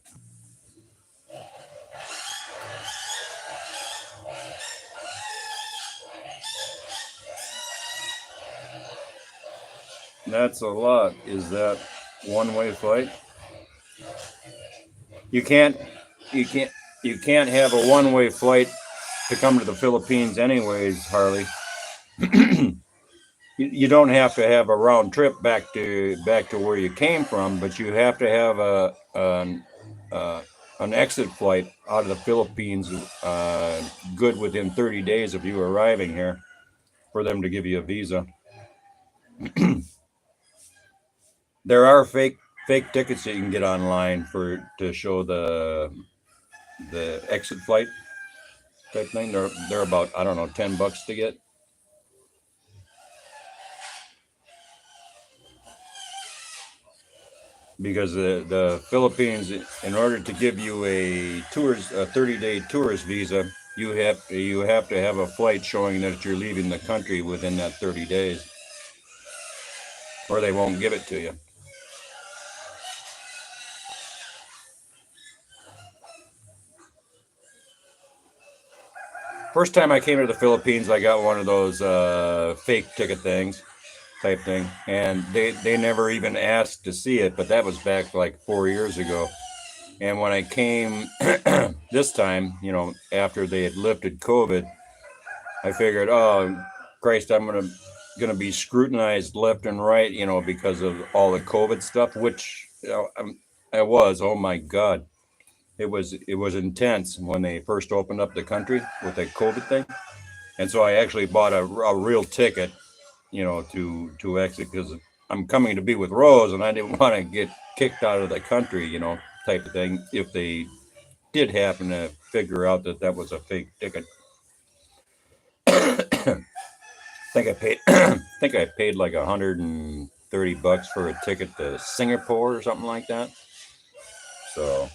That's a lot. Is that one-way flight? You can't have a one-way flight to come to the Philippines anyways, Harley. You don't have to have a round trip back to where you came from, but you have to have an exit flight out of the Philippines good within 30 days of you arriving here for them to give you a visa. There are fake tickets that you can get online to show the exit flight type thing. They're about, I don't know, $10 to get. Because the Philippines, in order to give you a 30-day tourist visa, you have to have a flight showing that you're leaving the country within that 30 days, or they won't give it to you. First time I came to the Philippines, I got one of those fake ticket things. Type thing, and they never even asked to see it, but that was back like 4 years ago. And when I came this time, after they had lifted COVID, I figured, oh Christ, I'm gonna be scrutinized left and right, because of all the COVID stuff, which I was. Oh my God, it was intense when they first opened up the country with the COVID thing, and so I actually bought a real ticket, to exit because I'm coming to be with Rose, and I didn't want to get kicked out of the country, type of thing. If they did happen to figure out that that was a fake ticket, think I paid, think I paid like $130 for a ticket to Singapore or something like that. So,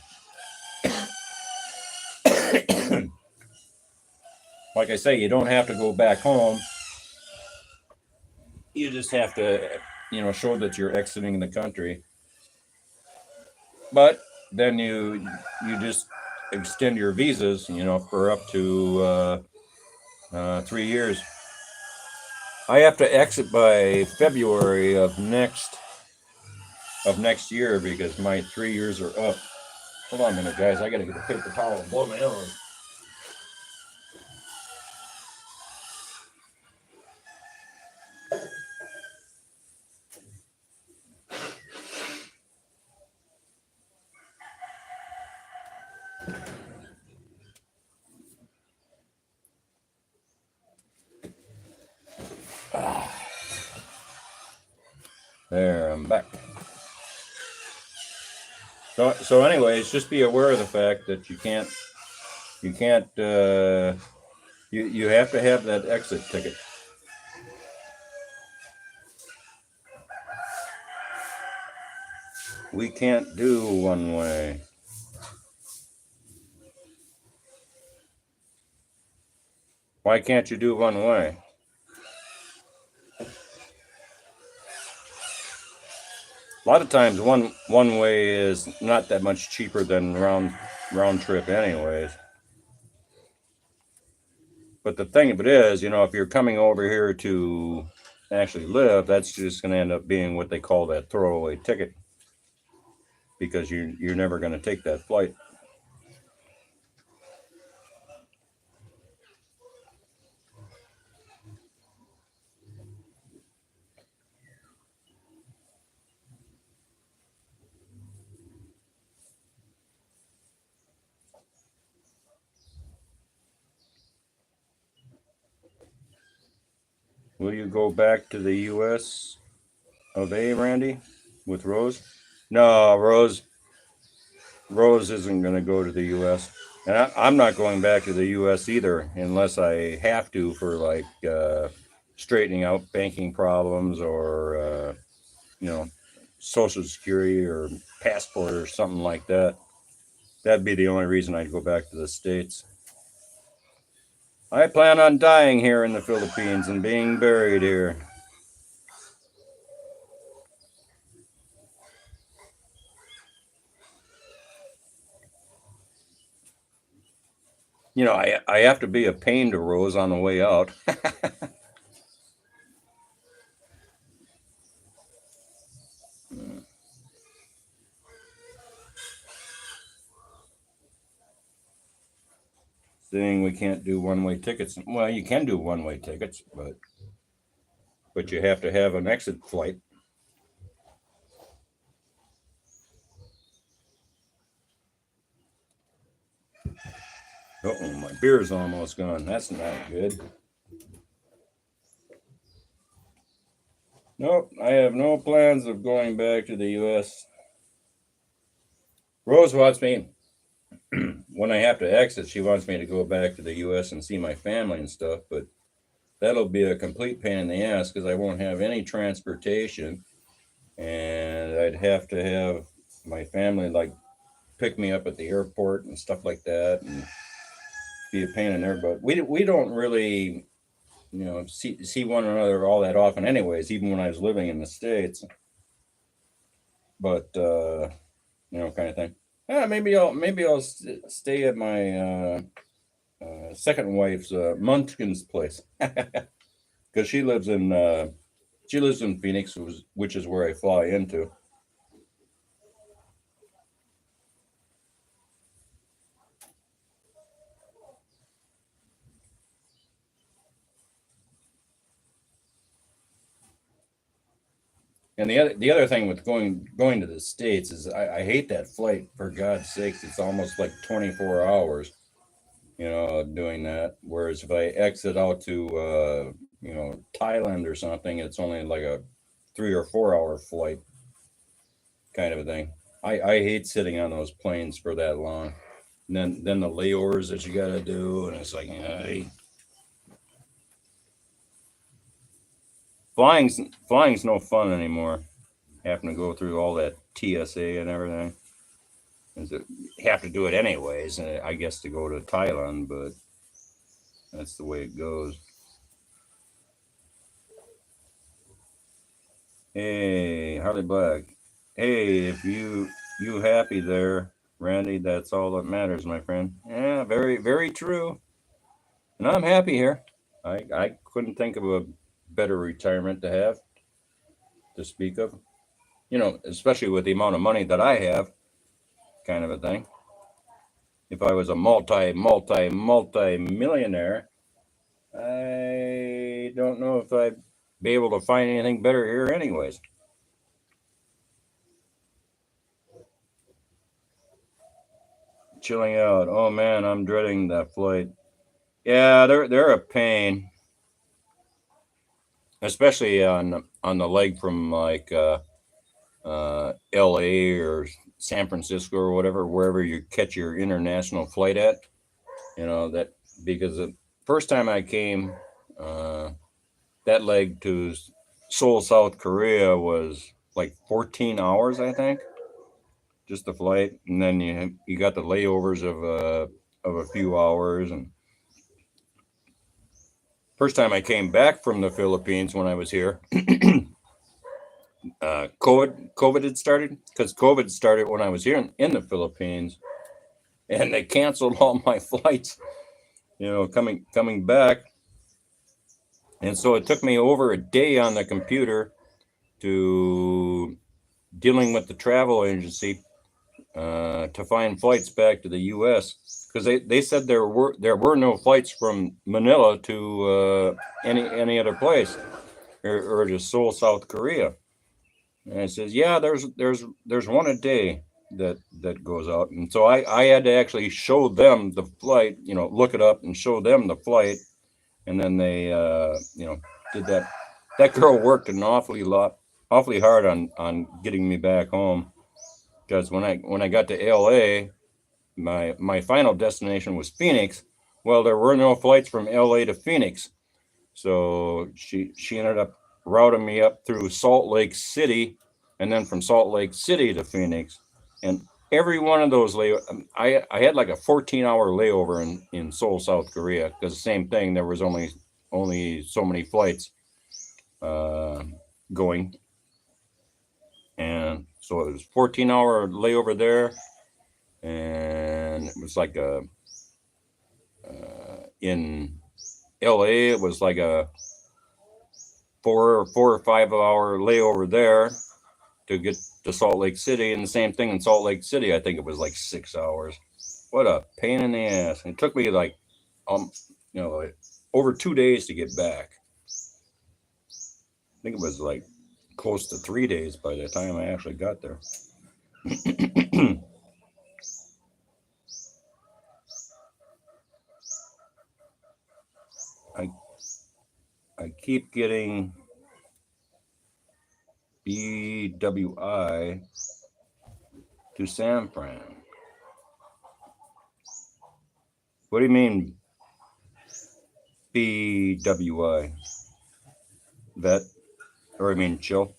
like I say, you don't have to go back home. You just have to, show that you're exiting the country. But then you just extend your visas, for up to 3 years. I have to exit by February of next year because my 3 years are up. Hold on a minute, guys. I gotta get a paper towel and blow my nose. There, I'm back. So anyways, just be aware of the fact that you can't, you have to have that exit ticket. We can't do one way. Why can't you do one way? A lot of times one way is not that much cheaper than round trip anyways. But the thing of it is, if you're coming over here to actually live, that's just going to end up being what they call that throwaway ticket because you're never going to take that flight. Will you go back to the U.S. of A, Randy, with Rose? No, Rose isn't going to go to the U.S. And I'm not going back to the U.S. either unless I have to for like straightening out banking problems or Social Security or passport or something like that. That'd be the only reason I'd go back to the States. I plan on dying here in the Philippines and being buried here. I have to be a pain to Rose on the way out. Saying we can't do one-way tickets. Well, you can do one-way tickets, but you have to have an exit flight. Uh-oh, my beer's almost gone. That's not good. Nope, I have no plans of going back to the U.S. Rose wants me, when I have to exit, she wants me to go back to the U.S. and see my family and stuff, but that'll be a complete pain in the ass because I won't have any transportation, and I'd have to have my family like pick me up at the airport and stuff like that, and be a pain in there. But we don't really, see one another all that often, anyways. Even when I was living in the States, but kind of thing. Yeah, maybe I'll stay at my second wife's Munchkin's place because she lives in Phoenix, which is where I fly into. And the other thing with going to the States is I hate that flight. For God's sakes, it's almost like 24 hours. Doing that. Whereas if I exit out to Thailand or something, it's only like a 3 or 4 hour flight, kind of a thing. I hate sitting on those planes for that long. And then the layovers that you got to do, and it's like, flying's no fun anymore. Having to go through all that TSA and everything. You have to do it anyways, I guess, to go to Thailand, but that's the way it goes. Hey, Harley Black. Hey, if you happy there, Randy, that's all that matters, my friend. Yeah, very, very true. And I'm happy here. I couldn't think of a better retirement to speak of. Especially with the amount of money that I have, kind of a thing. If I was a multi-millionaire, I don't know if I'd be able to find anything better here anyways. Chilling out. Oh man, I'm dreading that flight. Yeah, they're a pain. Especially on the leg from like LA or San Francisco or whatever, wherever you catch your international flight at. That because the first time I came, that leg to Seoul, South Korea was like 14 hours, I think, just the flight, and then you got the layovers of a few hours. And first time I came back from the Philippines when I was here, COVID had started, because COVID started when I was here in the Philippines, and they canceled all my flights, coming back. And so it took me over a day on the computer to dealing with the travel agency to find flights back to the U.S. because they said there were no flights from Manila to any other place or to Seoul, South Korea. And it says, yeah, there's one a day that goes out. And so I had to actually show them the flight, look it up and show them the flight. And then they, did that. That girl worked an awfully hard on getting me back home. Because when I got to LA, my final destination was Phoenix. Well, there were no flights from LA to Phoenix. So she ended up routing me up through Salt Lake City, and then from Salt Lake City to Phoenix. And every one of those I had like a 14-hour layover in Seoul, South Korea, because the same thing, there was only so many flights going. And so it was 14-hour layover there, and it was like in LA it was like a 4 or 5 hour layover there to get to Salt Lake City, and the same thing in Salt Lake City. I think it was like 6 hours. What a pain in the ass! And it took me like like over 2 days to get back. I think it was like close to 3 days by the time I actually got there. I keep getting BWI to San Fran. What do you mean BWI? Vet? Or I mean chill?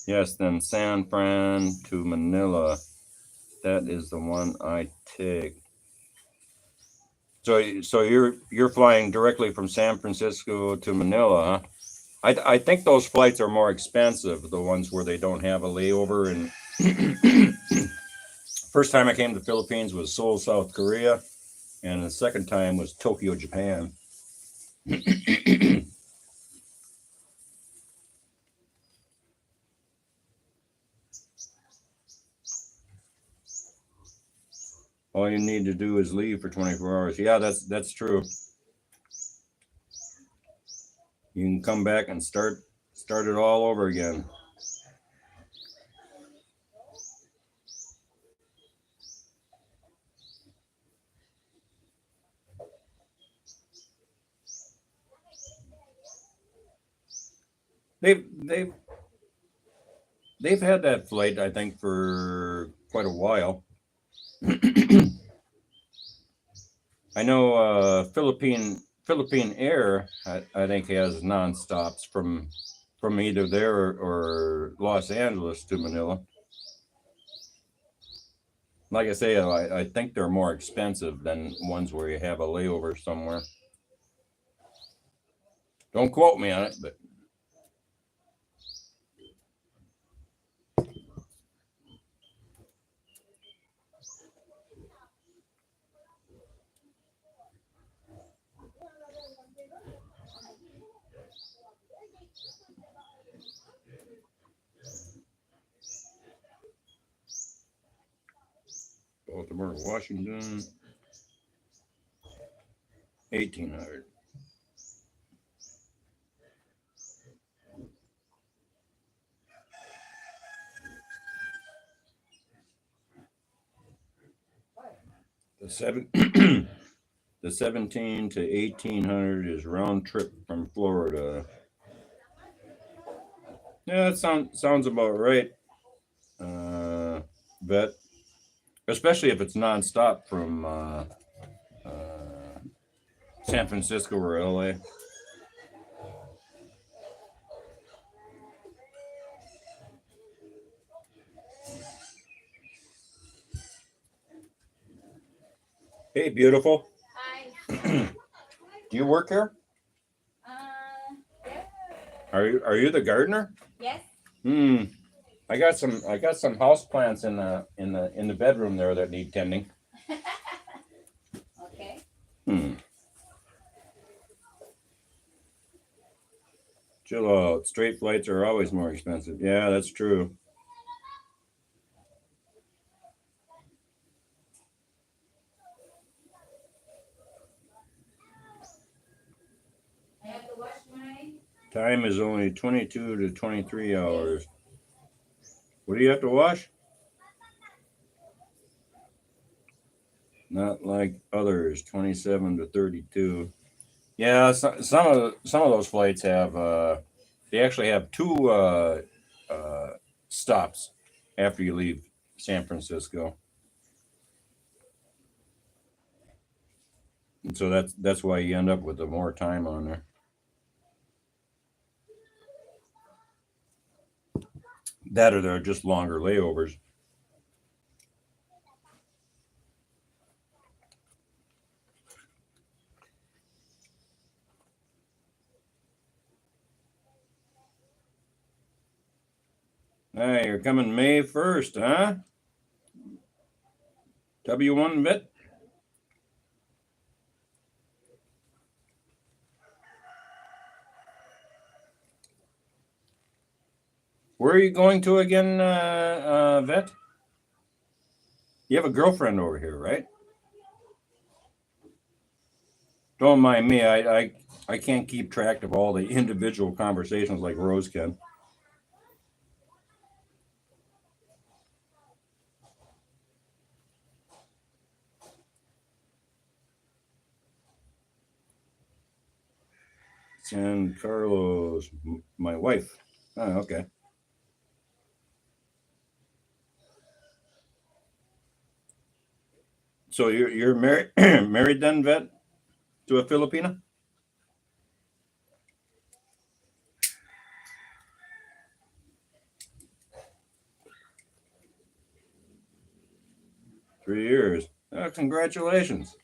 Yes, then San Fran to Manila. That is the one I take. So you're flying directly from San Francisco to Manila, huh? I think those flights are more expensive, the ones where they don't have a layover. And first time I came to the Philippines was Seoul, South Korea, and the second time was Tokyo, Japan. all you need to do is leave for 24 hours. Yeah, that's true. You can come back and start it all over again. They've had that flight, I think, for quite a while. I know Philippine Air, I think, has nonstops from either there or Los Angeles to Manila. Like I say, I think they're more expensive than ones where you have a layover somewhere. Don't quote me on it, but Baltimore, Washington, 1800. The the 17 to 1800 is round trip from Florida. Yeah, that sounds about right. Vet, especially if it's nonstop from San Francisco or LA. Hey, beautiful. Hi. Do you work here? Yeah. Are you the gardener? Yes. I got some house plants in the bedroom there that need tending. Okay. Chill out. Straight flights are always more expensive. Yeah, that's true. I have to wash my. Time is only 22 to 23 hours. What do you have to wash? Not like others, 27 to 32. Yeah, some of those flights have they actually have two stops after you leave San Francisco, and so that's why you end up with the more time on there. That or they're just longer layovers. Hey, you're coming May 1st, huh? W1 Vet? Where are you going to again, Vet? You have a girlfriend over here, right? Don't mind me. I can't keep track of all the individual conversations like Rose can. San Carlos, my wife. Oh, okay. So you're married married then, Vet, to a Filipina? Three years. Congratulations.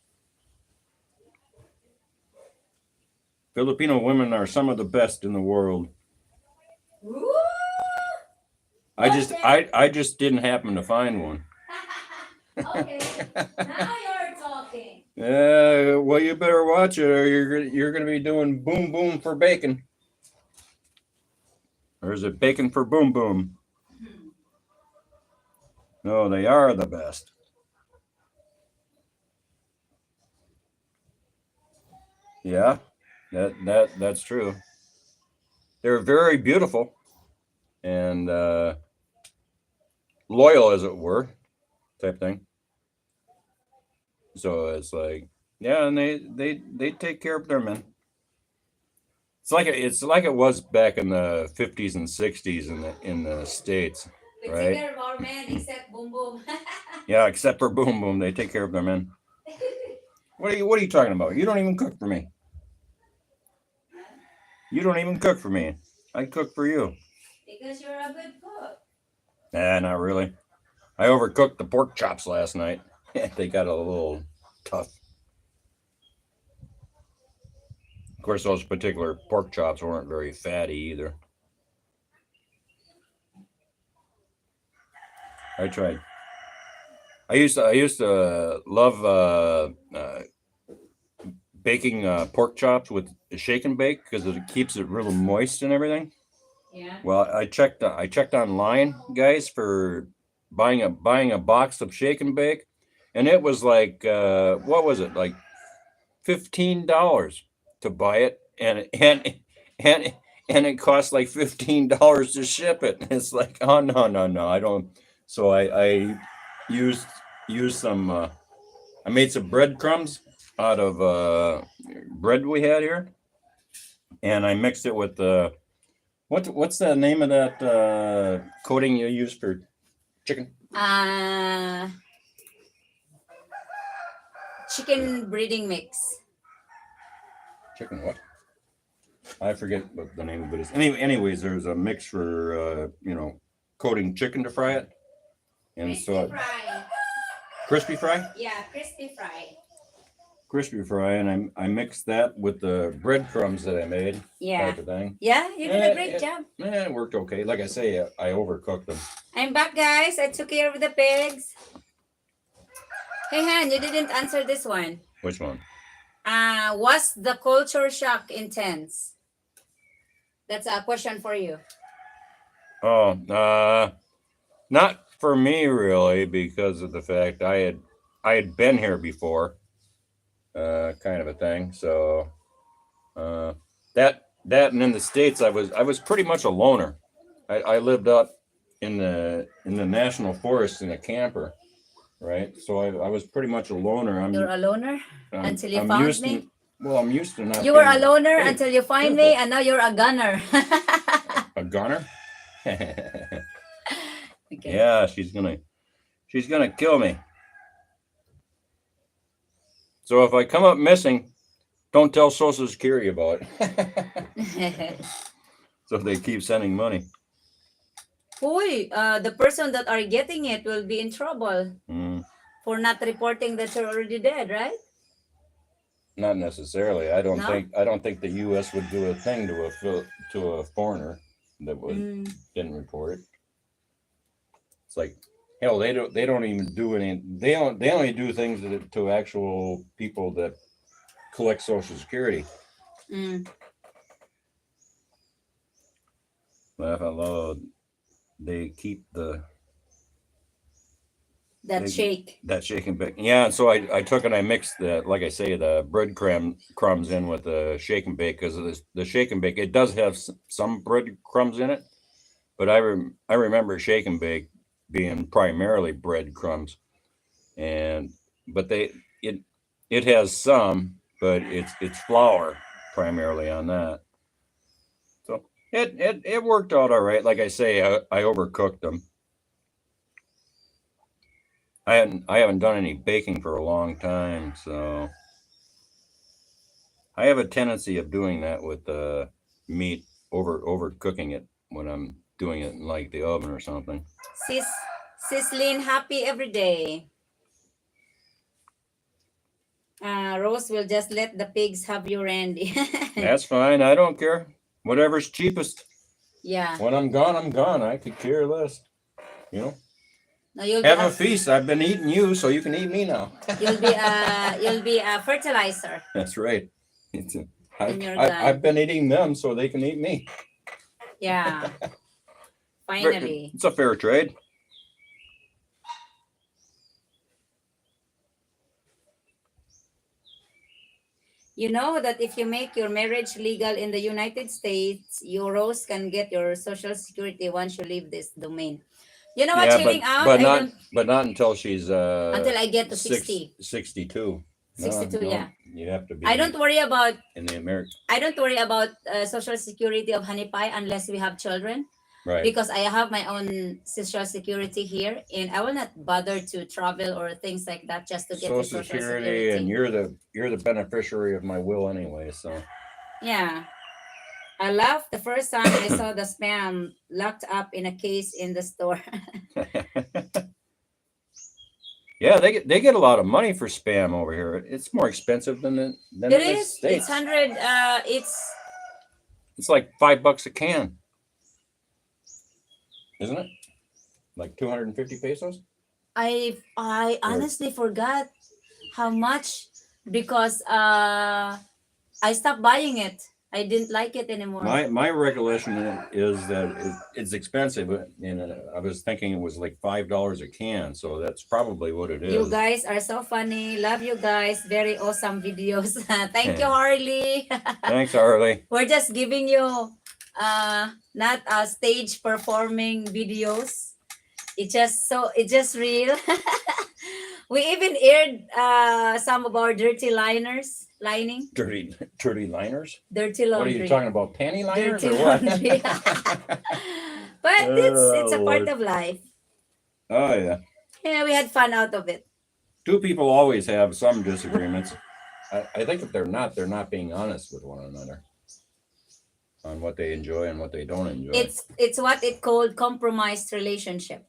Filipino women are some of the best in the world. Woo! I just didn't happen to find one. Okay. Now you're talking. Well, you better watch it, or you're gonna be doing boom boom for bacon, or is it bacon for boom boom? No, they are the best. Yeah, that's true. They're very beautiful and loyal, as it were, type thing. So it's like, yeah, and they take care of their men. It's like it was back in the 50s and 60s in the states, We take right? care of our men except Boom Boom. Yeah, except for Boom Boom, they take care of their men. What are you talking about? You don't even cook for me. You don't even cook for me. I cook for you. Because you're a good cook. Nah, not really. I overcooked the pork chops last night. They got a little tough. Of course, those particular pork chops weren't very fatty either. I tried. I used to love baking pork chops with shake and bake because it keeps it real moist and everything. Yeah. Well, I checked online, guys, for buying a box of shake and bake, and it was like what was it, like $15 to buy it, and and it cost like $15 to ship it. It's like, oh no, I don't. So I used used some. I made some breadcrumbs out of bread we had here, and I mixed it with what's the name of that coating you use for chicken? Chicken breeding mix. Chicken what? I forget what the name of it is. Anyways, there's a mix for coating chicken to fry it, and Crispy fry. crispy fry, Yeah, crispy fry. crispy fry, and I mixed that with the breadcrumbs that I made, Yeah. type of thing. Yeah, you did a great job. Yeah, it worked okay. Like I say, I overcooked them. I'm back, guys. I took care of the pigs. Hey, Han, you didn't answer this one. Which one? Was the culture shock intense? That's a question for you. Oh, not for me really, because of the fact I had been here before, kind of a thing. So that and in the States, I was pretty much a loner. I lived up in the national forest in a camper, right? So I was pretty much a loner. You're a loner until you I'm found used me. to, well, I'm used to not. You were a being- loner Hey, until you find me, and now you're a gunner. a gunner. Okay. Yeah, she's gonna kill me. So if I come up missing, don't tell Social Security about it. So they keep sending money. Boy, the person that are getting it will be in trouble for not reporting that you're already dead, right? Not necessarily. I don't think the U.S. would do a thing to a foreigner that didn't report it. It's like, hell, they don't even do any. They only do things to actual people that collect Social Security. Laugh out loud. They keep that shake. That shake and bake. Yeah, so I took and I mixed like I say, the bread crumbs in with the shake and bake, because the shake and bake, it does have some bread crumbs in it, but I remember shake and bake being primarily breadcrumbs, but it has some, but it's flour primarily on that. So it worked out all right. Like I say, I overcooked them. I haven't done any baking for a long time, so I have a tendency of doing that with meat, overcooking it when I'm doing it in like the oven or something. Sizzling happy every day. Rose will just let the pigs have you, Randy. That's fine. I don't care. Whatever's cheapest. Yeah. When I'm gone. I could care less. You know. No, you'll have a feast. I've been eating you, so you can eat me now. You'll be a fertilizer. That's right. I've been eating them, so they can eat me. Yeah. Finally. It's a fair trade. You know that if you make your marriage legal in the United States, Euros can get your social security once you leave this domain. You know what? Yeah, Chilling out. I don't but not until she's until I get to 60. 62. No, 62, no, yeah. you have to be I don't worry about in the American. I don't worry about social security of Honey Pie unless we have children Right. because I have my own social security here and I will not bother to travel or things like that just to get the Social social Security, security. and you're the beneficiary of my will anyway. So Yeah. I laughed the first time I saw the spam locked up in a case in the store. yeah, they get a lot of money for spam over here. It's more expensive than It in the is. States. It's 100 It's like $5 a can, isn't it? Like 250 pesos. I honestly forgot how much because I stopped buying it. I didn't like it anymore. My recollection is that it's expensive, and I was thinking it was like $5 a can, so that's probably what it is. You guys are so funny. Love you guys. Very awesome videos. Thank you, Harley. Thanks, Harley. We're just giving you not stage performing videos. It's just real. We even aired some of our dirty lining. Dirty liners. Dirty What are laundry. you talking about? Panty liners Dirty or what? laundry. But it's a part Lord. of life. Oh yeah. Yeah, we had fun out of it. Two people always have some disagreements. I think if they're not being honest with one another on what they enjoy and what they don't enjoy. It's what it called compromised relationship.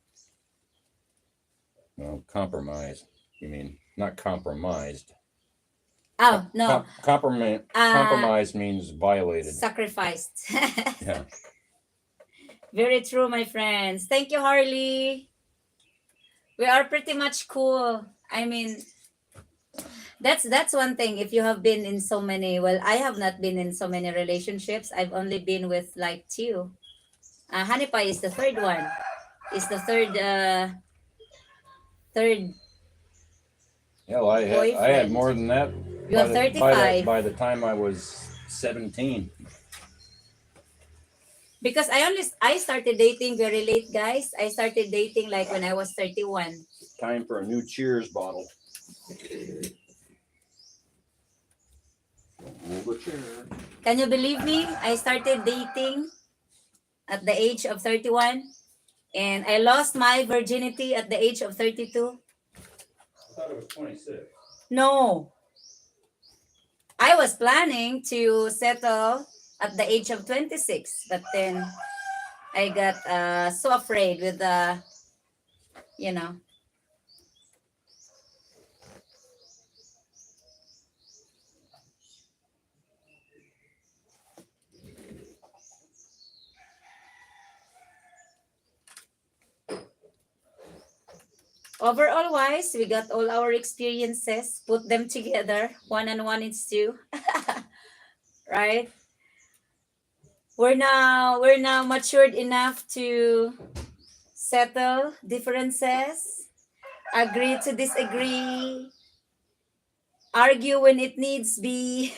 Well, compromise. You mean not compromised? Oh no, Compromise means violated. sacrificed. Yeah. Very true, my friends. Thank you, Harley. We are pretty much cool. I mean, that's one thing. If you have been in so many, well, I have not been in so many relationships. I've only been with like two. Honey Pie is the third one. Is the third. Yeah, well, I had Boyfriend. more than that. You have 35. By the time I was 17. Because I started dating very late, guys. I started dating like when I was 31. Time for a new Cheers bottle. Hold the chair. Can you believe me? I started dating at the age of 31 and I lost my virginity at the age of 32. I thought it was 26. No. I was planning to settle at the age of 26, but then I got so afraid with the, you know. Overall wise, we got all our experiences, put them together. 1 and 1 is 2. Right? We're now matured enough to settle differences, agree to disagree, argue when it needs be,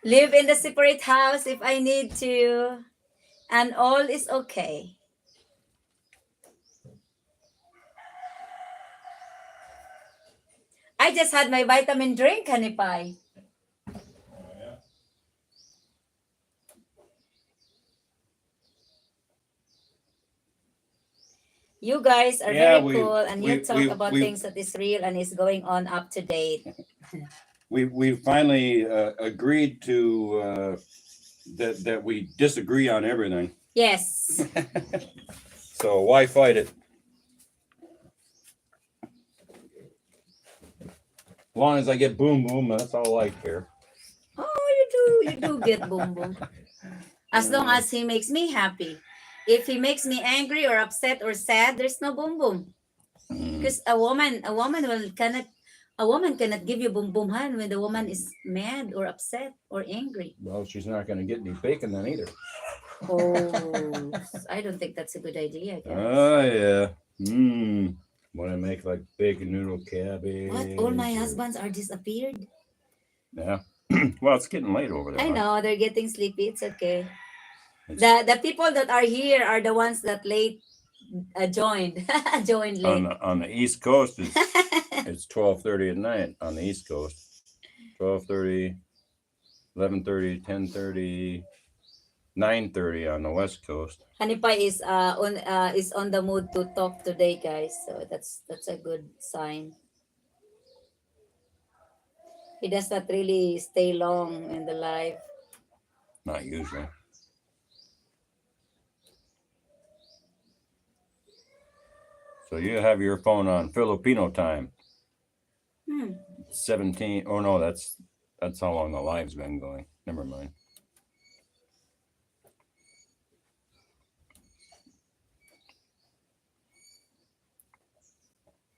live in the separate house if I need to, and all is okay. I just had my vitamin drink, Honey Pie. You guys are very cool and you talk about things that is real and is going on up to date. We finally agreed to that we disagree on everything. Yes. So why fight it? As long as I get boom boom, that's all I care. Oh, you do get boom boom. As long as he makes me happy. If he makes me angry or upset or sad, there's no boom boom. Because a woman cannot give you boom boom hand when the woman is mad or upset or angry. Well, she's not going to get any bacon then either. Oh, I don't think that's a good idea. Oh yeah. When I make like bacon noodle cabbage. What? All my or- husbands are disappeared. Yeah. Well, it's getting late over there. I huh? know they're getting sleepy. It's okay. It's The people that are here are the ones that late joined joined late. on the East Coast. It's 12:30 at night on the East Coast. 12:30, 11:30, 10:30, 9:30 on the West Coast. Hanipai is on the mood to talk today, guys. So that's a good sign. He does not really stay long in the life. Not usually. So you have your phone on Filipino time. Hmm. 17. Oh no, that's how long the live's been going. Never mind.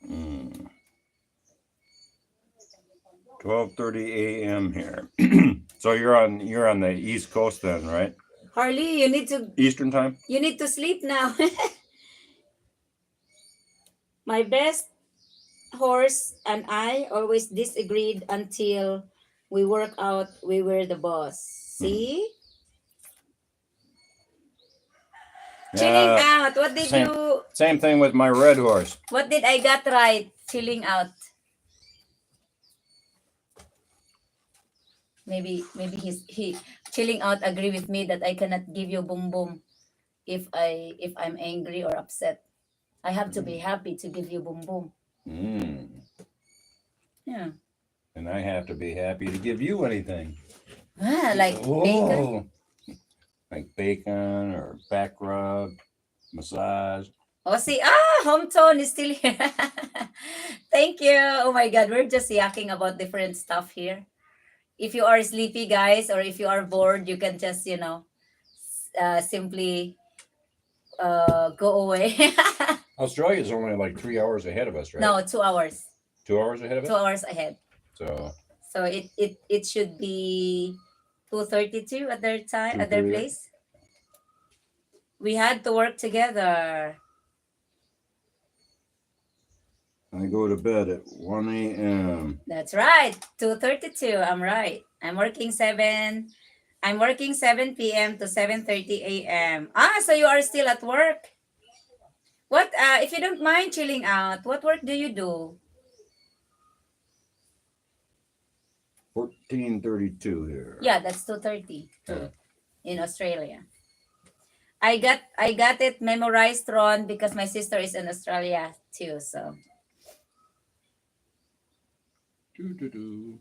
Mm. 12:30 a.m. here. So you're on the East Coast then, right? Harley, Eastern time? you need to sleep now. My best horse and I always disagreed until we work out we were the boss. See? Chilling out. What did same. you Same thing with my red horse. what did I got right? Chilling out. Maybe he chilling out agree with me that I cannot give you boom boom if I'm angry or upset. I have to be happy to give you boom boom. Mm. Yeah. And I have to be happy to give you anything. Like bacon. Oh, like bacon or back rub, massage. Oh, see, Hometone is still here. Thank you. Oh my God, we're just yakking about different stuff here. If you are sleepy, guys, or if you are bored, you can just, simply go away. Australia is only like 3 hours ahead of us, right? No, 2 hours. 2 hours ahead of 2 us. hours ahead. So it should be 2:32 at their time, at their 2:30. place. We had to work together. I go to bed at 1 a.m. That's right. 2:32. I'm right. I'm working 7 p.m. to 7:30 a.m. So you are still at work. What if you don't mind chilling out, what work do you do? 14:32 here. Yeah, that's 2:30 Yeah. in Australia. I got it memorized, Ron, because my sister is in Australia too, so. Doo-doo-doo.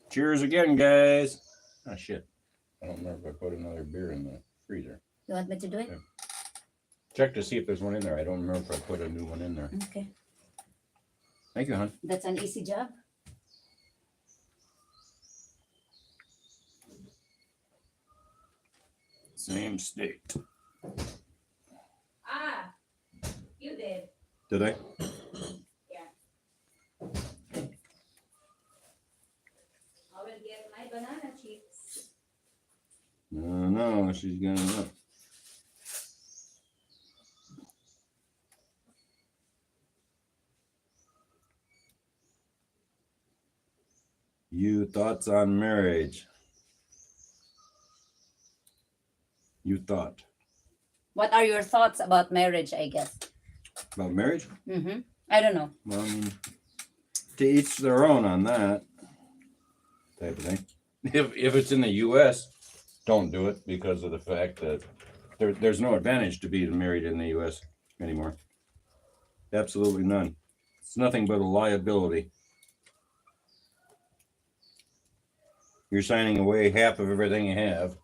Cheers again, guys. Ah, shit. I don't remember if I put another beer in the freezer. You want me to do it? Yeah. Check to see if there's one in there. I don't remember if I put a new one in there. Okay. Thank you, hon. That's an easy job. Same state. You did. Did I? Yeah. I will get my banana chips. No, she's gonna look. You thoughts on marriage? You thought What are your thoughts about marriage, I guess? about marriage? Mm-hmm. I don't know. Well, I mean, to each their own on that type of thing. If it's in the U.S., don't do it because of the fact that there's no advantage to being married in the U.S. anymore. Absolutely none. It's nothing but a liability. You're signing away half of everything you have.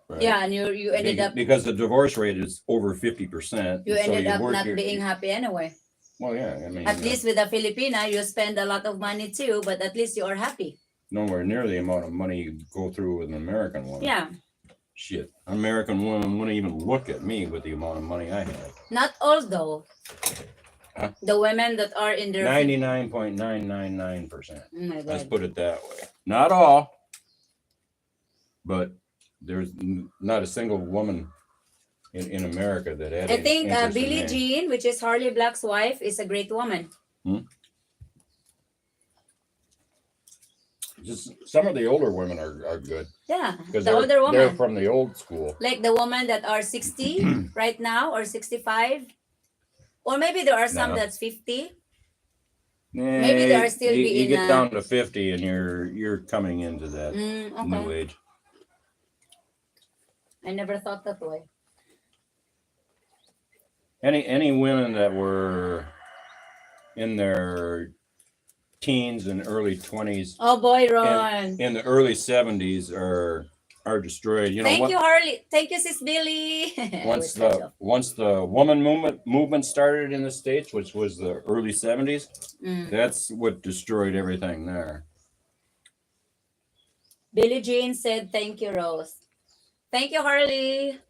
Right? Yeah, and you ended up because the divorce rate is over 50%. you so ended up work not your- being happy anyway. Well, yeah, I mean, At least with a Filipina, you spend a lot of money too, but at least you are happy. nowhere near the amount of money you go through with an American woman. Yeah. Shit, American woman wouldn't even look at me with the amount of money I have. Not all though. Huh? The women that are in their 99.999%. Oh my Let's God. put it that way. Not all, but there's not a single woman in America that had I think interest in Billie me. Jean, which is Harley Black's wife, is a great woman. Just some of the older women are good Yeah, because the older they're woman, from the old school. like the woman that are 60 right now or 65, or maybe there are some No. that's 50. Maybe they are still you being, get down to 50 and you're coming into that new Okay. age. I never thought that way. Any women that were in their teens and early 20s Oh boy, Ron. in the early 70s are destroyed. You know, Thank you, Harley. Thank you, Sis Billy. once the woman movement started in the States, which was the early 70s, that's what destroyed everything there. Billie Jean said, "Thank you, Rose." Thank you, Harley.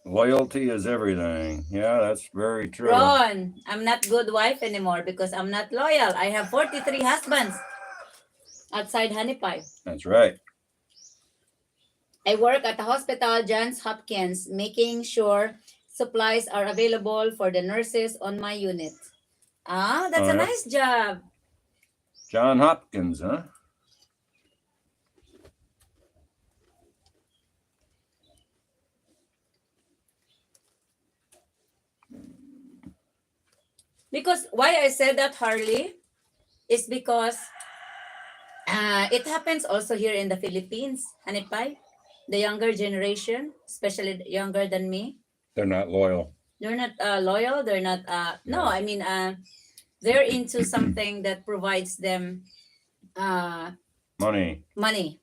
Loyalty is everything. Yeah, that's very true. Ron, I'm not good wife anymore because I'm not loyal. I have 43 husbands outside Honey Pie. That's right. I work at the hospital, Johns Hopkins, making sure supplies are available for the nurses on my unit. Ah, that's a yeah. nice job. John Hopkins, huh? Because why I said that, Harley, is because it happens also here in the Philippines, Honey Pie. The younger generation, especially younger than me, They're not loyal. they're not loyal. They're not. No, I mean, they're into something that provides them Money. money.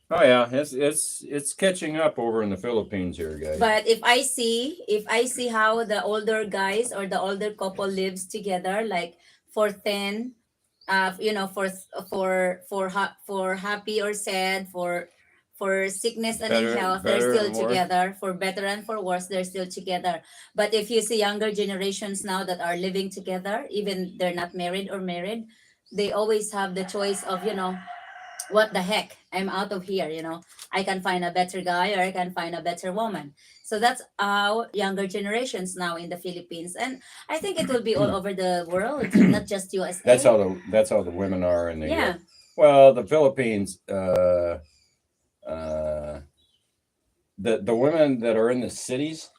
Oh yeah, it's catching up over in the Philippines here, guys. But if I see how the older guys or the older couple lives together, like for 10, for happy or sad, for sickness and in health, they're better still and worse. together. For better and for worse, they're still together. But if you see younger generations now that are living together, even they're not married or married, they always have the choice of, what the heck, I'm out of here, I can find a better guy or I can find a better woman. So that's how younger generations now in the Philippines, and I think it will be all over the world, not just USA. That's how the women are in the Yeah. Well, the Philippines, the women that are in the cities,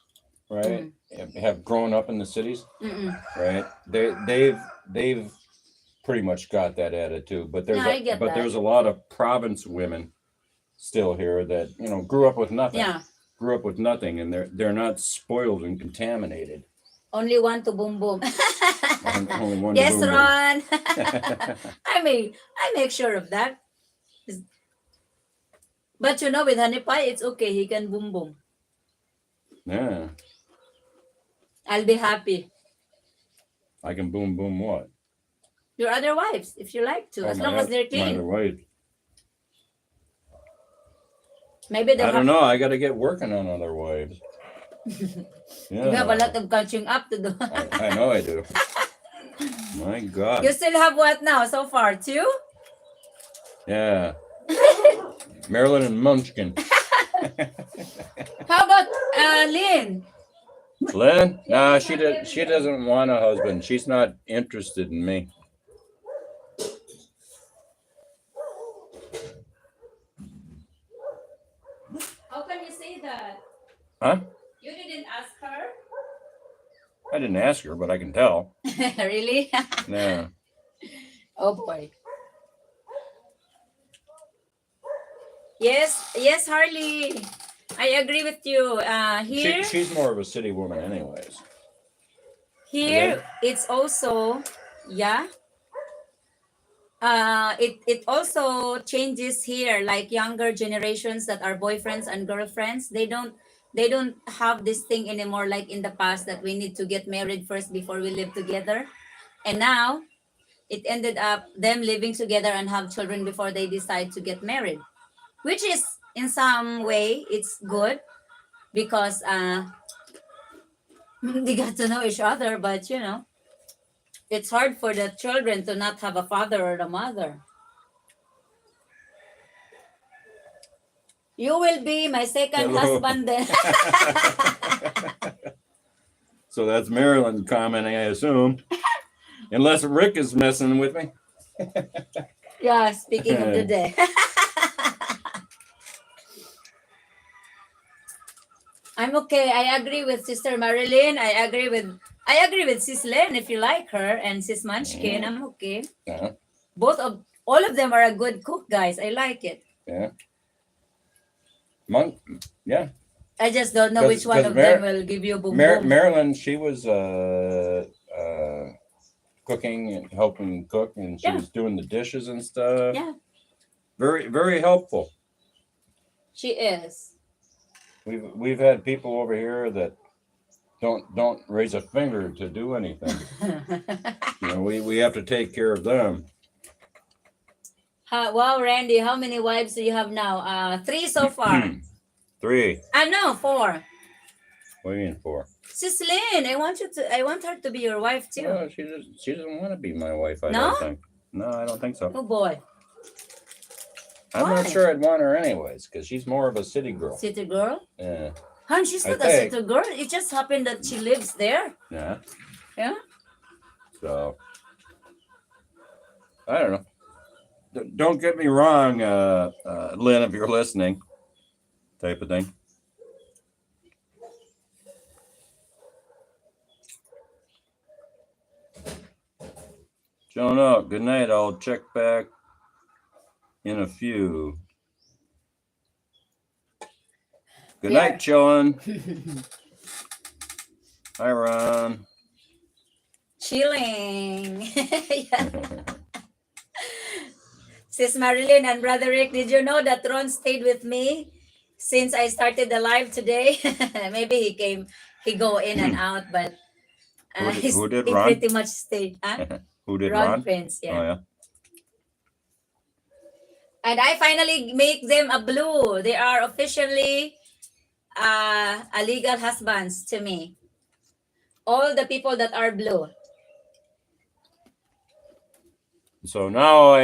right, have grown up in the cities, right? They've pretty much got that attitude, but there's a lot of province women still here that grew up with nothing. Yeah. Grew up with nothing, and they're not spoiled and contaminated. Only one to boom boom. Only one. Yes, to boom Ron. I make sure of that. But with Honey Pie, it's okay. He can boom boom. Yeah. I'll be happy. I can boom boom what? Your other wives, if you like to, as long as they're My clean. other wife. Maybe I don't know. I got to get working on other wives. You have a lot of catching up to do. I know I do. My God. You still have what now so far? 2? Yeah. Marilyn and Munchkin. How about Lynn? Lynn? No, she doesn't want a husband. She's not interested in me. How can you say that? Huh? You didn't ask her? I didn't ask her, but I can tell. Really? Yeah. Oh boy. Yes, Harley. I agree with you. Here, She's more of a city woman anyways. here it's also, yeah. It also changes here, like younger generations that are boyfriends and girlfriends. They don't have this thing anymore, like in the past, that we need to get married first before we live together. And now it ended up them living together and have children before they decide to get married, which is in some way it's good because they got to know each other. But it's hard for the children to not have a father or a mother. You will be my second Hello. husband then. So that's Marilyn commenting, I assume. Unless Rick is messing with me. Yeah, speaking of the day. I'm okay. I agree with Sister Marilyn. I agree with Sis Len if you like her, and Sis Munchkin. I'm okay. Yeah. All of them are a good cook, guys. I like it. Yeah. Monk. Yeah. I just don't know which one of them will give you boom boom. Marilyn, she was cooking and helping cook, and she was doing the dishes and stuff. Yeah. Very, very helpful. She is. We've had people over here that don't raise a finger to do anything. You know, we have to take care of them. Wow, Randy, how many wives do you have now? 3 so far. 3. No, 4. What do you mean 4? Sis Lynn, I want her to be your wife too. Well, she doesn't want to be my wife, I No? don't think. No, I don't think so. Oh boy. I'm Why? not sure I'd want her anyways, because she's more of a city girl. City girl? Yeah. Hun, she's not a city girl. It just happened that she lives there. Yeah. Yeah? So, I don't know. Don't get me wrong, Lynn, if you're listening, type of thing. Showing up. Good night. I'll check back in a few. Good night, chillin'. Hi, Ron. Chilling. Yeah. Sis Marilyn and Brother Rick, did you know that Ron stayed with me since I started the live today? Maybe he go in and out, but Who did he Ron? pretty much stayed. Huh? Who did Ron Ron? Prince, yeah. Oh, yeah. And I finally make them a blue. They are officially a legal husbands to me. All the people that are blue. So now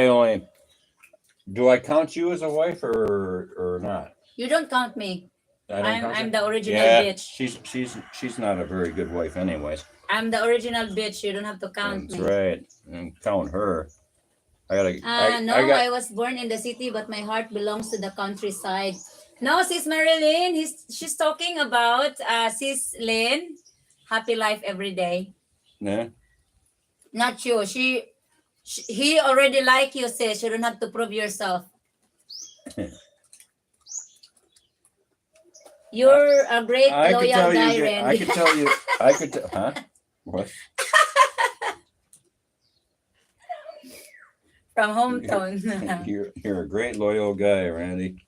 do I count you as a wife or not? You don't count me. I don't count I'm you? the original Yeah, bitch. she's not a very good wife anyways. I'm the original bitch. You don't have to count That's me. right. And count her. I was born in the city, but my heart belongs to the countryside. No, Sis Marilyn, she's talking about Sis Lynn. Happy life every day. Yeah. Not you. He already like you, sis. You don't have to prove yourself. You're a great loyal guy, Randy. I could tell you. I could tell. Huh? What? From hometown. You're a great loyal guy, Randy.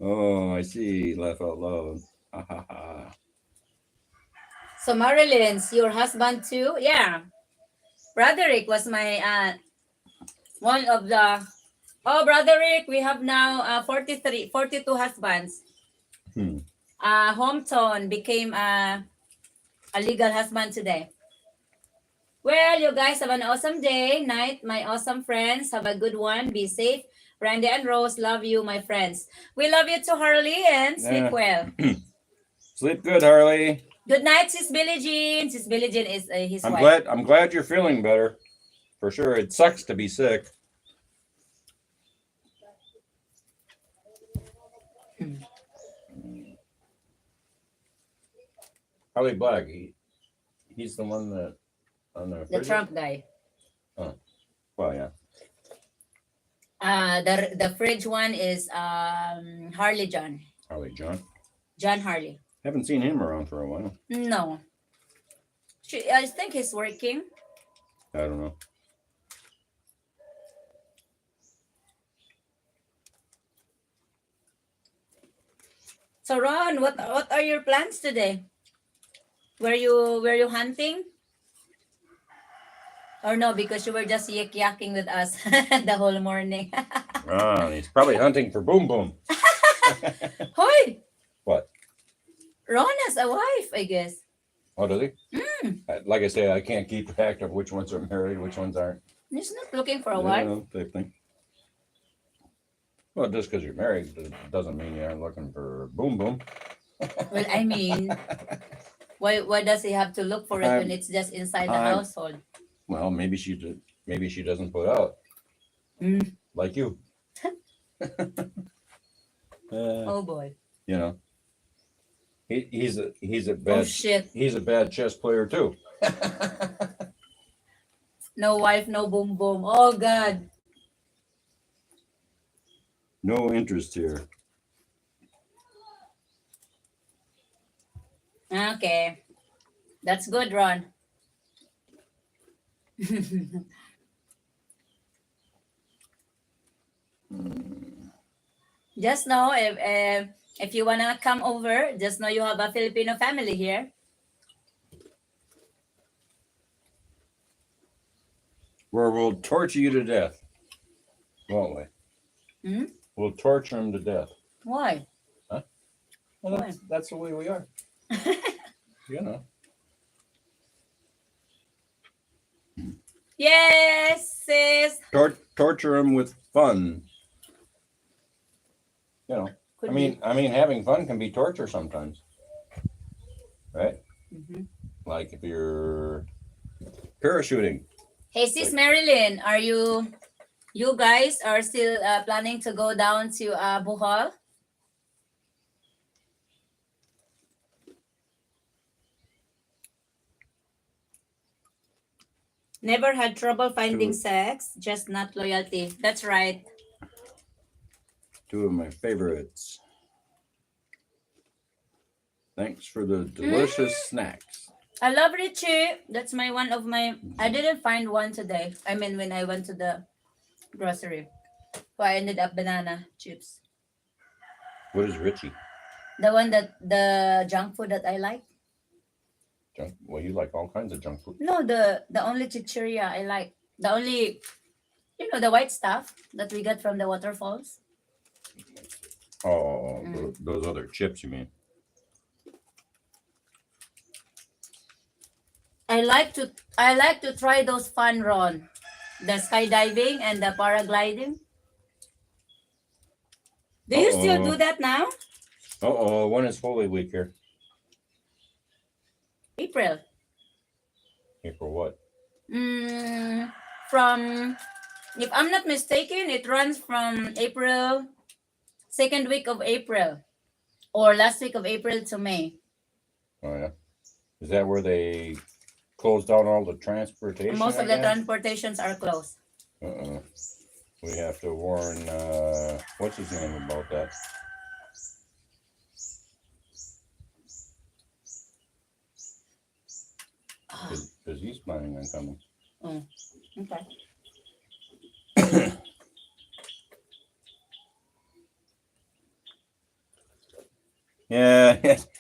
Oh, I see. Laugh out loud. Ha ha ha. So Marilyn's your husband too? Yeah. Broderick was my one of the Broderick, we have now 42 husbands. Hometown became a legal husband today. Well, you guys have an awesome day, night, my awesome friends. Have a good one. Be safe. Randy and Rose, love you, my friends. We love you too, Harley, and sleep well. Sleep good, Harley. Good night, Sis Billie Jean. Sis Billie Jean is his wife. I'm glad you're feeling better. For sure. It sucks to be sick. Harley Black, he's the one that on the Trump guy. Oh, well, yeah. The fridge one is Harley John. Harley John. John Harley. Haven't seen him around for a while. No. I think he's working. I don't know. So Ron, what are your plans today? Were you hunting? Or no, because you were just yakking with us the whole morning. Ron, he's probably hunting for Boom Boom. Hoy! What? Ron has a wife, I guess. Oh, does he? Like I say, I can't keep track of which ones are married, which ones aren't. He's not looking for a wife. Type thing. Well, just because you're married doesn't mean you aren't looking for boom boom. Well, I mean, why does he have to look for it when it's just inside the I'm- household? Well, maybe she doesn't put out Mm. like you. Oh boy. You know, he's a Oh bad shit. he's a bad chess player too. No wife, no boom boom. Oh god. No interest here. Okay. That's good, Ron. Just know if you wanna come over, just know you have a Filipino family here. Where we'll torture you to death, won't we? Hmm? We'll torture him to death. Why? Well, Why? that's the way we are. You know. Yes, sis. Torture him with fun. You know. Could I mean, having fun can be torture sometimes, right? be. Mhm. Like if you're parachuting. Hey, sis Marilyn, are you guys are still planning to go down to Bohol? Never had trouble finding Two. sex, just not loyalty. That's right. Two of my favorites. Thanks for the delicious snacks. I love Richie. That's one of my. I didn't find one today. I mean, when I went to the grocery, so I ended up banana chips. What is Richie? The one that the junk food that I like. Junk. Well, you like all kinds of junk food. No, the only chicheria I like. The only, the white stuff that we get from the waterfalls. Oh, those other chips, you mean? I like to try those fun, Ron. The skydiving and the paragliding. Do you still do that now? When is Holy Week here? April. April what? From, if I'm not mistaken, it runs from April, second week of April, or last week of April to May. Oh yeah. Is that where they close down all the transportation? Most of the transportations are closed. We have to warn what's his name about that. Because he's planning on coming. Okay. Yeah,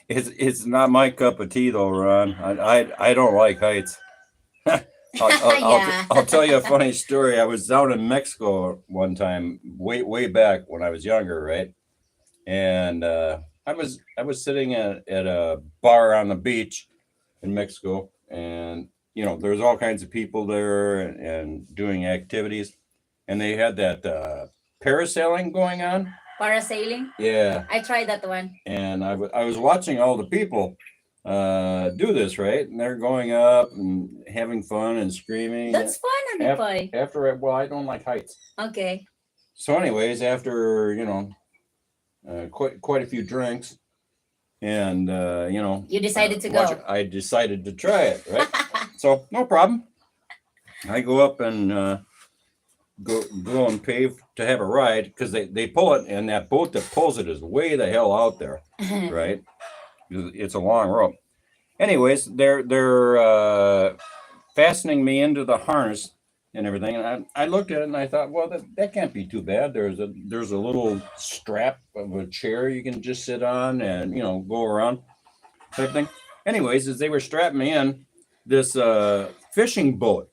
it's not my cup of tea though, Ron. I don't like heights. I'll tell you a funny story. I was down in Mexico one time, way back when I was younger, right? And I was sitting at a bar on the beach in Mexico, and there's all kinds of people there and doing activities, and they had that parasailing going on. Parasailing? Yeah. I tried that one. And I was watching all the people do this, right? And they're going up and having fun and screaming. That's fun, Anipoy. Well, I don't like heights. Okay. So anyways, after, quite a few drinks and, You decided to go. I decided to try it, right? So no problem. I go up and go and pay to have a ride because they pull it, and that boat that pulls it is way the hell out there, right? It's a long rope. Anyways, they're fastening me into the harness and everything, and I looked at it and I thought, well, that can't be too bad. There's a little strap of a chair you can just sit on and go around type thing. Anyways, as they were strapping me in, this fishing boat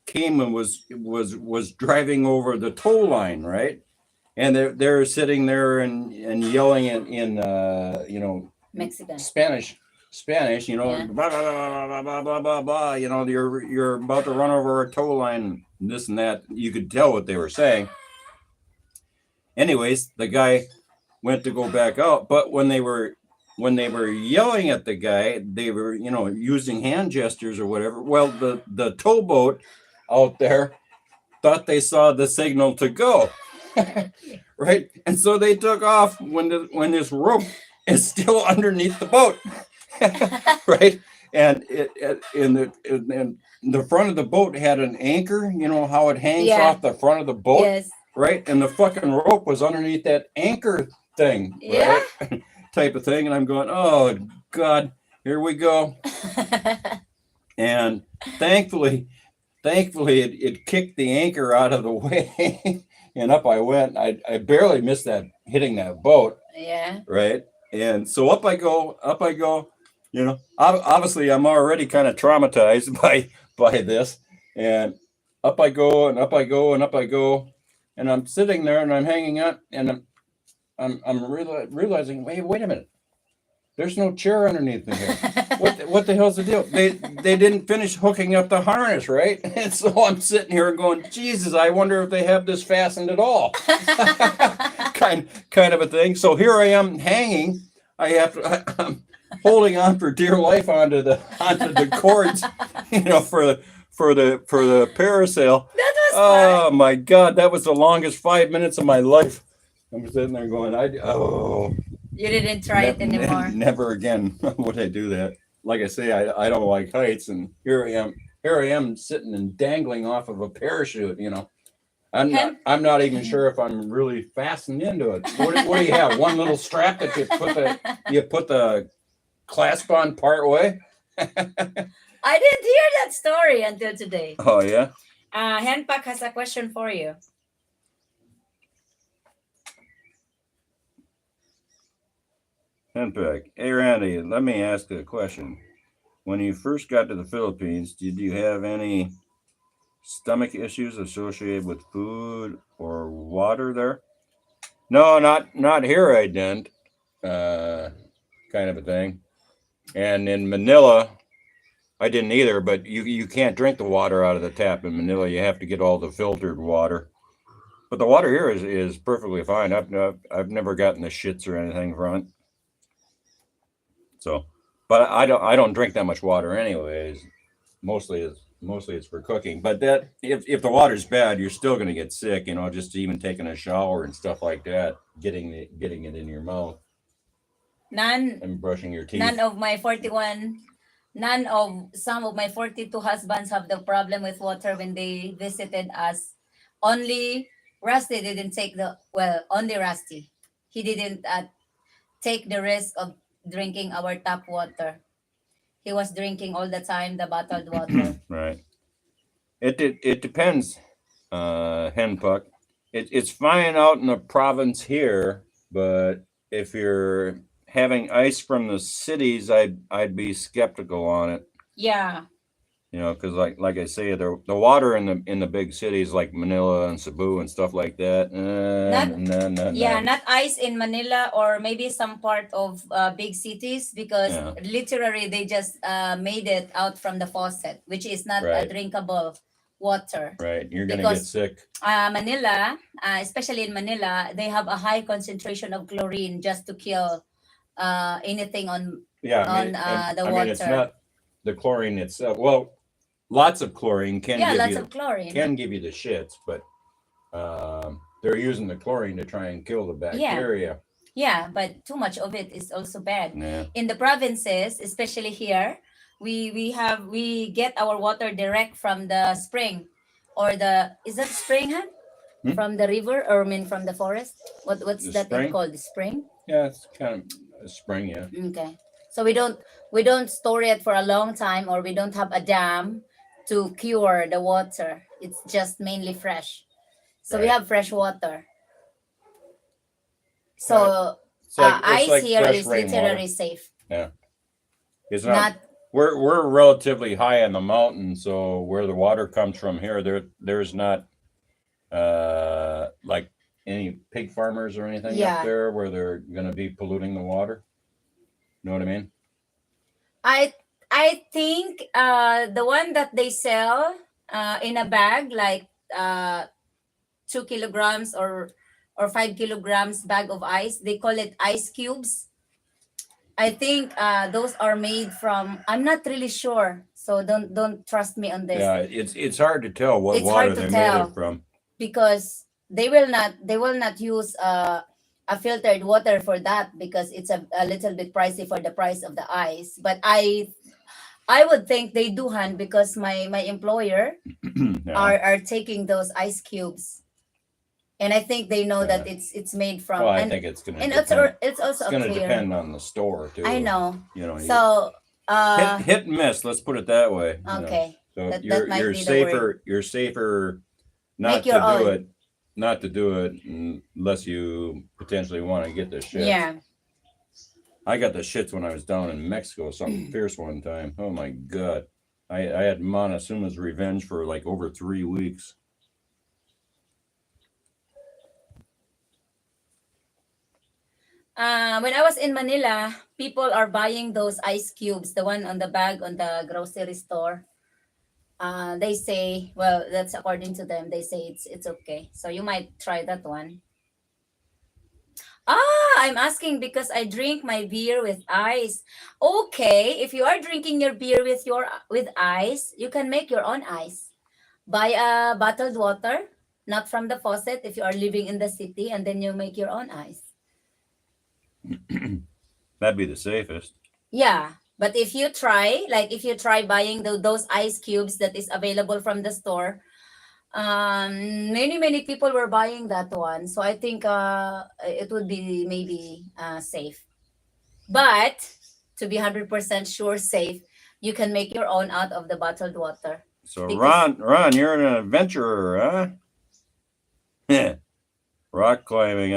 came and was driving over the tow line, right? And they're sitting there and yelling in Mexican. Spanish, Yeah. blah, blah, blah, blah, blah, blah, blah, you're about to run over a tow line, this and that. You could tell what they were saying. anyways, the guy went to go back out, but when they were yelling at the guy, they were, using hand gestures or whatever. Well, the towboat out there thought they saw the signal to go. Right? And so they took off when this rope is still underneath the boat. Right? And in the front of the boat had an anchor, how it hangs Yeah. off the front of the boat, Yes. right? And the fucking rope was underneath that anchor thing, Yeah. right? Type of thing. And I'm going, oh God, here we go. And thankfully it kicked the anchor out of the way. And up I went. I barely missed that hitting that boat. Yeah. Right. And so up I go. Obviously I'm already kind of traumatized by this. And up I go and up I go and up I go. And I'm sitting there and I'm hanging out and I'm realizing, wait a minute. There's no chair underneath me here. What the hell's the deal? They didn't finish hooking up the harness, right? And so I'm sitting here going, Jesus, I wonder if they have this fastened at all. kind of a thing. So here I am hanging. I'm holding on for dear life onto the cords, for the parasail. That was Oh fun. my God, that was the longest 5 minutes of my life. I'm sitting there going, You didn't try it anymore. Never again would I do that. Like I say, I don't like heights, and here I am sitting and dangling off of a parachute. I'm not even sure if I'm really fastened into it. What do you have? One little strap that you put the clasp on part way? I didn't hear that story until today. Oh yeah. Henpak has a question for you. Henpak, hey Randy, let me ask a question. When you first got to the Philippines, did you have any stomach issues associated with food or water there? No, not here. I didn't. Kind of a thing. And in Manila, I didn't either. But you can't drink the water out of the tap in Manila. You have to get all the filtered water. But the water here is perfectly fine. I've never gotten the shits or anything from it. So, but I don't drink that much water anyways. Mostly it's for cooking. But that if the water's bad, you're still going to get sick. Just even taking a shower and stuff like that, getting it in your mouth and brushing your teeth. None of some of my 42 husbands have the problem with water when they visited us. Only Rusty didn't only Rusty. He didn't take the risk of drinking our tap water. He was drinking all the time the bottled water. Right. It depends, Henpuck. It's fine out in the province here, but if you're having ice from the cities, I'd be skeptical on it. Yeah. Because like I say, the water in the big cities like Manila and Cebu and stuff like that. Not ice in Manila or maybe some part of big cities because literally they just made it out from the faucet, which is not a drinkable water. Right, you're gonna get sick. Manila, especially in Manila, they have a high concentration of chlorine just to kill anything on the water. It's not the chlorine itself. Well, lots of chlorine can give you the shits, but they're using the chlorine to try and kill the bacteria. Yeah, but too much of it is also bad. Yeah. In the provinces, especially here, we get our water direct from the spring, or is that spring, huh? From the river, or from the forest. What's that called? The spring? Yeah, it's kind of a spring. Yeah. Okay, so we don't store it for a long time, or we don't have a dam to cure the water. It's just mainly fresh. So we have fresh water. So ice here is literally safe. Yeah. It's not we're relatively high on the mountain, so where the water comes from here, there's not like any pig farmers or anything up there where they're gonna be polluting the water. You know what I mean? I think the one that they sell in a bag, like 2 kilograms or or 5 kilograms bag of ice. They call it ice cubes. I think those are made from. I'm not really sure, so don't trust me on this. Yeah, it's hard to tell what It's water hard to they tell. made it from. Because they will not use a filtered water for that, because it's a little bit pricey for the price of the ice. But I would think they do, Han, because my employer Yeah. are taking those ice cubes, and I think they know that Yeah. it's made from. Well, I and think it's gonna and depend. it's also It's gonna clear. depend on the store too. I know. You know, So hit and miss. Let's put it that way. you know. okay, So that you're might you're be the word. safer. You're safer not Make your to do own. it. Not to do it unless you potentially want to get the shit. Yeah. I got the shits when I was down in Mexico. Something fierce one time. Oh my god. I had Montezuma's revenge for like over 3 weeks. When I was in Manila, people are buying those ice cubes, the one on the bag on the grocery store. They say, well, that's according to them. They say it's okay. So you might try that one. I'm asking because I drink my beer with ice. Okay, if you are drinking your beer with ice, you can make your own ice. Buy a bottled water, not from the faucet if you are living in the city, and then you make your own ice. That'd be the safest. Yeah, but if you try buying those ice cubes that is available from the store, many people were buying that one, so I think it would be maybe safe. But to be 100% sure safe, you can make your own out of the bottled water. So Because- Ron, you're an adventurer, huh? Yeah. Rock climbing,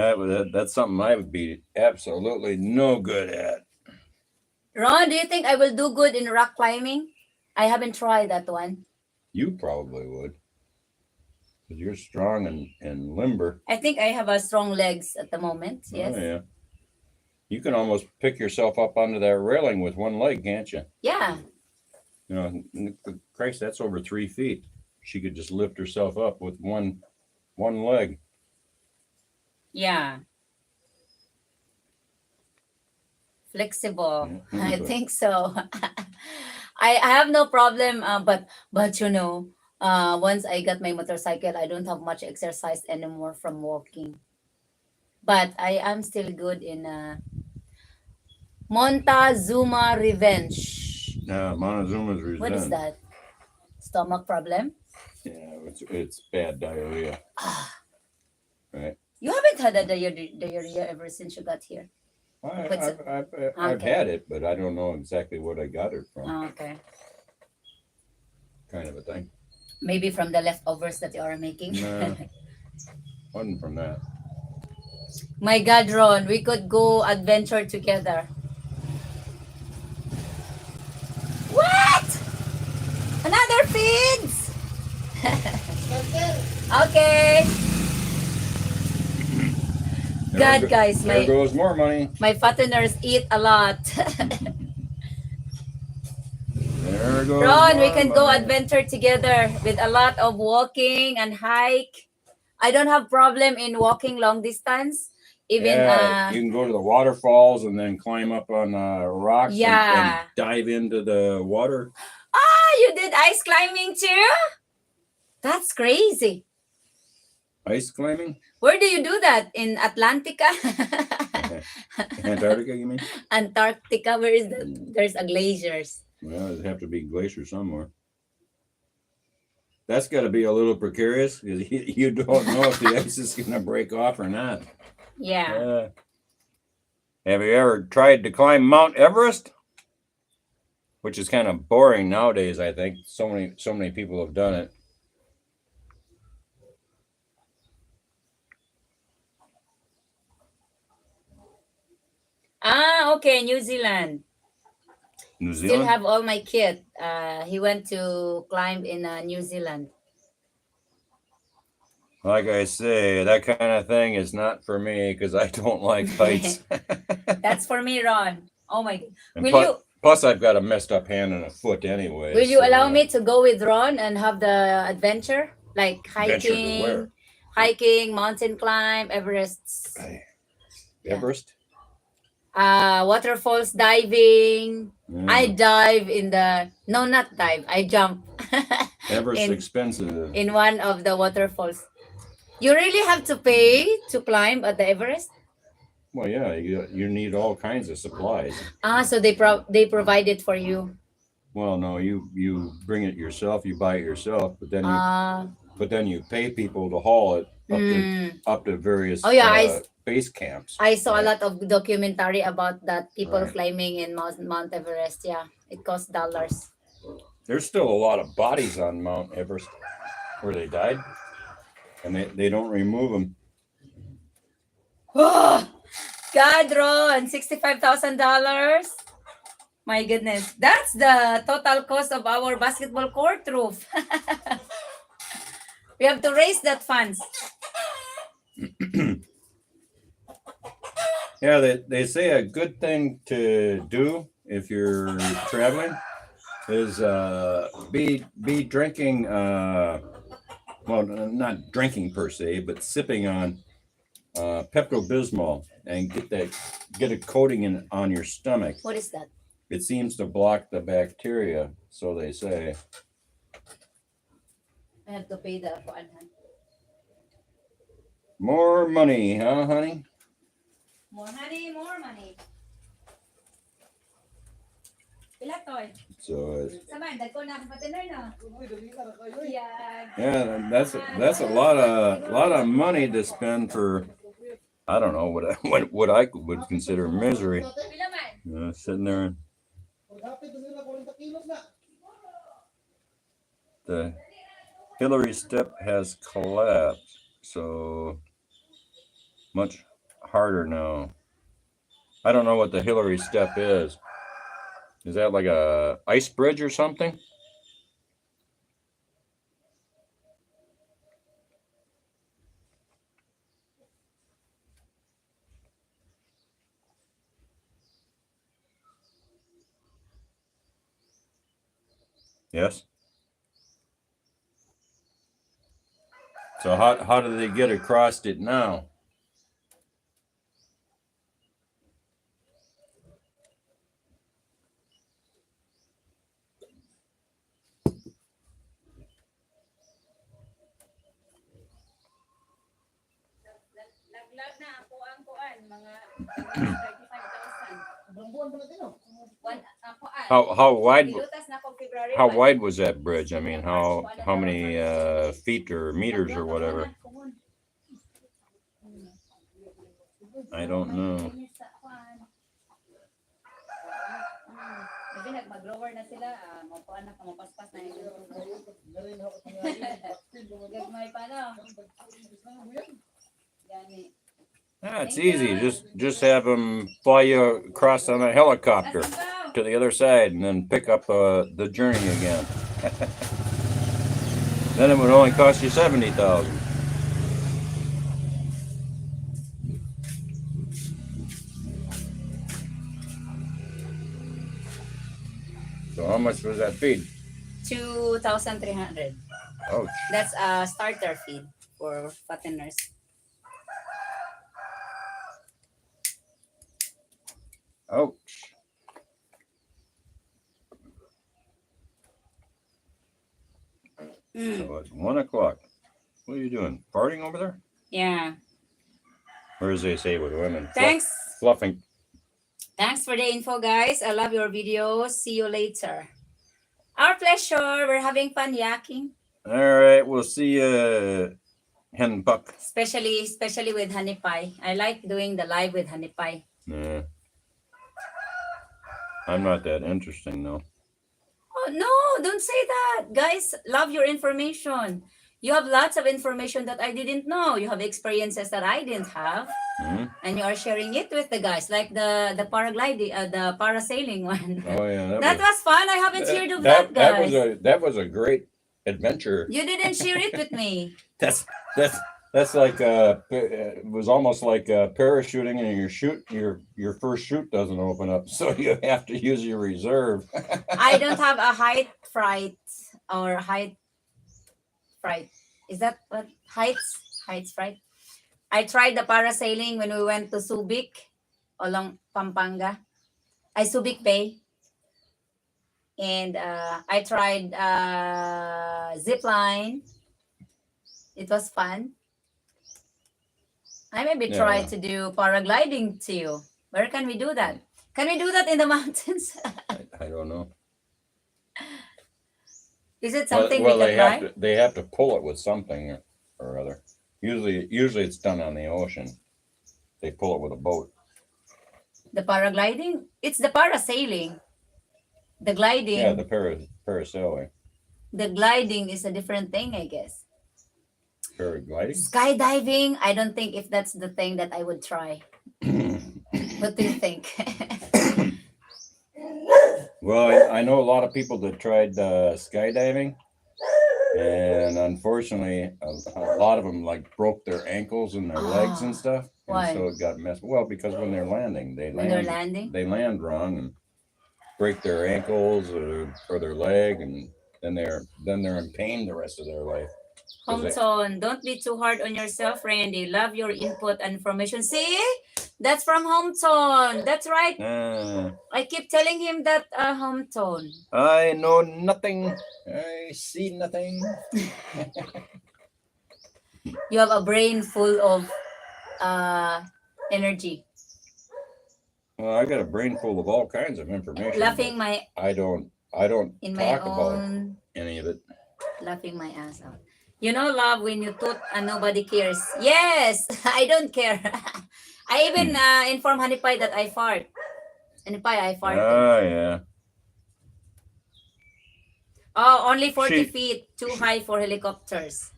that's something I would be absolutely no good at. Ron, do you think I will do good in rock climbing? I haven't tried that one. You probably would. Because you're strong and limber. I think I have a strong legs at the moment. Yes. Oh, yeah. You can almost pick yourself up onto that railing with one leg, can't you? Yeah. You know, Christ, that's over 3 feet. She could just lift herself up with one leg. Yeah. Flexible. Mhm, I but- think so. I have no problem, but you know, once I got my motorcycle, I don't have much exercise anymore from walking. But I am still good in Montezuma Revenge. Montezuma's Revenge. What is that? Stomach problem? Yeah, it's bad diarrhea. Right. You haven't had a diarrhea ever since you got here. What's it? I've Okay. had it, but I don't know exactly what I got it from. Oh, okay. Kind of a thing. Maybe from the leftovers that you are making. No. Wasn't from that. My God, Ron, we could go adventure together. What? Another feeds? Okay. God, guys, There goes more money. my fatteners eat a lot. There goes Ron, we more can go money. adventure together with a lot of walking and hike. I don't have problem in walking long distance. Even Yeah, you can go to the waterfalls and then climb up on rocks Yeah. and dive into the water. you did ice climbing too? That's crazy. Ice climbing? Where do you do that? In Atlantica? Antarctica, you mean? Antarctica, where is that? There's a glaciers. Well, it'd have to be glacier somewhere. That's got to be a little precarious because you don't know if the ice is going to break off or not. Yeah. Have you ever tried to climb Mount Everest? Which is kind of boring nowadays, I think. So many people have done it. Okay, New Zealand. New Still Zealand? have all my kit. He went to climb in New Zealand. Like I say, that kind of thing is not for me because I don't like heights. That's for me, Ron. Oh my God. And Will plus, I've got a messed up hand and a foot anyway. you so, allow me to go with Ron and have the adventure? Like Adventure to hiking, where? hiking, mountain climb, Everest, Yeah. Everest. waterfalls, diving. I Mm. dive in the no, not dive. I jump Everest in expensive. in one of the waterfalls. You really have to pay to climb at the Everest. Well, yeah, you need all kinds of supplies. So they provide it for you. Well, no, you bring it yourself, you buy it yourself, but then you pay people to haul it Mm. up to various Oh yeah, base camps. I saw a right? lot of documentary about that people Right. climbing in Mount Everest. Yeah, it costs dollars. There's still a lot of bodies on Mount Everest where they died, and they don't remove them. Oh, God, Ron, $65,000. My goodness, that's the total cost of our basketball court roof. We have to raise that funds. Yeah, they say a good thing to do if you're traveling is be drinking well, not drinking per se, but sipping on Pepto-Bismol and get a coating on your stomach. What is that? It seems to block the bacteria, so they say. I have to pay the More money, huh, honey? more money, more money. Pila toy? So Saman, dagko na akong patinoy no. Yeah. yeah, that's a lot of money to spend for I don't know what I would consider misery. Pila man? Sitting there. The Hillary step has collapsed, so much harder now. I don't know what the Hillary step is. Is that like a ice bridge or something? Yes. So how do they get across it now? Naglag na ako ang kuan mga 35,000. How wide Nilutas na akong February how 1. wide was that bridge? I mean, how many feet or meters or whatever? I don't know. Maybe nag-mag-lower na sila, mapuan na, mapaspas na yung gagmay pa no. Gani. It's easy. Just have them fly you across on a helicopter to the other side, and then pick up the journey again. Then it would only cost you 70,000. So how much was that feed? 2,300. Ouch. That's a starter feed for fatteners. Ouch. So it's 1 o'clock. What are you doing? Farting over there? Yeah. Or as they say with women, Thanks. fluffing. Thanks for the info, guys. I love your videos. See you later. Our pleasure. We're having fun yakking. All right, we'll see you, Hen Buck. Especially with Honey Pie. I like doing the live with Honey Pie. Yeah. I'm not that interesting though. Oh, no, don't say that. Guys, love your information. You have lots of information that I didn't know. You have experiences that I didn't have. Mhm. And you are sharing it with the guys, like the paragliding, the parasailing one. Oh yeah, That was fun. I haven't shared of that, guys. that was a great adventure. You didn't share it with me. That's like it was almost like parachuting, and your first chute doesn't open up, so you have to use your reserve. I don't have a height fright or height fright. Is that what heights? heights, right? I tried the parasailing when we went to Subic along Pampanga. Subic Bay. And I tried zip line. It was fun. I maybe try Yeah. to do paragliding too. Where can we do that? Can we do that in the mountains? I don't know. Is it Well, something well, we can try? they have to pull it with something or other. Usually it's done on the ocean. They pull it with a boat. The paragliding? It's the parasailing. The gliding. Yeah, the parasailing. The gliding is a different thing, I guess. Paragliding. Skydiving, I don't think if that's the thing that I would try. What do you think? Well, I know a lot of people that tried skydiving, and unfortunately, a lot of them like broke their ankles and their legs and stuff, and Why? so it got messed. Well, because when they're landing, When they're landing? they land wrong and break their ankles or their leg, and then they're in pain the rest of their life. 'Cause they- Hometown, don't be too hard on yourself, Randy. Love your input and information. See? That's from Hometown. That's right. I keep telling him that Hometown. I know nothing. I see nothing. You have a brain full of energy. Well, I got a brain full of all kinds of information. Laughing but my I don't in my talk about own any of it. laughing my ass out. You know, love, when you toot and nobody cares. Yes, I don't care. I even inform Honey Pie that I fart. Honey Pie, I farted. Oh yeah. Oh, only 40 She- feet, too high for helicopters.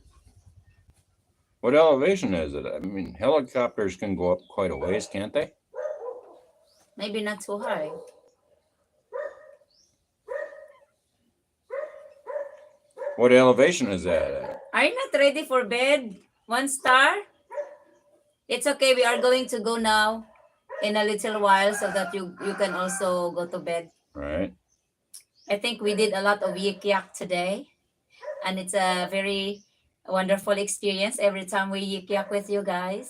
What elevation is it? I mean, helicopters can go up quite a ways, can't they? Maybe not too high. What elevation is that at? Are you not ready for bed? 1 star? It's okay. We are going to go now in a little while so that you can also go to bed. Right. I think we did a lot of yik yak today, and it's a very wonderful experience every time we yik yak with you guys.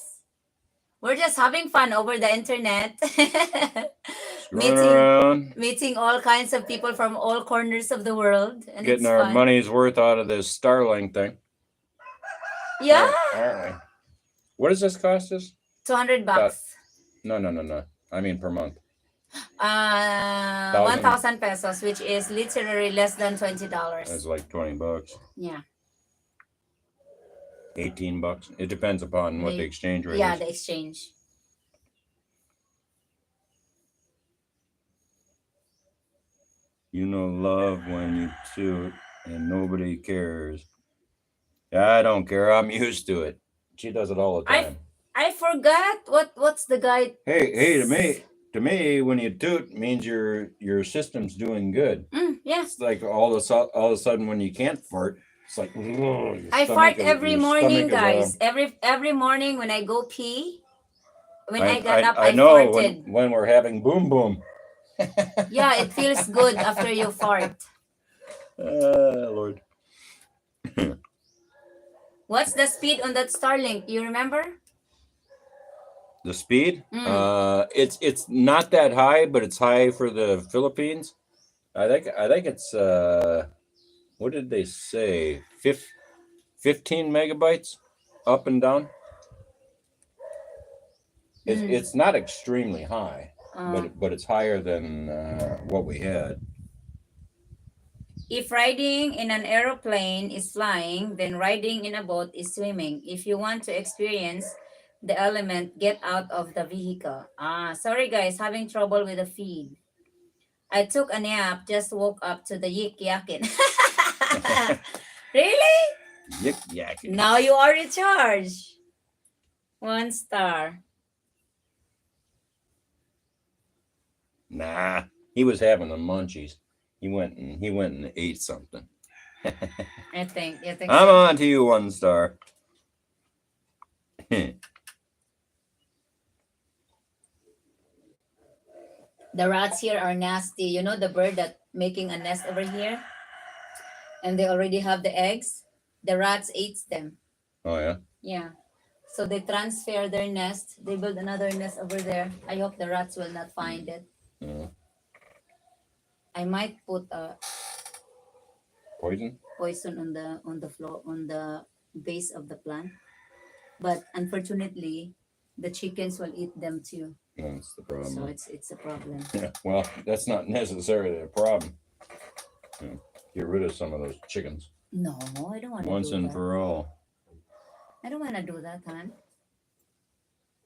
We're just having fun over the internet. Screwing around, meeting all kinds of people from all corners of the world, and getting it's our fun. money's worth out of this Starlink thing. Yeah, Aren't we? What does this cost us? $200 bucks. No. I mean per month. 1,000 pesos, which is literally less than $20. It's like $20. Yeah, 18 bucks. It depends upon what the exchange rate yeah, is. the exchange. You know love when you toot and nobody cares. I don't care. I'm used to it. She does it all the time. I forgot what's the guy. Hey, to me, when you toot means your system's doing good. Yeah, It's like all of a sudden when you can't fart, it's like I fart every morning, guys. Every morning when I go pee. When I got up, I know farted. when we're having boom boom. Yeah, it feels good after you fart. Lord. What's the speed on that Starlink? You remember? The speed? It's not that high, but it's high for the Philippines. I think it's what did they say? 15 megabytes up and down. It's not extremely high, but it's higher than what we had. If riding in an aeroplane is flying, then riding in a boat is swimming. If you want to experience the element, get out of the vehicle. Sorry guys, having trouble with the feed. I took a nap, just woke up to the yik yakin. Really? Yik yak. Now you are recharged. 1 star. Nah, he was having the munchies. He went and ate something. I think. I'm on to you, 1 star. The rats here are nasty. You know the bird that making a nest over here? And they already have the eggs? The rats ate them. Oh yeah. Yeah. So they transfer their nest. They build another nest over there. I hope the rats will not find it. Uh, I might put poison? poison on the floor on the base of the plant, but unfortunately, the chickens will eat them too. That's the problem. So it's a problem. Yeah, well, that's not necessarily a problem. You know, get rid of some of those chickens No, I don't want to once do and that. for all. I don't want to do that, hon.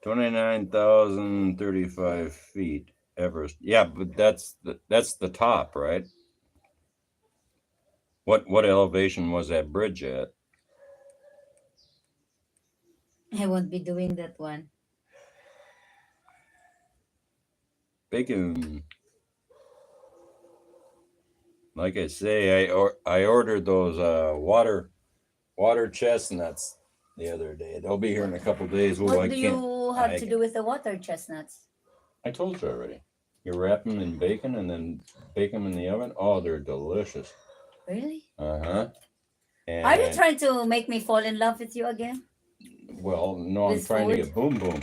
29,035 feet, Everest. Yeah, but that's the top, right? What elevation was that bridge at? I won't be doing that one. Bacon. Like I say, I ordered those water chestnuts the other day. They'll be here in a couple days. Ooh, What do you have to do with the water chestnuts? I told you already. You wrap them in bacon and then bake them in the oven. Oh, they're delicious. Really? Uh-huh. Are you trying to make me fall in love with you again? Well, no, I'm With trying to food? get boom boom.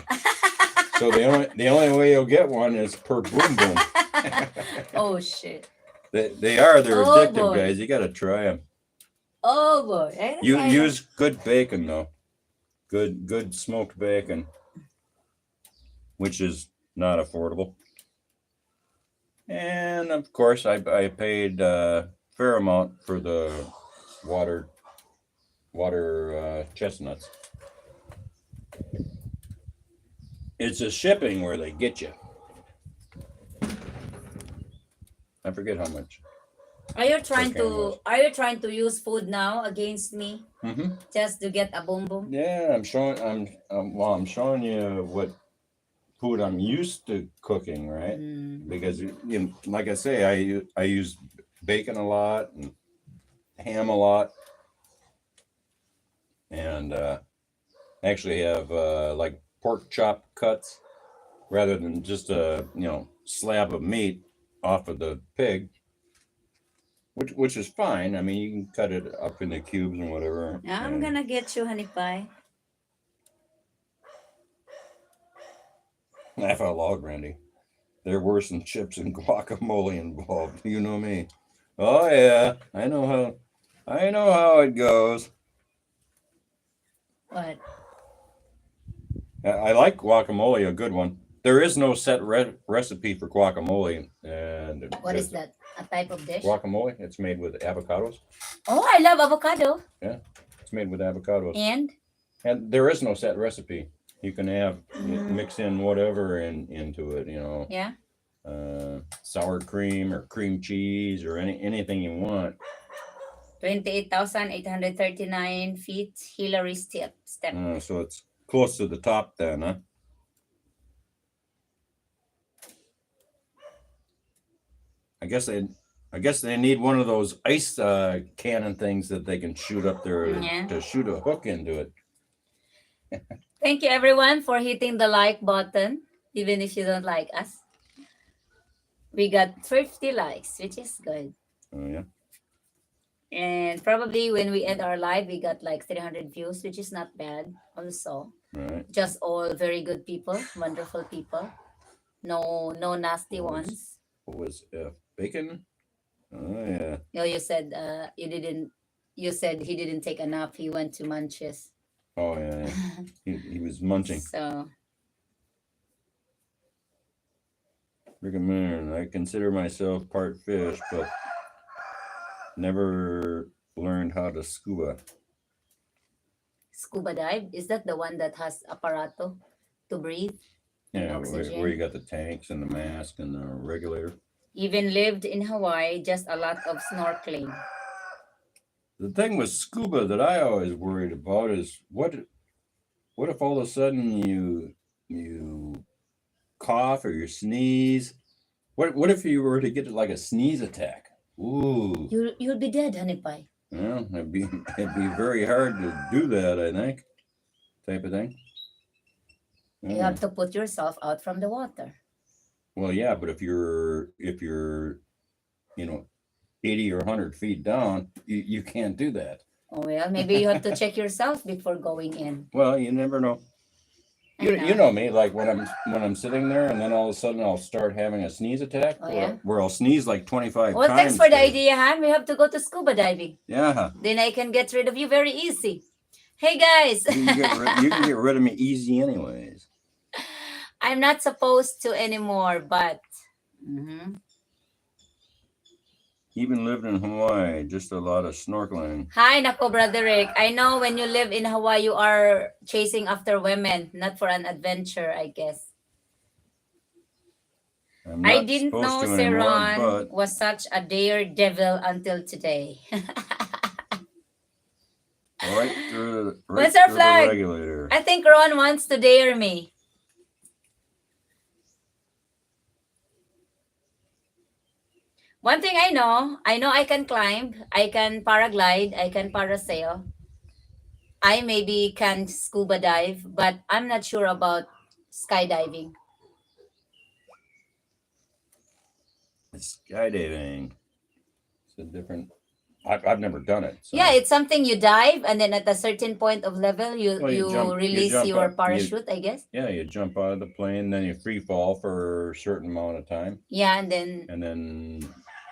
So the only way you'll get one is per boom boom. Oh shit! They're Oh, addictive, boy. guys. You got to try them. Oh boy! You use good bacon though. Good smoked bacon, which is not affordable. And of course, I paid a fair amount for the water chestnuts. It's a shipping where they get you. I forget how much. Are you trying Okay, to much. Are you trying to use food now against me Mm-hmm. just to get a boom boom? Yeah, I'm showing you what food I'm used to cooking, right? Mm. Because like I say, I use bacon a lot and ham a lot, and actually have like pork chop cuts rather than just a slab of meat off of the pig, which is fine. I mean, you can cut it up into cubes and whatever. I'm and gonna get you, honey pie. laugh out loud, Randy. They're worse than chips and guacamole involved. You know me. Oh yeah, I know how it goes. What? I like guacamole, a good one. There is no set recipe for guacamole, and What is that? A type of dish? guacamole. It's made with avocados. Oh, I love avocado. It's made with avocados, And and there is no set recipe. You can have Mm. mix in whatever into it. yeah, Sour cream or cream cheese or anything you want. 28,839 feet. Hillary step. So it's close to the top then, huh? I guess they need one of those ice cannon things that they can shoot up there Yeah. to shoot a hook into it. Thank you everyone for hitting the like button, even if you don't like us. We got 50 likes, which is good. Oh yeah. And probably when we end our live, we got like 300 views, which is not bad. Also, All right. just all very good people, wonderful people. No nasty Nice. ones. What was bacon? Oh yeah. You said you didn't. You said he didn't take a nap. He went to Munches. Oh yeah. He was munching. So Recommend. I consider myself part fish, but never learned how to scuba. scuba dive, is that the one that has apparato to breathe? Yeah, Oxygen. where you got the tanks and the mask and the regulator. Even lived in Hawaii, just a lot of snorkeling. The thing with scuba that I always worried about is what if all of a sudden you cough or you sneeze? What if you were to get like a sneeze attack? Ooh. You'll be dead, honey pie. Well, it'd be very hard to do that, I think. Type of thing. You Yeah. have to put yourself out from the water. Well, yeah, but if you're 80 or 100 feet down, you can't do that. Oh, well, maybe you have to check yourself before going in. Well, you never know. I You know me, like when I'm sitting there, and then all of a sudden I'll start having a sneeze attack, Oh, yeah? where I'll sneeze like 25 Well, times. thanks for the straight. idea, Han. We have to go to scuba diving. Yeah, Then I can get rid of you very easy. Hey, guys. you can get rid of me easy, anyways. I'm not supposed to anymore, but... Mhm. Even lived in Hawaii, just a lot of snorkeling. Hi, Nako, Brother Rick. I know when you live in Hawaii, you are chasing after women, not for an adventure, I guess. I'm I not didn't supposed know to anymore, Seron but was such a daredevil until today. right through What's our the flag? regulator. I think Ron wants to dare me. One thing I know I can climb, I can paraglide, I can parasail. I maybe can scuba dive, but I'm not sure about skydiving. Skydiving. It's a different. I've never done it. So. Yeah, it's something you dive, and then at a certain point of level, you Well, you release jump your up, parachute, I guess. Yeah, you jump out of the plane, then you free fall for a certain amount of time, Yeah, and then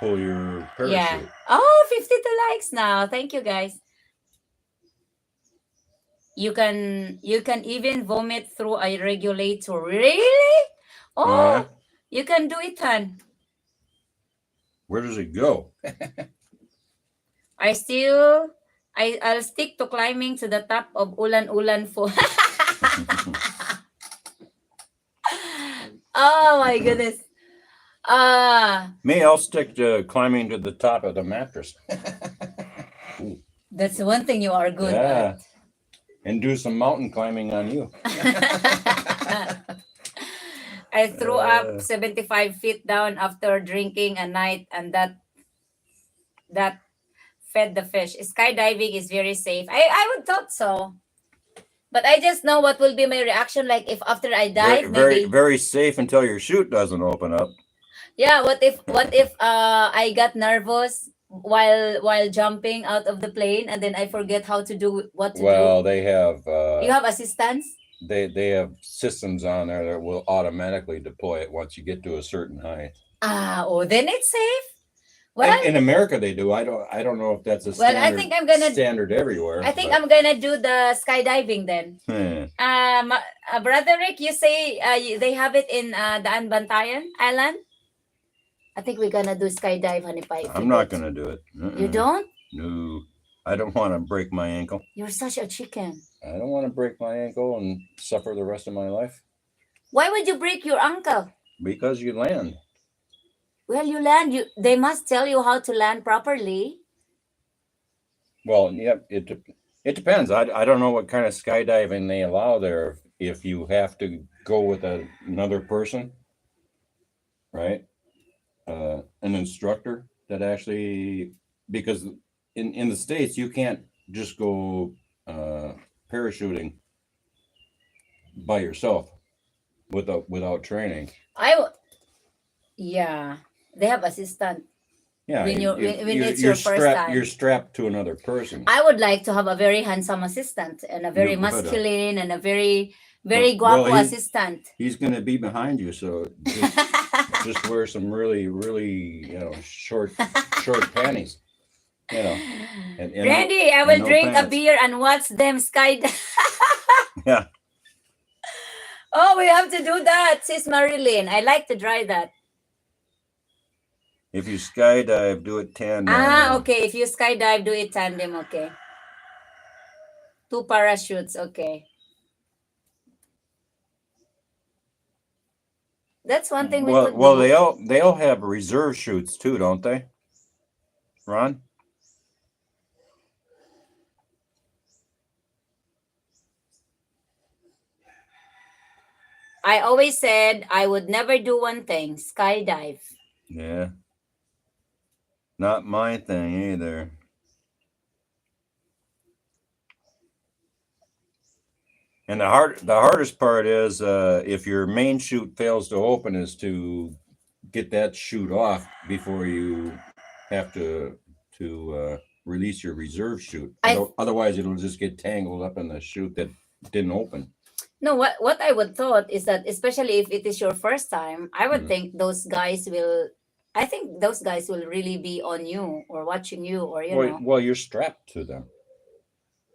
pull your parachute. yeah. Oh, 52 likes now. Thank you, guys. You can even vomit through a regulator. Really? Oh, Yeah. you can do it, Han. Where does it go? I'll stick to climbing to the top of Ulan Ulan for. Oh my goodness. Me, I'll stick to climbing to the top of the mattress. That's one thing you are good Yeah. And do some mountain climbing on you. at. I threw up 75 feet down after drinking a night, and that fed the fish. Skydiving is very safe. I would thought so. But I just know what will be my reaction, like if after I dive, Very, maybe. very safe until your chute doesn't open up. Yeah, what if I got nervous while jumping out of the plane, and then I forget how to do what to Well, do? they have You have assistance? they have systems on there that will automatically deploy it once you get to a certain height. Then it's safe. Well, In America they do. I don't know if that's a well, standard, I think I'm gonna standard everywhere. I think I'm gonna do the skydiving then. Brother Rick, you say they have it in the Bantayan Island? I think we're gonna do skydive, honey pie. I'm not gonna do it. You don't? No, I don't want to break my ankle. You're such a chicken. I don't want to break my ankle and suffer the rest of my life. Why would you break your ankle? Because you land. Well, you land. They must tell you how to land properly. Well, yeah, it depends. I don't know what kind of skydiving they allow there. If you have to go with another person, right? An instructor that actually, because in the States you can't just go parachuting by yourself without training. Yeah, they have assistant. Yeah, when it's your first time, you're strapped to another person. I would like to have a very handsome assistant and a very masculine and a very guapo assistant. He's going to be behind you, so just wear some really short panties. And Randy, I will drink a beer and watch them skydive. Yeah. Oh, we have to do that, sis Marilyn. I like to try that. If you skydive, do it tandem. Okay. If you skydive, do it tandem. Okay. 2 parachutes. Okay. That's one thing we could do. Well, they all have reserve chutes too, don't they? Ron? I always said I would never do one thing, skydive. Yeah. Not my thing either. And the hardest part is if your main chute fails to open, is to get that chute off before you have to release your reserve chute. I- Otherwise, it'll just get tangled up in the chute that didn't open. No, what I would thought is that, especially if it is your first time, I would Mhm. think those guys will. I think those guys will really be on you or watching you, or Well, you're strapped to them.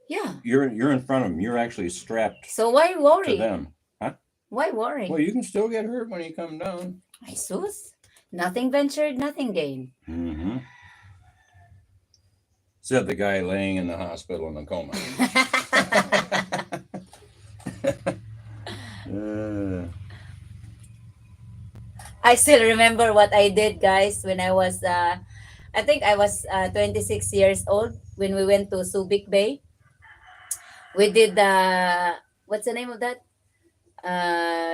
Yeah. You're in front of them. You're actually strapped So why to worry? them. Huh? Why worry? Well, you can still get hurt when you come down. Jesus, nothing ventured, nothing gained. Mm-hmm. Said the guy laying in the hospital in a coma. I still remember what I did, guys, when I was, I think I was 26 years old when we went to Subic Bay. We did what's the name of that?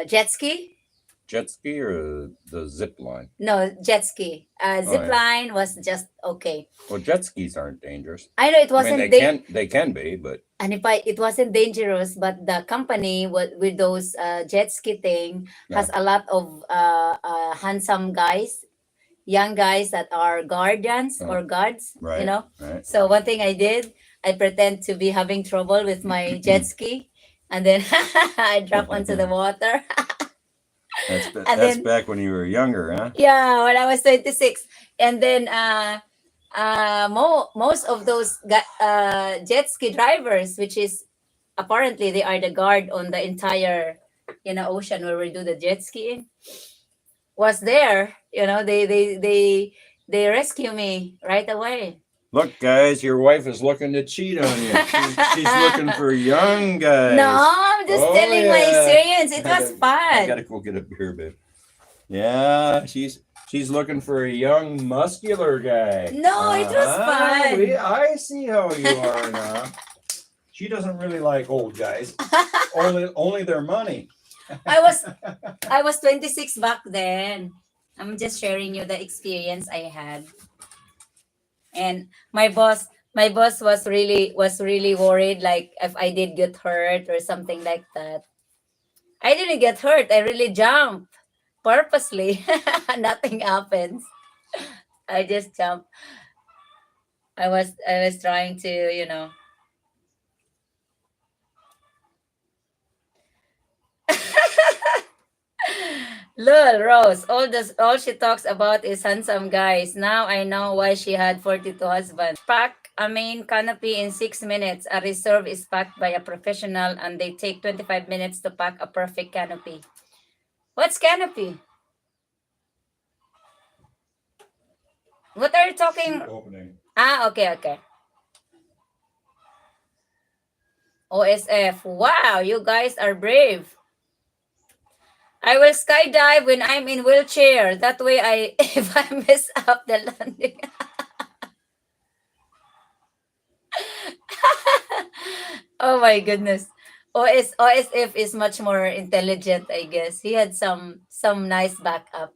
Jet ski? Jet ski or the zip line? No, jet ski. Zip yeah. line was just okay. Well, jet skis aren't dangerous. I know it wasn't. They can be, but And if it wasn't dangerous, but the company with those jet ski thing has a lot of handsome guys, young guys that are guardians or guards, right. Right. So one thing I did, I pretend to be having trouble with my jet ski, and then I drop onto the water. That's back when you were younger, huh? Yeah, when I was 26, and then most of those jet ski drivers, which is apparently they are the guard on the entire ocean where we do the jet skiing, was there. They rescue me right away. Look, guys, your wife is looking to cheat on you. She's looking for young guys. No, I'm just telling my experience. It was fun. I gotta go get a beer, babe. Yeah, she's looking for a young, muscular guy. No, it was fun. I see how you are now. She doesn't really like old guys. only their money. I was 26 back then. I'm just sharing you the experience I had. And my boss was really worried, like if I did get hurt or something like that. I didn't get hurt. I really jumped purposely. Nothing happens. I just jumped. I was trying to. Lol, Rose, all she talks about is handsome guys. Now I know why she had 42 husbands. Pack a main canopy in 6 minutes. A reserve is packed by a professional and they take 25 minutes to pack a perfect canopy. What's canopy? What are you talking? Opening. Okay. OSF. Wow, you guys are brave. I will skydive when I'm in wheelchair. That way if I mess up the landing. Oh my goodness. OSF is much more intelligent, I guess. He had some nice backup.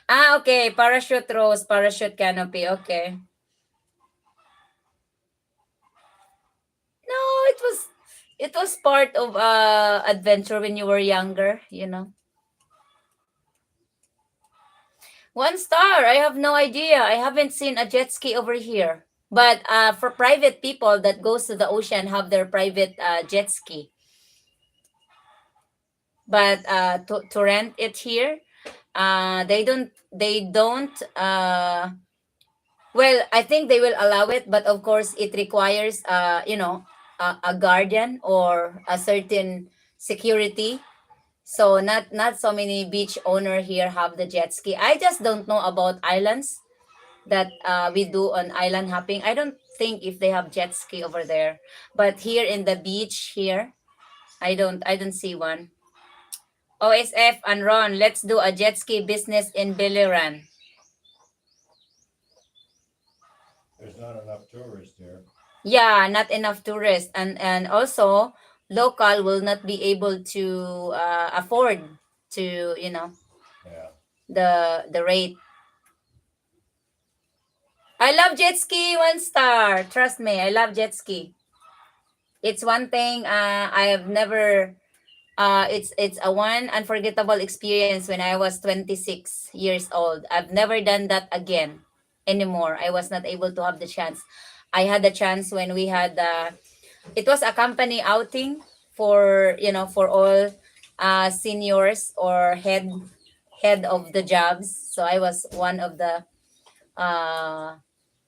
Okay. Parachute rose, parachute canopy. Okay. No, it was part of adventure when you were younger, 1 star. I have no idea. I haven't seen a jet ski over here. But for private people that goes to the ocean have their private jet ski. But to rent it here, they don't well, I think they will allow it, but of course it requires a guardian or a certain security. So not so many beach owner here have the jet ski. I just don't know about islands that we do on island hopping. I don't think if they have jet ski over there. But here in the beach here, I don't see one. OSF and Ron, let's do a jet ski business in Biliran. There's not enough tourists here. Yeah, not enough tourists, and also local will not be able to afford to the rate. I love jet ski, 1 star. Trust me, I love jet ski. It's one thing I have never It's a one unforgettable experience when I was 26 years old. I've never done that again anymore. I was not able to have the chance. I had the chance when we had it was a company outing for, you know, for all seniors or head of the jobs. So I was one of the uh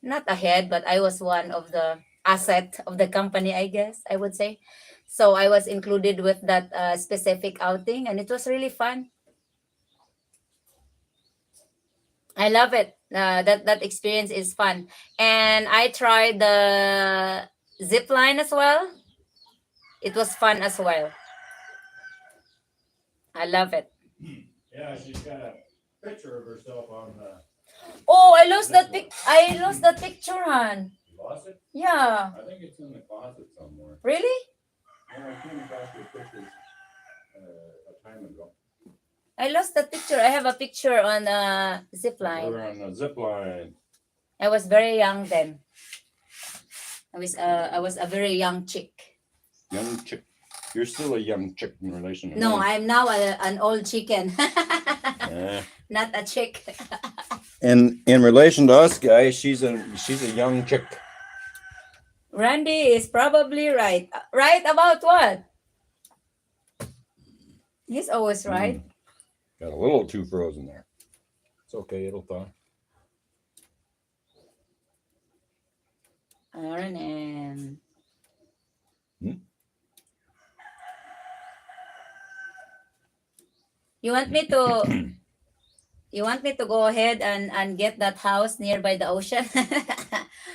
not a head, but I was one of the asset of the company, I guess I would say. So I was included with that specific outing, and it was really fun. I love it. That experience is fun, and I tried the zip line as well. It was fun as well. I love it. Yeah, she's got a picture of herself on the. Oh, I lost that pic. I lost that picture, Han. You lost it? Yeah. I think it's in the closet somewhere. Really? Yeah, I came across your pictures a time ago. I lost that picture. I have a picture on zip We line. were on the zip line. I was very young then. I was a very young chick. Young chick. You're still a young chick in relation to No, me. I'm now an old chicken. Yeah. Not a chick. And in relation to us guys, she's a young chick. Randy is probably right. Right about what? He's always right. Got a little too frozen there. It's okay, it'll thaw. Arnon. You want me to go ahead and get that house nearby the ocean?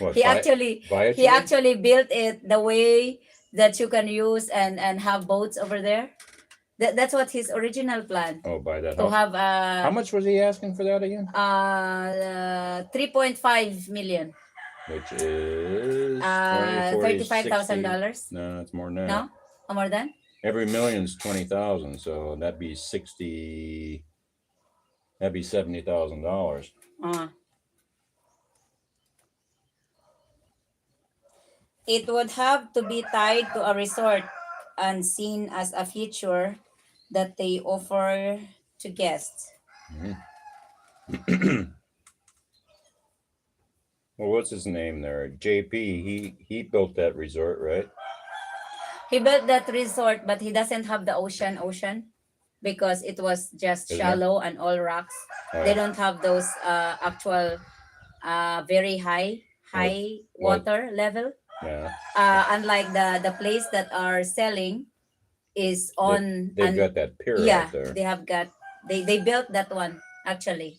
What, he buy it he for me? actually built it the way that you can use and have boats over there. That's what his original plan, Oh, buy that to house. have How much was he asking for that again? 3.5 million. Which is $35,000. No, it's more than that. No? Oh, more than? Every million's 20,000, so that'd be 60. That'd be $70,000. It would have to be tied to a resort and seen as a feature that they offer to guests. Well, what's his name there? JP. He built that resort, right? He built that resort, but he doesn't have the ocean because it was just Isn't shallow and all rocks. Oh, They don't have those actual very high What? water level. yeah. Unlike the place that are selling is on They've got that pier yeah, out there. they have got they built that one actually.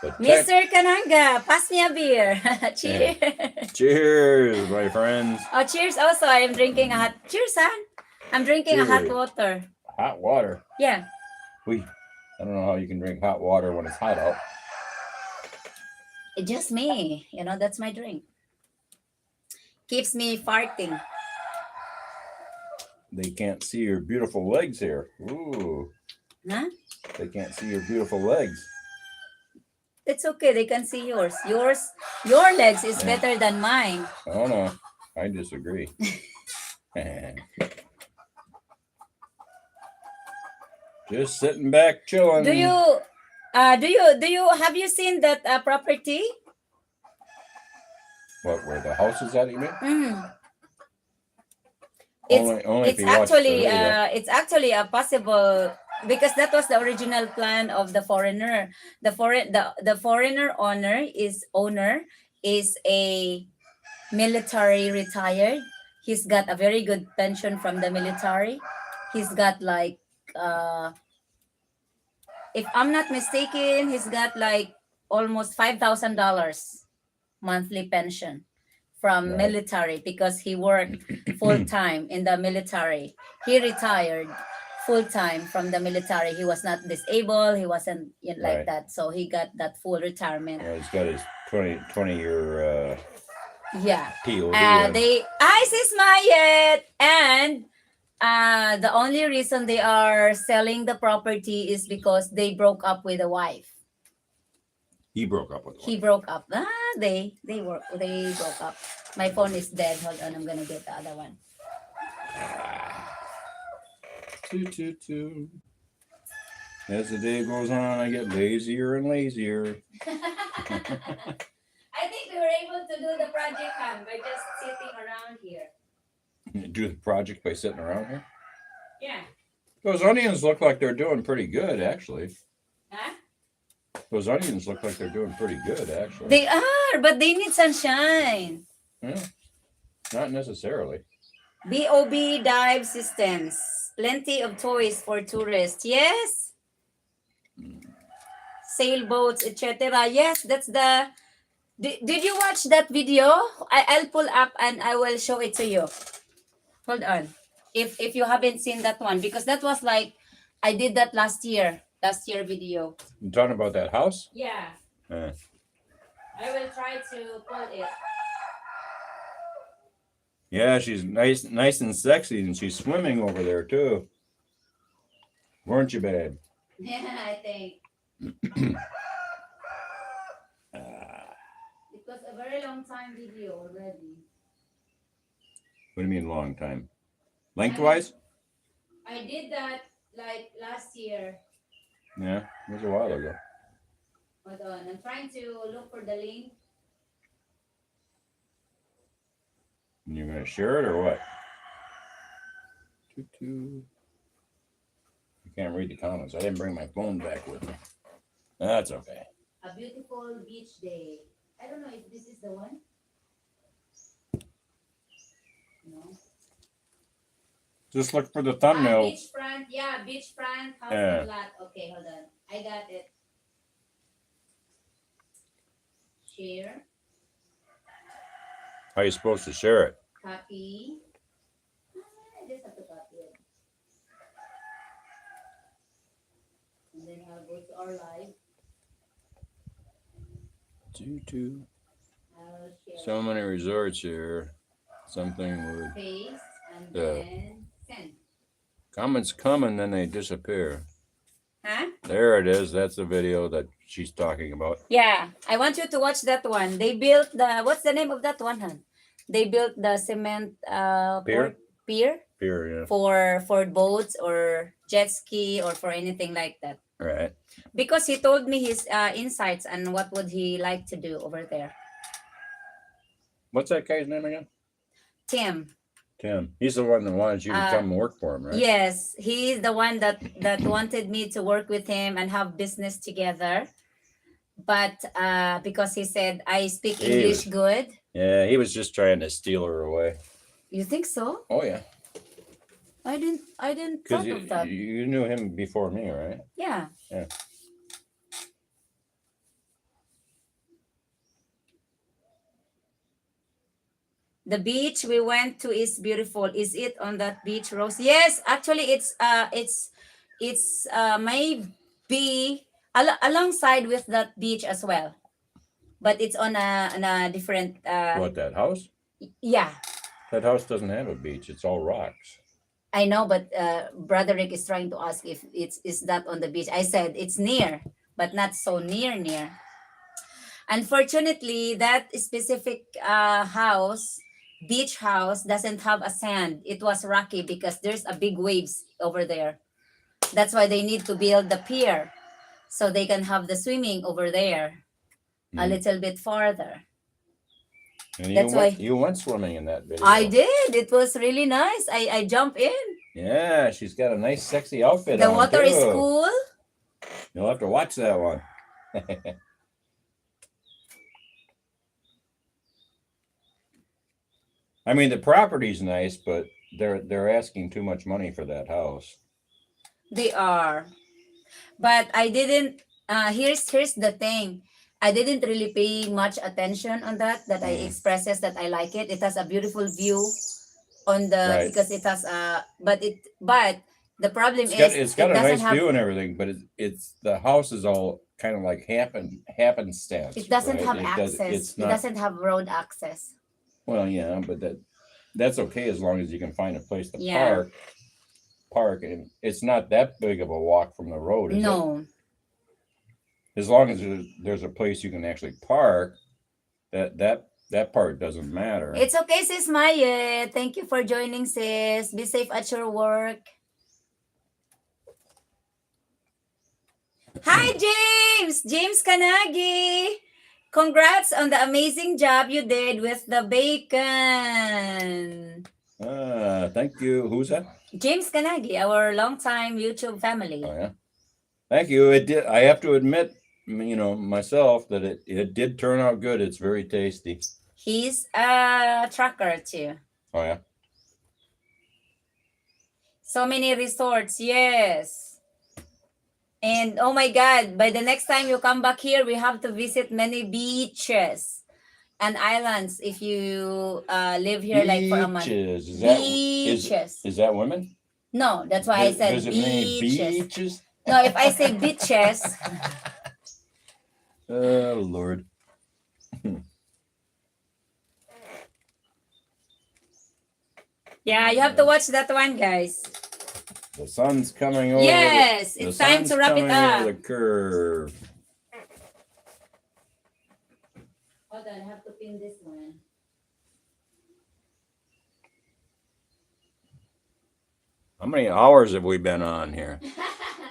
But Mr. Kananga, pass me a beer. Cheers. cheers, my friends. Oh, cheers also. I am drinking a hot cheers, son. I'm drinking a hot Cheers. water. Hot water. Yeah. I don't know how you can drink hot water when it's hot out. It's just me. You know, that's my drink. Keeps me farting. They can't see your beautiful legs here. Ooh. Huh? They can't see your beautiful legs. It's okay. They can see yours. Your legs is better than mine. Oh no, I disagree. Just sitting back, chilling. Do you have you seen that property? What? Where the house is at? You mean? Mm. Only if It's you watch the actually video. it's actually a possible, because that was the original plan of the foreigner. The foreigner owner is a military retired. He's got a very good pension from the military. He's got like if I'm not mistaken, he's got like almost $5,000 monthly pension from Right. military because he worked full time in the military. He retired full time from the military. He was not disabled. He wasn't like Right. that. So he got that full retirement. Well, he's got his 20-year Yeah. POD. They ice is Mayet, and the only reason they are selling the property is because they broke up with the wife. He broke up with He one. broke up. They broke up. My phone is dead. Hold on, I'm gonna get the other one. Toot. As the day goes on, I get lazier and lazier. I think we were able to do the project by just sitting around here. Do the project by sitting around here. Yeah. Those onions look like they're doing pretty good, actually. Huh? Those onions look like they're doing pretty good, actually. They are, but they need sunshine. Yeah, not necessarily. BOB dive systems. Plenty of toys for tourists. Yes. Sailboats, etc. Yes, that's the. Did you watch that video? I'll pull up and I will show it to you. Hold on. If you haven't seen that one, because that was like I did that last year video. You talking about that house? Yeah. Yeah. I will try to pull it. Yeah, she's nice and sexy, and she's swimming over there too. Weren't you, babe? Yeah, I think. It was a very long time video already. What do you mean long time? Lengthwise? I did that like last year. Yeah, it was a while ago. Hold on, I'm trying to look for the link. And you're gonna share it or what? You can't read the comments. I didn't bring my phone back with me. That's okay. A beautiful beach day. I don't know if this is the one. No. Just look for the thumbnail. Beachfront, yeah, beachfront house Yeah. and lot. Okay, hold on. I got it. Share, How are you supposed to share it? copy. I just have to copy it. And then I'll go to our live. I'll share So many resorts here. Something with paste and Yeah. then send. comments come and then they disappear. Huh? There it is. That's the video that she's talking about. Yeah, I want you to watch that one. They built the, what's the name of that one, huh? They built the cement Pier? pier Here, for boats or jet ski or for anything like that. yeah. Right. Because he told me his insights and what would he like to do over there. What's that guy's name again? Tim. Tim. He's the one that wanted you to come and work for him, right? Yes, he's the one that wanted me to work with him and have business together. But because he said I speak English good. Yeah, he was just trying to steal her away. You think so? Oh yeah. I didn't Because thought of that. you knew him before me, right? Yeah. Yeah. The beach we went to is beautiful. Is it on that beach, Rose? Yes, actually it's maybe alongside with that beach as well. But it's on a different What, that house? yeah. That house doesn't have a beach. It's all rocks. I know, but Brother Rick is trying to ask if is that on the beach. I said it's near, but not so near. Unfortunately, that specific beach house, doesn't have a sand. It was rocky because there's a big waves over there. That's why they need to build the pier so they can have the swimming over there a little bit farther. And That's why you went swimming in that video. I did. It was really nice. I jumped in. Yeah, she's got a nice, sexy outfit. The on, water is too. cool. You'll have to watch that one. I mean, the property's nice, but they're asking too much money for that house. They are. But I didn't here's the thing. I didn't really pay much attention on that I expresses that I like it. It has a beautiful view on the Right. because it has but the problem It's got a doesn't nice have, view and everything, but it's the house is all kind of like happenstance. it doesn't right? have It access. it's It not, doesn't have road access. well, yeah, but that's okay as long as you can find a place to Yeah. park, and it's not that big of a walk from the road. Is it? No. As long as there's a place you can actually park, that That part doesn't matter. It's okay, sis Maya. Thank you for joining, sis. Be safe at your work. Hi, James! James Kanagi! Congrats on the amazing job you did with the bacon. Thank you. Who's that? James Kanagi, our longtime YouTube family. Oh yeah. Thank you. It did. I have to admit, myself that it did turn out good. It's very tasty. He's a trucker too. Oh yeah. So many resorts, yes. And oh my God, by the next time you come back here, we have to visit many beaches and islands if you live here like for a month. Beaches. Beaches. Is that women? No, that's why I said Visit many beaches. beaches. No, if I say beaches, Oh Lord. yeah, you have to watch that one, guys. The sun's coming over. Yes, the it's time sun's to wrap it coming up. over the curve. Hold on, I have to pin this one. How many hours have we been on here?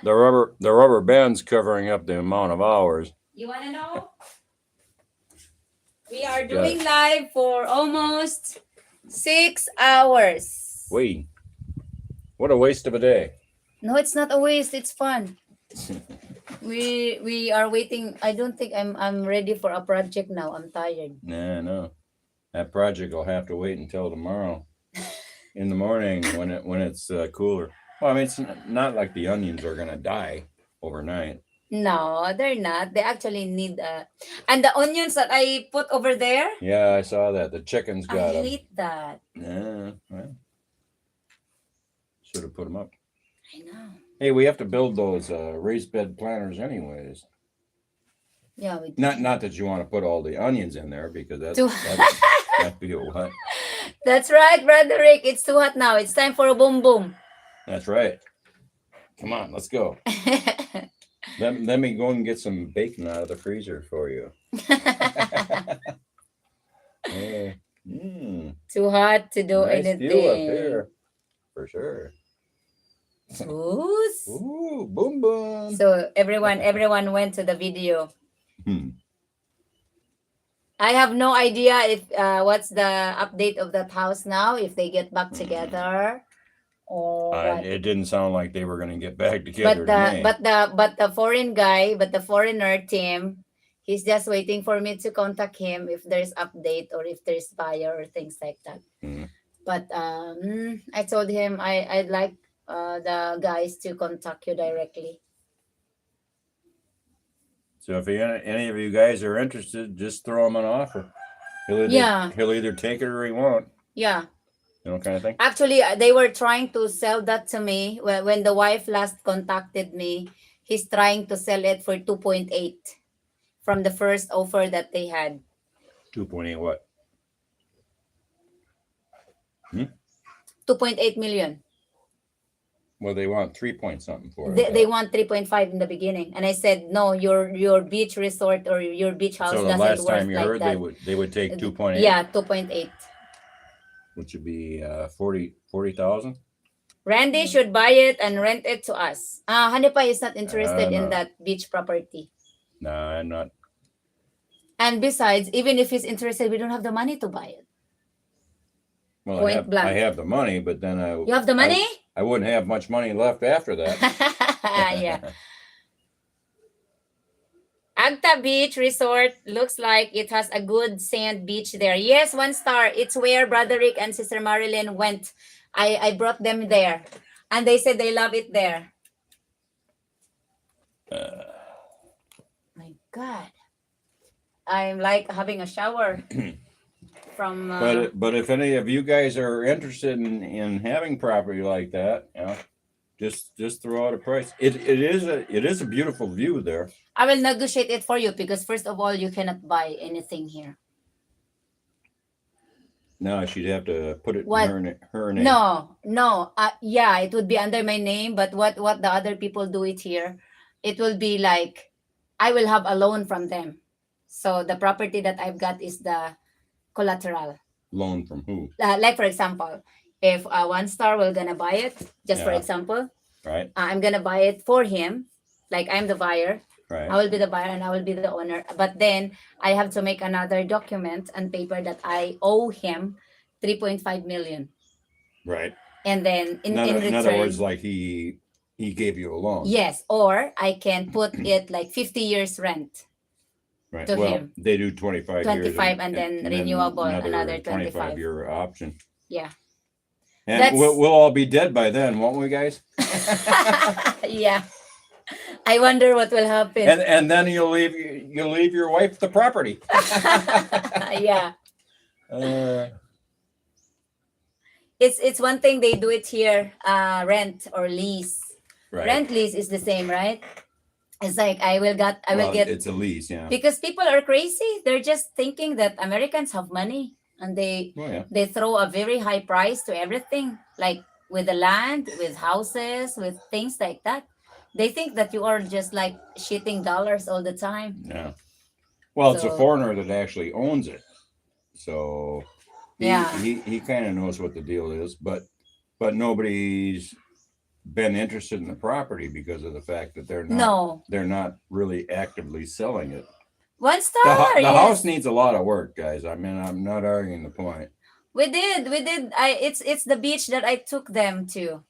The rubber band's covering up the amount of hours. You want to know? We are doing live for almost 6 hours. Wait. What a waste of a day. No, it's not a waste. It's fun. We are waiting. I don't think I'm ready for a project now. I'm tired. Nah, no. That project will have to wait until tomorrow in the morning when it's cooler. Well, I mean, it's not like the onions are gonna die overnight. No, they're not. They actually need and the onions that I put over there. Yeah, I saw that. The chickens I got them. hate that. Yeah, well, should have put them up. I know. Hey, we have to build those raised bed planters anyways. Yeah, we Not that you want to put all the onions in there because Too- that'd be a what? That's right, Brother Rick. It's too hot now. It's time for a boom boom. That's right. Come on, let's go. Let me go and get some bacon out of the freezer for you. Too hot to do Nice anything. view up here, for sure. Ooh. Ooh, boom boom. So everyone went to the video. Hmm. I have no idea if what's the update of that house now, if they get back together or what. It didn't sound like they were going to get back together. to me. But the foreigner Tim, he's just waiting for me to contact him if there's update or if there's buyer or things like that. Mhm. But I told him I'd like the guys to contact you directly. So if any of you guys are interested, just throw him an offer. He'll either take it or he won't. Yeah. You know, kind of thing. Actually, they were trying to sell that to me when the wife last contacted me. He's trying to sell it for 2.8 from the first offer that they had. 2.8 what? 2.8 million. Well, they want 3 point something for it. They want 3.5 in the beginning, and I said no. Your beach resort or your beach house So the doesn't last work time you like heard that. they would take 2.8. Yeah, 2.8. Which would be 40,000. Randy should buy it and rent it to us. Hanipa is not interested in No. that beach property. No, I'm not. And besides, even if he's interested, we don't have the money to buy it. Well, Point blank. I have the money, but then You have the money? I wouldn't have much money left after that. Yeah. Agta Beach Resort looks like it has a good sand beach there. Yes, 1 star. It's where Brother Rick and Sister Marilyn went. I brought them there. And they said they love it there. My God. I'm like having a shower from... But if any of you guys are interested in having property like that, you know, just throw out a price. It is a beautiful view there. I will negotiate it for you because first of all, you cannot buy anything here. No, she'd have to put it What? in her name. No. Yeah, it would be under my name, but what the other people do it here, it will be like I will have a loan from them. So the property that I've got is the collateral. Loan from who? Like for example, if One Star will gonna buy it, just for Yeah. example, Right. I'm gonna buy it for him. Like I'm the buyer. Right. I will be the buyer and I will be the owner. But then I have to make another document and paper that I owe him 3.5 million. Right. And then in In return, other words, like he gave you a loan. yes, or I can put it like 50 years rent. Right. To Well, him. they do 25 years. 25 and then renewable, another 25. 25-year option. Yeah. And That's- we'll all be dead by then, won't we, guys? Yeah. I wonder what will happen. And then you'll leave your wife the property. Yeah. It's one thing they do it here, rent or lease. Right. Rent lease is the same, right? It's like I will get It's a lease, yeah. because people are crazy. They're just thinking that Americans have money and they throw a very high price to everything, like with the land, with houses, with things like that. They think that you are just like shitting dollars all the time. Yeah. Well, it's a So- foreigner that actually owns it, so he kind of knows what the deal is, but nobody's been interested in the property because of the fact that they're not really actively selling it. One The Star. the yes. house needs a lot of work, guys. I mean, I'm not arguing the point. We did. It's the beach that I took them to.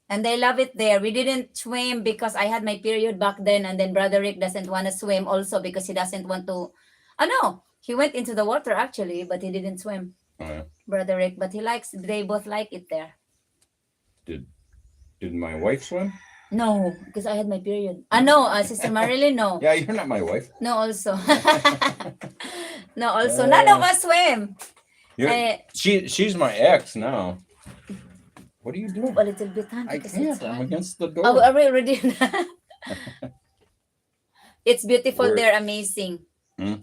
And they love it there. We didn't swim because I had my period back then, and then Brother Rick doesn't want to swim also because he doesn't want to. Oh no, he went into the water actually, but he didn't swim. Oh, yeah. Brother Rick, but he likes. They both like it there. Did my wife swim? No, because I had my period. No, Sister Marilyn, no. Yeah, you're not my wife. No, also. No, also. None of us swim. She's my ex now. What are you doing? A little bit, huh? I Because can't. it's I'm hot. against the door. Oh, are we already? It's beautiful. We're- They're amazing. Hmm?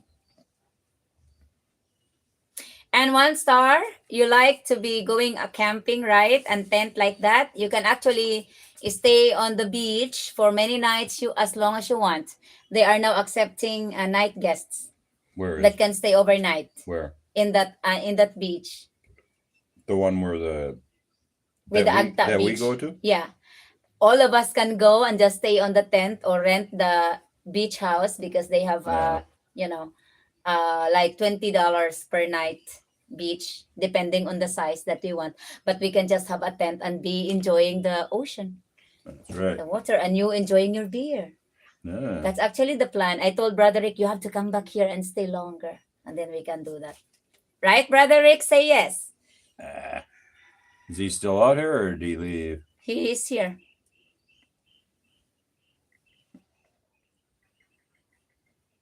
And One Star, you like to be going a camping, right? And tent like that. You can actually stay on the beach for many nights, as long as you want. They are now accepting night guests Where is that can stay overnight where? in that beach. The one where the With the Agta that we beach. go to? Yeah. All of us can go and just stay on the tent or rent the beach house because they have like $20 per night beach, depending on the size that we want. But we can just have a tent and be enjoying the ocean, That's right. the water, and you enjoying your beer. Yeah. That's actually the plan. I told Brother Rick, you have to come back here and stay longer, and then we can do that. Right, Brother Rick? Say yes. Is he still out here or did he leave? He is here.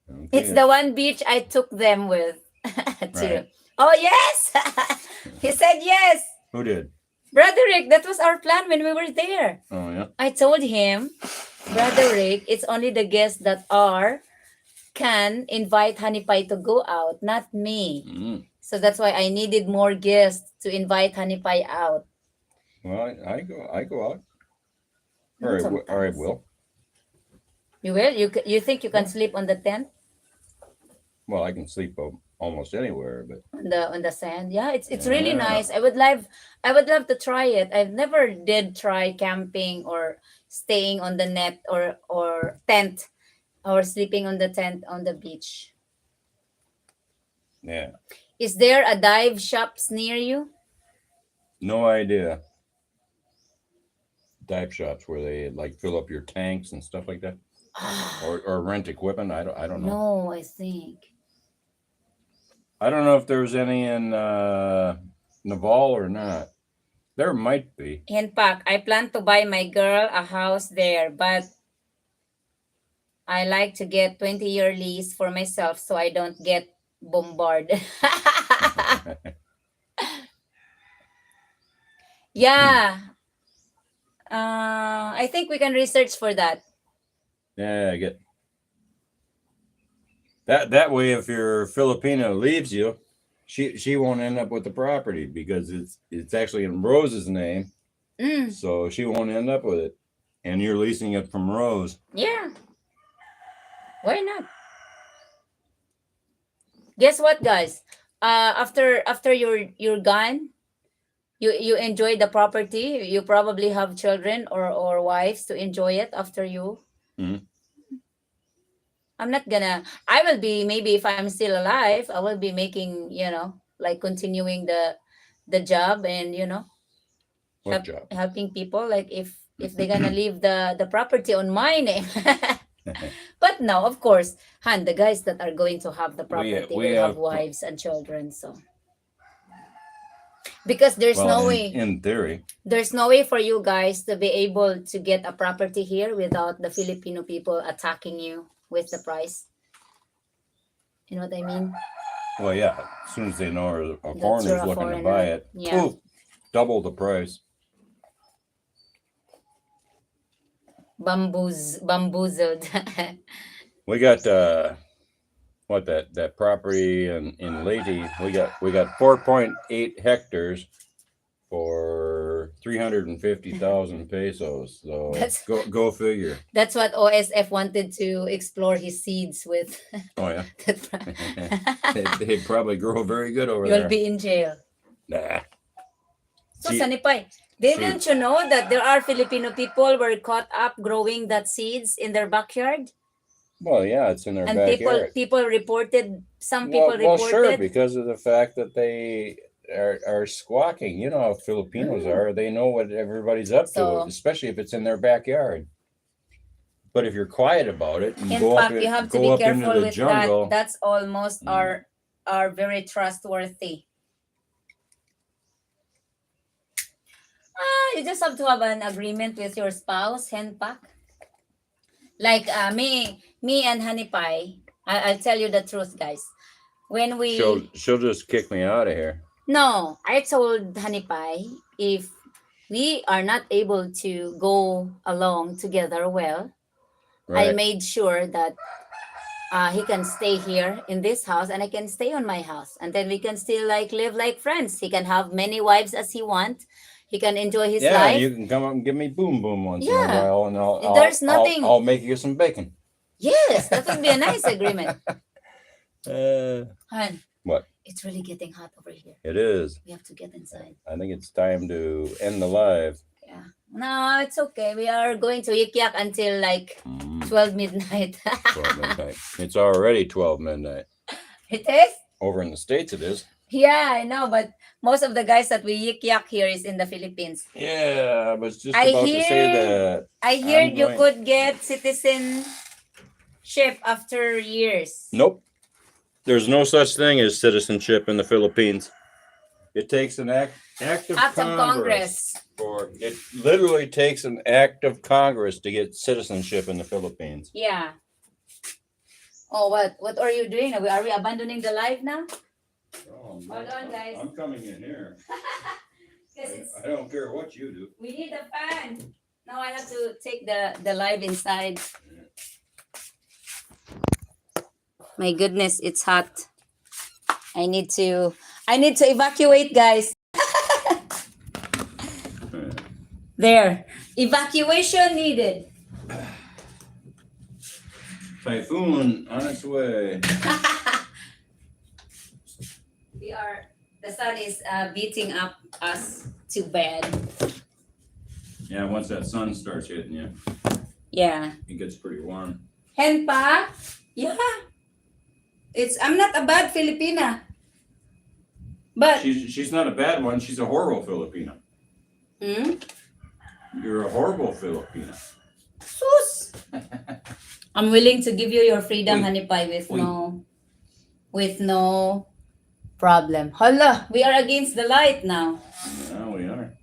Okay. It's the one beach I took them with. Too. Right. Oh, yes. He said yes. Who did? Brother Rick, that was our plan when we were there. Oh yeah. I told him, Brother Rick, it's only the guests that can invite Honey Pie to go out, not me. Mm. So that's why I needed more guests to invite Honey Pie out. Well, I go out. Or I Sometimes. will. You will? You think you can sleep on the tent? Well, I can sleep almost anywhere, but On the sand? Yeah, it's really Yeah. nice. I would love to try it. I've never did try camping or staying on the net or tent or sleeping on the tent on the beach. yeah, Is there a dive shops near you? no idea. Dive shops where they like fill up your tanks and stuff like that, or rent equipment. I don't know. No, I think. I don't know if there's any in Naval or not. There might be. In fact, I plan to buy my girl a house there, but I like to get 20-year lease for myself so I don't get bombarded. Yeah. I think we can research for that. Yeah, I get that way. If your Filipino leaves you, she won't end up with the property because it's actually in Rose's name, Mm, so she won't end up with it, and you're leasing it from Rose. yeah. Why not? Guess what, guys? after you're gone, you enjoy the property. You probably have children or wives to enjoy it after you. Mhm. I'm not gonna. I will be, maybe if I'm still alive, I will be making, like continuing the job, and What job? helping people, like if they're gonna leave the property on my name. But no, of course, Han, the guys that are going to have the property we will have have wives and children. So because well, in theory. there's no way for you guys to be able to get a property here without the Filipino people attacking you with the price. You know what I mean? Well, yeah. As soon as they know a That foreigner's you're a looking to foreigner. buy it, Yeah. poof, double the price. Bamboozled. We got what that property in Leyte. We got 4.8 hectares for 350,000 pesos. So That's- go figure. That's what OSF wanted to explore his seeds with. Oh yeah, they'd probably grow very good over You'll there. be in jail. Nah. So, See- Sanipay, didn't you know that there are Filipino people were caught up growing that seeds in their backyard? Well, yeah, it's in their And backyard. people reported, some people Well, sure, reported. because of the fact that they are squawking. You know how Filipinos are. They know what everybody's up So- to, especially if it's in their backyard. But if you're quiet about it and In go fact, up, you have to go be up into careful the with jungle, that. That's almost Mm. are very trustworthy. You just have to have an agreement with your spouse, henpak. Like me and Hanipay, I'll tell you the truth, guys. When we she'll just kick me out of here. No, I told Hanipay, if we are not able to go along together well, I Right? made sure that he can stay here in this house and I can stay on my house, and then we can still like live like friends. He can have many wives as he want. He can enjoy his Yeah, life. you can come up and give me boom boom once in a Yeah. while, and There's nothing- I'll make you some bacon. Yes, that would be a nice agreement. Han, What? it's really getting hot over here. It is. We have to get inside. I think it's time to end the live. Yeah. No, it's okay. We are going to Yik until like Mm, 12 midnight. 12 midnight. It's already 12 midnight. It is? Over in the States, it is. Yeah, I know, but most of the guys that we Yik here is in the Philippines. Yeah, I was just I about to say hear- that. I hear I'm you going- could get citizenship after years. Nope. There's no such thing as citizenship in the Philippines. It takes an act of Act of Congress. Congress. It literally takes an act of Congress to get citizenship in the Philippines. Yeah. Oh, what are you doing? Are we abandoning the live now? Oh, Hold on, guys. I'm coming in here. Because I don't care what you do. we need a fan. Now I have to take the live inside. My goodness, it's hot. I need to evacuate, guys. There. Evacuation needed. Typhoon on its way. The sun is beating up us too bad. Yeah, once that sun starts hitting you, Yeah. it gets pretty warm. Henpa? Yeah. I'm not a bad Filipina. But She's not a bad one. She's a horrible Filipina. You're a horrible Filipina. sus. I'm willing to give you your freedom, Uy. Hanipay, Uy. with no problem. Hala, we are against the light now. Yeah, we are.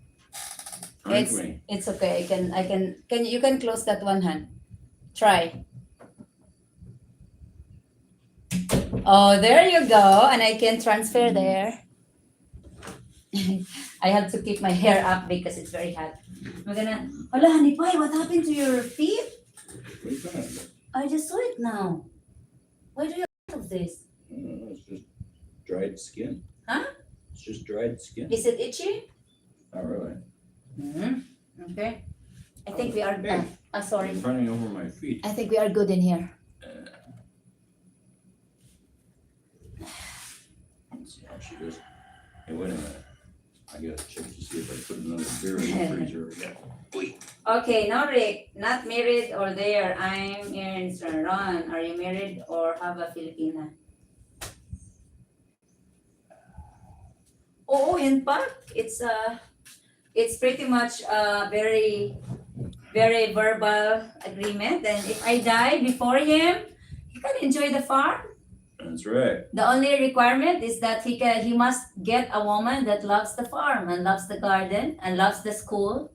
Aren't we? It's okay. You can close that one, Han. Try. Oh, there you go. And I can transfer there. I have to keep my hair up because it's very hot. We're gonna. Hala, Hanipay, what happened to your feet? What are you talking about? I just saw it now. Why do you have this? It's just dried skin. Huh? It's just dried skin. Is it itchy? Not really. Okay. I think we are. Hey. Sorry. It's running over my feet. I think we are good in here. Let's see. Hey, wait a minute. I gotta check to see if I put another beer in the freezer. Yeah. Wait. Okay, no, Rick, not married or there. I'm in Ron. Are you married or have a Filipina? Oo, yun pa. It's pretty much a very, very verbal agreement. And if I die before him, he can enjoy the farm. That's right. The only requirement is that he must get a woman that loves the farm and loves the garden and loves the school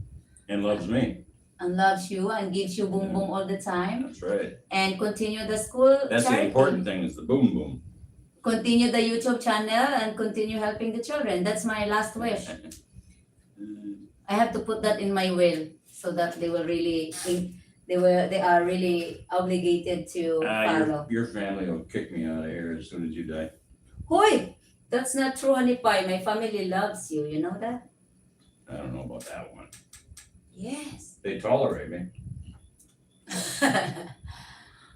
And loves me. and loves you and gives you boom boom all the time That's right. and continue the school That's the charity. important thing is the boom boom. Continue the YouTube channel and continue helping the children. That's my last wish. I have to put that in my will so that they will really think they are really obligated to follow. Your family will kick me out of here as soon as you die. Hoy! That's not true, honey pie. My family loves you. You know that? I don't know about that one. Yes. They tolerate me.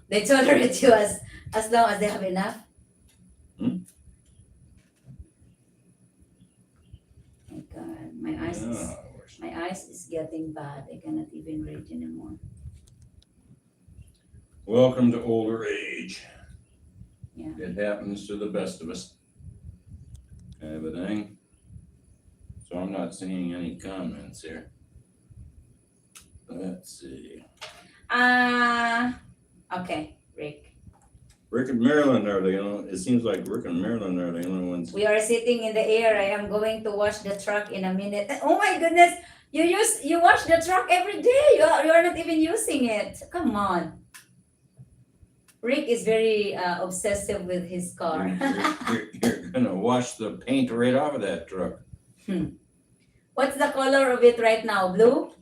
They tolerate you as long as they have enough. My God, my eyes is getting bad. I cannot even read anymore. Welcome to older age. Yeah. It happens to the best of us. Kind of a thing. So I'm not seeing any comments here. Let's see. Okay, Rick. Rick and Marilyn are the only, it seems like Rick and Marilyn are the only ones. We are sitting in the air. I am going to wash the truck in a minute. Oh my goodness! You wash the truck every day. You are not even using it. Come on. Rick is very obsessive with his car. You're gonna wash the paint right off of that truck. What's the color of it right now? Blue?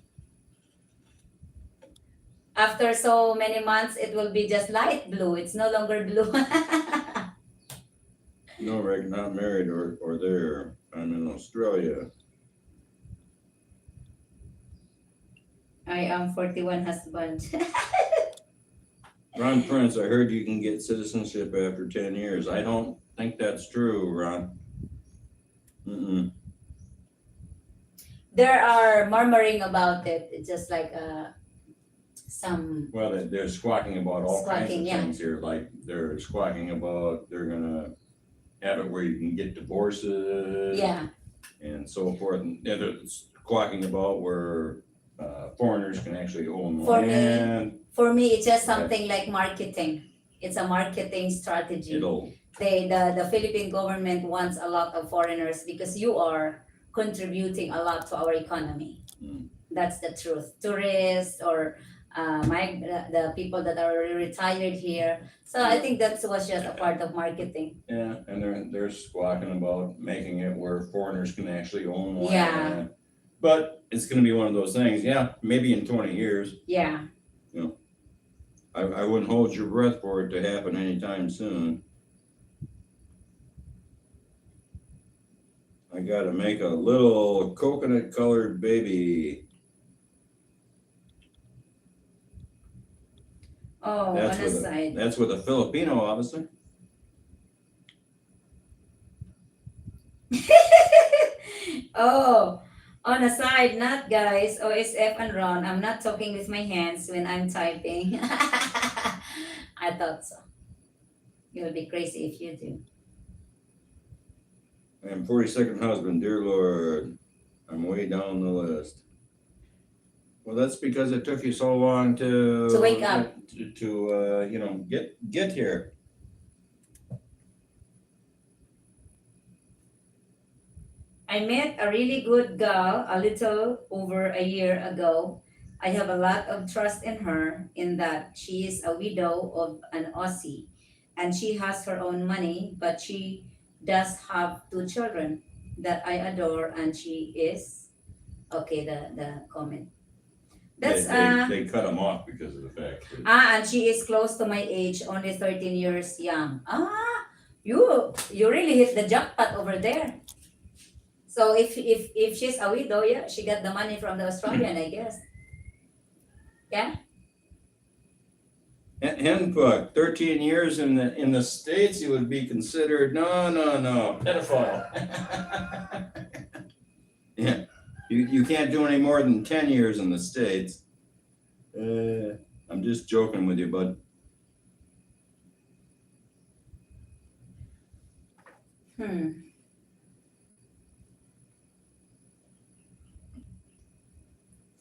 After so many months, it will be just light blue. It's no longer blue. No, Rick, not married or there. I'm in Australia. I am 41 husband. Ron Prince, I heard you can get citizenship after 10 years. I don't think that's true, Ron. Mm-mm. There are murmuring about it. It's just like some. Well, they're squawking about all kinds of Squawking, yeah. things here. Like they're squawking about they're gonna have it where you can get divorces. Yeah. And so forth. And they're squawking about where foreigners can actually own For me, land. For me, it's just something like marketing. It's a marketing strategy. The Philippine government wants a lot of foreigners because you are contributing a lot to our economy. That's the truth. Tourists or the people that are retired here. So I think that was just a part of marketing. Yeah, and they're squawking about making it where foreigners can actually own land. Yeah. But it's going to be one of those things. Yeah, maybe in 20 years. Yeah. You know, I wouldn't hold your breath for it to happen anytime soon. I got to make a little coconut colored baby. Oh, on the side. That's with a Filipino officer. Oh, on a side note, guys, OSF and Ron, I'm not talking with my hands when I'm typing. I thought so. You'll be crazy if you do. I'm 42nd husband, dear Lord. I'm way down the list. Well, that's because it took you so long to wake up. To get here. I met a really good girl a little over a year ago. I have a lot of trust in her in that she is a widow of an Aussie and she has her own money, but she does have 2 children that I adore and she is okay, the comment. That's They cut them off because of the fact that and she is close to my age, only 13 years young. You really hit the jackpot over there. So if she's a widow, yeah, she got the money from the Australian, I guess. Yeah. Hencook, 13 years in the States, you would be considered, no, pedophile. Yeah, you can't do any more than 10 years in the States. I'm just joking with you, bud.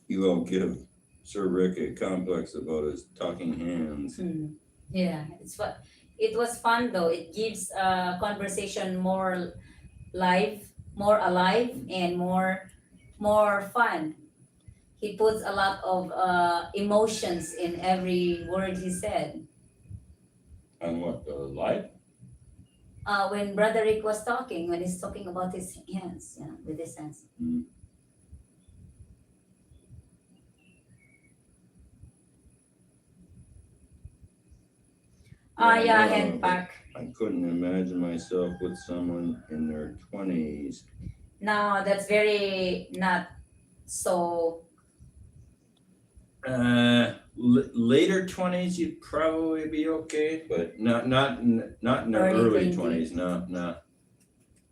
You all give Sir Rick a complex about his talking hands. Yeah, it was fun though. It gives conversation more more alive, and more fun. He puts a lot of emotions in every word he said. On what, live? When Brother Rick was talking, when he's talking about his hands, yeah, with his hands. Yeah, hand pack. I couldn't imagine myself with someone in their 20s. No, that's very not so. Later 20s, you'd probably be okay, but not in the Early early 20s. No.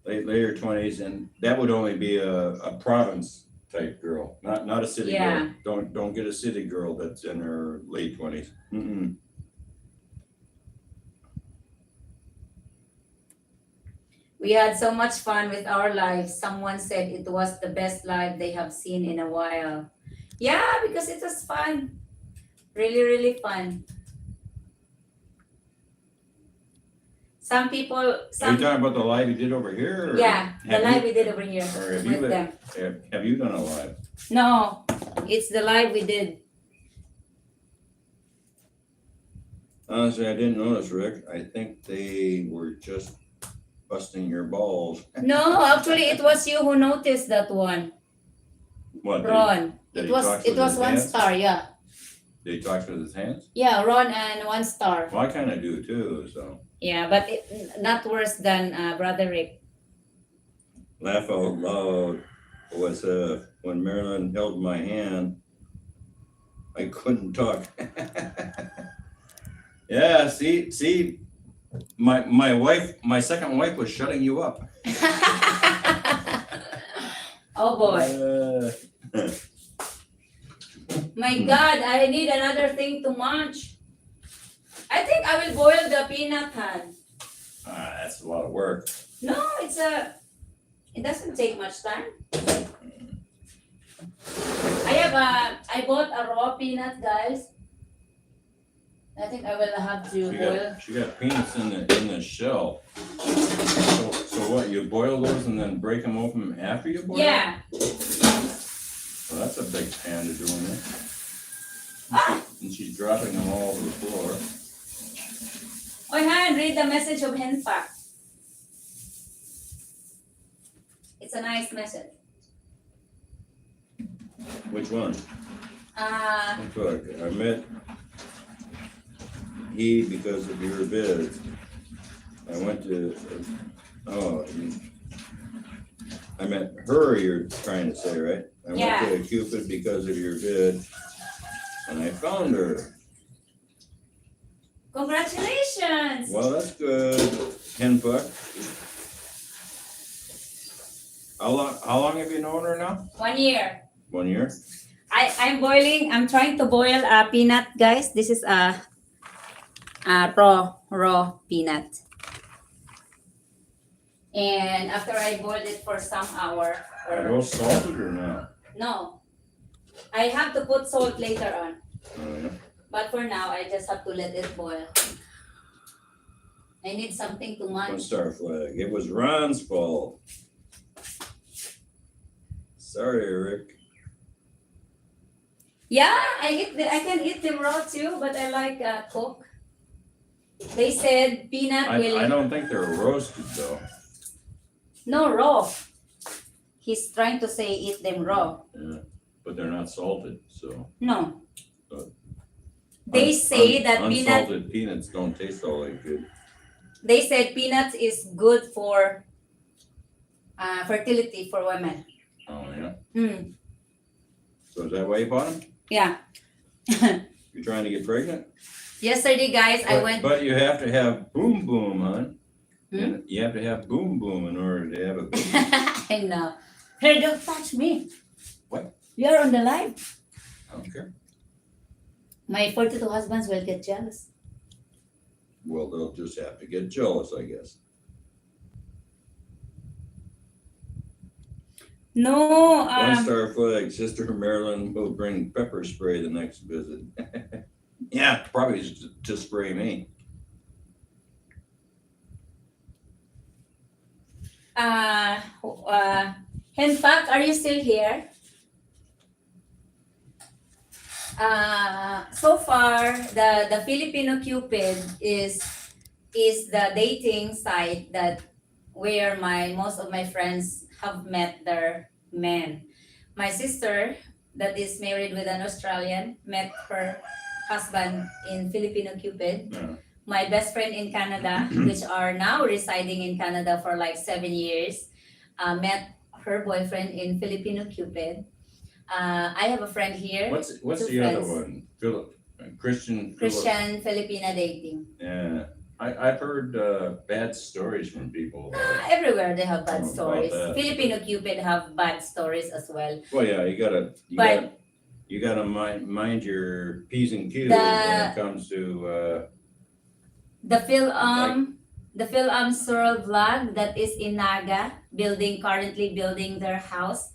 Later 20s, and that would only be a province type girl, not a city Yeah. girl. Don't get a city girl that's in her late 20s. Mm-mm. We had so much fun with our lives. Someone said it was the best life they have seen in a while. Yeah, because it was fun. Really, really fun. Some people, Are you talking about the live you did over here? Or yeah, the have live you- we did over here or have with you them. have you done a live? No, it's the live we did. Honestly, I didn't notice, Rick. I think they were just busting your balls. No, actually, it was you who noticed that one, What? Ron. did It he was talk it with was his one hands? star. Yeah, Did he talk with his hands? yeah, Ron and one star. Well, I kind of do too. So Yeah, but not worse than Brother Rick. laugh out loud was when Marilyn held my hand. I couldn't talk. Yeah, see, my wife, my second wife was shutting you up. Oh boy. My God, I need another thing to munch. I think I will boil the peanut hand. That's a lot of work. No, it doesn't take much time. I bought a raw peanut, guys. I think I will have to boil. She got peanuts in the shell. So what? You boil those and then break them open after you boil? Yeah. Well, that's a big pan to doing it. And she's dropping them all over the floor. Oy, Han, read the message of Henpak. It's a nice message. Which one? Look, I met he because of your vids. I went to, I met her, you're trying to say, right? I Yeah. went to Cupid because of your vid, and I found her. Congratulations. Well, that's good. Henfuck. How long have you known her now? 1 year. 1 year? I'm trying to boil a peanut, guys. This is a raw peanut. And after I boiled it for some hour. Are those salted or not? No. I have to put salt later on. Oh, yeah. But for now, I just have to let it boil. I need something to One munch. star flag. It was Ron's fault. Sorry, Rick. Yeah, I can eat them raw too, but I like cook. They said peanut will. I don't think they're roasted though. No, raw. He's trying to say eat them raw. Yeah, but they're not salted, so. No. But They say that peanut. unsalted peanuts don't taste all that good. They said peanuts is good for fertility for women. Oh yeah. Mm, So is that why you bought them? yeah. You're trying to get pregnant? Yesterday, guys, I But, went. but you have to have boom boom, hon. Hmm? You have to have boom boom in order to have a baby. I know. Hey, don't touch me. What? You're on the live. I don't care. My 42 husbands will get jealous. Well, they'll just have to get jealous, I guess. No, One star flag, Sister Marilyn will bring pepper spray the next visit. Yeah, probably to spray me. in fact, are you still here? So far, the Filipino Cupid is the dating site that where most of my friends have met their men. My sister, that is married with an Australian, met her husband in Filipino Cupid. Yeah. My best friend in Canada, which are now residing in Canada for like 7 years, met her boyfriend in Filipino Cupid. I have a friend here. What's Two the other friends. one? Christian. Christian Filipina dating. Yeah, I've heard bad stories from people. Everywhere they have bad About stories. that. Filipino Cupid have bad stories as well. Well, yeah, you But- gotta mind your P's and Q's The- when it comes to The Phil Searle vlog that is in Naga, currently building their house,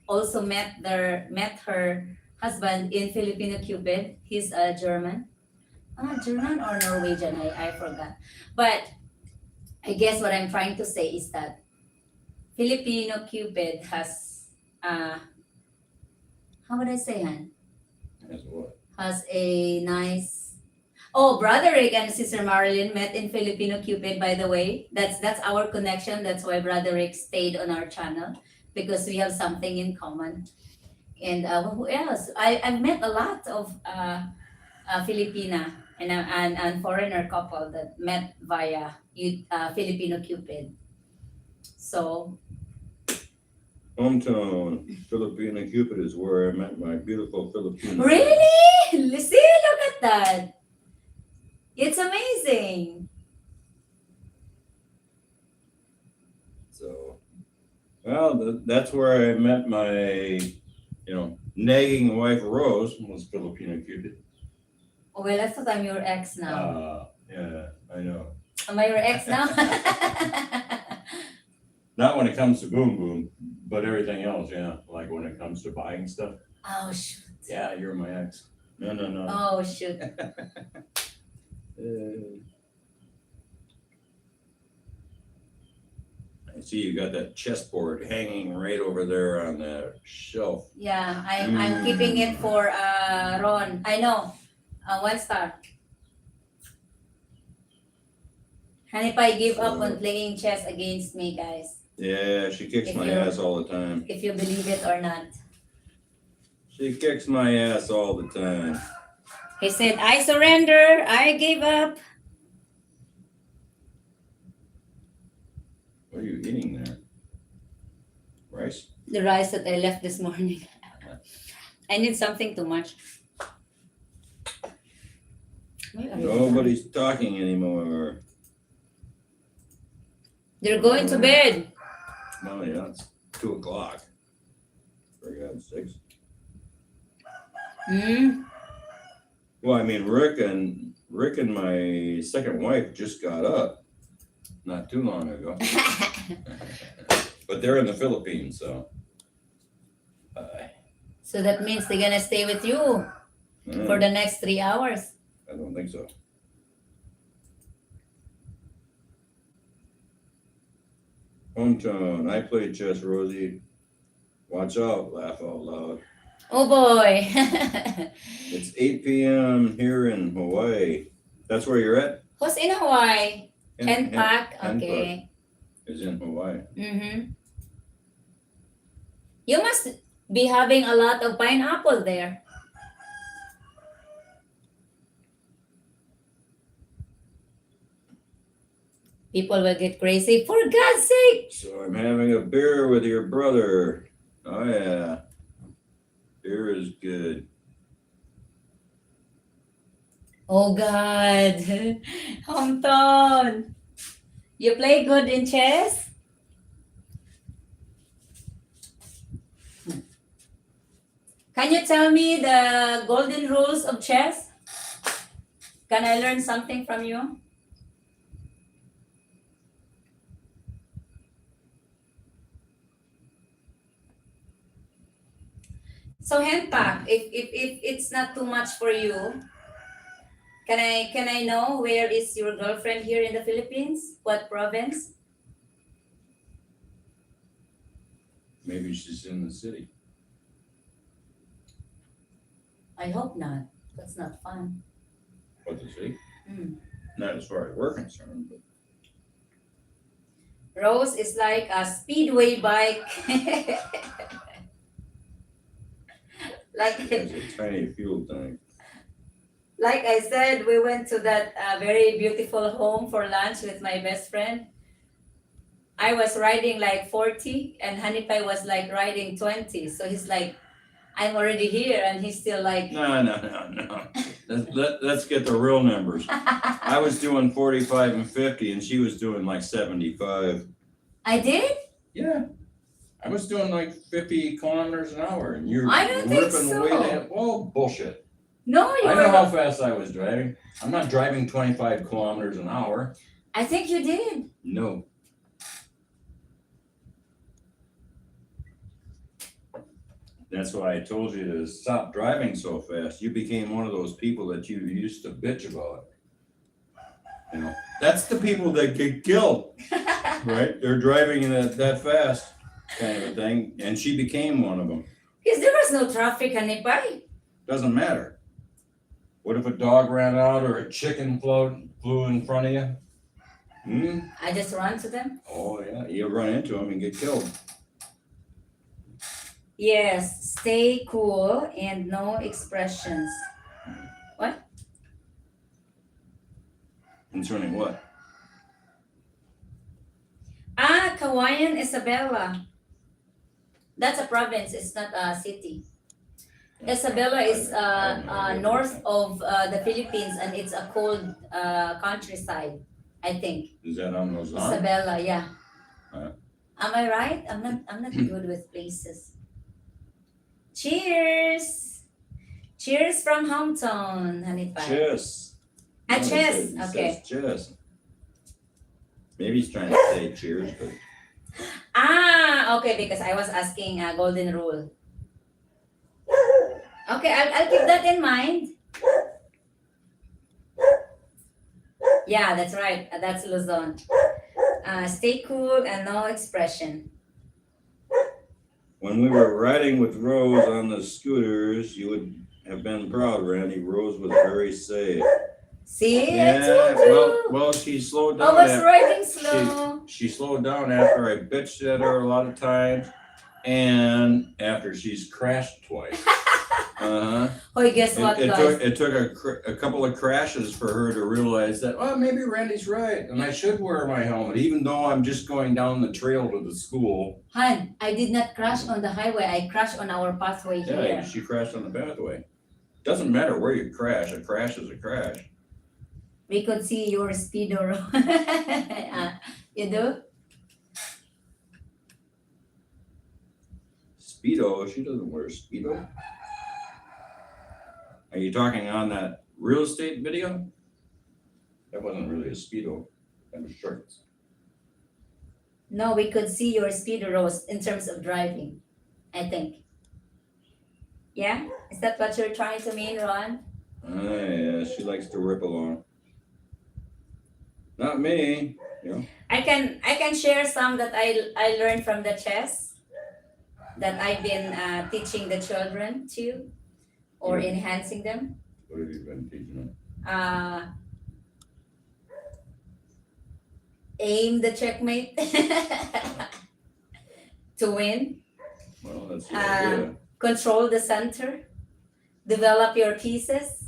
also met her husband in Filipino Cupid. He's a German. German or Norwegian, I forgot. But I guess what I'm trying to say is that Filipino Cupid has how would I say, Han? as what? Has a nice. Oh, Brother Rick and Sister Marilyn met in Filipino Cupid, by the way. That's our connection. That's why Brother Rick stayed on our channel, because we have something in common. And who else? I've met a lot of Filipina and foreigner couple that met via Filipino Cupid. So Hometown, Filipino Cupid is where I met my beautiful Filipino. really, see, look at that. It's amazing. So, well, that's where I met my, nagging wife Rose, was Filipino Cupid. Oh, well, I thought I'm your ex now. Yeah, I know. Am I your ex now? Not when it comes to boom boom, but everything else, yeah. Like when it comes to buying stuff. Oh shoot. Yeah, you're my ex. No. Oh shoot. I see you got that chessboard hanging right over there on the shelf. Yeah, I'm keeping it for Ron. I know. 1 star. And if I give up on playing chess against me, guys, Yeah, she kicks If my you're- ass all the time. if you believe it or not. She kicks my ass all the time. He said, I surrender. I gave up. What are you eating there? Rice? The rice that I left this morning. I need something too much. Where are you? Nobody's talking anymore. They're going to bed. Oh yeah, it's 2:00. For God's sakes. Well, I mean, Rick and my second wife just got up not too long ago, but they're in the Philippines, so. So that means they're gonna stay with you for the next 3 hours. I don't think so. Hometown, I play chess, Rosie. Watch out, laugh out loud. Oh boy. It's 8 p.m. here in Hawaii. That's where you're at? Who's in Hawaii? Hen- Henpak. Henpak Okay. is in Hawaii. You must be having a lot of pineapple there. People will get crazy. For God's sake. So I'm having a beer with your brother. Oh yeah. Beer is good. Oh God. Hometown. You play good in chess? Can you tell me the golden rules of chess? Can I learn something from you? So Henpak, if it's not too much for you, can I know where is your girlfriend here in the Philippines? What province? Maybe she's in the city. I hope not. That's not fun. What the city? Hmm. Not as far as we're concerned, but Rose is like a speedway bike. like it's a tiny fuel tank. like I said, we went to that very beautiful home for lunch with my best friend. I was riding like 40 and Hanipai was like riding 20. So he's like, I'm already here and he's still like No. Let's get the real numbers. I was doing 45 and 50, and she was doing like 75. I did? Yeah. I was doing like 50 kilometers an hour, and you're I don't think ripping so. away that. Whoa, bullshit. No, you I were know how fast I was driving. I'm not driving 25 kilometers an hour. I think you did. No. That's why I told you to stop driving so fast. You became one of those people that you used to bitch about. You know, that's the people that get killed, right? They're driving that fast, kind of a thing. And she became one of them. Because there was no traffic, Hanipai. Doesn't matter. What if a dog ran out or a chicken flew in front of you? I just ran to them. Oh yeah, you run into them and get killed. Yes, stay cool and no expressions. Concerning what? Kawayan Isabela. That's a province, it's not a city. Isabela is north of the Philippines and it's a cold countryside, I think. Is that on Luzon? Isabela, yeah. Huh? Am I right? I'm not good with places. Cheers! Cheers from hometown, Hanipai. Chess. Chess. He Okay. says chess. Maybe he's trying to say cheers, but Okay, because I was asking a golden rule. Okay, I'll keep that in mind. Yeah, that's right. That's Luzon. Stay cool and no expression. when we were riding with Rose on the scooters, you would have been proud, Randy. Rose was very safe. See, I told you. Well, she slowed I down. was riding slow. She slowed down after I bitched at her a lot of times, and after she's crashed twice. Oh, guess what, guys? It took a couple of crashes for her to realize that, oh, maybe Randy's right, and I should wear my helmet, even though I'm just going down the trail to the school. Han, I did not crash on the highway. I crashed on our pathway Yeah, here. she crashed on the pathway. Doesn't matter where you crash. A crash is a crash. We could see your speedo. You do? Speedo? She doesn't wear a Speedo. Are you talking on that real estate video? That wasn't really a Speedo. That was shorts. No, we could see your speedo Rose in terms of driving, I think. Yeah? Is that what you're trying to mean, Ron? Yeah, she likes to rip along. Not me, you know. I can share some that I learned from the chess that I've been teaching the children to or Yeah. enhancing them. What have you been teaching them? Aim the checkmate to win. Well, that's the idea. Control the center. Develop your pieces.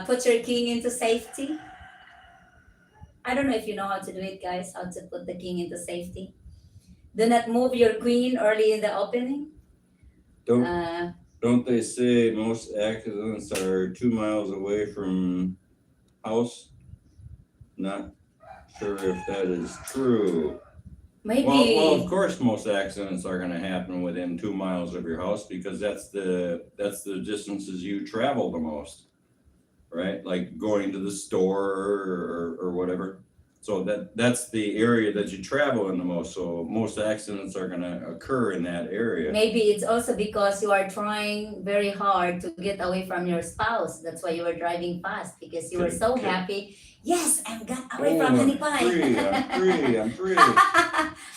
Put your king into safety. I don't know if you know how to do it, guys, how to put the king into safety. Do not move your queen early in the opening. Don't Don't they say most accidents are 2 miles away from house? Not sure if that is true. Maybe. Well, of course, most accidents are gonna happen within 2 miles of your house because that's the distances you travel the most, right? Like going to the store or whatever. So that's the area that you travel in the most. So most accidents are gonna occur in that area. Maybe it's also because you are trying very hard to get away from your spouse. That's why you were driving fast because you were so Okay. happy. Yes, I got away Oh, from I'm Honey Pie. free, I'm free, I'm free.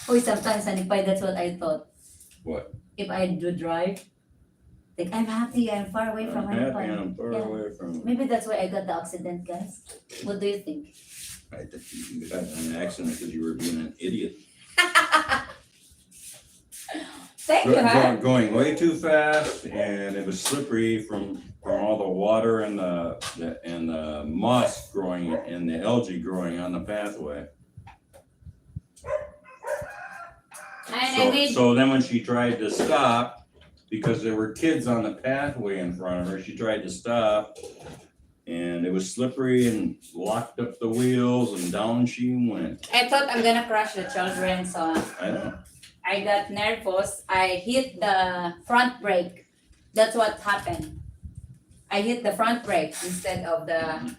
Oh, sometimes Honey Pie, that's what I thought. What? If I do drive, like I'm happy, I'm far away from I'm Honey happy Pie. I'm far Yeah. away from. Maybe that's why I got the accident, guys. What do you think? I think you got in an accident because you were being an idiot. Thank you, huh? Going way too fast, and it was slippery from all the water and the moss growing and the algae growing on the pathway. So then when she tried to stop, because there were kids on the pathway in front of her, she tried to stop, and it was slippery and locked up the wheels, and down she went. I thought I'm gonna crush the children, so I know. I got nervous. I hit the front brake. That's what happened. I hit the front brake instead of the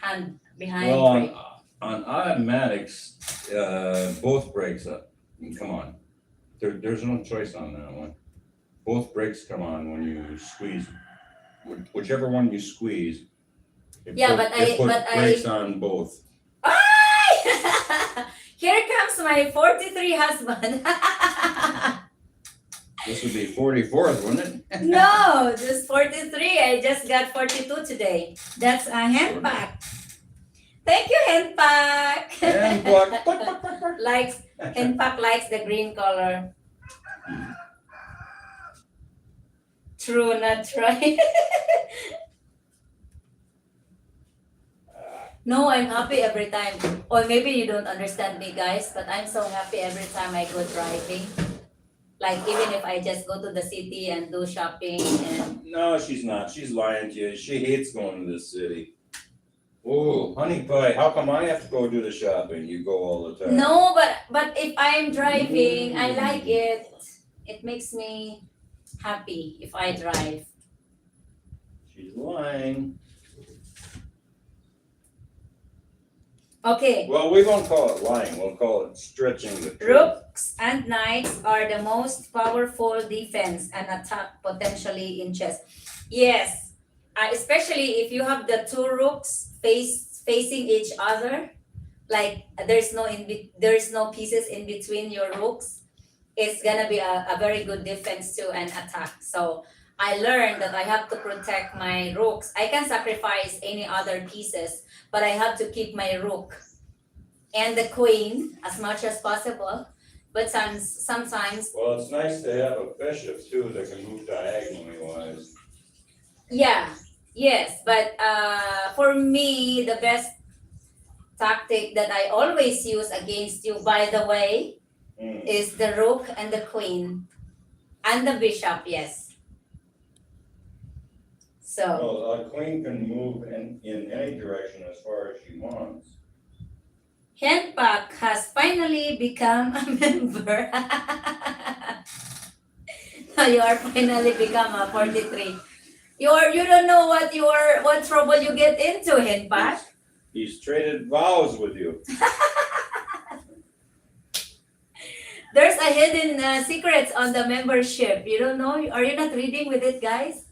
hand behind Well, brake. on automatics, both brakes up. Come on, there's no choice on that one. Both brakes come on when you squeeze. Whichever one you squeeze. It put brakes on both. Here comes my 43 husband. This would be 44th, wouldn't it? No, just 43. I just got 42 today. That's a hand pack. Thank you, hand pack. And Hand pack likes the green color. True, not right. No, I'm happy every time. Or maybe you don't understand me, guys, but I'm so happy every time I go driving. Like even if I just go to the city and do shopping and No, she's not. She's lying to you. She hates going to the city. Oh, Honey Pie, how come I have to go do the shopping? You go all the time. no, but if I'm driving, I like it. It makes me happy if I drive. She's lying. Okay. Well, we won't call it lying. We'll call it stretching the truth. Rooks and knights are the most powerful defense and attack potentially in chess. Yes, especially if you have the two rooks facing each other, like there's no pieces in between your rooks. It's gonna be a very good defense to an attack. So I learned that I have to protect my rooks. I can sacrifice any other pieces, but I have to keep my rook and the queen as much as possible. But sometimes, Well, it's nice to have a bishop too that can move diagonally wise. yeah, yes. But for me, the best tactic that I always use against you, by the way, is the rook and the queen and the bishop. Yes. So Well, a queen can move in any direction as far as she wants. Henpak has finally become a member. So you are finally become a 43. You don't know what trouble you get into, Henpak. He's traded vows with you. There's a hidden secrets on the membership. You don't know? Are you not reading with it, guys?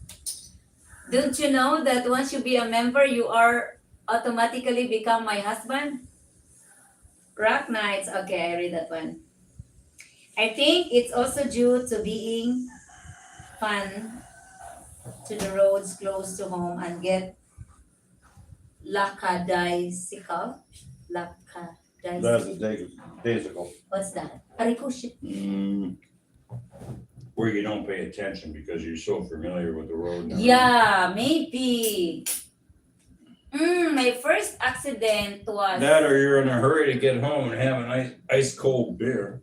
Don't you know that once you be a member, you are automatically become my husband? Rock Knights. Okay, I read that one. I think it's also due to being fun to the roads close to home and get lackadaisical. That's a daisical. What's that? Ricochet. Where you don't pay attention because you're so familiar with the road. Now. Yeah, maybe. My first accident was. That or you're in a hurry to get home and have an ice cold beer.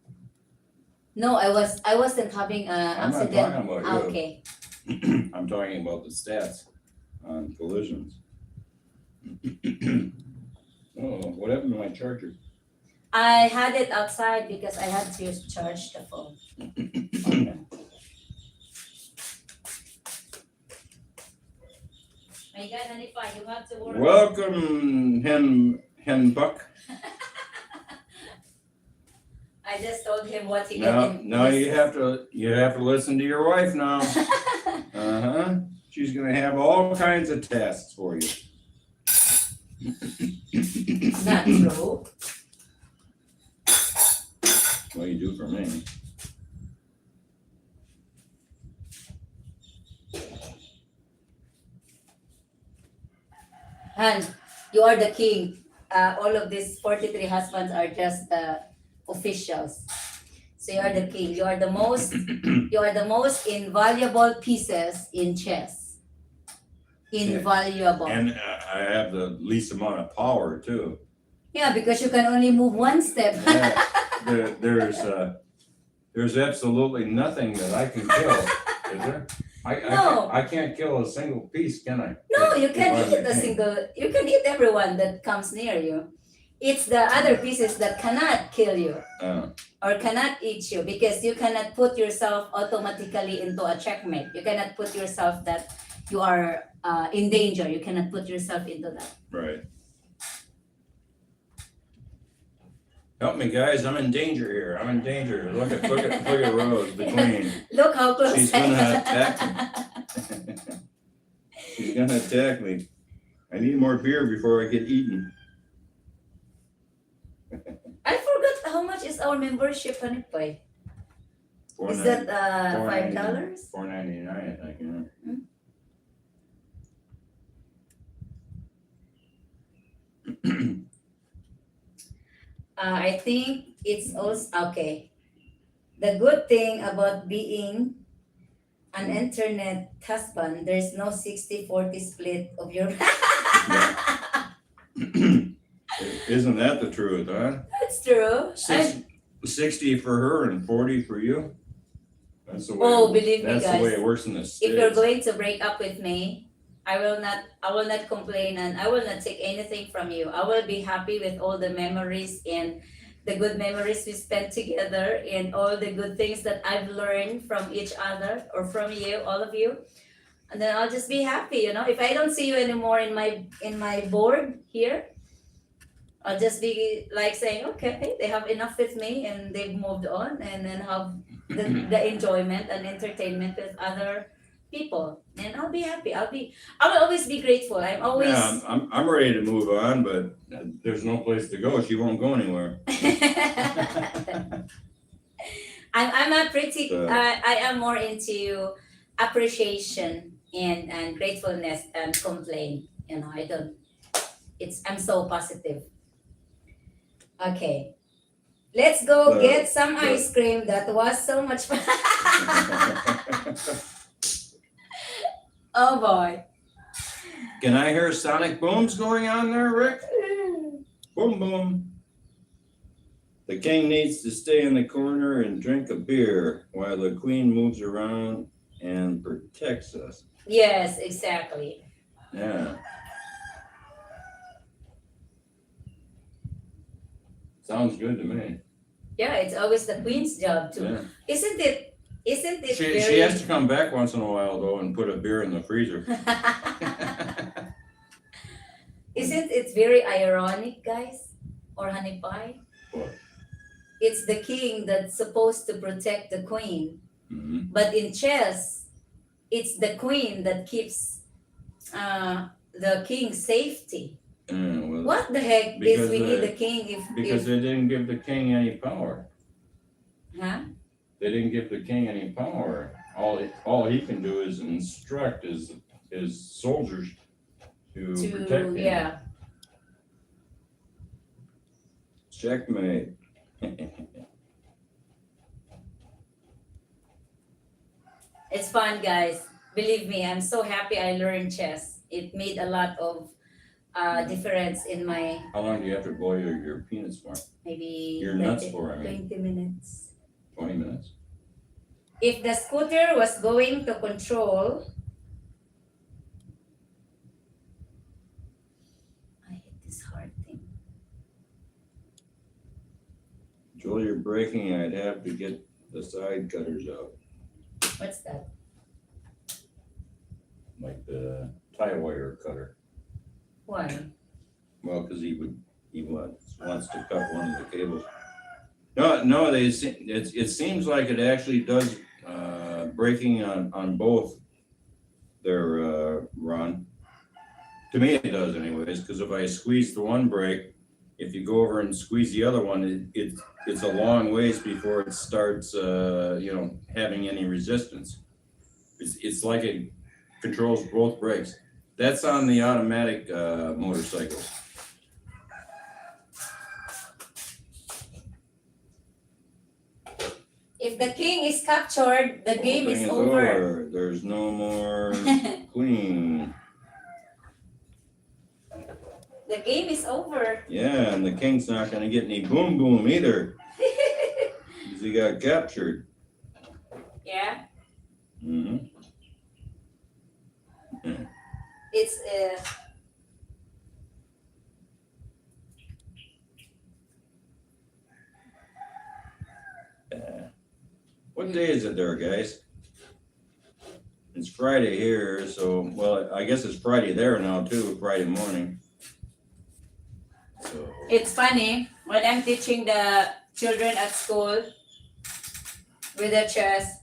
No, I wasn't having I'm not accident. talking about Ah, you. okay. I'm talking about the stats on collisions. Oh, what happened to my charger? I had it outside because I had to charge the phone. Okay. My God, Hanifa, you have to work. Welcome, Hen Buck. I just told him what he Now, got in now his- you have to listen to your wife now. Uh-huh. She's gonna have all kinds of tests for you. Not true. Well, you do for me. And you are the king. All of these 43 husbands are just the officials. So you are the king. You are the most invaluable pieces in chess. Invaluable. And I have the least amount of power too. Yeah, because you can only move one step. Yeah, there's absolutely nothing that I can kill, is there? No. I can't kill a single piece, can I? No, you can If I'm eat the a king. single. You can eat everyone that comes near you. It's the other pieces that cannot kill you or cannot eat you because you cannot put yourself automatically into a checkmate. You cannot put yourself that you are in danger. You cannot put yourself into that. Right. Help me, guys! I'm in danger here. I'm in danger. Look at Rose, the queen. Look how close. She's gonna attack me. She's gonna attack me. I need more beer before I get eaten. I forgot how much is our membership, Hanipay. Is that $5? $4.99, I think. Yeah. I think it's also okay. The good thing about being an internet husband, there's no 60-40 split of your. Isn't that the truth, huh? That's true. 60 for her and 40 for you. That's the way. Oh, believe me, That's guys. the way it works in the States. If you're going to break up with me, I will not complain and I will not take anything from you. I will be happy with all the memories and the good memories we spent together and all the good things that I've learned from each other or from you, all of you. And then I'll just be happy, If I don't see you anymore in my board here, I'll just be like saying, okay, they have enough with me and they've moved on and then have the enjoyment and entertainment with other people. And I'll be happy. I will always be grateful. I'm always Yeah, I'm ready to move on, but there's no place to go. She won't go anywhere. I'm a pretty So- I am more into appreciation and gratefulness and complain. I'm so positive. Okay. Let's go But- get some but- ice cream. That was so much fun. Oh boy. Can I hear sonic booms going on there, Rick? Boom, boom. The king needs to stay in the corner and drink a beer while the queen moves around and protects us. Yes, exactly. Yeah. Sounds good to me. Yeah, it's always the queen's job to. Yeah. Isn't it She very has to come back once in a while though and put a beer in the freezer. Isn't it very ironic, guys? Or honey pie? What? It's the king that's supposed to protect the queen. Mhm. But in chess, it's the queen that keeps the king's safety. Yeah, well, What the heck Because is we need the- the king because if they didn't give the king any power. huh? They didn't give the king any power. All he can do is instruct his soldiers to protect him. Yeah. Checkmate. It's fun, guys. Believe me, I'm so happy I learned chess. It made a lot of difference in my How long do you have to boil your peanuts for? maybe Your nuts for, I mean. 20 minutes. 20 minutes. If the scooter was going to control, I hate this hard thing. Joel, you're braking. I'd have to get the side cutters out, What's that? like the tie wire cutter. Why? Well, because he wants to cut one of the cables. No, it seems like it actually does braking on both their run. To me, it does anyways, because if I squeeze the one brake, if you go over and squeeze the other one, it's a long ways before it starts, having any resistance. It's like it controls both brakes. That's on the automatic motorcycles. If the king is captured, the game Whole is thing over. There's no more queen. The game is over. Yeah, and the king's not gonna get any boom boom either. 'Cause he got captured. Yeah, Mm-hmm. it's What day is it there, guys? It's Friday here, so, well, I guess it's Friday there now too, Friday morning. So, it's funny when I'm teaching the children at school with the chess.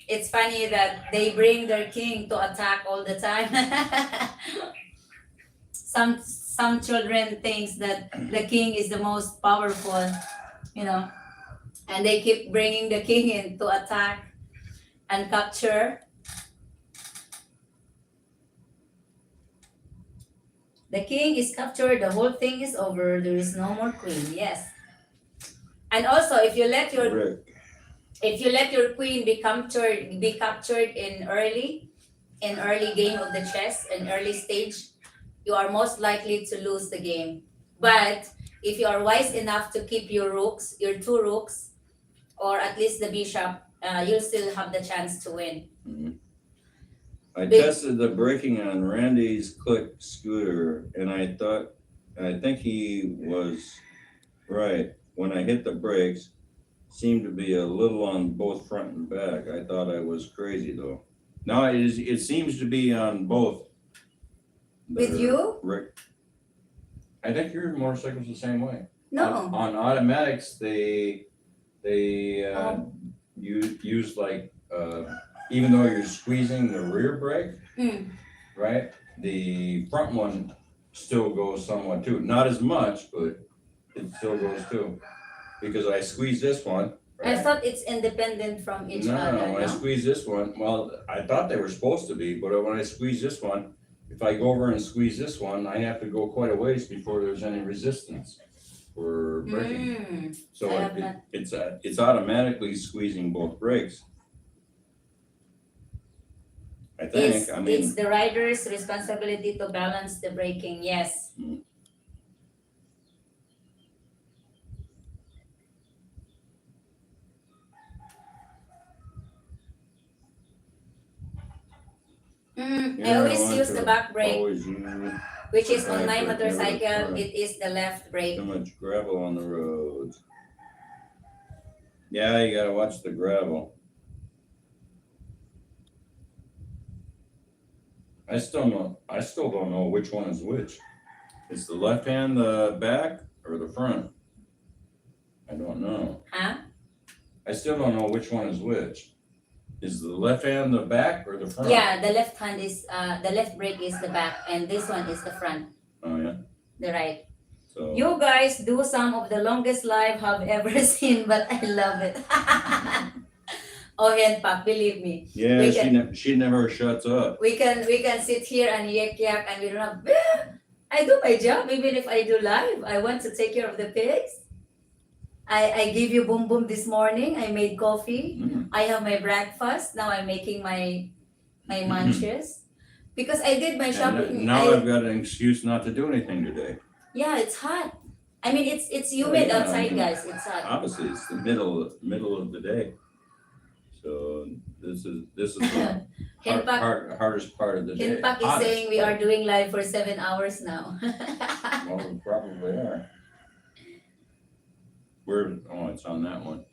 It's funny that they bring their king to attack all the time. Some children thinks that the king is the most powerful, and they keep bringing the king in to attack and capture. The king is captured, the whole thing is over, there is no more queen. Yes. And also if you let your Rick, queen be captured in early game of the chess, in early stage, you are most likely to lose the game. But if you are wise enough to keep your two rooks, or at least the bishop, you'll still have the chance to win. I Big- tested the braking on Randy's Click scooter, and I think he was right. When I hit the brakes, seemed to be a little on both front and back. I thought I was crazy though. No, it seems to be on both. With you? Rick, I think your motorcycle's the same way. No. On automatics, they Oh. use like even though you're squeezing the rear brake, right? The front one still goes somewhat too. Not as much, but it still goes too. Because I squeeze this one. I Right? thought it's independent from each other. No, when I squeeze this one, well, I thought they were supposed to be, but when I squeeze this one, if I go over and squeeze this one, I have to go quite a ways before there's any resistance for braking. So I have not- it's automatically squeezing both brakes. I think, It's the rider's responsibility to balance the braking. Yes. I always use the back brake, Always use which is on back my brake, never the motorcycle. front. It is the left brake. too much gravel on the roads. Yeah, you gotta watch the gravel. I still don't know which one is which. Is the left hand the back or the front? I don't know. Huh? I still don't know which one is which. Is the left hand the back or the front? Yeah, the left hand is the left brake is the back, and this one is the front, Oh yeah. the right. So You guys do some of the longest live I've ever seen, but I love it. Oh, Henpak, believe me. yeah, we she never shuts up. We can sit here and yak and we don't have. I do my job even if I do live. I want to take care of the pigs. I give you boom boom this morning. I made coffee. Mm. I have my breakfast. Now I'm making my munches because I did my shopping. And now I've got an excuse not to do anything today. Yeah, it's hot. I mean, it's humid yeah, I outside, mean, guys. It's hot. Obviously, it's the middle of the day. So this is the hardest part of the day. Kinpak is Hottest saying we are part. doing live for 7 hours now. Well, we probably are. It's on that one.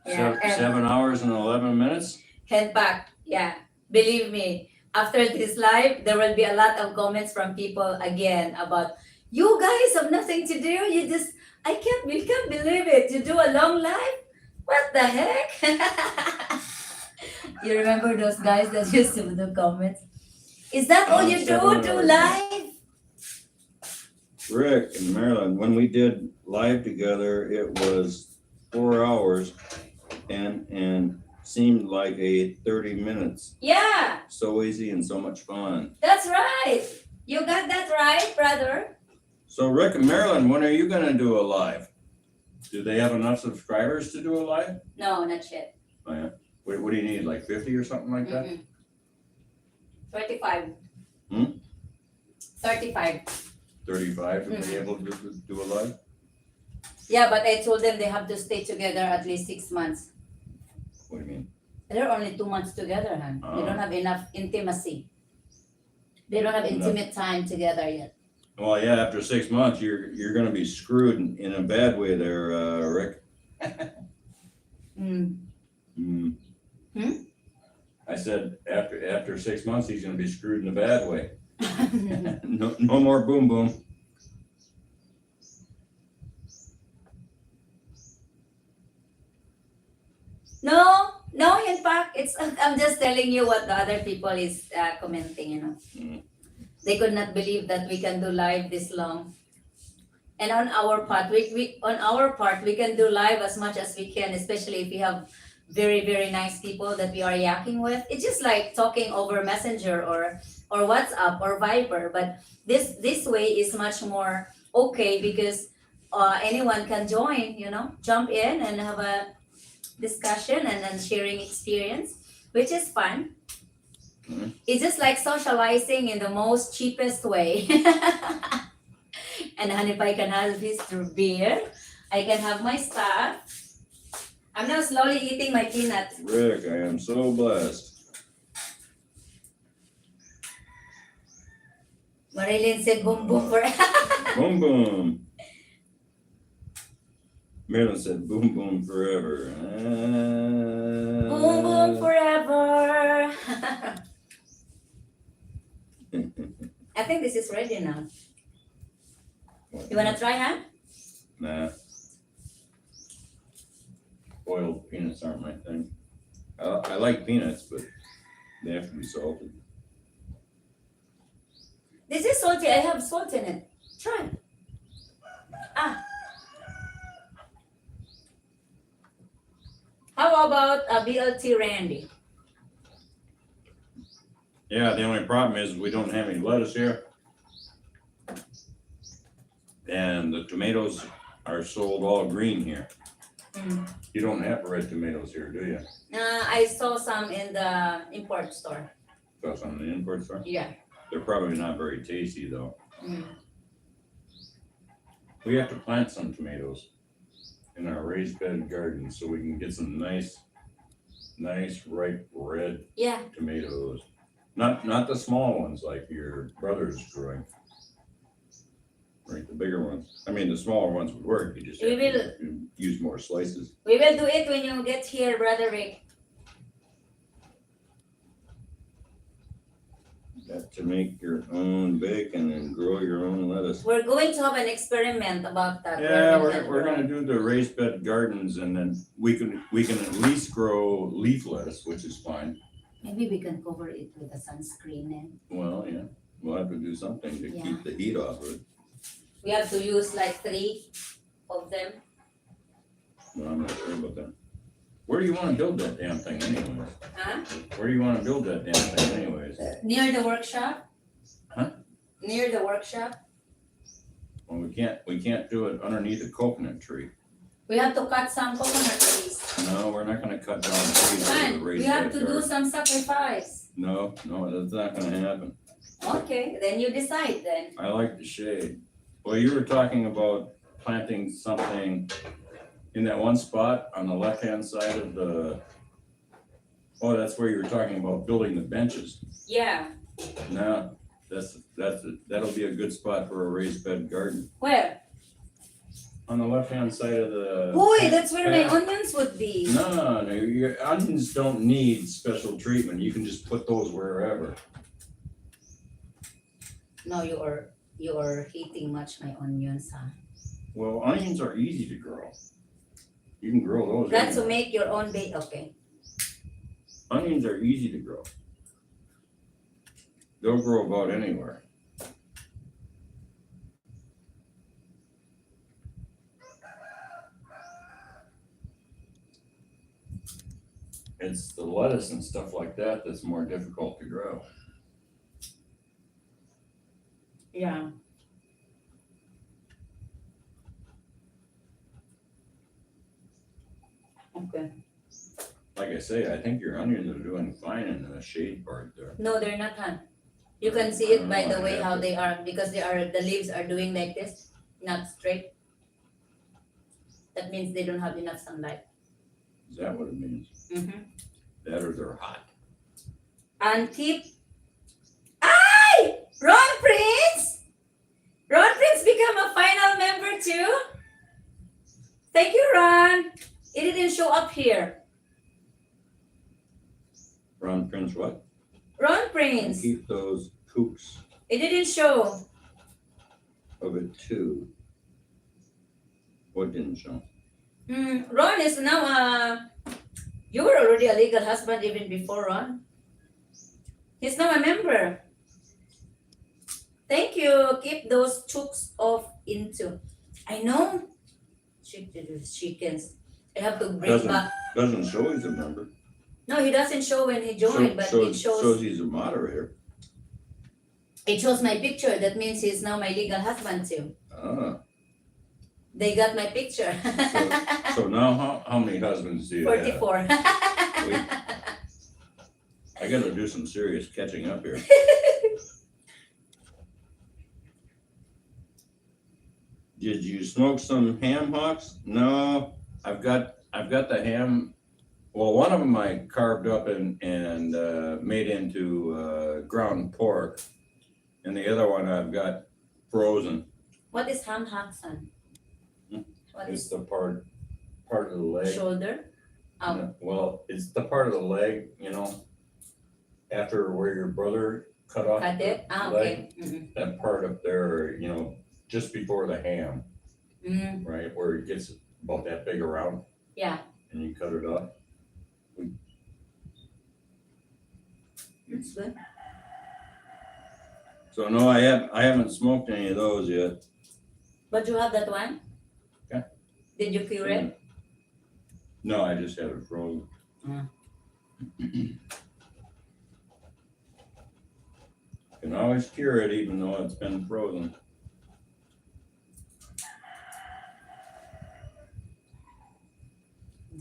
Yeah, and 7 hours and 11 minutes. Kinpak, yeah. Believe me, after this live, there will be a lot of comments from people again about you guys have nothing to do. We can't believe it. You do a long live? What the heck? You remember those guys that used to do comments? Is that all you do? 7 Do hours. live? Rick and Marilyn, when we did live together, it was 4 hours and seemed like 30 minutes. Yeah, So easy and so much fun. that's right. You got that right, brother. So Rick and Marilyn, when are you gonna do a live? Do they have enough subscribers to do a live? No, not yet. Oh, yeah. What do you need, like 50 or something like that? 35. Hmm? 35. 35 to be able to do a live? Yeah, but I told them they have to stay together at least 6 months. What do you mean? They're only 2 months together, hon. They Oh. don't have enough intimacy. They don't have Enough. intimate time together yet. Well, yeah, after 6 months, you're gonna be screwed in a bad way there, Rick. Mm. Mm. Hmm? I said after 6 months, he's gonna be screwed in a bad way. No more boom boom. No, in fact, I'm just telling you what the other people is commenting, Mm. They could not believe that we can do live this long. And on our part, we can do live as much as we can, especially if we have very, very nice people that we are yakking with. It's just like talking over Messenger or WhatsApp or Viber, but this way is much more okay because anyone can join, jump in and have a discussion and then sharing experience, which is fun. Mhm. It's just like socializing in the most cheapest way. And if I can have this through beer, I can have my stuff. I'm now slowly eating my peanuts. Rick, I am so blessed. Marilyn said boom boom for Boom boom. Marilyn said boom boom forever. boom boom forever. I think this is ready now. You wanna try, huh? Nah. Boiled peanuts aren't my thing. I like peanuts, but they have to be salted. This is salty. I have salt in it. Try. How about a BLT Randy? Yeah, the only problem is we don't have any lettuce here. And the tomatoes are sold all green here. Mm. You don't have red tomatoes here, do you? I saw some in the import store. That's on the import store. Yeah. They're probably not very tasty though. Mm. We have to plant some tomatoes in our raised bed garden so we can get some nice ripe red Yeah. tomatoes. Not the small ones like your brother's growing. Right, the bigger ones. I mean, the smaller ones would work. You just have We to use more slices. We will do it when you get here, Brother Rick. Got to make your own bacon and grow your own lettuce. We're going to have an experiment about that. Yeah, Where we can we're grow. gonna do the raised bed gardens and then we can at least grow leaf lettuce, which is fine. Maybe we can cover it with a sunscreen and Well, yeah, we'll have to do something to keep the heat off of it. we have to use like 3 of them. Well, I'm not sure about that. Where do you wanna build that damn thing anyways? Huh? Where do you wanna build that damn thing anyways? Near the workshop? Huh? Near the workshop? Well, we can't do it underneath a coconut tree. We have to cut some coconut trees. No, we're not gonna cut down trees for the Man, we raised have bed to do garden. some sacrifice. No, that's not gonna happen. Okay, then you decide then. I like the shade. Well, you were talking about planting something in that one spot on the left-hand side of the, oh, that's where you were talking about building the benches. Yeah. No, that'll be a good spot for a raised bed garden. Where? On the left-hand side of the. Boy, that's where my path. onions would be. No, your onions don't need special treatment. You can just put those wherever. No, you are hating much my onions, huh? Well, onions are easy to grow. You can grow those. That's to anywhere. make your own bait. Okay. Onions are easy to grow. They'll grow about anywhere. It's the lettuce and stuff like that that's more difficult to grow. Yeah. Okay. Like I say, I think your onions are doing fine in the shade part there. No, they're not, huh? You can see it by the way how they are, because the leaves are doing like this, not straight. That means they don't have enough sunlight. Is that what it means? Mm-hmm. That or they're hot? And keep. Ay! Ron Prince! Ron Prince become a final member too? Thank you, Ron. It didn't show up here. Ron Prince what? Ron Prince. Keep those coops It didn't show. of it too. What didn't show? Ron is now you were already a legal husband even before Ron. He's now a member. Thank you. Keep those chooks off into. I know. Chickens. I have to bring Doesn't- back. Doesn't show he's a member. No, he doesn't show when he joined, but it shows. Shows he's a moderator. It shows my picture. That means he's now my legal husband too. Ah, They got my picture. so now how many husbands do you have? 44. I gotta do some serious catching up here. Did you smoke some ham hocks? No, I've got the ham. Well, one of them I carved up and made into ground pork, and the other one I've got frozen. What is ham hock, son? What It's is the part of the leg. shoulder? Well, it's the part of the leg, after where your brother cut off Cut the it? Ah, leg. okay. That part up there, just before the ham, Mm-hmm. right, where it gets about that big around, Yeah. and you cut it off. That's good. So no, I haven't smoked any of those yet. But you have that one? Yeah. Did you cure it? No, I just had it frozen. Can always cure it even though it's been frozen.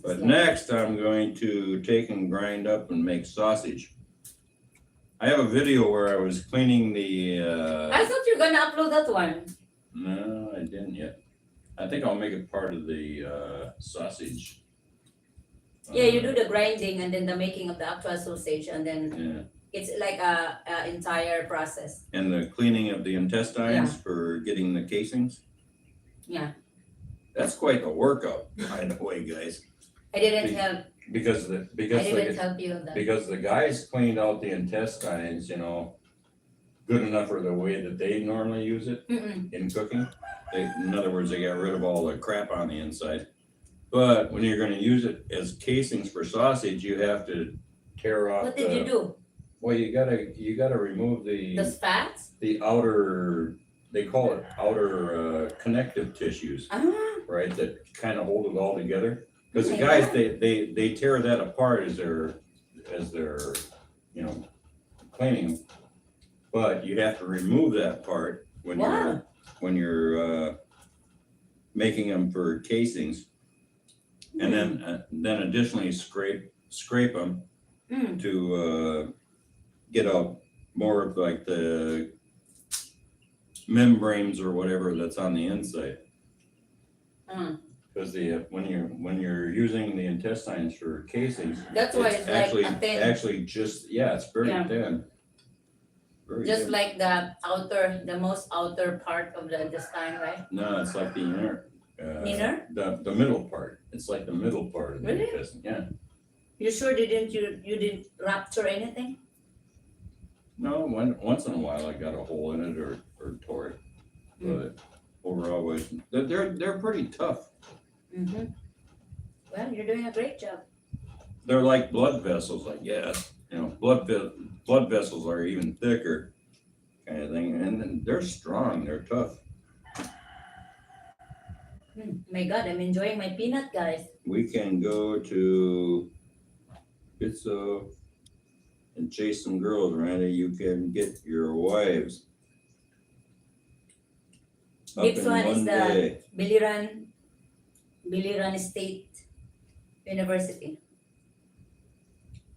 But next I'm going to take and grind up and make sausage. I have a video where I was cleaning the, I thought you were gonna upload that one. no, I didn't yet. I think I'll make it part of the sausage. Yeah, you do the grinding and then the making of the actual sausage, and then Yeah, it's like a entire process. and the cleaning of the intestines for getting the casings. Yeah. That's quite the workout, by the way, guys. I didn't help. Because I didn't help you with that. because the guys cleaned out the intestines, good enough for the way that they normally use it in cooking. In other words, they got rid of all the crap on the inside. But when you're gonna use it as casings for sausage, you have to tear off What did you do? well, you gotta remove Those fats? the outer, they call it outer connective tissues, Ah, right, that kind of hold it all together. Because the Okay. guys, they tear that apart as they're cleaning. But you have to remove that part when Wow. you're making them for casings. And then additionally scrape them to get out more of like the membranes or whatever that's on the inside. Mm. Because when you're using the intestines for casings, That's why it's like a thin. actually just it's very Yeah. thin. Very Just thin. like the most outer part of the intestine, right? No, it's like the inner. Inner? The middle part. It's like the middle part of the Really? intestine. Yeah. You sure you didn't rupture anything? No, once in a while I got a hole in it or tore it, but overall, they're pretty tough. Mm-hmm. Well, you're doing a great job. They're like blood vessels, I guess. You know, blood vessels are even thicker, kind of thing, and then they're strong. They're tough. My God, I'm enjoying my peanut, guys. We can go to Pizza and chase some girls, Randy. You can get your wives. Up Next in one is one the day. Biliran State University.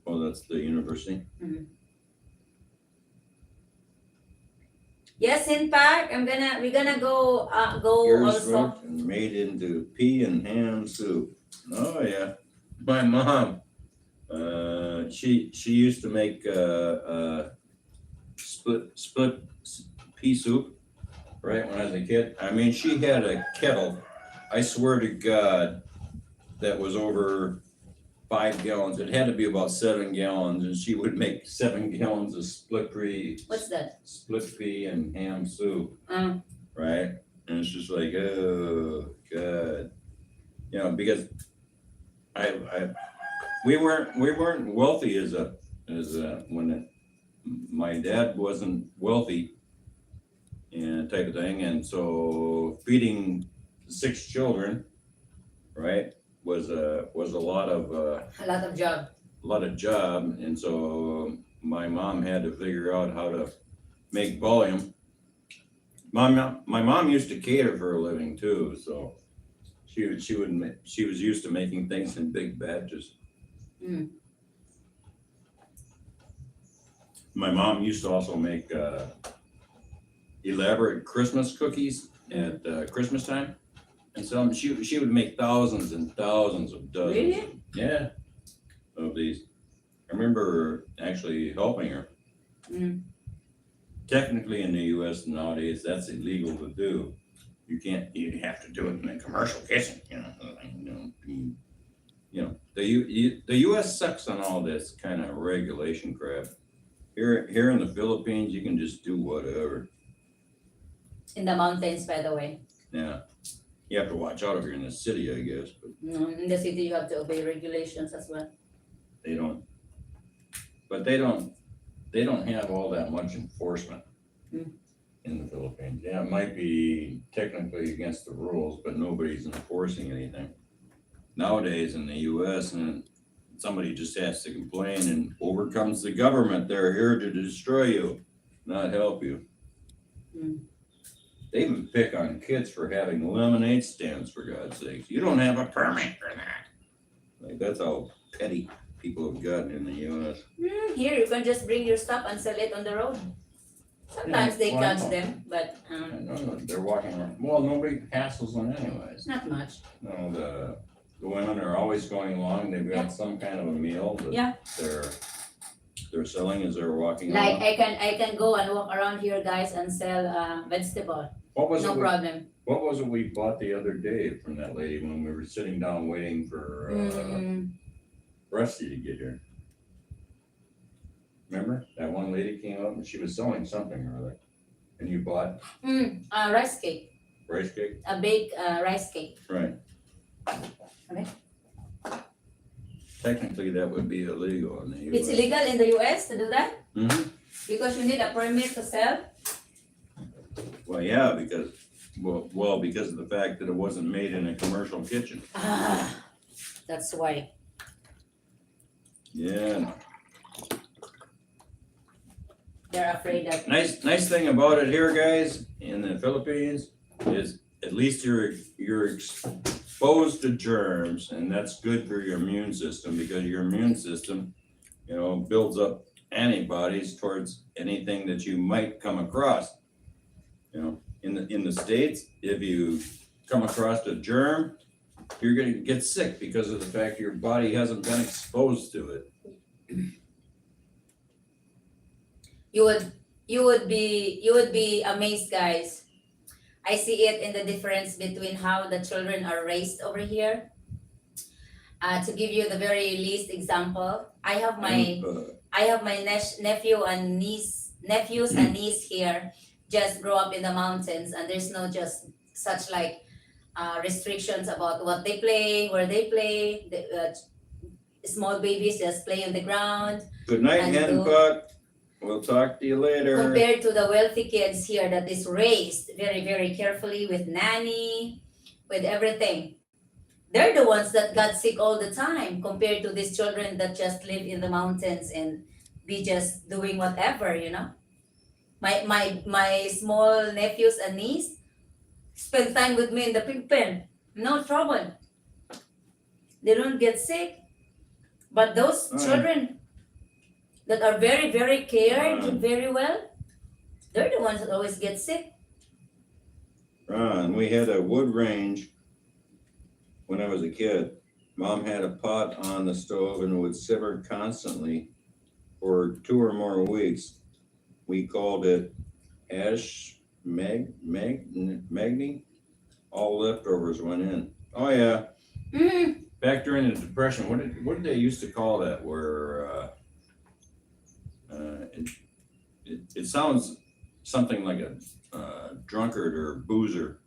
Oh, that's the university. Yes, in fact, we're gonna go Yours also. smoked and made into pea and ham soup. Oh yeah, my mom. She used to make split pea soup, right when I was a kid. I mean, she had a kettle. I swear to God, that was over 5 gallons. It had to be about 7 gallons, and she would make 7 gallons of split pea. What's that? Split pea and ham soup. Um, Right? And it's just like, oh God. You know, because we weren't wealthy as when my dad wasn't wealthy and type of thing, and so feeding 6 children, right, was a lot of job. and so my mom had to figure out how to make volume. My mom used to cater for a living too, so she was used to making things in big batches. My mom used to also make elaborate Christmas cookies at Christmas time, and so she would make thousands and thousands of dozens. Really? Yeah, of these. I remember actually helping her. Technically, in the U.S. nowadays, that's illegal to do. You can't. You have to do it in a commercial kitchen. The U.S. sucks on all this kind of regulation crap. Here in the Philippines, you can just do whatever. In the mountains, by the way. Yeah, you have to watch out if you're in the city, I guess. But In the city, you have to obey regulations as well. they don't. But they don't have all that much enforcement in the Philippines. Yeah, it might be technically against the rules, but nobody's enforcing anything. Nowadays in the U.S., and somebody just has to complain, and over comes the government. They're here to destroy you, not help you. They even pick on kids for having lemonade stands, for God's sakes. You don't have a permit for that. Like, that's how petty people have gotten in the U.S. Here, you can just bring your stuff and sell it on the road. Sometimes they well, I catch know. them, but I know they're walking around. Well, nobody hassles them anyways. not much. No, the women are always going along. They've got some kind of a meal that they're selling as they're walking Like along. I can go and walk around here, guys, and sell vegetable. What was No it? problem. What was it we bought the other day from that lady when we were sitting down waiting for Rusty to get here? Remember that one lady came up and she was selling something or other, and you bought Rice cake. rice cake, A baked rice cake. right? Okay. Technically, that would be illegal in the U.S. It's illegal in the US to do that Mm-hmm. because you need a permit to sell. Well, yeah, because of the fact that it wasn't made in a commercial kitchen. That's why. Yeah. They're afraid that. Nice thing about it here, guys, in the Philippines is at least you're exposed to germs, and that's good for your immune system because your immune system, builds up antibodies towards anything that you might come across. You know, in the States, if you come across a germ, you're gonna get sick because of the fact your body hasn't been exposed to it. You would be amazed, guys. I see it in the difference between how the children are raised over here. To give you the very least example, I have my nephew and nephews and niece here just grow up in the mountains, and there's no just such like restrictions about what they play, where they play. Small babies just play on the ground. Good night, And hen puck. We'll talk to you later. Compared to the wealthy kids here that is raised very, very carefully with nanny, with everything. They're the ones that got sick all the time compared to these children that just live in the mountains and be just doing whatever, you know. My small nephews and niece spend time with me in the pig pen. No trouble. They don't get sick. But those children that are very, very cared very well, they're the ones that always get sick. Ron, we had a wood range when I was a kid. Mom had a pot on the stove and it would simmer constantly for 2 or more weeks. We called it ash magni. All leftovers went in. Oh yeah. Mm. Back during the Depression, what did they used to call that? Where it sounds something like a drunkard or boozer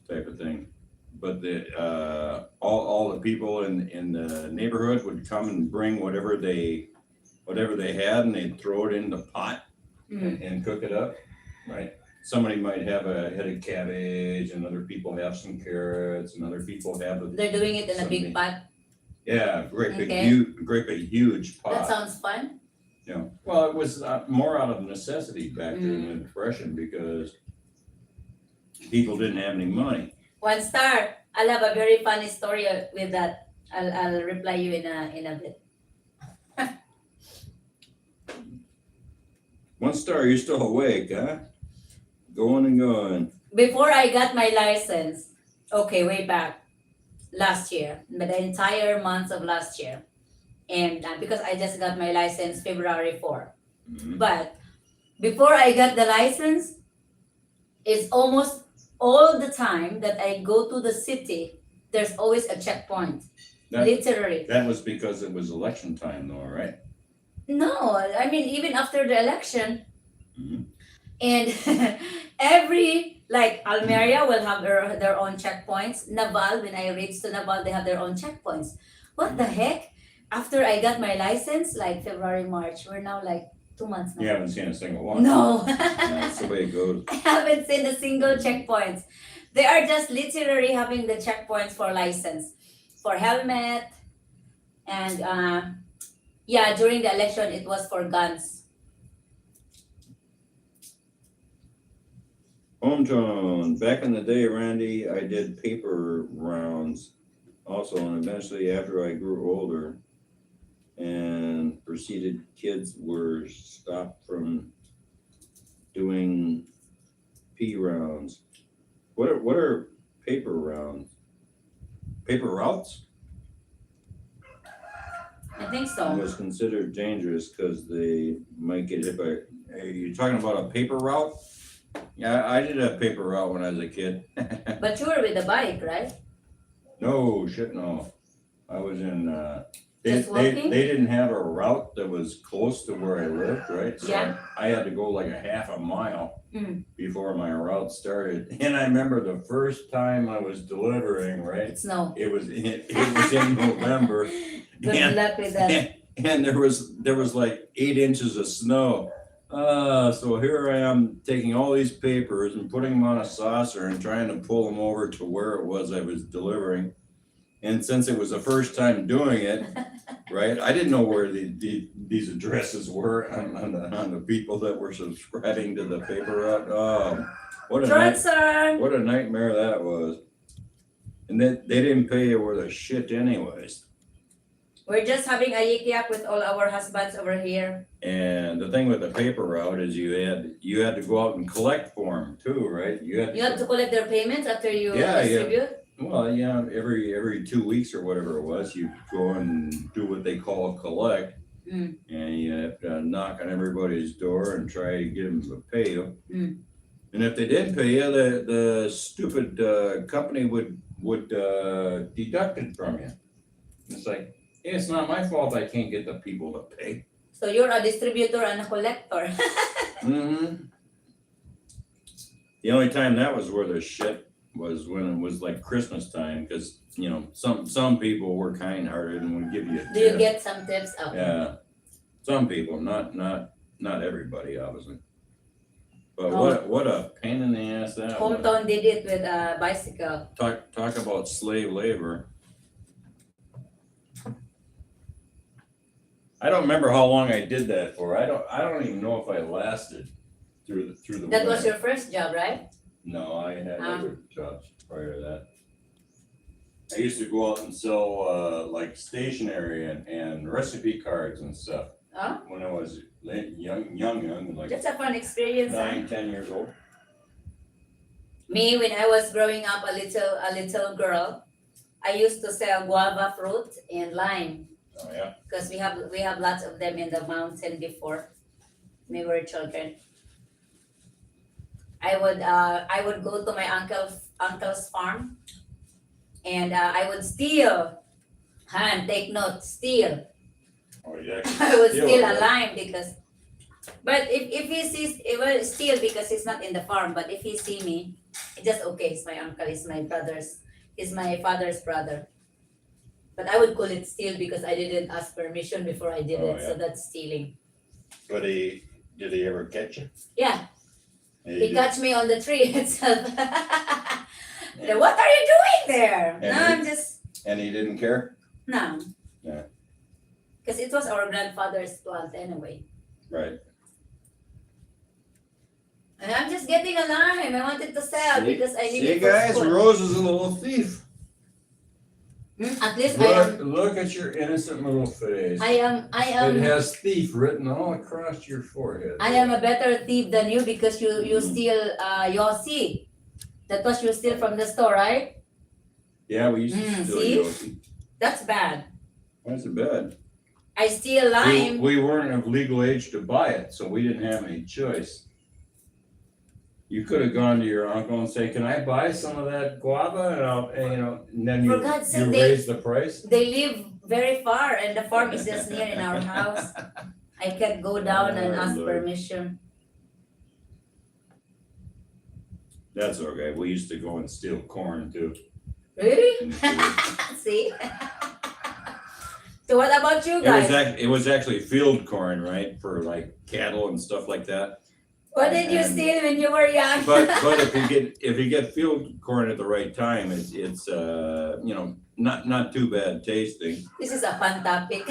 type of thing, but all the people in the neighborhood would come and bring whatever they had, and they'd throw it in the pot and cook it up. Right. Somebody might have a head of cabbage, and other people have some carrots, and other people have They're doing it in a big pot. Yeah, great big huge pot. That sounds fun. Yeah. Well, it was more out of necessity back during the Depression because people didn't have any money. 1 star. I'll have a very funny story with that. I'll reply you in a bit. 1 star, you're still awake, huh? Going and going. Before I got my license, okay, way back last year, but the entire month of last year, and because I just got my license February 4. But before I got the license, it's almost all the time that I go to the city, there's always a checkpoint. Literally. That was because it was election time, though, right? No, I mean even after the election, and every like Almeria will have their own checkpoints. Naval, when I reached to Naval, they have their own checkpoints. What the heck? After I got my license, like February, March, we're now like 2 months now. You haven't seen a single one. No. That's the way it goes. I haven't seen a single checkpoints. They are just literally having the checkpoints for license, for helmet, and during the election it was for guns. Hometown. Back in the day, Randy, I did paper rounds also, and eventually after I grew older and proceeded, kids were stopped from doing P rounds. What are paper rounds? Paper routes? I think It so. was considered dangerous because they might get hit by. Are you talking about a paper route? Yeah, I did a paper route when I was a kid. But you were with the bike, right? No, shit, no. I was in, they Just walking? didn't have a route that was close to where I lived, right? So Yeah. I had to go like a half a mile Mm. before my route started. And I remember the first time I was delivering, right? It's no. It was in November. Good and, luck with that. and there was like 8 inches of snow. So here I am taking all these papers and putting them on a saucer and trying to pull them over to where it was I was delivering. And since it was the first time doing it, right, I didn't know where these addresses were on the people that were subscribing to the paper route. What a nightmare that was. And then they didn't pay you worth a shit anyways. We're just having a yik-yak with all our husbands over here. And the thing with the paper route is you had to go out and collect for them too, right? You have to collect their payments after you Yeah, yeah. distribute? Well, yeah, every 2 weeks or whatever it was, you go and do what they call collect. Mm. And you have to knock on everybody's door and try to get them to pay you. Mm. And if they didn't pay you, the stupid company would deduct it from you. It's like, hey, it's not my fault I can't get the people to pay. So you're a distributor and a collector. Mm-hmm. The only time that was worth a shit was when it was like Christmas time, because you know some people were kind-hearted and would give you a tip. Do you get some tips? Okay. Yeah, some people, not everybody, obviously. But Oh. what a pain in the ass that was. Hometown did it with a bicycle. Talk about slave labor. I don't remember how long I did that for. I don't even know if I lasted through the That was winter. your first job, right? No, I had Ah. other jobs prior to that. I used to go out and sell like stationery and recipe cards and stuff Oh, when I was young, like that's a fun experience. Huh? 9-10 years old. Me, when I was growing up a little girl, I used to sell guava fruit and lime Oh yeah. because we have lots of them in the mountain before when we were children. I would go to my uncle's farm, and I would steal. Take note, steal. Oh yeah. I would steal a it. lime because, but if he sees, it will steal because he's not in the farm. But if he see me, it's just okay. He's my uncle. He's my father's brother. But I would call it steal because I didn't ask permission before I did Oh, it. So that's stealing. But did he ever catch you? Yeah, he did. catch me on the tree itself. What are you doing there? And No, he- I'm just And he didn't care? no. Yeah. Because it was our grandfather's plant anyway. Right. And I'm just getting a lime. I wanted to sell because I need it for guys, school. Rose is a little thief. At least I am. Look at your innocent little face. I am. It has thief written all across your forehead. I am a better thief than you because you steal Yossi. That was you steal from the store, right? Yeah, we used to steal see? Yossi. That's bad. Why is it bad? I steal lime. We weren't of legal age to buy it, so we didn't have any choice. You could have gone to your uncle and say, "Can I buy some of that guava?" And then For you God's sake, raise the price. They live very far, and the farm is just near in our house. I can't go down and Oh, ask Lord. permission. That's okay. We used to go and steal corn too. Really? in the field. See? So what about you guys? It was actually field corn, right, for like cattle and stuff like that. What did you and- steal when you were young? But if you get field corn at the right time, it's not too bad tasting. This is a fun topic.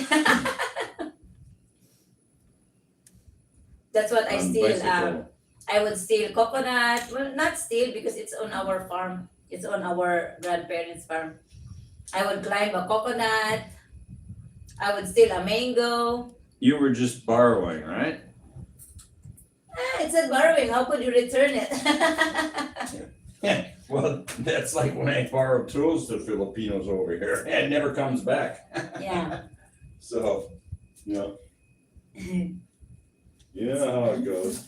That's what I On steal. bicycle. I would steal coconut. Well, not steal because it's on our farm. It's on our grandparents' farm. I would climb a coconut. I would steal a mango. You were just borrowing, right? It said borrowing. How could you return it? Yeah. Well, that's like when I borrow tools to Filipinos over here. It never comes back. Yeah. So, you know how it goes.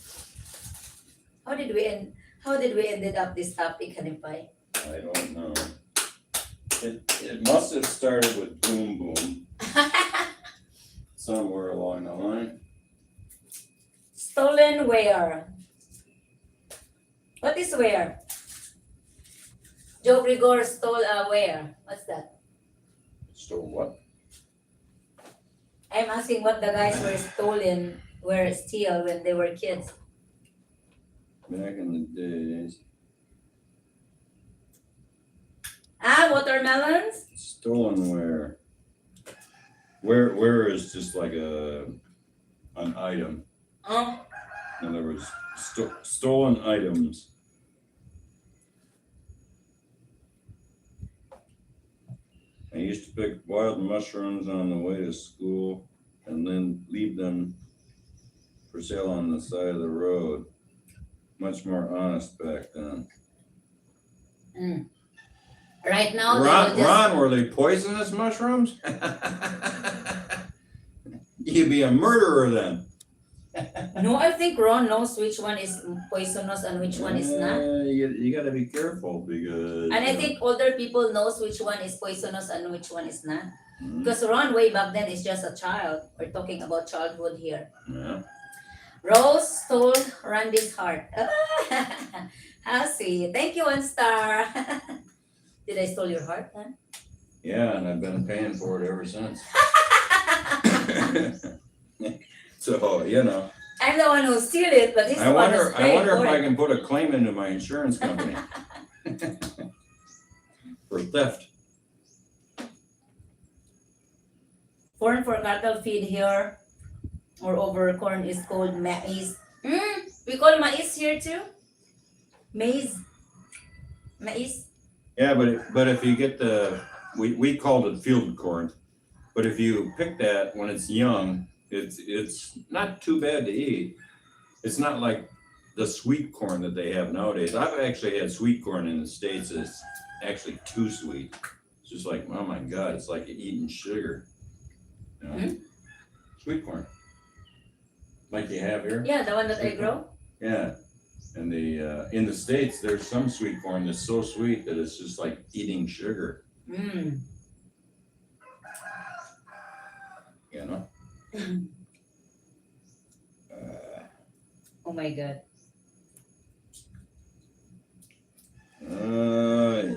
How did we ended up this topic, Hanipay? I don't know. It must have started with boom boom somewhere along the line. Stolen ware. What is ware? Joe Grigor stole a ware. What's that? Stole what? I'm asking what the guys were steal when they were kids. Back in the days. Watermelons? Stolen ware. Where is just like an item. Oh, In other words, stolen items. I used to pick wild mushrooms on the way to school and then leave them for sale on the side of the road. Much more honest back then. Mm. Right now, they Ron, will just Ron, were they poisonous mushrooms? You'd be a murderer then. no. I think Ron knows which one is poisonous and which one is not. You got to be careful because. And I think older people knows which one is poisonous and which one is not. Mhm. Because Ron way back then is just a child. We're talking about childhood here. Yeah. Rose stole Randy's heart. How sweet. Thank you, 1 star. Did I stole your heart, huh? Yeah, and I've been paying for it ever since. So, you know. I'm the one who steal it, but this I one wonder is paying if for I it. can put a claim into my insurance company for theft. Corn for cattle feed here. Moreover, corn is called maize. We call maize here too. Maize. Maize. Yeah, but if you get we called it field corn, but if you pick that when it's young, it's not too bad to eat. It's not like the sweet corn that they have nowadays. I've actually had sweet corn in the States that's actually too sweet. It's just like, oh my God, it's like eating sugar. You know? Sweet corn. Like you have here? Yeah, the one that I grow. Yeah. And in the States, there's some sweet corn that's so sweet that it's just like eating sugar, Mm. you know? Oh my God. Yeah.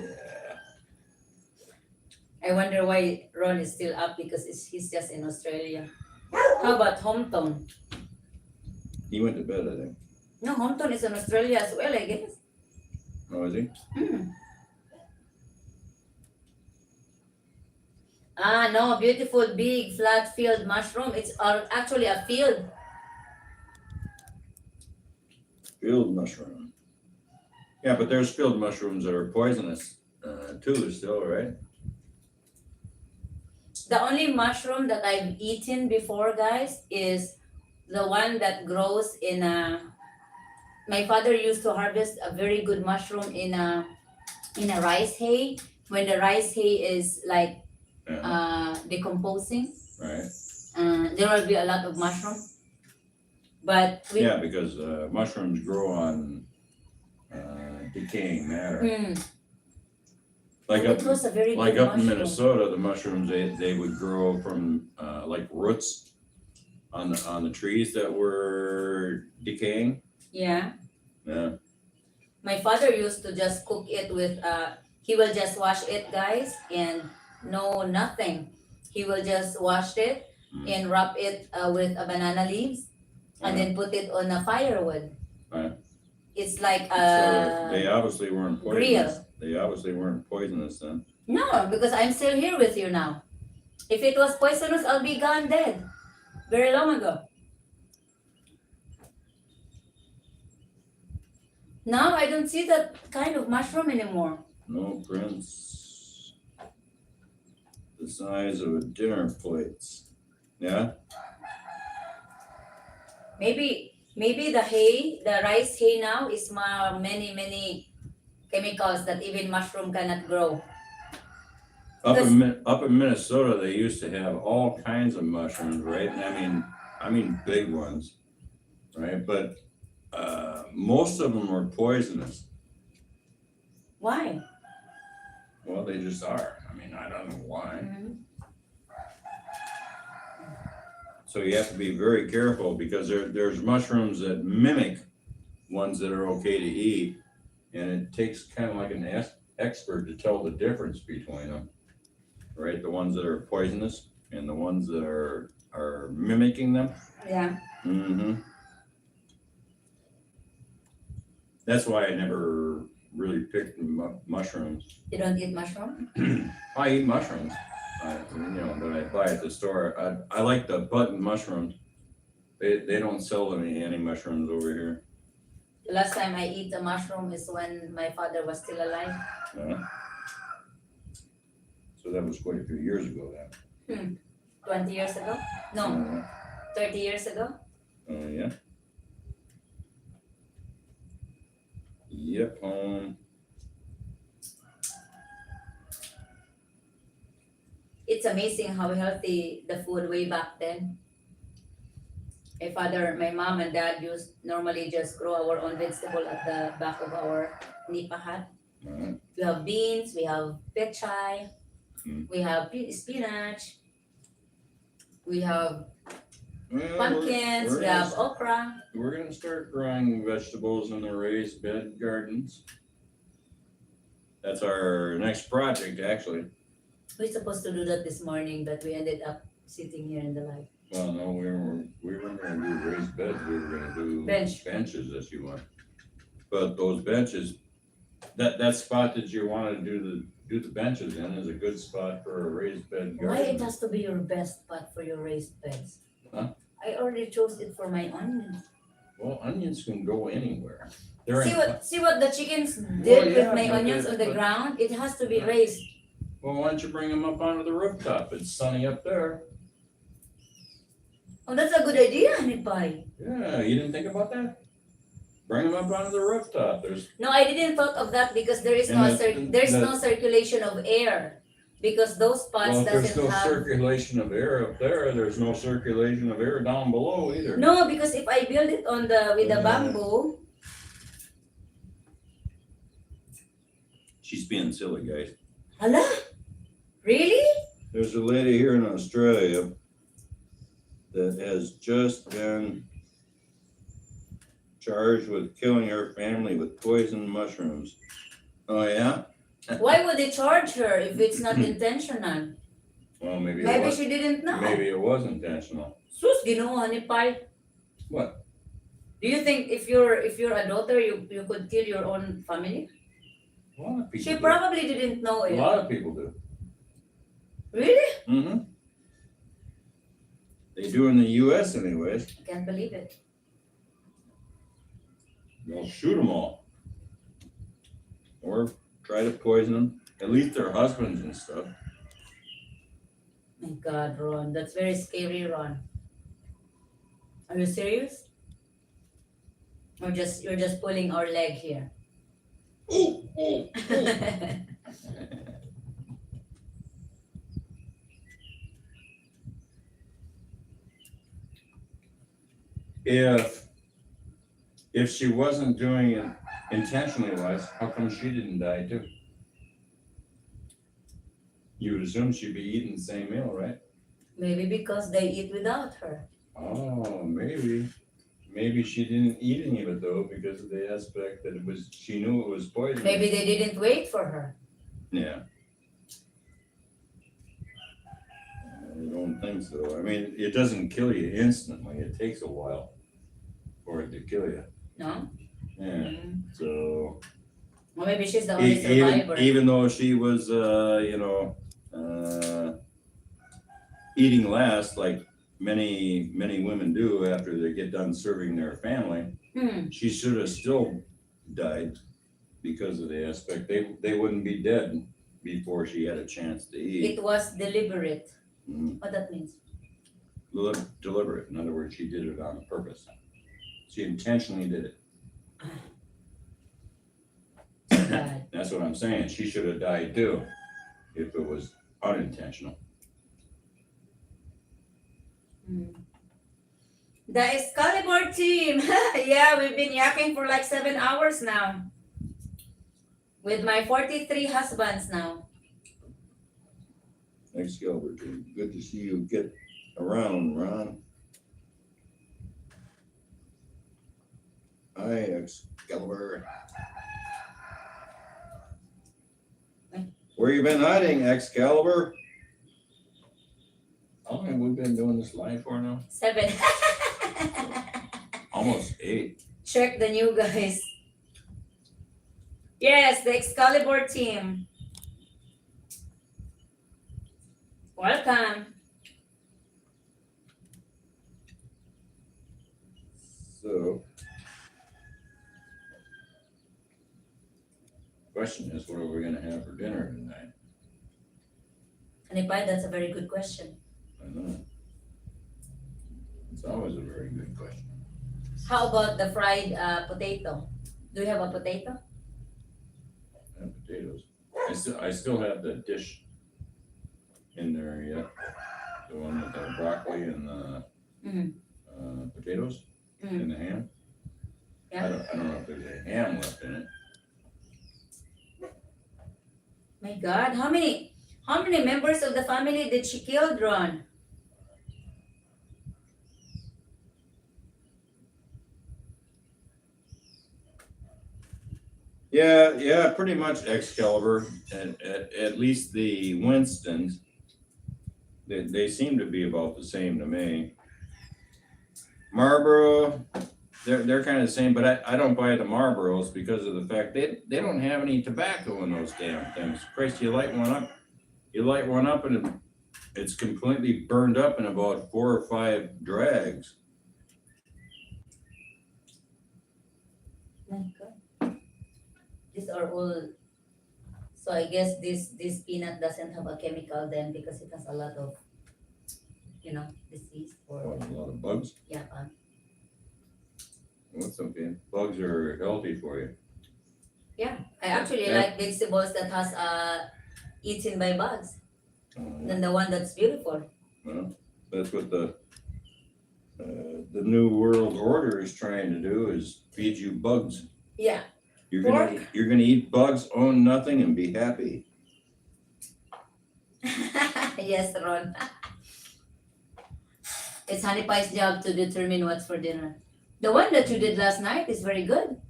I wonder why Ron is still up because he's just in Australia. How about Hometown? He went to bed, I think. No, Hometown is in Australia as well, I guess. Oh, is he? Ah, no, beautiful big flat field mushroom. It's actually a field. Field mushroom. Yeah, but there's field mushrooms that are poisonous too, still, right? The only mushroom that I've eaten before, guys, is the one that grows in a. My father used to harvest a very good mushroom in a rice hay. When the rice hay is like decomposing, Right. there will be a lot of mushroom. But Yeah, because mushrooms grow on decaying matter. Like it was a very like good up in mushroom. Minnesota, the mushrooms they would grow from like roots on the trees that were decaying. Yeah. Yeah. My father used to just cook it with he will just wash it, guys, and no nothing. He will just wash it and wrap it with a banana leaves and then put it on a firewood. Right. It's like So they obviously weren't poisonous. grill. They obviously weren't poisonous then. No, because I'm still here with you now. If it was poisonous, I'll be gone dead very long ago. Now I don't see that kind of mushroom anymore. No prints. The size of a dinner plate. Yeah. Maybe the hay, the rice hay now is many chemicals that even mushroom cannot grow. Up in Minnesota, they used to have all kinds of mushrooms, right? And I mean big ones, right? But most of them were poisonous. Why? Well, they just are. I mean, I don't know why. So you have to be very careful because there's mushrooms that mimic ones that are okay to eat, and it takes kind of like an expert to tell the difference between them, right? The ones that are poisonous and the ones that are mimicking them. Yeah. Mm-hmm. That's why I never really picked mushrooms. You don't eat mushroom? I eat mushrooms, but I buy at the store. I like the button mushrooms. They don't sell any mushrooms over here. The last time I eat a mushroom is when my father was still alive. Yeah. So that was quite a few years ago then. 20 years ago? No, 30 years ago? Yeah. Yep. It's amazing how healthy the food way back then. My mom and dad used normally just grow our own vegetable at the back of our nipa hut. We have beans, we have pechay, we have spinach, we have Well, pumpkins, we have okra. We're gonna start growing vegetables in the raised bed gardens. That's our next project, actually. We're supposed to do that this morning, but we ended up sitting here in the light. Well, no, we weren't gonna do raised beds. We were gonna do benches, if you want. But those benches, that spot that you want to do the benches in is a good spot for a raised bed garden. Why it has to be your best spot for your raised beds? Huh? I already chose it for my onions. Well, onions can go anywhere. See what the chickens did with my but onions on the ground? It has to be raised. Well, why don't you bring them up onto the rooftop? It's sunny up there. Oh, that's a good idea, honey pie. Yeah, you didn't think about that? Bring them up onto the rooftop. No, I didn't thought of that because there is no circulation of air because those spots Well, if there's doesn't no have. circulation of air up there, there's no circulation of air down below either. No, because if I build it on with the bamboo. She's being silly, guys. Hala? Really? There's a lady here in Australia that has just been charged with killing her family with poison mushrooms. Oh yeah? Why would they charge her if it's not intentional? Well, maybe She didn't know. Maybe it was intentional. Sus, Ginoo, honey pie. What? Do you think if you're a daughter, you could kill your own family? A lot of people She do. probably didn't know A it. lot of people do. Really? Mm-hmm. They do in the U.S. anyways. I can't believe it. They'll shoot them all. Or try to poison them. At least their husbands and stuff. My God, Ron, that's very scary, Ron. Are you serious? Or you're just pulling our leg here? Oh, oh, If she wasn't doing it intentionally wise, how come she didn't die too? You would assume she'd be eating the same meal, right? Maybe because they eat without her. Oh, maybe. Maybe she didn't eat any of it though because of the aspect that she knew it was poison. Maybe they didn't wait for her. Yeah. I don't think so. I mean, it doesn't kill you instantly. It takes a while for it to kill you. No? Yeah. So Well, maybe she's the only survivor. even though she was, eating last, like many women do after they get done serving their family, she should have still died because of the aspect. They wouldn't be dead before she had a chance to eat. It was deliberate. Mhm. What that means? Deliberate. In other words, she did it on purpose. She intentionally did it. God. That's what I'm saying. She should have died too if it was unintentional. The Excalibur team. Yeah, we've been yakking for like 7 hours now. With my 43 husbands now. Thanks, Gilbert. Good to see you get around, Ron. Hi, Excalibur. Where you been hiding, Excalibur? How long have we been doing this live for now? 7. Almost 8. Check the new guys. Yes, the Excalibur team. Welcome. So, question is, what are we gonna have for dinner tonight? Hanipay, that's a very good question. I know. It's always a very good question. How about the fried potato? Do you have a potato? And potatoes. I still have the dish in there yet. The one with the broccoli and the potatoes and the ham. Yeah. I don't know if there's a ham left in it. My God, how many members of the family did she kill, Ron? Yeah, pretty much Excalibur. At least the Winstons, they seem to be about the same to me. Marlboro, they're kind of the same, but I don't buy the Marlboros because of the fact they don't have any tobacco in those damn things. Christ, you light one up and it's completely burned up in about 4 or 5 drags. My God. These are all. So I guess this peanut doesn't have a chemical then because it has a lot of, disease or A lot of bugs. yeah. That's okay. Bugs are healthy for you. Yeah, I actually Yeah. like vegetables that has eaten by bugs than the one that's beautiful. Well, that's what the New World Order is trying to do is feed you bugs. Yeah. You're gonna eat bugs, own nothing, and be happy. Yes, Ron. It's Honey Pie's job to determine what's for dinner. The one that you did last night is very good.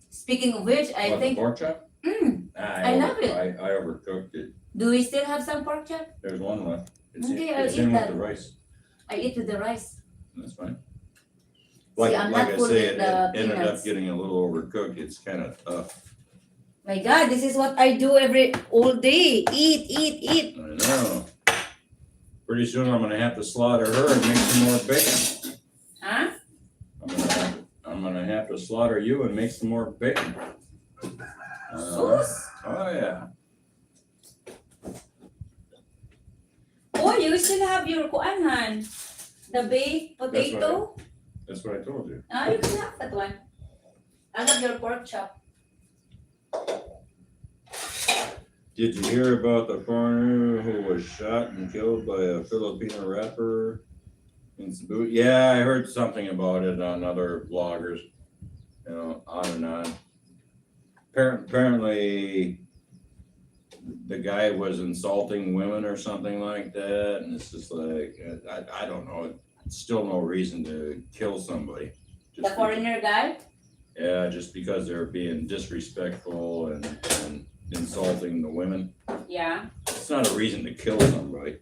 Speaking of which, I What, think. the pork chop? I love it. I overcooked it. Do we still have some pork chop? There's one left. Okay, I'll it's eat in that. with the rice. I eat with the rice. That's fine. I'm not I full say, with it the ended peanuts. up getting a little overcooked. It's kind of tough. My God, this is what I do all day. Eat. I know. Pretty soon I'm gonna have to slaughter her and make some more bacon. Huh? I'm gonna have to slaughter you and make some more bacon. Sus? Oh yeah. Oh, you still have your kuanan. The baked potato. That's what I told you. You can have that one. I love your pork chop. Did you hear about the foreigner who was shot and killed by a Filipino rapper in Cebu? Yeah, I heard something about it on other bloggers, on and on. Apparently, the guy was insulting women or something like that, and it's just like, I don't know. Still no reason to kill somebody. The foreigner guy? Yeah, just because they're being disrespectful and insulting the women. Yeah. It's not a reason to kill somebody.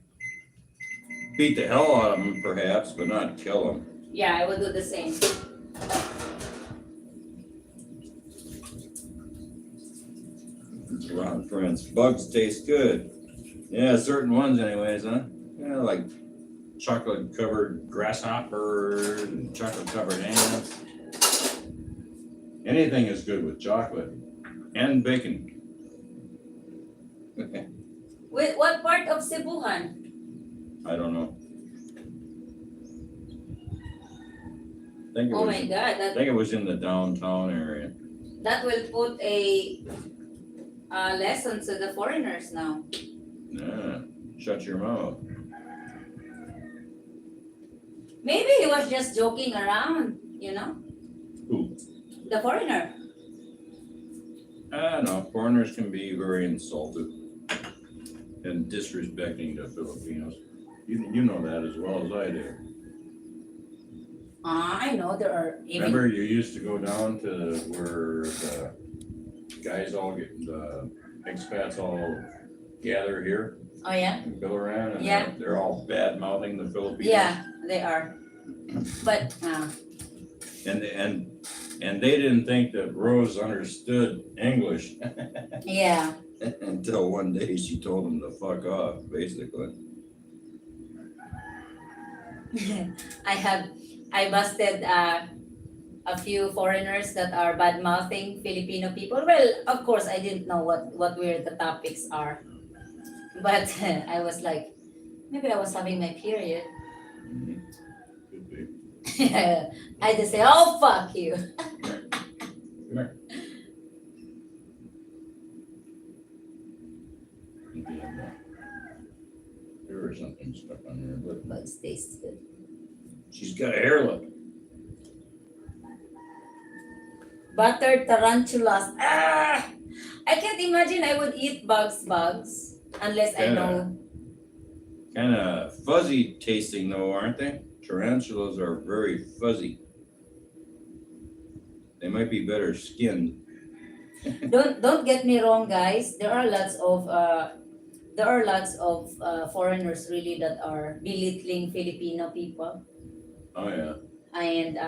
Beat the hell out of them, perhaps, but not kill them. Yeah, I would do the same. Ron Prince. Bugs taste good. Yeah, certain ones anyways, huh? Yeah, like chocolate covered grasshoppers and chocolate covered ants. Anything is good with chocolate and bacon. Wait, what part of Cebuhan? I don't know. Oh my God, I think it was in the downtown area. that will put a lesson to the foreigners now. Yeah, shut your mouth. Maybe he was just joking around, Who? The foreigner. I don't know. Foreigners can be very insulted and disrespecting to Filipinos. You know that as well as I do. I know there are even. Remember, you used to go down to where the guys the expats all gather here Oh yeah. and go around, and Yeah. they're all bad mouthing the Filipinos. Yeah, they are. But And they didn't think that Rose understood English yeah. until one day she told them to fuck off, basically. I busted a few foreigners that are bad mouthing Filipino people. Well, of course, I didn't know what where the topics are. But I was like, maybe I was having my period. Could be. I just say, oh, fuck you. Come here. Maybe I'm not. There was something stuck on her lip. But it tastes good. She's got a hair lip. Buttered tarantulas. Ah! I can't imagine I would eat bugs unless I know. Kind of fuzzy tasting though, aren't they? Tarantulas are very fuzzy. They might be better skinned. Don't get me wrong, guys. There are lots of foreigners really that are belittling Filipino people, Oh yeah. and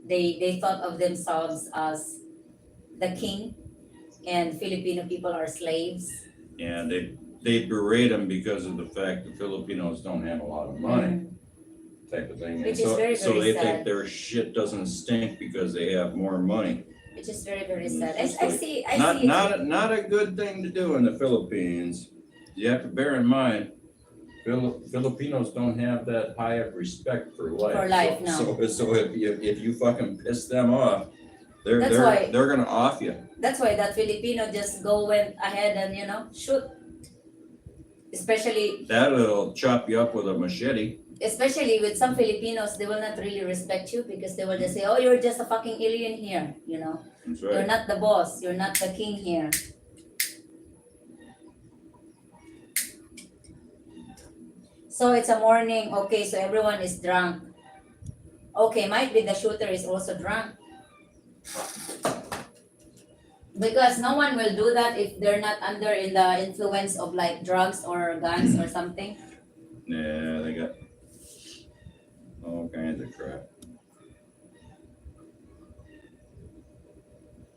they thought of themselves as the king, and Filipino people are slaves. Yeah, they berate them because of the fact that Filipinos don't have a lot of money, type of thing. Which And is very, so very they think sad. their shit doesn't stink because they have more money. Which is very, very It's sad. just I like- see. I Not see. not a good thing to do in the Philippines. You have to bear in mind, Filipinos don't have that high of respect for life. For life, So if you fucking piss them off, That's why- they're gonna off you. That's why that Filipino just went ahead and shoot. Especially That'll chop you up with a machete. with some Filipinos, they will not really respect you because they will just say, "Oh, you're just a fucking alien here." That's You're right. not the boss. You're not the king here. So it's a morning. Okay, so everyone is drunk. Okay, might be the shooter is also drunk. Because no one will do that if they're not under in the influence of like drugs or guns or something. Yeah, they got all kinds of crap.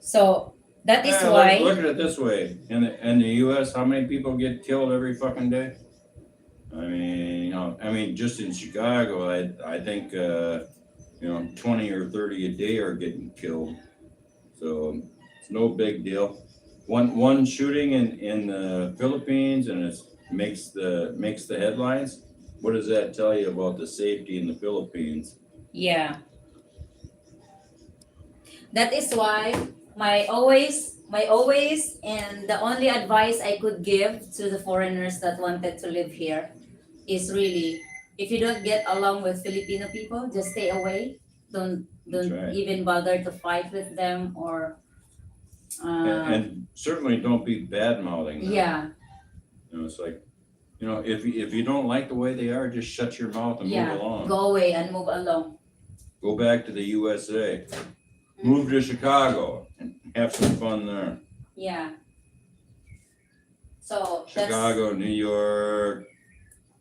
So that is Yeah, why. look at it this way. In the US, how many people get killed every fucking day? I mean, just in Chicago, I think 20 or 30 a day are getting killed. So it's no big deal. One shooting in the Philippines and it makes the headlines. What does that tell you about the safety in the Philippines? Yeah. That is why my always and the only advice I could give to the foreigners that wanted to live here is really, if you don't get along with Filipino people, just stay away. Don't That's right. even bother to fight with them or And certainly don't be bad mouthing them. yeah, It's like, if you don't like the way they are, just shut your mouth and yeah, move along. go away and move along. Go back to the USA. Move to Chicago and have some fun there. Yeah. So that's Chicago, New York,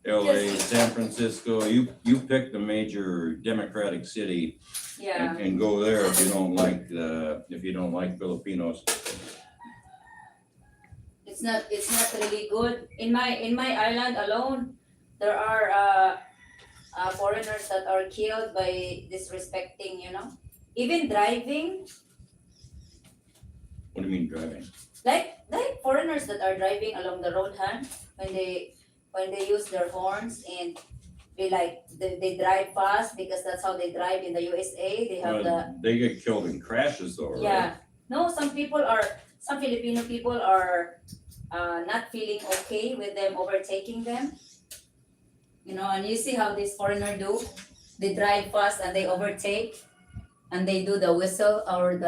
LA, San Francisco. You pick the major Democratic city yeah. and go there if you don't like Filipinos. It's not really good. In my island alone, there are foreigners that are killed by disrespecting, even driving, What do you mean driving? like foreigners that are driving along the road, when they use their horns and they drive fast because that's how they drive in the USA. They have They get killed in crashes though, right? yeah. No, some Filipino people are not feeling okay with them overtaking them. And you see how these foreigners do. They drive fast and they overtake, and they do the whistle or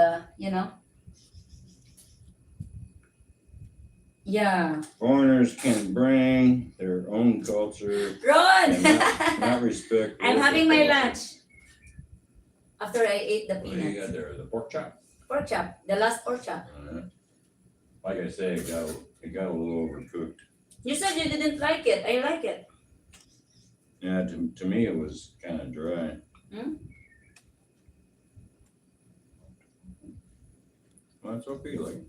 yeah. Foreigners can bring their own culture Ron, and not respect. I'm local having my culture. lunch. After I ate the What do you got peanuts, there? The pork chop. pork chop, the last pork chop. Like I say, it got a little overcooked. You said you didn't like it. I like it. Yeah, to me it was kind of dry. Well, it's okay. Like,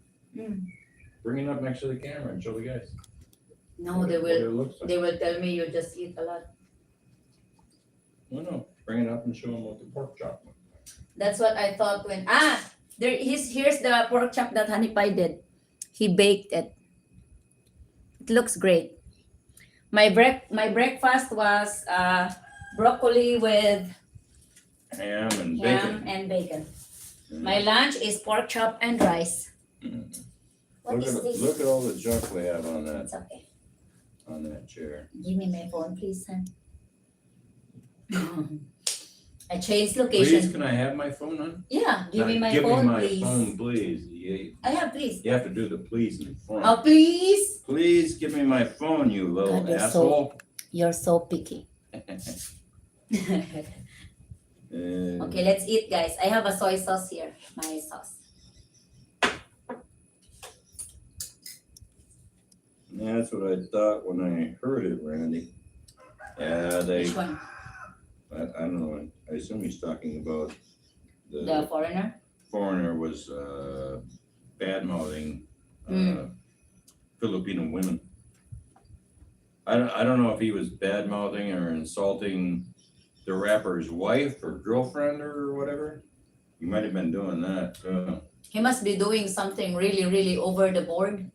bring it up next to the camera and show the guys. No, they what will. it looks like. They will tell me you just eat a lot. No, bring it up and show them what the pork chop looks like. That's what I thought when here's the pork chop that Honey Pie did. He baked it. It looks great. My breakfast was broccoli with Ham and ham bacon. and bacon. Mm. My lunch is pork chop and rice. Mm. What Look is at this? look at all the junk we have on It's okay. that chair. Give me my phone, please, son. I changed Please, location. can I have my phone on? Yeah, give me my Give phone, me my please. phone, please. You, I have, please. you have to do the please in front. Oh, please. Please give me my phone, you little God, you're asshole. You're so picky. Okay, let's eat, guys. I have a soy sauce here. My sauce. That's what I thought when I heard it, Randy. Yeah, Which one? I don't know. I assume he's talking about The foreigner? foreigner was bad mouthing Filipino women. I don't know if he was bad mouthing or insulting the rapper's wife or girlfriend or whatever. He might have been doing that. He must be doing something really, really over the board.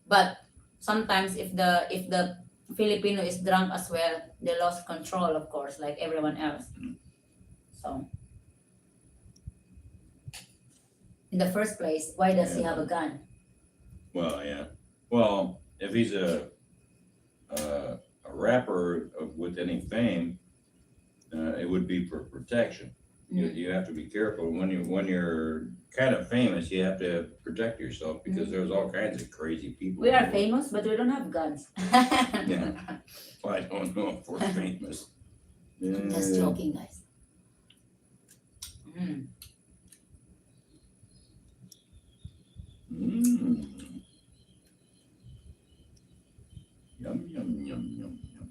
But sometimes if the Filipino is drunk as well, they lost control, of course, like everyone else. So, in the first place, why does he have a gun? Well, yeah. Well, if he's a rapper with any fame, it would be for protection. You have to be careful when you're kind of famous. You have to protect yourself because there's all kinds of crazy people. We are famous, but we don't have guns. Yeah. Well, I don't know if we're famous. I'm just joking, guys. Yum yum yum yum yum.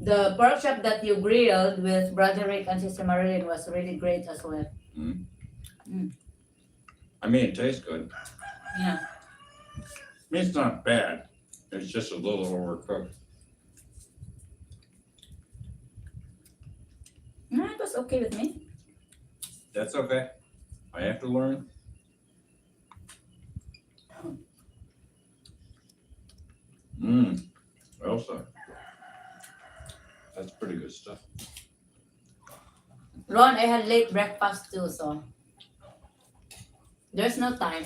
The pork chop that you grilled with Brother Rick and Sister Marilyn was really great as well. I mean, it tastes good. Yeah. I mean, it's not bad. It's just a little overcooked. No, it was okay with me. That's okay. I have to learn. Elsa. That's pretty good stuff. Ron, I had late breakfast too, so there's no time.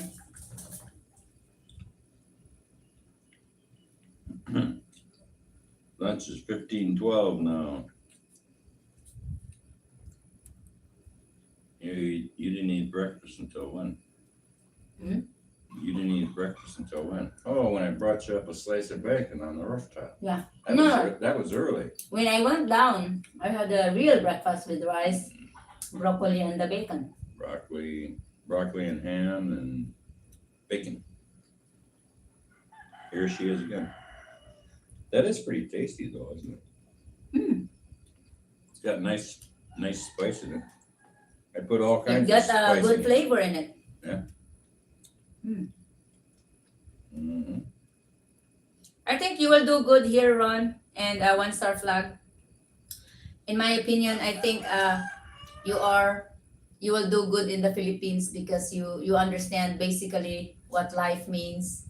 Lunch is 15:12 now. You didn't eat breakfast until when? You didn't eat breakfast until when? Oh, when I brought you up a slice of bacon on the rooftop. Yeah. That was early. When I went down, I had a real breakfast with rice, broccoli, and the bacon. Broccoli and ham and bacon. Here she is again. That is pretty tasty though, isn't it? It's got nice spice in it. I put all kinds It got of spice a good in it. flavor in it. Yeah. I think you will do good here, Ron, and One Star Flag. In my opinion, I think you will do good in the Philippines because you understand basically what life means,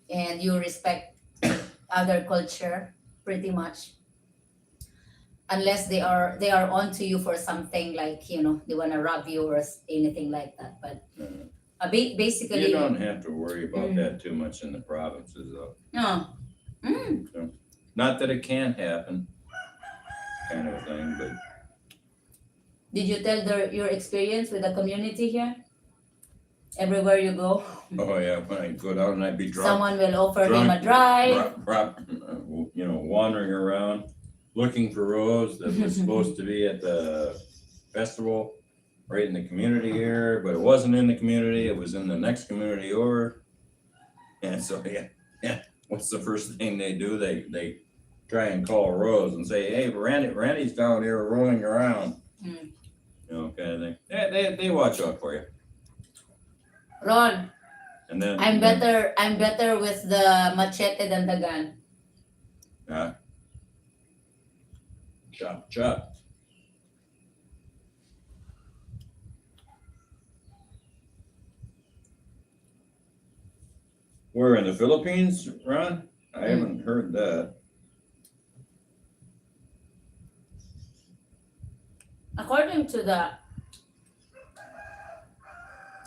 and you respect other culture pretty much. Unless they are onto you for something like they want to rob you or anything like that, but basically You don't have to worry about that too much in the provinces though. no. Not that it can't happen, kind of thing, but Did you tell your experience with the community here? Everywhere you go, oh yeah, when I go down and I'd be drunk, someone will offer him a drive. wandering around looking for Rose that was supposed to be at the festival right in the community here, but it wasn't in the community, it was in the next community over. And so yeah, what's the first thing they do? They try and call Rose and say, hey, Randy's down here rolling around. Kind of thing. Yeah, they watch out for you. Ron, And then I'm better with the machete than the gun. Chop. Where, in the Philippines, Ron? I haven't heard that. According to the,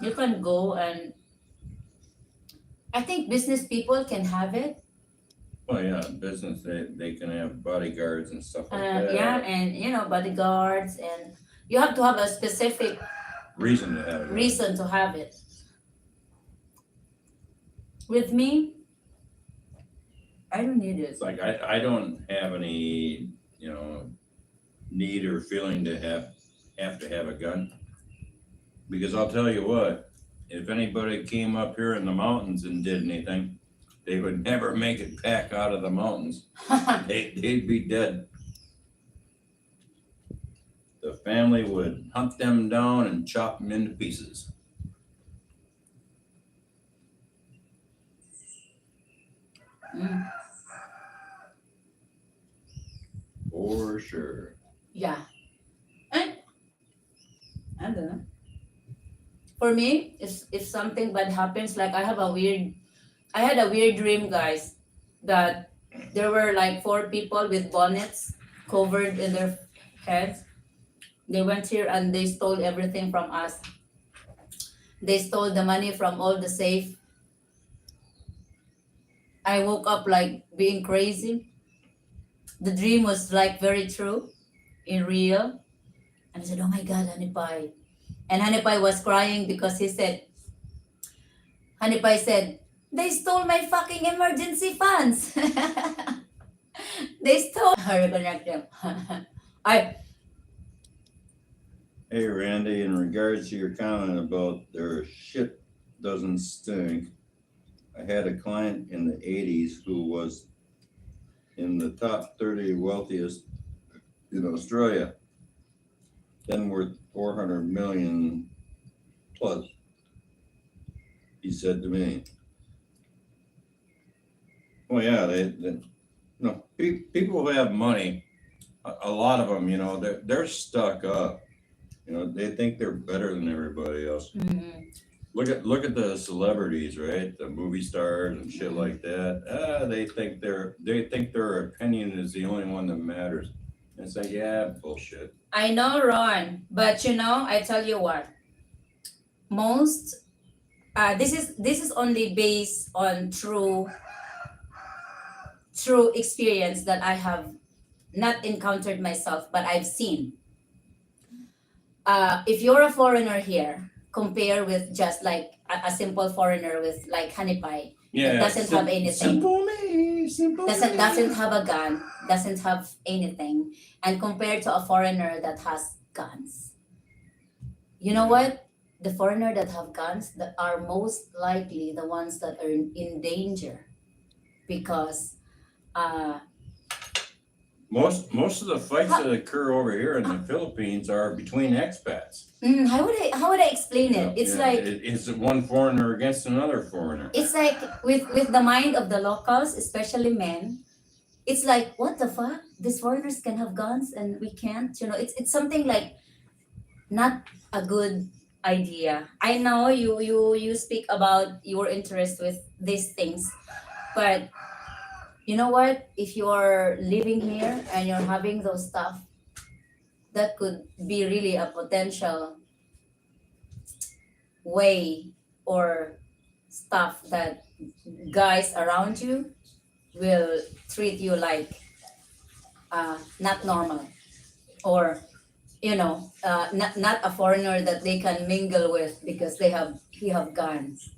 you can go and I think business people can have it. Oh yeah, business, they can have bodyguards and stuff like that. Yeah, and bodyguards, and you have to have a specific Reason to have it. reason to have it. With me, I don't need it. It's like, I don't have any, need or feeling to have to have a gun. Because I'll tell you what, if anybody came up here in the mountains and did anything, they would never make it back out of the mountains. They'd be dead. The family would hunt them down and chop them into pieces. Mm, For sure. yeah. And I don't know. For me, if something bad happens, like I had a weird dream, guys, that there were like 4 people with bonnets covered in their heads. They went here and they stole everything from us. They stole the money from all the safe. I woke up like being crazy. The dream was like very true, in real. And I said, "Oh my God, Honey Pie." And Honey Pie was crying because Honey Pie said, "They stole my fucking emergency funds." They stole her connected. Hey Randy, in regards to your comment about their shit doesn't stink, I had a client in the 80s who was in the top 30 wealthiest in Australia, then worth 400 million plus. He said to me, "Oh yeah, people who have money, a lot of them, they're stuck up. They think they're better than everybody else. Mhm. Look at the celebrities, right? The movie stars and shit like that. They think their opinion is the only one that matters. And it's like, yeah, bullshit. I know, Ron, but I tell you what. Most, this is only based on true experience that I have not encountered myself, but I've seen. If you're a foreigner here, compare with just like a simple foreigner with like Honey Pie, Yeah, doesn't have anything. Simple me, simple Doesn't have a gun, doesn't have anything, and compared to a foreigner that has guns. You know what? The foreigner that have guns that are most likely the ones that are in danger, because Most of the fights that occur over here in the Philippines are between expats. how would I explain it? It's Yeah, like it's one foreigner against another foreigner. it's like with the mind of the locals, especially men. It's like, what the fuck? These foreigners can have guns and we can't. It's something like not a good idea. I know you speak about your interest with these things, but you know what? If you're living here and you're having those stuff, that could be really a potential way or stuff that guys around you will treat you like not normal, or not a foreigner that they can mingle with because he have guns,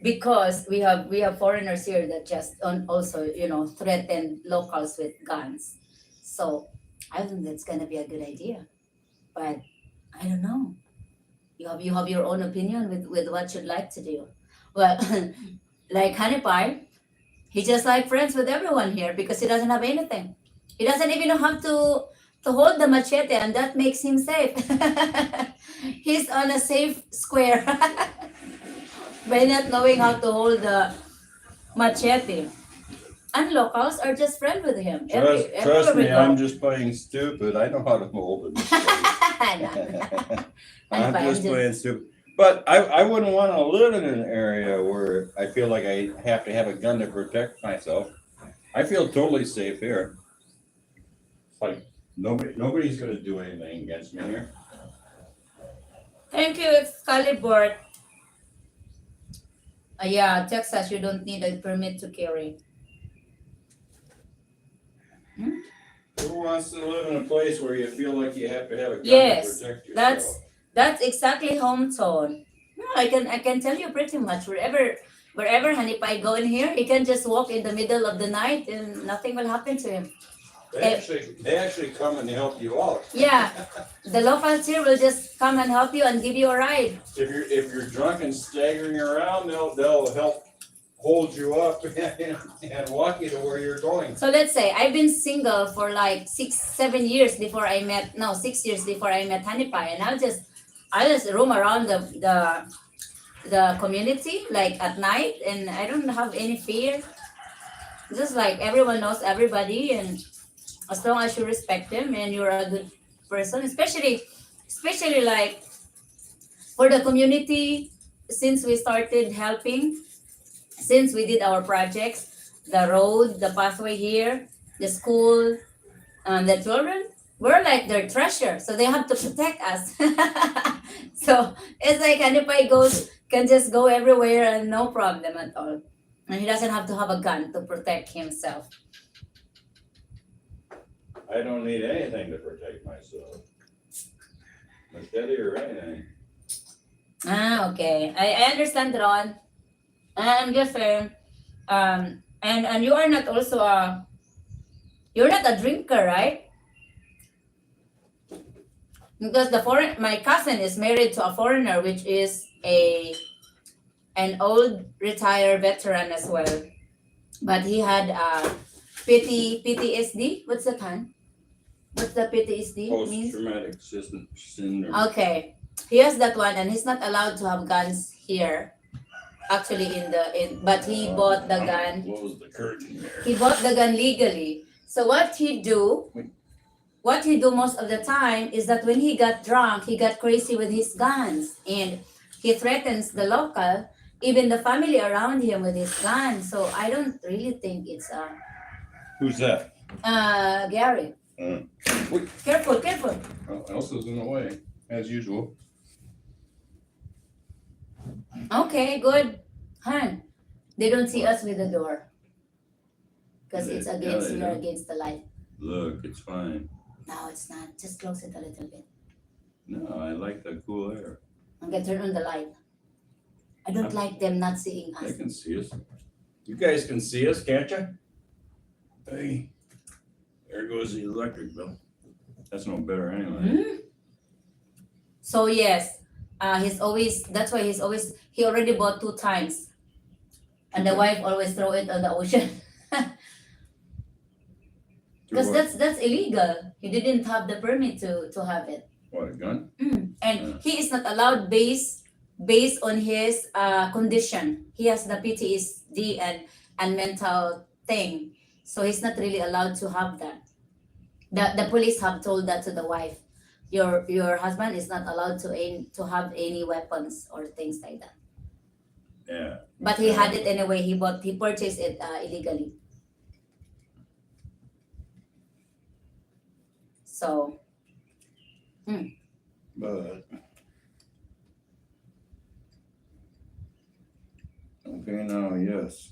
because we have foreigners here that just also threaten locals with guns. So I think that's gonna be a good idea, but I don't know. You have your own opinion with what you'd like to do. Well, like Honey Pie, he just like friends with everyone here because he doesn't have anything. He doesn't even know how to hold the machete, and that makes him safe. He's on a safe square by not knowing how to hold the machete. And locals are just friends with him. Trust Everywhere we me, go. I'm just playing stupid. I know how to hold it. I'm just playing stupid. But I wouldn't want to live in an area where I feel like I have to have a gun to protect myself. I feel totally safe here. It's like nobody's gonna do anything against me here. Thank you, Excalibur. Yeah, Texas, you don't need a permit to carry. Who wants to live in a place where you feel like you have to have a gun Yes, to protect that's yourself? that's exactly hometown. No, I can tell you pretty much wherever Hanipai go in here, he can just walk in the middle of the night and nothing will happen to him. They actually come and help you out. Yeah, the locals here will just come and help you and give you a ride. If you're drunk and staggering around, they'll help hold you up and walk you to where you're going. So let's say I've been single for like 6 years before I met 6 years before I met Hanipai, and I just roam around the community like at night, and I don't have any fear. Just like everyone knows everybody, and as long as you respect them and you're a good person, especially like for the community, since we started helping, since we did our projects, the road, the pathway here, the school, the children, we're like their treasure, so they have to protect us. So it's like Hanipai can just go everywhere and no problem at all, and he doesn't have to have a gun to protect himself. I don't need anything to protect myself. Machete or anything. Okay. I understand, Ron. I'm just saying, and you are not also you're not a drinker, right? Because my cousin is married to a foreigner, which is an old retired veteran as well. But he had PTSD. What's the kind? What's the PTSD means? Post-traumatic syndrome. Okay, he has that one, and he's not allowed to have guns here. Actually, but he bought the gun. Close the curtain there. He bought the gun legally. So what he do most of the time is that when he got drunk, he got crazy with his guns, and he threatens the local, even the family around him with his gun. So I don't really think it's Who's that? Gary. Wait. Careful. Well, Elsa's in the way, as usual. Okay, good. Hun, they don't see us with the door. Because it's against, they we are do. against the light. Look, it's fine. No, it's not. Just close it a little bit. No, I like the cool air. Okay, turn on the light. I don't like them not seeing They us. can see us. You guys can see us, can't you? Hey, there goes the electric bill. That's no better anyway. Hmm? So yes, that's why he already bought 2 times. And the wife always throw it on the ocean. Because that's illegal. He didn't have the permit to have it. What, a gun? And Yeah. he is not allowed based on his condition. He has the PTSD and mental thing. So he's not really allowed to have that. The police have told that to the wife. Your husband is not allowed to have any weapons or things like that. Yeah. But he had it anyway. He purchased it illegally. So But okay, now yes.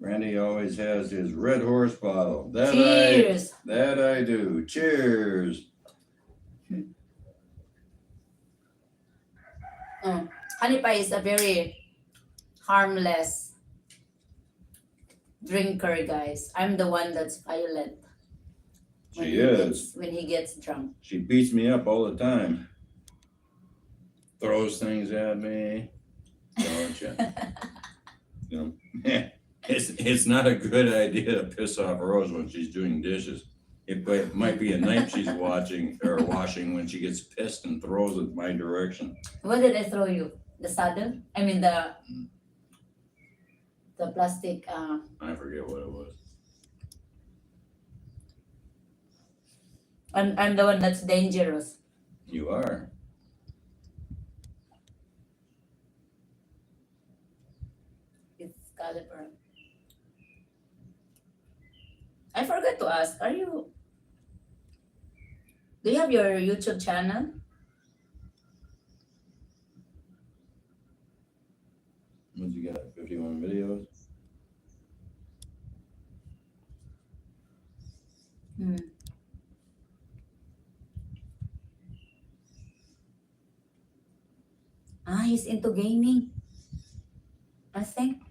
Randy always has his Red Horse bottle. cheers. That I do. Cheers. Honey Pie is a very harmless drinker, guys. I'm the one that's violent. She is. When he gets drunk. She beats me up all the time. Throws things at me. Don't you? You know, it's not a good idea to piss off Rose when she's doing dishes. It might be a knife she's watching or washing when she gets pissed and throws it my direction. What did I throw you? The saddle? I mean the plastic. I forget what it was. I'm the one that's dangerous. You are. It's caliber. I forgot to ask. Do you have your YouTube channel? What you got? 51 videos. Hmm. He's into gaming. I think.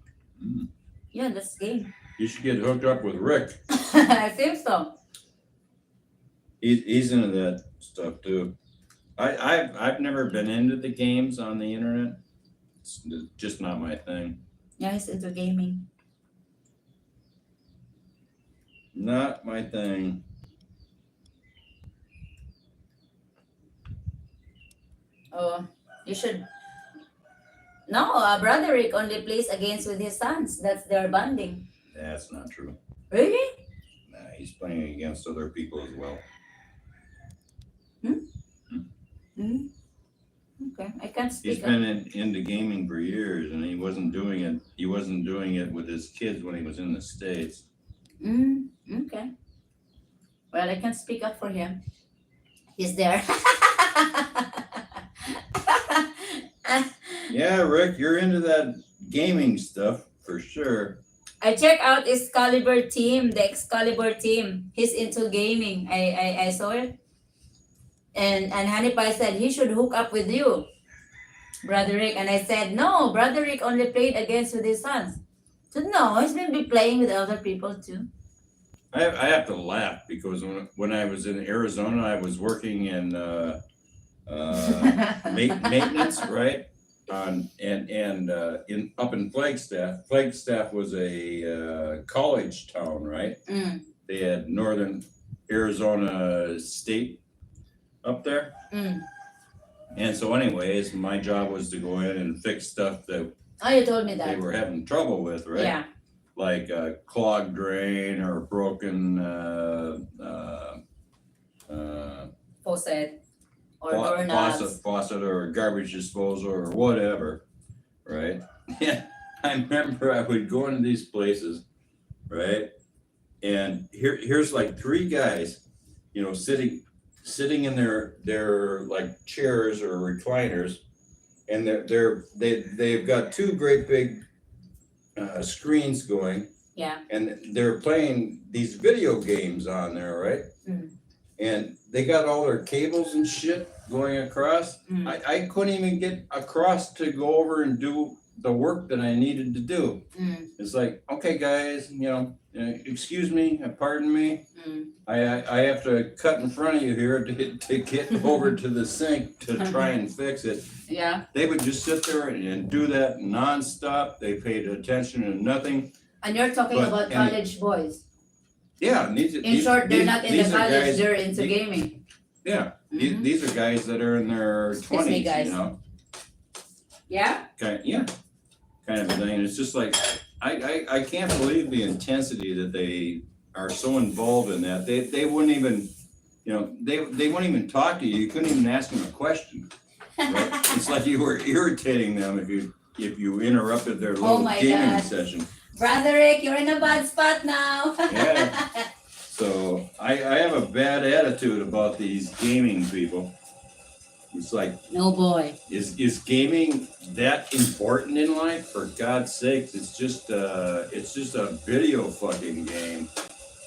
Mm. Yeah, that's game. You should get hooked up with Rick. I think so. He's into that stuff too. I've never been into the games on the internet. It's just not my thing. Yeah, he's into gaming. Not my thing. Oh, you should. No, Broderick only plays against with his sons. That's their bonding. That's not true. Really? Nah, he's playing against other people as well. Hmm. Okay, I can't He's speak. been into gaming for years, and he wasn't doing it. He wasn't doing it with his kids when he was in the States. Okay. Well, I can't speak up for him. He's there. Yeah, Rick, you're into that gaming stuff for sure. I check out Excalibur team, the Excalibur team. He's into gaming. I saw it. And Honey Pie said he should hook up with you, Broderick. And I said, no, Broderick only played against with his sons. So no, he's been be playing with other people too. I have to laugh because when I was in Arizona, I was working in maintenance, right? In up in Flagstaff. Flagstaff was a college town, right? Mm, They had Northern Arizona State up there. mm. And so anyways, my job was to go in and fix stuff that Oh, you told me they that. were having trouble with, right? Yeah. Like a clogged drain or a broken Faucet or doorknobs. faucet or a garbage disposal or whatever, right? Yeah, I remember I would go into these places, right? And here's like three guys, you know, sitting in their like chairs or recliners, and they've got two great big screens going, Yeah. and they're playing these video games on there, right? Mm. And they got all their cables and shit going across. Mm. I couldn't even get across to go over and do the work that I needed to do. Mm. It's like, okay, guys, you know, excuse me, pardon me. Mm. I have to cut in front of you here to get over to the sink to try and fix it. Yeah. They would just sit there and do that nonstop. They paid attention to nothing. And you're talking But- about and- college boys. Yeah, and In short, they're not in the these are college, guys- they're into the- gaming. Yeah, Mhm. these are guys that are in their me, 20s, guys. you know, Yeah? kind of a thing. And it's just like, I can't believe the intensity that they are so involved in that. They wouldn't even, you know, they wouldn't even talk to you. You couldn't even ask them a question. Right? It's like you were irritating them if you interrupted their little my gaming God. session. Broderick, you're in a bad spot now. Yeah. So I have a bad attitude about these gaming people. It's like, No boy. is gaming that important in life? For God's sakes, it's just a video fucking game.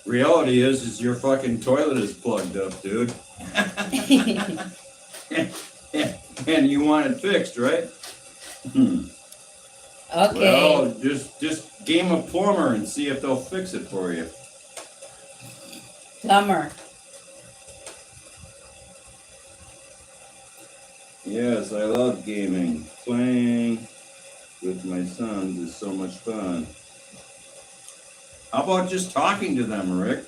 Reality is your fucking toilet is plugged up, dude. And you want it fixed, right? Okay. Well, just game a plumber and see if they'll fix it for you. Plumber. Yes, I love gaming. Playing with my sons is so much fun. How about just talking to them, Rick?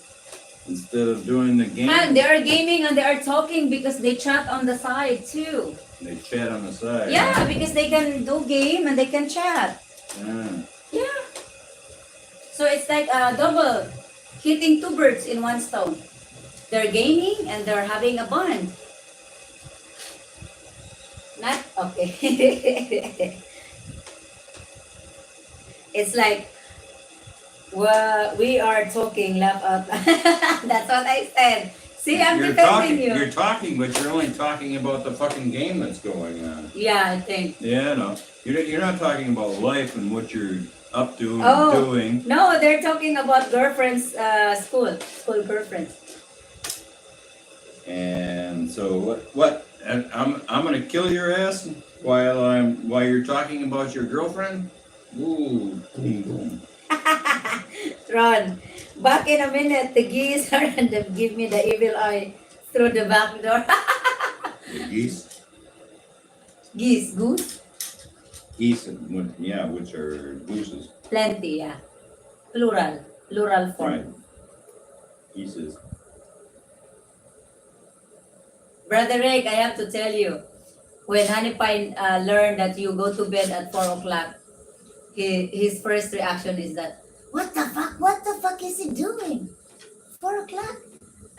Instead of doing the game, And they are gaming and they are talking because they chat on the side too. they chat on the side. Yeah, because they can do game and they can chat. Yeah. Yeah. So it's like a double hitting two birds in one stone. they're gaming and they're having a bond. Not okay. It's like, well, we are talking laugh out loud. That's what I said. See, I'm You're defending talking, you. you're talking, but you're only talking about the fucking game that's going on. Yeah, I think. Yeah, no, you're not talking about life and what you're up to and Oh. doing. No, they're talking about girlfriends, school girlfriends. And so what? And I'm gonna kill your ass while you're talking about your girlfriend. Ooh, boom, boom. Ron, back in a minute, the geese are and they give me the evil eye through the back door. The geese, Geese, goose, yeah, which are gooses, plenty, yeah. Plural form. right? Geeses. Brother Rick, I have to tell you, when Honey Pie learned that you go to bed at 4 o'clock, his first reaction is that, what the fuck? What the fuck is he doing? 4 o'clock?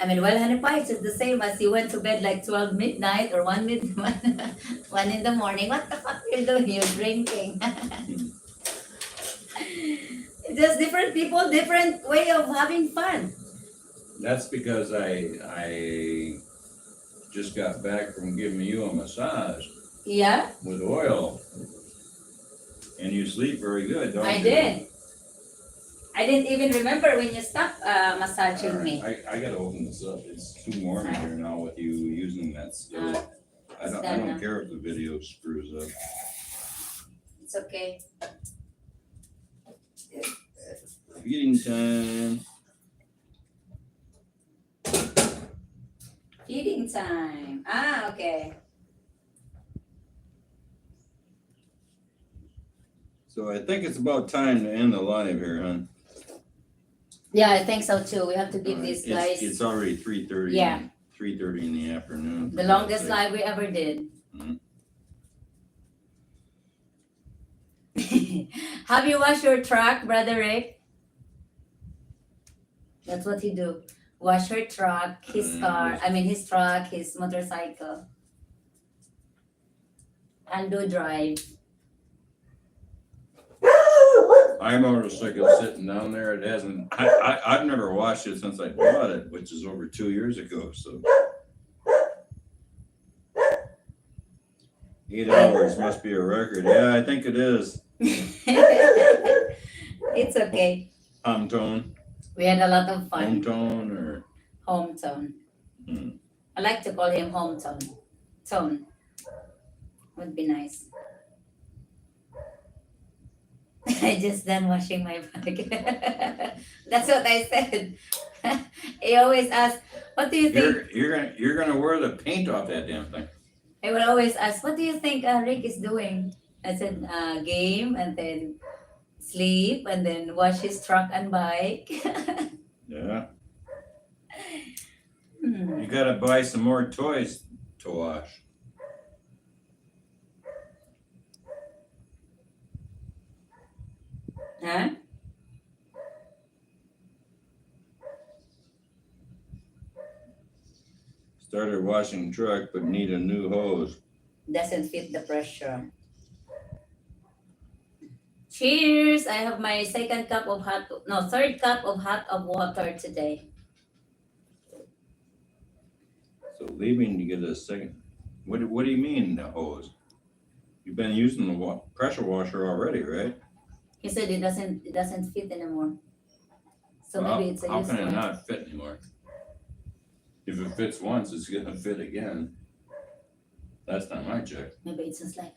I mean, well, Honey Pie, it's the same as you went to bed like 12 midnight or 1 1 in the morning. What the fuck are you doing? You're drinking. It's just different people, different way of having fun. That's because I just got back from giving you a massage Yeah, with oil, and you sleep very good, don't you? I did. I didn't even remember when you stopped massaging me. I gotta open this up. It's too warm in here now with you using that stove. I done don't now. care if the video screws up. It's okay. Feeding time. Feeding time. Ah, okay. So I think it's about time to end the live here, hon. Yeah, I think so too. We have to give these guys It's already 3:30. Yeah. 3:30 in the afternoon. the longest live we ever did. Mhm. Have you washed your truck, Brother Rick? That's what he do. Wash her truck, his car, his truck, his motorcycle. And do drive. My motorcycle sitting down there. It hasn't. I've never washed it since I bought it, which is over 2 years ago. So 8 hours must be a record. Yeah, I think it is. It's okay. Home tone, We had a lot of fun. home tone, or Hometown. Hmm. I like to call him hometown. Tone. Would be nice. I just done washing my bag. That's what I said. He always asks, what do you think? you're gonna wear the paint off that damn thing. He will always ask, what do you think Rick is doing? I said, game, and then sleep, and then wash his truck and bike. Yeah, Hmm. you gotta buy some more toys to wash. Huh? Started washing truck, but need a new hose. Doesn't fit the pressure. Cheers! I have my third cup of hot of water today. So leaving to get a second. What do you mean the hose? You've been using the pressure washer already, right? He said it doesn't fit anymore. So Well, maybe it's a how used can it one. not fit anymore? If it fits once, it's gonna fit again. Last time I checked. Maybe it's just like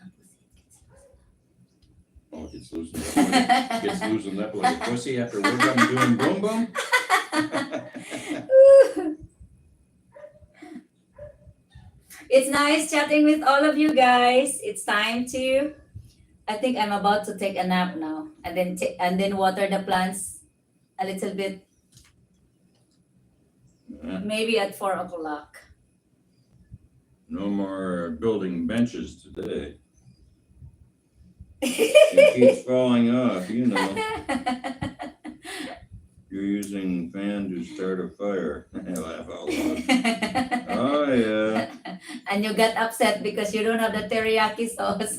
Oh, it gets loosened up. Gets loosened up like a pussy after we're done doing boom boom. It's nice chatting with all of you guys. It's time to. I think I'm about to take a nap now, and then water the plants a little bit. Yeah. Maybe at 4 o'clock. No more building benches today. It keeps falling off, you know. You're using fan to start a fire. I laugh out loud. And you got upset because you don't have the teriyaki sauce.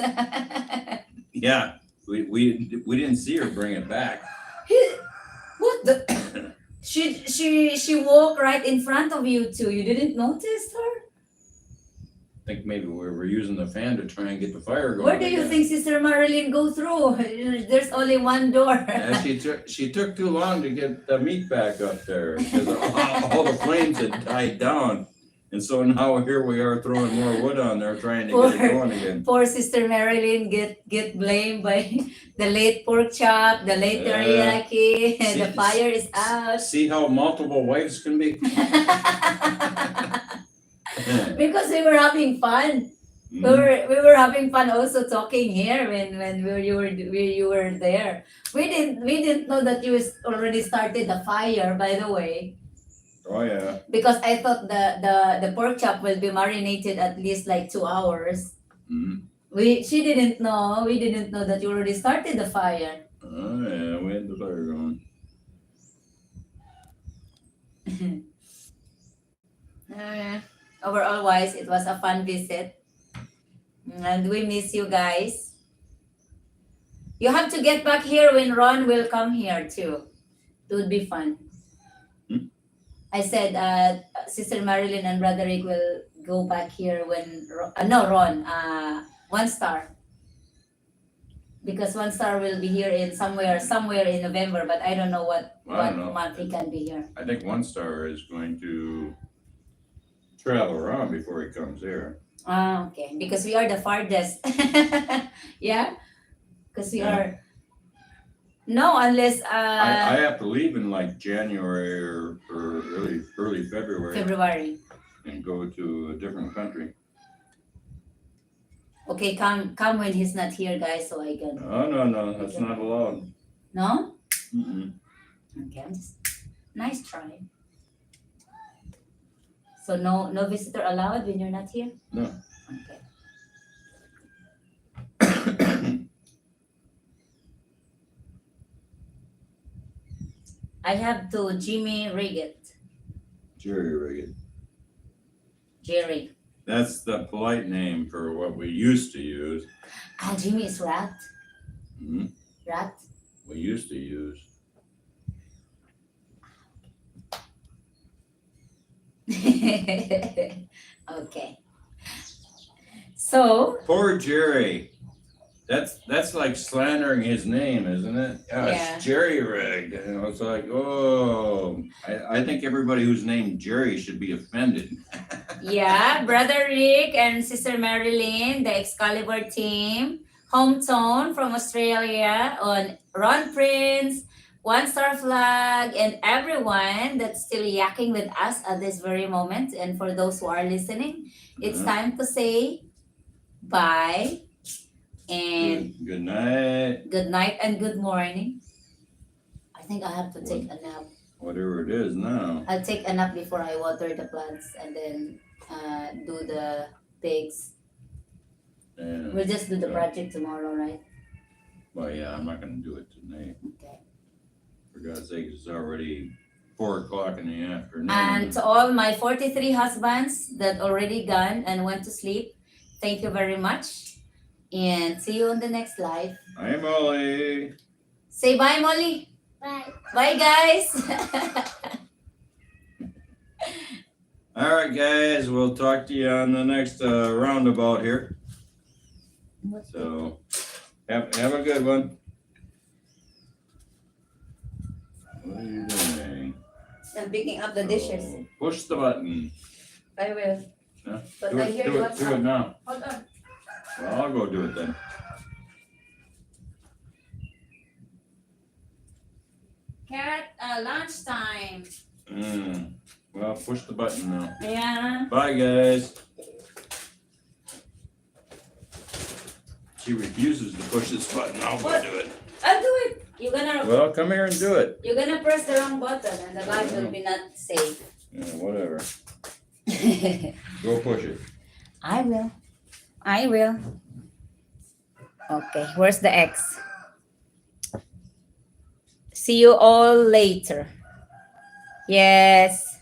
Yeah, we didn't see her bring it back. What the? She walked right in front of you too. You didn't notice her? I think maybe we were using the fan to try and get the fire going. Where do you again. think Sister Marilyn go through? There's only one door. Yeah, she took too long to get the meat back up there because all the flames had died down. And so now here we are throwing more wood on there trying to get it going again. Poor Sister Marilyn get blamed by the late pork chop, the late teriyaki, See- the fire is out. See how multiple wives can be? Because we were having fun. We were having fun also talking here when you were there. We didn't know that you already started the fire, by the way. Oh yeah. Because I thought the pork chop will be marinated at least like 2 hours. Mm-hmm. We didn't know that you already started the fire. Oh yeah, we had the fire going. Overall wise, it was a fun visit. And we miss you guys. You have to get back here when Ron will come here too. It would be fun. I said Sister Marilyn and Brother Rick will go back here when Ron, One Star. Because One Star will be here in somewhere in November, but I don't know what I don't know. month he can be here. I think One Star is going to travel around before he comes here. Okay. Because we are the farthest. Yeah? Because we are. No, unless I have to leave in like January or early February February. and go to a different country. Okay, come when he's not here, guys, so I can. Oh no, that's not allowed. No? Mm-mm. Okay, nice try. So no visitor allowed when you're not here? No. Okay. I have to Jimmy rig it. Jerry rigged. Jerry. That's the polite name for what we used to use. Jimmy is rat. Hmm? Rat. We used to use. Okay. So Poor Jerry. That's like slandering his name, isn't it? Gosh, Yeah. Jerry rigged. And it's like, oh, I think everybody who's named Jerry should be offended. yeah, Brother Rick and Sister Marilyn, the Excalibur team, Hometone from Australia, on Ron Prince, One Star Flag, and everyone that's still yakking with us at this very moment. And for those who are listening, it's time to say bye and Good night. good night and good morning. I think I have to take a nap. Whatever it is now. I'll take a nap before I water the plants and then do the pigs. And, We'll just do the project tomorrow, right? well, yeah, I'm not gonna do it tonight. Okay. For God's sake, it's already 4:00 in the afternoon. And to all my 43 husbands that already gone and went to sleep, thank you very much. And see you on the next live. Hi, Molly. Say bye, Molly. Bye. Bye, guys. All right, guys, we'll talk to you on the next roundabout here. So, have a good one. What are you doing? I'm picking up the dishes. Oh, push the button. I will. Yeah, But do I it, hear do you it, what's do it up. now. Hold on. Well, I'll go do it then. Cat, lunchtime. Well, push the button now. Yeah. Bye, guys. She refuses to push this button. I'll go What? do it. I'll do it. You're gonna Well, come here and do it. press the wrong button and the live will be not safe. Yeah, whatever. Go push it. I will. Okay, where's the X? See you all later. Yes.